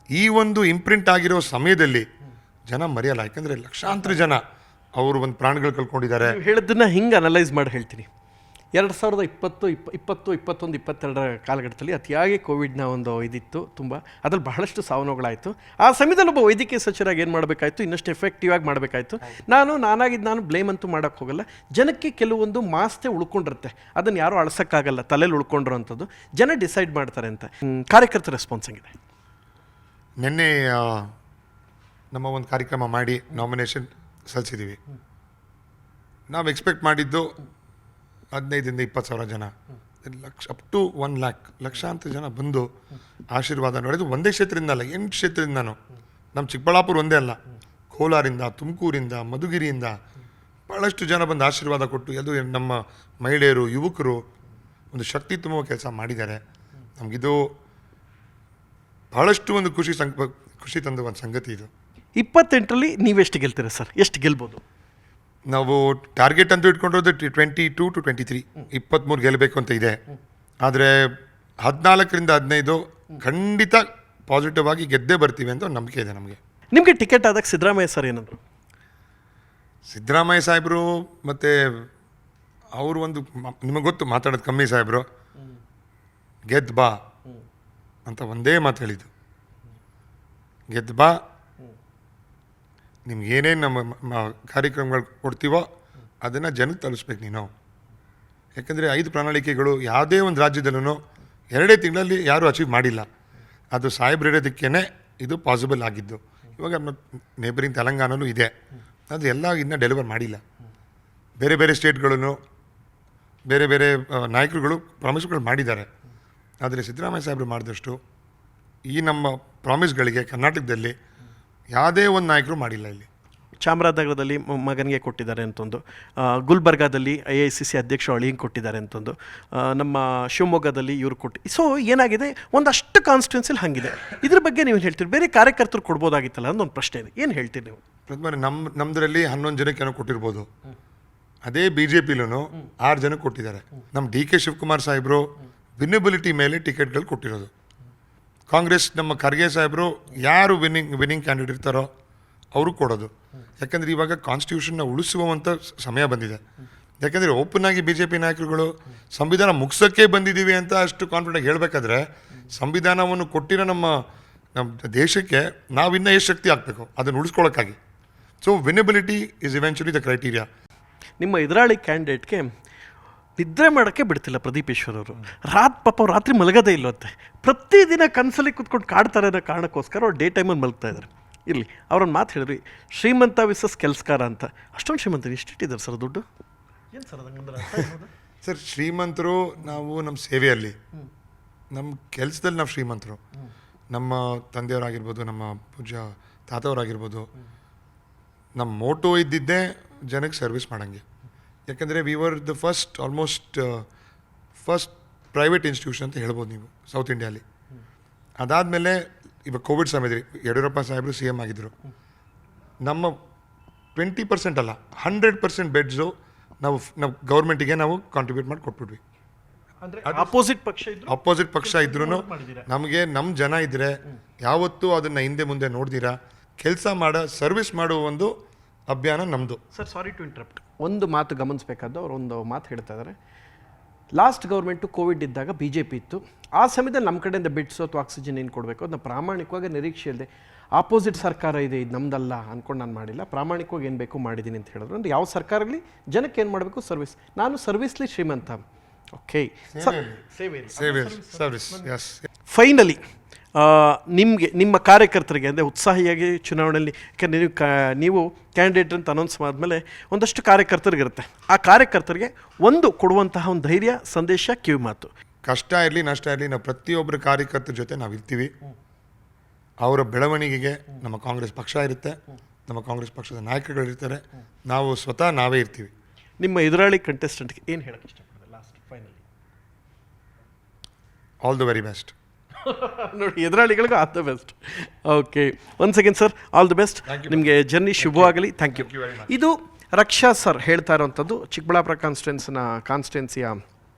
ಈ ಒಂದು ಇಂಪ್ರಿಂಟ್ ಆಗಿರೋ ಸಮಯದಲ್ಲಿ ಜನ ಮರೆಯಲ್ಲ. ಯಾಕಂದರೆ ಲಕ್ಷಾಂತರ ಜನ ಅವರು ಒಂದು ಪ್ರಾಣಗಳು ಕಳ್ಕೊಂಡಿದ್ದಾರೆ. ಹೇಳಿದ್ದನ್ನು ಹಿಂಗೆ ಅನಲೈಸ್ ಮಾಡಿ ಹೇಳ್ತೀನಿ. 2020, 20, 21, 22 ಕಾಲಘಟ್ಟದಲ್ಲಿ ಅತಿಯಾಗಿ ಕೋವಿಡ್ನ ಒಂದು ಇದಿತ್ತು ತುಂಬ. ಅದ್ರಲ್ಲಿ ಬಹಳಷ್ಟು ಸಾವನೋಗಳಾಯಿತು. ಆ ಸಮಯದಲ್ಲಿ ಒಬ್ಬ ವೈದ್ಯಕೀಯ ಸಚಿವರಾಗಿ ಏನು ಮಾಡಬೇಕಾಯಿತು, ಇನ್ನಷ್ಟು ಎಫೆಕ್ಟಿವ್ ಆಗಿ ಮಾಡಬೇಕಾಯಿತು. ನಾನು ಬ್ಲೇಮ್ ಅಂತೂ ಮಾಡೋಕ್ಕೆ ಹೋಗಲ್ಲ. ಜನಕ್ಕೆ ಕೆಲವೊಂದು ಮಾಸ್ತೆ ಉಳ್ಕೊಂಡಿರುತ್ತೆ, ಅದನ್ನು ಯಾರೂ ಅಳ್ಸೋಕ್ಕಾಗಲ್ಲ, ತಲೆಯಲ್ಲಿ ಉಳ್ಕೊಂಡಿರೋ ಅಂಥದ್ದು ಜನ ಡಿಸೈಡ್ ಮಾಡ್ತಾರೆ ಅಂತ. ಕಾರ್ಯಕರ್ತರ ರೆಸ್ಪಾನ್ಸ್ ಹೆಂಗಿದೆ? ನಿನ್ನೆ ನಮ್ಮ ಒಂದು ಕಾರ್ಯಕ್ರಮ ಮಾಡಿ ನಾಮಿನೇಷನ್ ಸಲ್ಲಿಸಿದ್ದೀವಿ. ನಾವು ಎಕ್ಸ್ಪೆಕ್ಟ್ ಮಾಡಿದ್ದು 15ರಿಂದ 20 ಸಾವಿರ ಜನ, ಅಪ್ ಟು 1 lakh ಲಕ್ಷಾಂತರ ಜನ ಬಂದು ಆಶೀರ್ವಾದ ನೋಡಿದ್ದು. ಒಂದೇ ಕ್ಷೇತ್ರದಿಂದ ಅಲ್ಲ, 8 ಕ್ಷೇತ್ರದಿಂದನೂ. ನಮ್ಮ ಚಿಕ್ಕಬಳ್ಳಾಪುರ ಒಂದೇ ಅಲ್ಲ, ಕೋಲಾರಿಂದ, ತುಮಕೂರಿಂದ, ಮಧುಗಿರಿಯಿಂದ ಭಾಳಷ್ಟು ಜನ ಬಂದು ಆಶೀರ್ವಾದ ಕೊಟ್ಟು ಅದು ನಮ್ಮ ಮಹಿಳೆಯರು, ಯುವಕರು ಒಂದು ಶಕ್ತಿ ತುಂಬುವ ಕೆಲಸ ಮಾಡಿದ್ದಾರೆ. ನಮಗಿದು ಭಾಳಷ್ಟು ಒಂದು ಖುಷಿ ತಂದ ಒಂದು ಸಂಗತಿ ಇದು. 28ರಲ್ಲಿ ನೀವೆಷ್ಟು ಗೆಲ್ತೀರಾ ಸರ್? ಎಷ್ಟು ಗೆಲ್ಬೋದು? ನಾವು ಟಾರ್ಗೆಟ್ ಅಂತೂ ಇಟ್ಕೊಂಡಿರೋದು 22 to 23, 23 ಗೆಲ್ಲಬೇಕು ಅಂತ ಇದೆ. ಆದರೆ 14ರಿಂದ 15 ಖಂಡಿತ ಪಾಸಿಟಿವ್ ಆಗಿ ಗೆದ್ದೇ ಬರ್ತೀವಿ ಅಂತ ಒಂದು ನಂಬಿಕೆ ಇದೆ ನಮಗೆ. ನಿಮಗೆ ಟಿಕೆಟ್ ಆದಾಗ ಸಿದ್ದರಾಮಯ್ಯ ಸರ್ ಏನಂದರು? ಸಿದ್ದರಾಮಯ್ಯ ಸಾಹೇಬರು ಮತ್ತು ಅವರು ಒಂದು ನಿಮಗೆ ಗೊತ್ತು ಮಾತಾಡೋದು ಕಮ್ಮಿ ಸಾಹೇಬರು, ಗೆದ್ದು ಬಾ ಅಂತ ಒಂದೇ ಮಾತು ಹೇಳಿದ್ದು. ಗೆದ್ದು ಬಾ, ನಿಮ್ಗೆ ಏನೇನು ನಮ್ಮ ಕಾರ್ಯಕ್ರಮಗಳು ಕೊಡ್ತೀವೋ ಅದನ್ನು ಜನಕ್ಕೆ ತಲುಪಿಸ್ಬೇಕು ನೀನು. ಯಾಕಂದರೆ 5 ಪ್ರಣಾಳಿಕೆಗಳು ಯಾವುದೇ ಒಂದು ರಾಜ್ಯದಲ್ಲೂ 2 ತಿಂಗಳಲ್ಲಿ ಯಾರೂ ಅಚೀವ್ ಮಾಡಿಲ್ಲ. ಅದು ಸಾಹೇಬ್ರಿರೋದಕ್ಕೇ ಇದು ಪಾಸಿಬಲ್ ಆಗಿದ್ದು. ಇವಾಗ ನೇಬರಿಂಗ್ ತೆಲಂಗಾಣನೂ ಇದೆ, ಅದು ಎಲ್ಲ ಇನ್ನೂ ಡೆಲಿವರ್ ಮಾಡಿಲ್ಲ. ಬೇರೆ ಬೇರೆ ಸ್ಟೇಟ್ಗಳೂ ಬೇರೆ ಬೇರೆ ನಾಯಕರುಗಳು ಪ್ರಾಮಿಸ್ಗಳು ಮಾಡಿದ್ದಾರೆ. ಆದರೆ ಸಿದ್ದರಾಮಯ್ಯ ಸಾಹೇಬರು ಮಾಡಿದಷ್ಟು ಈ ನಮ್ಮ ಪ್ರಾಮಿಸ್ಗಳಿಗೆ ಕರ್ನಾಟಕದಲ್ಲಿ ಯಾವುದೇ ಒಂದು ನಾಯಕರು ಮಾಡಿಲ್ಲ. ಇಲ್ಲಿ ಚಾಮರಾಜನಗರದಲ್ಲಿ ಮಗನಿಗೆ ಕೊಟ್ಟಿದ್ದಾರೆ ಅಂತಂದು, ಗುಲ್ಬರ್ಗಾದಲ್ಲಿ AICC ಅಧ್ಯಕ್ಷ ಅಳಿಯಂಗೆ ಕೊಟ್ಟಿದ್ದಾರೆ ಅಂತಂದು, ನಮ್ಮ ಶಿವಮೊಗ್ಗದಲ್ಲಿ ಇವ್ರು ಸೊ ಏನಾಗಿದೆ, ಒಂದಷ್ಟು ಕಾನ್ಸ್ಟಿಟ್ಯೂನ್ಸಿಲಿ ಹಾಗಿದೆ. ಇದ್ರ ಬಗ್ಗೆ ನೀವು ಹೇಳ್ತೀರಿ, ಬೇರೆ ಕಾರ್ಯಕರ್ತರು ಕೊಡ್ಬೋದಾಗಿತ್ತಲ್ಲ ಅಂತ ಒಂದು ಪ್ರಶ್ನೆ ಇದೆ, ಏನು ಹೇಳ್ತೀರಿ ನೀವು? ಪ್ರಥಮ ನಮ್ಮದರಲ್ಲಿ 11 ಜನಕ್ಕೆ ಏನೋ ಕೊಟ್ಟಿರ್ಬೋದು. ಅದೇ BJPಲೂ 6 ಜನಕ್ಕೆ ಕೊಟ್ಟಿದ್ದಾರೆ. ನಮ್ಮ DK ಶಿವಕುಮಾರ್ ಸಾಹೇಬರು ವಿನ್ನಬಿಲಿಟಿ ಮೇಲೆ ಟಿಕೆಟ್ಗಳು ಕೊಟ್ಟಿರೋದು. ಕಾಂಗ್ರೆಸ್ ನಮ್ಮ ಖರ್ಗೆ ಸಾಹೇಬರು ಯಾರು ವಿನ್ನಿಂಗ್ ಕ್ಯಾಂಡಿಡೇಟ್ ಇರ್ತಾರೋ ಅವರು ಕೊಡೋದು. ಯಾಕಂದರೆ ಇವಾಗ ಕಾನ್ಸ್ಟಿಟ್ಯೂಷನ್ನ ಉಳಿಸುವಂಥ ಸಮಯ ಬಂದಿದೆ. ಯಾಕಂದರೆ ಓಪನ್ ಆಗಿ BJP ನಾಯಕರುಗಳು ಸಂವಿಧಾನ ಮುಗಿಸೋಕ್ಕೆ ಬಂದಿದ್ದೀವಿ ಅಂತ ಅಷ್ಟು ಕಾನ್ಫಿಡೆಂಟ್ ಹೇಳಬೇಕಾದ್ರೆ, ಸಂವಿಧಾನವನ್ನು ಕೊಟ್ಟಿರೋ ನಮ್ಮ ದೇಶಕ್ಕೆ ನಾವಿನ್ನೂ ಎಷ್ಟು ಶಕ್ತಿ ಹಾಕಬೇಕು ಅದನ್ನು ಉಳಿಸ್ಕೊಳ್ಳೋಕ್ಕಾಗಿ. So winnability is eventually the criteria. ನಿಮ್ಮ ಎದುರಾಳಿ ಕ್ಯಾಂಡಿಡೇಟ್ಗೆ ನಿದ್ರೆ ಮಾಡೋಕ್ಕೆ ಬಿಡ್ತಿಲ್ಲ ಪ್ರದೀಪ್ ಈಶ್ವರ್ ಅವರು. ಪಾಪ ರಾತ್ರಿ ಮಲಗೋದೇ ಇಲ್ಲವಂತೆ, ಪ್ರತಿದಿನ ಕನಸಲ್ಲಿ ಕೂತ್ಕೊಂಡು ಕಾಡ್ತಾರೆ ಅನ್ನೋ ಕಾರಣಕ್ಕೋಸ್ಕರ ಅವ್ರು ಡೇ ಟೈಮಲ್ಲಿ ಮಲಗ್ತಾ ಇದ್ದಾರೆ. ಇರಲಿ, ಅವ್ರೊಂದು ಮಾತು ಹೇಳಿದ್ರಿ, ಶ್ರೀಮಂತ ವಿಸಸ್ ಕೆಲಸಕಾರ ಅಂತ. ಅಷ್ಟೊಂದು ಶ್ರೀಮಂತರು ಎಷ್ಟಿಟ್ಟಿದ್ದಾರೆ ಸರ್ ದುಡ್ಡು? ಏನು ಸರ್ ಅದಂಗಂದ್ರೆ ಸರ್, ಶ್ರೀಮಂತರು ನಾವು ನಮ್ಮ ಸೇವೆಯಲ್ಲಿ, ನಮ್ಮ ಕೆಲಸದಲ್ಲಿ ನಾವು ಶ್ರೀಮಂತರು. ನಮ್ಮ ತಂದೆಯವರಾಗಿರ್ಬೋದು, ನಮ್ಮ ಪೂಜ್ಯ ತಾತವರಾಗಿರ್ಬೋದು, ನಮ್ಮ ಮೋಟೋ ಇದ್ದಿದ್ದೇ ಜನಕ್ಕೆ ಸರ್ವಿಸ್ ಮಾಡೋಂಗೆ. ಯಾಕಂದರೆ we were the first private institution ಅಂತ ಹೇಳ್ಬೋದು ನೀವು ಸೌತ್ ಇಂಡಿಯಾಲಿ. ಅದಾದಮೇಲೆ ಇವಾಗ ಕೋವಿಡ್ ಸಮಯದಲ್ಲಿ ಯಡಿಯೂರಪ್ಪ ಸಾಹೇಬರು CM ಆಗಿದ್ದರು. ನಮ್ಮ 20% ಅಲ್ಲ 100% ಬೆಡ್ಸು ನಾವು ಗೌರ್ಮೆಂಟಿಗೆ ನಾವು ಕಾಂಟ್ರಿಬ್ಯೂಟ್ ಮಾಡಿ ಕೊಟ್ಬಿಟ್ವಿ. ಅಪೋಸಿಟ್ ಪಕ್ಷ ಇದ್ರೂ ನಮಗೆ ನಮ್ಮ ಜನ ಇದ್ದರೆ ಯಾವತ್ತೂ ಅದನ್ನು ಹಿಂದೆ ಮುಂದೆ ನೋಡ್ದಿರಾ ಕೆಲಸ ಸರ್ವಿಸ್ ಮಾಡುವ ಒಂದು ಅಭಿಯಾನ ನಮ್ಮದು. ಸರ್, ಸಾರಿ ಟು ಇಂಟ್ರಪ್ಟ್, ಒಂದು ಮಾತು ಗಮನಿಸಬೇಕಾದ್ದು, ಅವರು ಒಂದು ಮಾತು ಹೇಳ್ತಾ ಇದ್ದಾರೆ. ಲಾಸ್ಟ್ ಗೌರ್ಮೆಂಟು ಕೋವಿಡ್ ಇದ್ದಾಗ BJP ಇತ್ತು, ಆ ಸಮಯದಲ್ಲಿ ನಮ್ಮ ಕಡೆಯಿಂದ ಬೆಡ್ಸು ಅಥವಾ ಆಕ್ಸಿಜನ್ ಏನು ಕೊಡಬೇಕು ಅದನ್ನ ಪ್ರಾಮಾಣಿಕವಾಗಿ ನಿರೀಕ್ಷೆ ಇಲ್ಲದೆ ಆಪೋಸಿಟ್ ಸರ್ಕಾರ ಇದೆ ಇದು ನಮ್ಮದಲ್ಲ ಅಂದ್ಕೊಂಡು ನಾನು ಮಾಡಿಲ್ಲ, ಪ್ರಾಮಾಣಿಕವಾಗಿ ಏನು ಬೇಕು ಮಾಡಿದ್ದೀನಿ ಅಂತ ಹೇಳಿದ್ರು. ಅಂದರೆ ಯಾವ ಸರ್ಕಾರದಲ್ಲಿ ಜನಕ್ಕೆ ಏನು ಮಾಡಬೇಕು ಸರ್ವಿಸ್. ನಾನು ಸರ್ವಿಸ್ಲಿ ಶ್ರೀಮಂತ. ಓಕೆ, ಫೈನಲಿ ನಿಮಗೆ ನಿಮ್ಮ ಕಾರ್ಯಕರ್ತರಿಗೆ ಅಂದರೆ ಉತ್ಸಾಹಿಯಾಗಿ ಚುನಾವಣೆಯಲ್ಲಿ, ಯಾಕೆಂದರೆ ನೀವು ಕ್ಯಾಂಡಿಡೇಟ್ ಅಂತ ಅನೌನ್ಸ್ ಆದಮೇಲೆ ಒಂದಷ್ಟು ಕಾರ್ಯಕರ್ತರಿಗಿರುತ್ತೆ, ಆ ಕಾರ್ಯಕರ್ತರಿಗೆ ಒಂದು ಕೊಡುವಂತಹ ಒಂದು ಧೈರ್ಯ ಸಂದೇಶ ಕಿವಿ ಮಾತು. ಕಷ್ಟ ಇರಲಿ ನಷ್ಟ ಇರಲಿ, ನಾವು ಪ್ರತಿಯೊಬ್ಬರ ಕಾರ್ಯಕರ್ತರ ಜೊತೆ ನಾವು ಇರ್ತೀವಿ. ಅವರ ಬೆಳವಣಿಗೆಗೆ ನಮ್ಮ ಕಾಂಗ್ರೆಸ್ ಪಕ್ಷ ಇರುತ್ತೆ, ನಮ್ಮ ಕಾಂಗ್ರೆಸ್ ಪಕ್ಷದ ನಾಯಕರುಗಳಿರ್ತಾರೆ, ನಾವು ಸ್ವತಃ ನಾವೇ ಇರ್ತೀವಿ. ನಿಮ್ಮ ಎದುರಾಳಿ ಕಂಟೆಸ್ಟೆಂಟ್ಗೆ ಏನು ಹೇಳಕ್ಕೆ ಇಷ್ಟಪಡ್ತಾರೆ last finally? All the very best. ನೋಡಿ, ಎದುರಾಳಿಗಳಿಗೂ all the best. Okay, once again sir, all the best. ನಿಮಗೆ ಜರ್ನಿ ಶುಭವಾಗಲಿ. Thank you. ಇದು ರಕ್ಷಾ ಸರ್ ಹೇಳ್ತಾ ಇರೋವಂಥದ್ದು, ಚಿಕ್ಕಬಳ್ಳಾಪುರ ಕಾನ್ಸ್ಟಿಟ್ಯೂನ್ಸಿಯ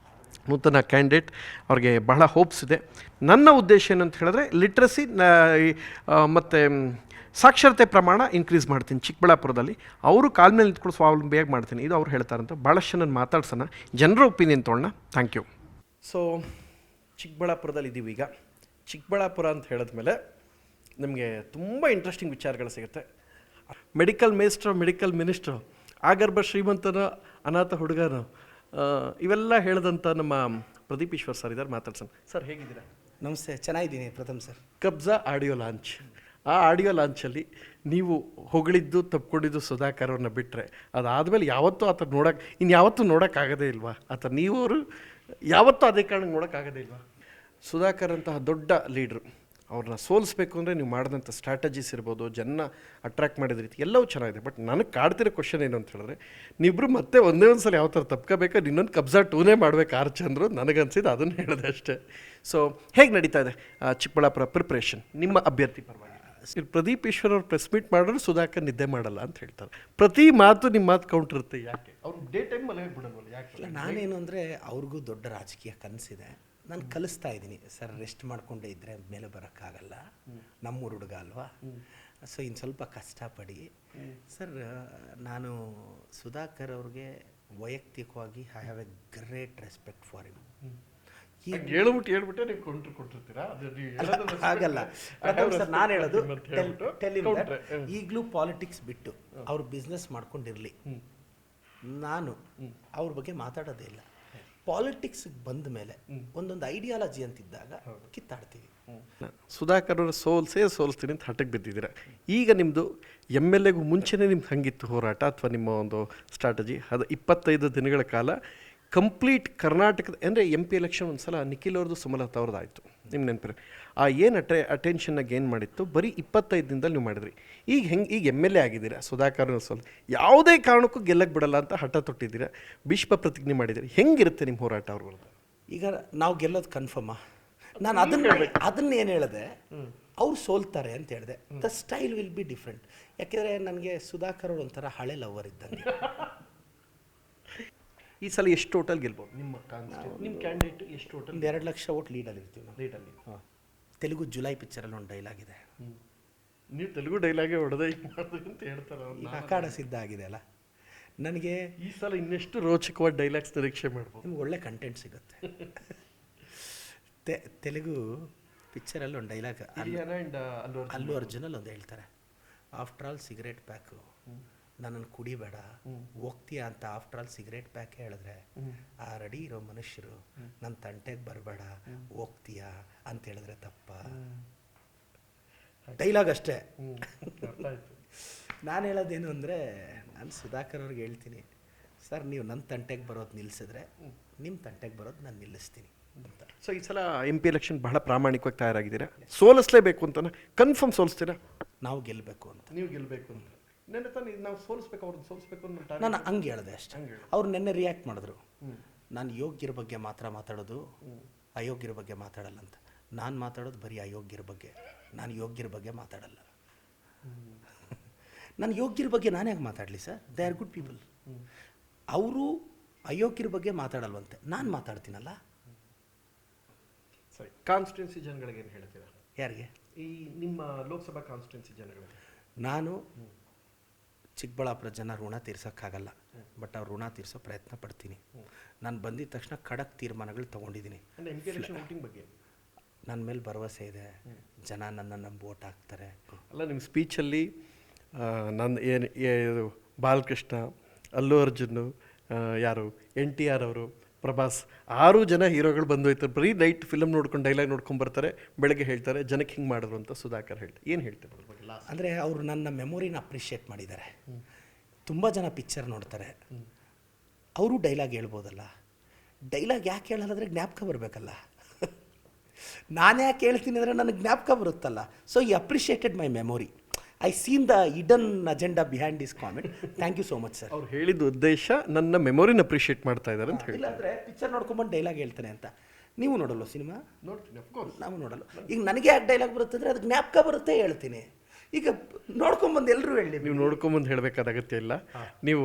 ನೂತನ ಕ್ಯಾಂಡಿಡೇಟ್. ಅವ್ರಿಗೆ ಬಹಳ ಹೋಪ್ಸ್ ಇದೆ. ನನ್ನ ಉದ್ದೇಶ ಏನಂತ ಹೇಳಿದ್ರೆ ಲಿಟ್ರಸಿ ಮತ್ತು ಸಾಕ್ಷರತೆ ಪ್ರಮಾಣ ಇನ್ಕ್ರೀಸ್ ಮಾಡ್ತೀನಿ ಚಿಕ್ಕಬಳ್ಳಾಪುರದಲ್ಲಿ. ಅವರು ಕಾಲ ಮೇಲೆ ನಿಂತ್ಕೊಂಡು ಸ್ವಾವಲಂಬಿಯಾಗಿ ಮಾಡ್ತೀನಿ, ಇದು ಅವ್ರು ಹೇಳ್ತಾರಂತ. ಭಾಳಷ್ಟು ನಾನು ಮಾತಾಡ್ಸೋಣ, ಜನರ ಒಪಿನಿಯನ್ ತೊಗೊಳ್ಳೋಣ. Thank you. ಸೊ ಚಿಕ್ಕಬಳ್ಳಾಪುರದಲ್ಲಿ ಇದ್ದೀವಿ ಈಗ. ಚಿಕ್ಕಬಳ್ಳಾಪುರ ಅಂತ ಹೇಳಿದ್ಮೇಲೆ ನಿಮಗೆ ತುಂಬ ಇಂಟ್ರೆಸ್ಟಿಂಗ್ ವಿಚಾರಗಳು ಸಿಗುತ್ತೆ. ಮೆಡಿಕಲ್ ಮಿನಿಸ್ಟ್ರು, ಆಗರ್ಭ ಶ್ರೀಮಂತನ ಅನಾಥ ಹುಡುಗನು, ಇವೆಲ್ಲ ಹೇಳಿದಂಥ ನಮ್ಮ ಪ್ರದೀಪ್ ಈಶ್ವರ್ ಸರ್ ಇದ್ದಾರೆ, ಮಾತಾಡ್ಸೋಣ. ಸರ್, ಹೇಗಿದ್ದೀರಾ? ನಮಸ್ತೆ, ಚೆನ್ನಾಗಿದ್ದೀನಿ ಪ್ರಥಮ್ ಸರ್. ಕಬ್ಜಾ ಆಡಿಯೋ ಲಾಂಚ್, ಆ ಆಡಿಯೋ ಲಾಂಚಲ್ಲಿ ನೀವು ಹೊಗಳಿದ್ದು ತಪ್ಕೊಂಡಿದ್ದು ಸುಧಾಕರ್ ಅವ್ರನ್ನ ಬಿಟ್ಟರೆ ಅದಾದಮೇಲೆ ಯಾವತ್ತೂ ಆತ ಇನ್ಯಾವತ್ತೂ ನೋಡೋಕ್ಕಾಗದೇ ಇಲ್ವಾ? ಆತ ನೀವರು ಯಾವತ್ತೂ ಅದೇ ಕಾರಣಕ್ಕೆ ನೋಡೋಕ್ಕಾಗದೇ ಇಲ್ವಾ? ಸುಧಾಕರ್ ಅಂತಹ ದೊಡ್ಡ ಲೀಡ್ರು, ಅವ್ರನ್ನ ಸೋಲಿಸ್ಬೇಕು ಅಂದರೆ ನೀವು ಮಾಡಿದಂಥ ಸ್ಟ್ರಾಟಜೀಸ್ ಇರ್ಬೋದು, ಜನ ಅಟ್ರ್ಯಾಕ್ಟ್ ಮಾಡಿದ ರೀತಿ ಎಲ್ಲವೂ ಚೆನ್ನಾಗಿದೆ. ಬಟ್ ನನಗೆ ಕಾಡ್ತಿರೋ ಕ್ವಶನ್ ಏನು ಅಂತ ಹೇಳಿದ್ರೆ, ನೀವಿಬ್ರು ಮತ್ತೆ ಒಂದೇ ಒಂದು ಸಲ ಯಾವ ಥರ ತಪ್ಕೋಬೇಕಾದ್ರೆ ಇನ್ನೊಂದು ಕಬ್ಜಾ 2ನೇ ಮಾಡಬೇಕು ಆರ್ಚಂದ್ರು ನನಗನ್ಸಿದ್ದು, ಅದನ್ನು ಹೇಳಿದೆ ಅಷ್ಟೇ. ಸೊ ಹೇಗೆ ನಡೀತಾ ಇದೆ ಚಿಕ್ಕಬಳ್ಳಾಪುರ ಪ್ರಿಪ್ರೇಷನ್ ನಿಮ್ಮ ಅಭ್ಯರ್ಥಿ ಪರವಾಗಿ? ಪ್ರದೀಪ್ ಈಶ್ವರ್ ಅವ್ರು ಪ್ರೆಸ್ ಮೀಟ್ ಮಾಡಿದ್ರು ಸುಧಾಕರ್ ನಿದ್ದೆ ಮಾಡಲ್ಲ ಅಂತ ಹೇಳ್ತಾರೆ. ಪ್ರತಿ ಮಾತು ನಿಮ್ಮ ಮಾತು ಕೌಂಟರ್ ಇರುತ್ತೆ. ಯಾಕೆ ಅವ್ರು ಡೇ ಟೈಮ್ ಮಲಗಿ ಬಿಡಲ್ವಲ್ಲ? ಯಾಕೆ? ನಾನೇನು ಅಂದರೆ ಅವ್ರಿಗೂ ದೊಡ್ಡ ರಾಜಕೀಯ ಕನಸಿದೆ. ನಾನು ಕಲಿಸ್ತಾ ಇದ್ದೀನಿ ಸರ್, ರೆಸ್ಟ್ ಮಾಡ್ಕೊಂಡೇ ಇದ್ದರೆ ಮೇಲೆ ಬರೋಕ್ಕಾಗಲ್ಲ, ನಮ್ಮೂರು ಹುಡುಗ ಅಲ್ವಾ, ಸೊ ಇನ್ನು ಸ್ವಲ್ಪ ಕಷ್ಟಪಡಿ ಸರ್. ನಾನು ಸುಧಾಕರ್ ಅವ್ರಿಗೆ ವೈಯಕ್ತಿಕವಾಗಿ I have a great respect for him. ಹೇಳ್ಬಿಟ್ಟೆ ನೀವು ಕೊಟ್ಟಿರ್ತೀರಾ? ಆಗಲ್ಲ ಸರ್, ನಾನು ಹೇಳೋದು ಈಗಲೂ ಪಾಲಿಟಿಕ್ಸ್ ಬಿಟ್ಟು ಅವ್ರು ಬಿಸ್ನೆಸ್ ಮಾಡ್ಕೊಂಡಿರಲಿ, ನಾನು ಅವ್ರ ಬಗ್ಗೆ ಮಾತಾಡೋದೇ ಇಲ್ಲ. ಪಾಲಿಟಿಕ್ಸ್ಗೆ ಬಂದ ಮೇಲೆ ಒಂದೊಂದು ಐಡಿಯಾಲಜಿ ಅಂತಿದ್ದಾಗ ಕಿತ್ತಾಡ್ತೀವಿ. ಸುಧಾಕರ್ ಅವರ ಸೋಲಿಸ್ತೀನಿ ಅಂತ ಹಠಕ್ಕೆ ಬಿದ್ದಿದ್ದೀರಾ. ಈಗ ನಿಮ್ಮದು MLAಗೂ ಮುಂಚೆನೇ ನಿಮ್ಗೆ ಹಂಗಿತ್ತು ಹೋರಾಟ ಅಥವಾ ನಿಮ್ಮ ಒಂದು ಸ್ಟ್ರಾಟಜಿ? ಅದು 25 ದಿನಗಳ ಕಾಲ ಕಂಪ್ಲೀಟ್ ಕರ್ನಾಟಕದ ಅಂದರೆ MP ಎಲೆಕ್ಷನ್ ಒಂದು ಸಲ ನಿಖಿಲ್ ಅವ್ರದ್ದು ಸುಮಲತಾ ಅವ್ರದ್ದು ಆಯಿತು, ನಿಮ್ಮ ನೆನಪಿರಿ. ಆ ಏನು ಅಟೆನ್ಷನ್ನ ಗೇನ್ ಮಾಡಿತ್ತು ಬರೀ 25 ದಿನದಲ್ಲಿ ನೀವು ಮಾಡಿದ್ರಿ. ಈಗ MLA ಆಗಿದ್ದೀರಾ, ಸುಧಾಕರ್ ಯಾವುದೇ ಕಾರಣಕ್ಕೂ ಗೆಲ್ಲಕ್ಕೆ ಬಿಡಲ್ಲ ಅಂತ ಹಠ ತೊಟ್ಟಿದ್ದೀರಾ, ಭೀಷ್ಮ ಪ್ರತಿಜ್ಞೆ ಮಾಡಿದ್ದೀರಿ. ಹೆಂಗಿರುತ್ತೆ ನಿಮ್ಮ ಹೋರಾಟ ಅವ್ರದ್ದು? ಈಗ ನಾವು ಗೆಲ್ಲೋದು ಕನ್ಫರ್ಮಾ? ನಾನು ಅದನ್ನೇನು ಹೇಳಿದೆ, ಅವ್ರು ಸೋಲ್ತಾರೆ ಅಂತ ಹೇಳಿದೆ. The style will be different. ಯಾಕೆಂದರೆ ನನಗೆ ಸುಧಾಕರ್ ಅವ್ರು ಒಂಥರ ಹಳೆ ಲವರ್ ಇದ್ದಂಗೆ. ಈ ಸಲ ಎಷ್ಟು ಟೋಟಲ್ ಗೆಲ್ಬೋದು ನಿಮ್ಮ ಕ್ಯಾಂಡಿಡೇಟ್? ಎಷ್ಟು ಟೋಟಲ್? 2 ಲಕ್ಷ ಓಟ್ ಲೀಡಲ್ಲಿ ಇರ್ತೀವಿ ನಾವು. ಲೀಡಲ್ಲಿ. ತೆಲುಗು ಜುಲೈ ಪಿಕ್ಚರಲ್ಲಿ ಒಂದು ಡೈಲಾಗ್ ಇದೆ. ನೀವು ತೆಲುಗು ಡೈಲಾಗೇ ಹೊಡೆದ ಮಾಡಿದ್ರಿ ಅಂತ ಹೇಳ್ತಾರೆ. ಈಗ ಅಖಾಡ ಸಿದ್ಧ ಆಗಿದೆ ಅಲ್ಲ, ನನಗೆ ಈ ಸಲ ಇನ್ನೆಷ್ಟು ರೋಚಕವಾದ ಡೈಲಾಗ್ಸ್ ನಿರೀಕ್ಷೆ ಮಾಡ್ಬೋದು. ನಿಮ್ಗೆ ಒಳ್ಳೆ ಕಂಟೆಂಟ್ ಸಿಗುತ್ತೆ. ತೆಲುಗು ಪಿಕ್ಚರಲ್ಲಿ ಒಂದು ಡೈಲಾಗ್ ಅಲ್ಲು ಅರ್ಜುನಲ್ಲಿ ಒಂದು ಹೇಳ್ತಾರೆ, ಆಫ್ಟರ್ ಆಲ್ ಸಿಗರೇಟ್ ಪ್ಯಾಕು, ನನ್ನನ್ನು ಕುಡಿಬೇಡ ಹೋಗ್ತೀಯ ಅಂತ ಆಫ್ಟರ್ ಆಲ್ ಸಿಗರೇಟ್ ಪ್ಯಾಕ್ ಹೇಳಿದ್ರೆ ಆ ರೆಡಿ ಇರೋ ಮನುಷ್ಯರು ನನ್ನ ತಂಟೆಗೆ ಬರಬೇಡ ಹೋಗ್ತೀಯಾ ಅಂತ ಹೇಳಿದ್ರೆ ತಪ್ಪ. ಡೈಲಾಗ್ ಅಷ್ಟೇ. ನಾನು ಹೇಳೋದೇನು ಅಂದರೆ, ನಾನು ಸುಧಾಕರ್ ಅವ್ರಿಗೆ ಹೇಳ್ತೀನಿ, ಸರ್ ನೀವು ನನ್ನ ತಂಟೆಗೆ ಬರೋದು ನಿಲ್ಲಿಸಿದ್ರೆ ನಿಮ್ಮ ತಂಟೆಗೆ ಬರೋದು ನಾನು ನಿಲ್ಲಿಸ್ತೀನಿ ಅಂತ. ಸೊ ಈ ಸಲ MP ಎಲೆಕ್ಷನ್ ಬಹಳ ಪ್ರಾಮಾಣಿಕವಾಗಿ ತಯಾರಾಗಿದ್ದೀರಾ? ಸೋಲಿಸ್ಲೇಬೇಕು ಅಂತ ಕನ್ಫರ್ಮ್ ಸೋಲಿಸ್ತೀರಾ? ನಾವು ಗೆಲ್ಲಬೇಕು ಅಂತ. ನೀವು ಗೆಲ್ಲಬೇಕು ಅಂತ ನೆನ್ನೆ ತಾನೆ ನಾವು ಸೋಲಿಸ್ಬೇಕು, ಅವ್ರನ್ನ ಸೋಲಿಸ್ಬೇಕು ಅಂತ ನಾನು ಹಂಗೆ ಹೇಳಿದೆ ಅಷ್ಟೇ. ಅವ್ರು ನೆನ್ನೆ ರಿಯಾಕ್ಟ್ ಮಾಡಿದ್ರು, ನಾನು ಯೋಗ್ಯರ ಬಗ್ಗೆ ಮಾತ್ರ ಮಾತಾಡೋದು, ಅಯೋಗ್ಯರ ಬಗ್ಗೆ ಮಾತಾಡಲ್ಲ ಅಂತ. ನಾನು ಮಾತಾಡೋದು ಬರೀ ಅಯೋಗ್ಯರ ಬಗ್ಗೆ, ನಾನು ಯೋಗ್ಯರ ಬಗ್ಗೆ ಮಾತಾಡಲ್ಲ. ನಾನು ಯೋಗ್ಯರ ಬಗ್ಗೆ ನಾನು ಯಾಕೆ ಮಾತಾಡಲಿ sir? They are good people. ಅವರು ಅಯೋಗ್ಯರ ಬಗ್ಗೆ ಮಾತಾಡಲ್ವಂತೆ, ನಾನು ಮಾತಾಡ್ತೀನಲ್ಲ. ಸರಿ, ಕಾನ್ಸ್ಟಿಟ್ಯೂನ್ಸಿ ಜನಗಳಿಗೆ ಏನು ಹೇಳ್ತೀರಾ? ಯಾರಿಗೆ? ಈ ನಿಮ್ಮ ಲೋಕಸಭಾ ಕಾನ್ಸ್ಟಿಟ್ಯೂನ್ಸಿ ಜನಗಳಿಗೆ. ನಾನು ಚಿಕ್ಕಬಳ್ಳಾಪುರ ಜನ ಋಣ ತೀರ್ಸೋಕ್ಕಾಗಲ್ಲ, ಬಟ್ ಅವ್ರು ಋಣ ತೀರ್ಸೋ ಪ್ರಯತ್ನ ಪಡ್ತೀನಿ. ನಾನು ಬಂದಿದ ತಕ್ಷಣ ಖಡಕ್ ತೀರ್ಮಾನಗಳು ತೊಗೊಂಡಿದ್ದೀನಿ. ನನ್ನ ಮೇಲೆ ಭರವಸೆ ಇದೆ, ಜನ ನನ್ನ ನಂಬಿ ವೋಟ್ ಹಾಕ್ತಾರೆ. ಅಲ್ಲ, ನಿಮ್ಮ ಸ್ಪೀಚಲ್ಲಿ ನನ್ನ ಬಾಲಕೃಷ್ಣ, ಅಲ್ಲು ಅರ್ಜುನ್, ಯಾರು NTR ಅವರು, ಪ್ರಭಾಸ್, 6 ಜನ ಹೀರೋಗಳು ಬಂದು ಹೋಯ್ತಾರೆ. ಬರೀ ನೈಟ್ ಫಿಲಮ್ ನೋಡ್ಕೊಂಡು ಡೈಲಾಗ್ ನೋಡ್ಕೊಂಡು ಬರ್ತಾರೆ, ಬೆಳಗ್ಗೆ ಹೇಳ್ತಾರೆ ಜನಕ್ಕೆ ಹಿಂಗೆ ಮಾಡಿದ್ರು ಅಂತ ಸುಧಾಕರ್ ಹೇಳ್ತಾರೆ. ಏನು ಹೇಳ್ತಾರೆ? ಅಂದರೆ ಅವರು ನನ್ನ ಮೆಮೊರಿನ ಅಪ್ರಿಷಿಯೇಟ್ ಮಾಡಿದ್ದಾರೆ. ತುಂಬ ಜನ ಪಿಕ್ಚರ್ ನೋಡ್ತಾರೆ, ಅವರು ಡೈಲಾಗ್ ಹೇಳ್ಬೋದಲ್ಲ. ಡೈಲಾಗ್ ಯಾಕೆ ಹೇಳೋದಾದರೆ ಜ್ಞಾಪಕ ಬರಬೇಕಲ್ಲ. ನಾನು ಯಾಕೆ ಹೇಳ್ತೀನಿ ಅಂದರೆ ನನಗೆ ಜ್ಞಾಪಕ ಬರುತ್ತಲ್ಲ. ಸೊ ಈ appreciated my memory. I seen the hidden agenda behind this comment. Thank you so much sir. ಅವ್ರು ಹೇಳಿದ ಉದ್ದೇಶ ನನ್ನ ಮೆಮೊರಿನ ಅಪ್ರಿಷಿಯೇಟ್ ಮಾಡ್ತಾ ಇದ್ದಾರೆ ಅಂತ ಹೇಳಿ. ಇಲ್ಲಾಂದರೆ ಪಿಕ್ಚರ್ ನೋಡ್ಕೊಂಬಂದು ಡೈಲಾಗ್ ಹೇಳ್ತಾನೆ ಅಂತ. ನೀವು ನೋಡಲ್ವ ಸಿನಿಮಾ? ನೋಡ್ತೀನಿ, ಅಫ್ಕೋರ್ಸ್. ನಾವು ನೋಡಲ್ಲ. ಈಗ ನನಗೆ ಯಾಕೆ ಡೈಲಾಗ್ ಬರುತ್ತೆ ಅಂದರೆ ಅದು ಜ್ಞಾಪಕ ಬರುತ್ತೆ ಹೇಳ್ತೀನಿ. ಈಗ ನೋಡ್ಕೊಂಬಂದು ಎಲ್ಲರೂ ಹೇಳಿ. ನೀವು ನೋಡ್ಕೊಂಬಂದು ಹೇಳಬೇಕಾದ ಅಗತ್ಯ ಇಲ್ಲ. ನೀವು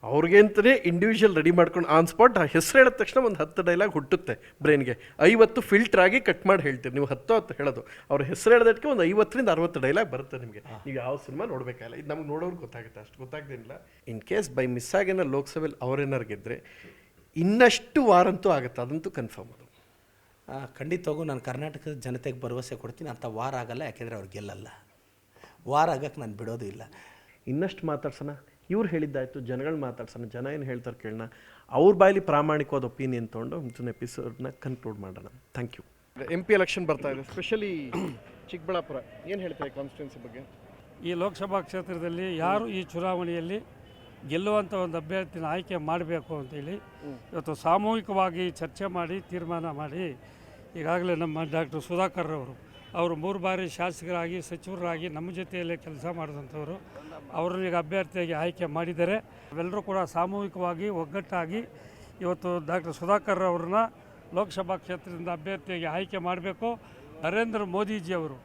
ಅವ್ರಿಗೆ ಅಂತಲೇ ಇಂಡಿವಿಜುವಲ್ ರೆಡಿ ಮಾಡ್ಕೊಂಡು ಆನ್ ಸ್ಪಾಟ್ ಹೆಸರು ಹೇಳಿದ ತಕ್ಷಣ ಒಂದು 10 ಡೈಲಾಗ್ ಹುಟ್ಟುತ್ತೆ ಬ್ರೈನ್ಗೆ. 50 ಫಿಲ್ಟರ್ ಆಗಿ ಕಟ್ ಮಾಡಿ ಹೇಳ್ತೀರಿ. ನೀವು 10 ಹೇಳೋದು, ಅವ್ರ ಹೆಸರು ಹೇಳೋದಕ್ಕೆ ಒಂದು 50ರಿಂದ 60 ಡೈಲಾಗ್ ಬರುತ್ತೆ ನಿಮಗೆ. ನೀವು ಯಾವ ಸಿನಿಮಾ ನೋಡಬೇಕಲ್ಲ, ಇದು ನಮ್ಗೆ ನೋಡೋರು ಗೊತ್ತಾಗುತ್ತೆ, ಅಷ್ಟು ಗೊತ್ತಾಗ್ದೇನಿಲ್ಲ. ಇನ್ ಕೇಸ್ ಬೈ ಮಿಸ್ ಆಗೇನ ಲೋಕಸಭೆಯಲ್ಲಿ ಅವರೇನಾರು ಗೆದ್ದರೆ ಇನ್ನಷ್ಟು ವಾರಂತೂ ಆಗುತ್ತೆ, ಅದಂತೂ ಕನ್ಫರ್ಮ್. ಅದು ಖಂಡಿತವಾಗೂ ನಾನು ಕರ್ನಾಟಕದ ಜನತೆಗೆ ಭರವಸೆ ಕೊಡ್ತೀನಿ, ಅಂಥ ವಾರ ಆಗಲ್ಲ. ಯಾಕೆಂದರೆ ಅವ್ರು ಗೆಲ್ಲಲ್ಲ. ವಾರ ಆಗಕ್ಕೆ ನಾನು ಬಿಡೋದು ಇಲ್ಲ. ಇನ್ನಷ್ಟು ಮಾತಾಡ್ಸೋಣ. ಇವ್ರು ಹೇಳಿದ್ದಾಯಿತು, ಜನಗಳು ಮಾತಾಡ್ಸೋಣ. ಜನ ಏನು ಹೇಳ್ತಾರೆ ಕೇಳೋಣ. ಅವ್ರ ಬಾಯಲ್ಲಿ ಪ್ರಾಮಾಣಿಕವಾದ ಒಪಿನಿಯನ್ ತೊಗೊಂಡು ಮುಂಚಿನ ಎಪಿಸೋಡ್ನ ಕನ್ಕ್ಲೂಡ್ ಮಾಡೋಣ. Thank you. MP ಎಲೆಕ್ಷನ್ ಬರ್ತಾ ಇದೆ, ಸ್ಪೆಷಲಿ ಚಿಕ್ಕಬಳ್ಳಾಪುರ. ಏನು ಹೇಳ್ತಾರೆ ಕಾನ್ಸ್ಟಿಟ್ಯೂನ್ಸಿ ಬಗ್ಗೆ? ಈ ಲೋಕಸಭಾ ಕ್ಷೇತ್ರದಲ್ಲಿ ಯಾರು ಈ ಚುನಾವಣೆಯಲ್ಲಿ ಗೆಲ್ಲುವಂಥ ಒಂದು ಅಭ್ಯರ್ಥಿನ ಆಯ್ಕೆ ಮಾಡಬೇಕು ಅಂತೇಳಿ ಇವತ್ತು ಸಾಮೂಹಿಕವಾಗಿ ಚರ್ಚೆ ಮಾಡಿ ತೀರ್ಮಾನ ಮಾಡಿ ಈಗಾಗಲೇ ನಮ್ಮ ಡಾಕ್ಟರ್ ಸುಧಾಕರ್ ಅವರು 3 ಬಾರಿ ಶಾಸಕರಾಗಿ ಸಚಿವರಾಗಿ ನಮ್ಮ ಜೊತೆಯಲ್ಲೇ ಕೆಲಸ ಮಾಡಿದಂಥವರು. ಅವರನ್ನ ಈಗ ಅಭ್ಯರ್ಥಿಯಾಗಿ ಆಯ್ಕೆ ಮಾಡಿದ್ದಾರೆ. ಅವೆಲ್ಲರೂ ಕೂಡ ಸಾಮೂಹಿಕವಾಗಿ ಒಗ್ಗಟ್ಟಾಗಿ ಇವತ್ತು ಡಾಕ್ಟರ್ ಸುಧಾಕರ್ ಅವ್ರನ್ನ ಲೋಕಸಭಾ ಕ್ಷೇತ್ರದಿಂದ ಅಭ್ಯರ್ಥಿಯಾಗಿ ಆಯ್ಕೆ ಮಾಡಬೇಕು. ನರೇಂದ್ರ ಮೋದಿಜಿಯವರು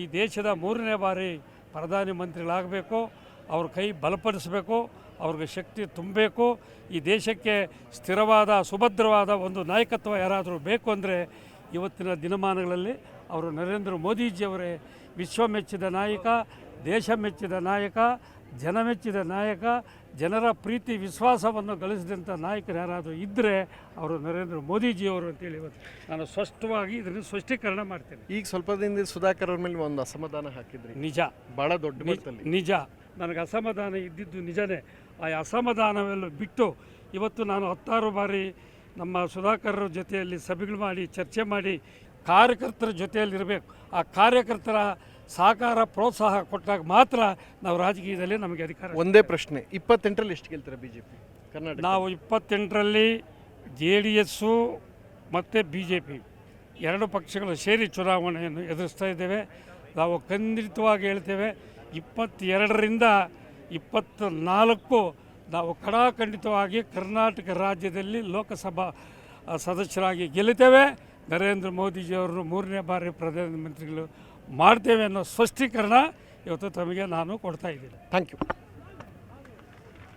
ಈ ದೇಶದ 3ನೇ ಬಾರಿ ಪ್ರಧಾನಿ ಮಂತ್ರಿಗಳಾಗಬೇಕು. ಅವ್ರ ಕೈ ಬಲಪಡಿಸಬೇಕು, ಅವ್ರಿಗೆ ಶಕ್ತಿ ತುಂಬಬೇಕು. ಈ ದೇಶಕ್ಕೆ ಸ್ಥಿರವಾದ ಸುಭದ್ರವಾದ ಒಂದು ನಾಯಕತ್ವ ಯಾರಾದರೂ ಬೇಕು ಅಂದರೆ ಇವತ್ತಿನ ದಿನಮಾನಗಳಲ್ಲಿ ಅವರು ನರೇಂದ್ರ ಮೋದಿಜಿಯವರೇ ವಿಶ್ವ ಮೆಚ್ಚಿದ ನಾಯಕ, ದೇಶ ಮೆಚ್ಚಿದ ನಾಯಕ, ಜನ ಮೆಚ್ಚಿದ ನಾಯಕ, ಜನರ ಪ್ರೀತಿ ವಿಶ್ವಾಸವನ್ನು ಗಳಿಸಿದಂಥ ನಾಯಕರು ಯಾರಾದರೂ ಇದ್ದರೆ ಅವರು ನರೇಂದ್ರ ಮೋದಿಜಿಯವರು ಅಂತೇಳಿ ಇವತ್ತು ನಾನು ಸ್ಪಷ್ಟವಾಗಿ ಇದನ್ನು ಸ್ಪಷ್ಟೀಕರಣ ಮಾಡ್ತೇನೆ. ಈಗ ಸ್ವಲ್ಪ ದಿನದಿಂದ ಸುಧಾಕರ್ ಅವ್ರ ಮೇಲೆ ಒಂದು ಅಸಮಾಧಾನ ಹಾಕಿದ್ರಿ. ನಿಜ, ಭಾಳ ದೊಡ್ಡ ಮಟ್ಟದಲ್ಲಿ ನಿಜ. ನನಗೆ ಅಸಮಾಧಾನ ಇದ್ದಿದ್ದು ನಿಜನೇ. ಆ ಅಸಮಾಧಾನವೆಲ್ಲ ಬಿಟ್ಟು ಇವತ್ತು ನಾನು 10 ಬಾರಿ ನಮ್ಮ ಸುಧಾಕರ್ ಜೊತೆಯಲ್ಲಿ ಸಭೆಗಳು ಮಾಡಿ ಚರ್ಚೆ ಮಾಡಿ ಕಾರ್ಯಕರ್ತರ ಜೊತೆಯಲ್ಲಿರಬೇಕು. ಆ ಕಾರ್ಯಕರ್ತರ ಸಹಕಾರ ಪ್ರೋತ್ಸಾಹ ಕೊಟ್ಟಾಗ ಮಾತ್ರ ನಾವು ರಾಜಕೀಯದಲ್ಲಿ ನಮಗೆ ಅಧಿಕಾರ. ಒಂದೇ ಪ್ರಶ್ನೆ, 28ರಲ್ಲಿ ಎಷ್ಟು ಗೆಲ್ತಾರೆ BJP ಕರ್ನಾಟಕ? ನಾವು 28ರಲ್ಲಿ JDS ಮತ್ತು BJP 2 ಪಕ್ಷಗಳು ಸೇರಿ ಚುನಾವಣೆಯನ್ನು ಎದುರಿಸ್ತಾ ಇದ್ದೇವೆ. ನಾವು ಖಂಡಿತವಾಗಿ ಹೇಳ್ತೇವೆ 22ರಿಂದ 24 ನಾವು ಖಡಾಖಂಡಿತವಾಗಿ ಕರ್ನಾಟಕ ರಾಜ್ಯದಲ್ಲಿ ಲೋಕಸಭಾ ಸದಸ್ಯರಾಗಿ ಗೆಲ್ಲುತ್ತೇವೆ. ನರೇಂದ್ರ ಮೋದಿಜಿಯವರು 3ನೇ ಬಾರಿ ಪ್ರಧಾನಮಂತ್ರಿಗಳು ಮಾಡ್ತೇವೆ ಅನ್ನೋ ಸ್ಪಷ್ಟೀಕರಣ ಇವತ್ತು ತಮಗೆ ನಾನು ಕೊಡ್ತಾ ಇದ್ದೀನಿ. Thank you.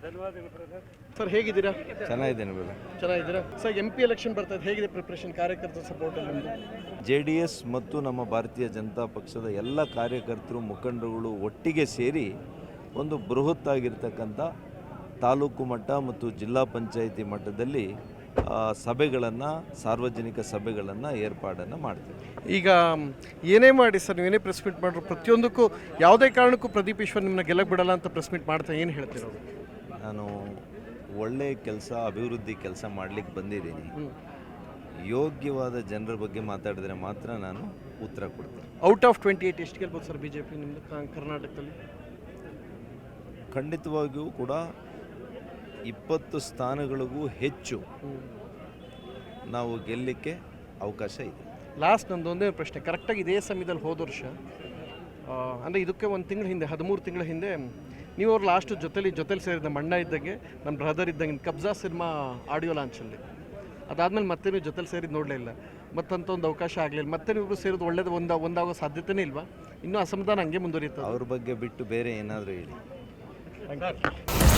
ಧನ್ಯವಾದಗಳು ಬ್ರದರ್. ಸರ್ ಹೇಗಿದ್ದೀರಾ? ಚೆನ್ನಾಗಿದ್ದೇನೆ ಬ್ರದರ್. ಚೆನ್ನಾಗಿದ್ದೀರಾ ಸರ್? MP ಎಲೆಕ್ಷನ್ ಬರ್ತಾ ಇದೆ, ಹೇಗಿದೆ ಪ್ರಿಪ್ರೇಷನ್? ಕಾರ್ಯಕರ್ತರ ಸಪೋರ್ಟಲ್ಲಿ JDS ಮತ್ತು ನಮ್ಮ ಭಾರತೀಯ ಜನತಾ ಪಕ್ಷದ ಎಲ್ಲ ಕಾರ್ಯಕರ್ತರು ಮುಖಂಡರುಗಳು ಒಟ್ಟಿಗೆ ಸೇರಿ ಒಂದು ಬೃಹತ್ ಆಗಿರ್ತಕ್ಕಂಥ ತಾಲೂಕು ಮಟ್ಟ ಮತ್ತು ಜಿಲ್ಲಾ ಪಂಚಾಯಿತಿ ಮಟ್ಟದಲ್ಲಿ ಸಭೆಗಳನ್ನು, ಸಾರ್ವಜನಿಕ ಸಭೆಗಳನ್ನು ಏರ್ಪಾಡನ್ನು ಮಾಡ್ತೀವಿ. ಈಗ ಏನೇ ಮಾಡಿ ಸರ್, ನೀವೇನೇ ಪ್ರೆಸ್ ಮೀಟ್ ಮಾಡಿದ್ರು ಪ್ರತಿಯೊಂದಕ್ಕೂ ಯಾವುದೇ ಕಾರಣಕ್ಕೂ ಪ್ರದೀಪ್ ಈಶ್ವರ್ ನಿಮ್ಮನ್ನ ಗೆಲ್ಲಕ್ಕೆ ಬಿಡಲ್ಲ ಅಂತ ಪ್ರೆಸ್ ಮೀಟ್ ಮಾಡ್ತಾ ಏನು ಹೇಳ್ತಿರೋದು? ನಾನು ಒಳ್ಳೆಯ ಕೆಲಸ, ಅಭಿವೃದ್ಧಿ ಕೆಲಸ ಮಾಡಲಿಕ್ಕೆ ಬಂದಿದ್ದೀನಿ. ಯೋಗ್ಯವಾದ ಜನರ ಬಗ್ಗೆ ಮಾತಾಡಿದ್ರೆ ಮಾತ್ರ ನಾನು ಉತ್ತರ ಕೊಡ್ತೀನಿ. ಔಟ್ ಆಫ್ 28 ಎಷ್ಟು ಗೆಲ್ಬೋದು ಸರ್ BJP ನಿಮ್ಮದು ಕರ್ನಾಟಕದಲ್ಲಿ? ಖಂಡಿತವಾಗಿಯೂ ಕೂಡ 20 ಸ್ಥಾನಗಳಿಗೂ ಹೆಚ್ಚು ನಾವು ಗೆಲ್ಲಲಿಕ್ಕೆ ಅವಕಾಶ ಇದೆ. ಲಾಸ್ಟ್ ನಂದು ಒಂದೇ ಪ್ರಶ್ನೆ, ಕರೆಕ್ಟಾಗಿ ಇದೇ ಸಮಯದಲ್ಲಿ ಹೋದ ವರ್ಷ ಅಂದರೆ ಇದಕ್ಕೆ 1 ತಿಂಗಳ ಹಿಂದೆ, 13 ತಿಂಗಳ ಹಿಂದೆ ನೀವು ಅವ್ರು ಲಾಸ್ಟು ಜೊತೆಲಿ ಸೇರಿದ ಮಣ್ಣ ಇದ್ದಂಗೆ ನಮ್ಮ ಬ್ರದರ್ ಇದ್ದಂಗೆ ಕಬ್ಜಾ ಸಿನಿಮಾ ಆಡಿಯೋ ಲಾಂಚಲ್ಲಿ. ಅದಾದಮೇಲೆ ಮತ್ತೆ ನೀವು ಜೊತೆಲಿ ಸೇರಿದ್ದು ನೋಡಲೇ ಇಲ್ಲ, ಮತ್ತಂತ ಒಂದು ಅವಕಾಶ ಆಗಲಿಲ್ಲ. ಮತ್ತೆ ನೀವು ಸೇರಿದ್ದು ಒಳ್ಳೇದು ಒಂದಾಗೋ ಸಾಧ್ಯತೆನೇ ಇಲ್ವಾ? ಇನ್ನೂ ಅಸಮಾಧಾನ ಹಂಗೆ ಮುಂದುವರಿಯುತ್ತೆ? ಅವ್ರ ಬಗ್ಗೆ ಬಿಟ್ಟು ಬೇರೆ ಏನಾದರೂ ಹೇಳಿ. Thank you.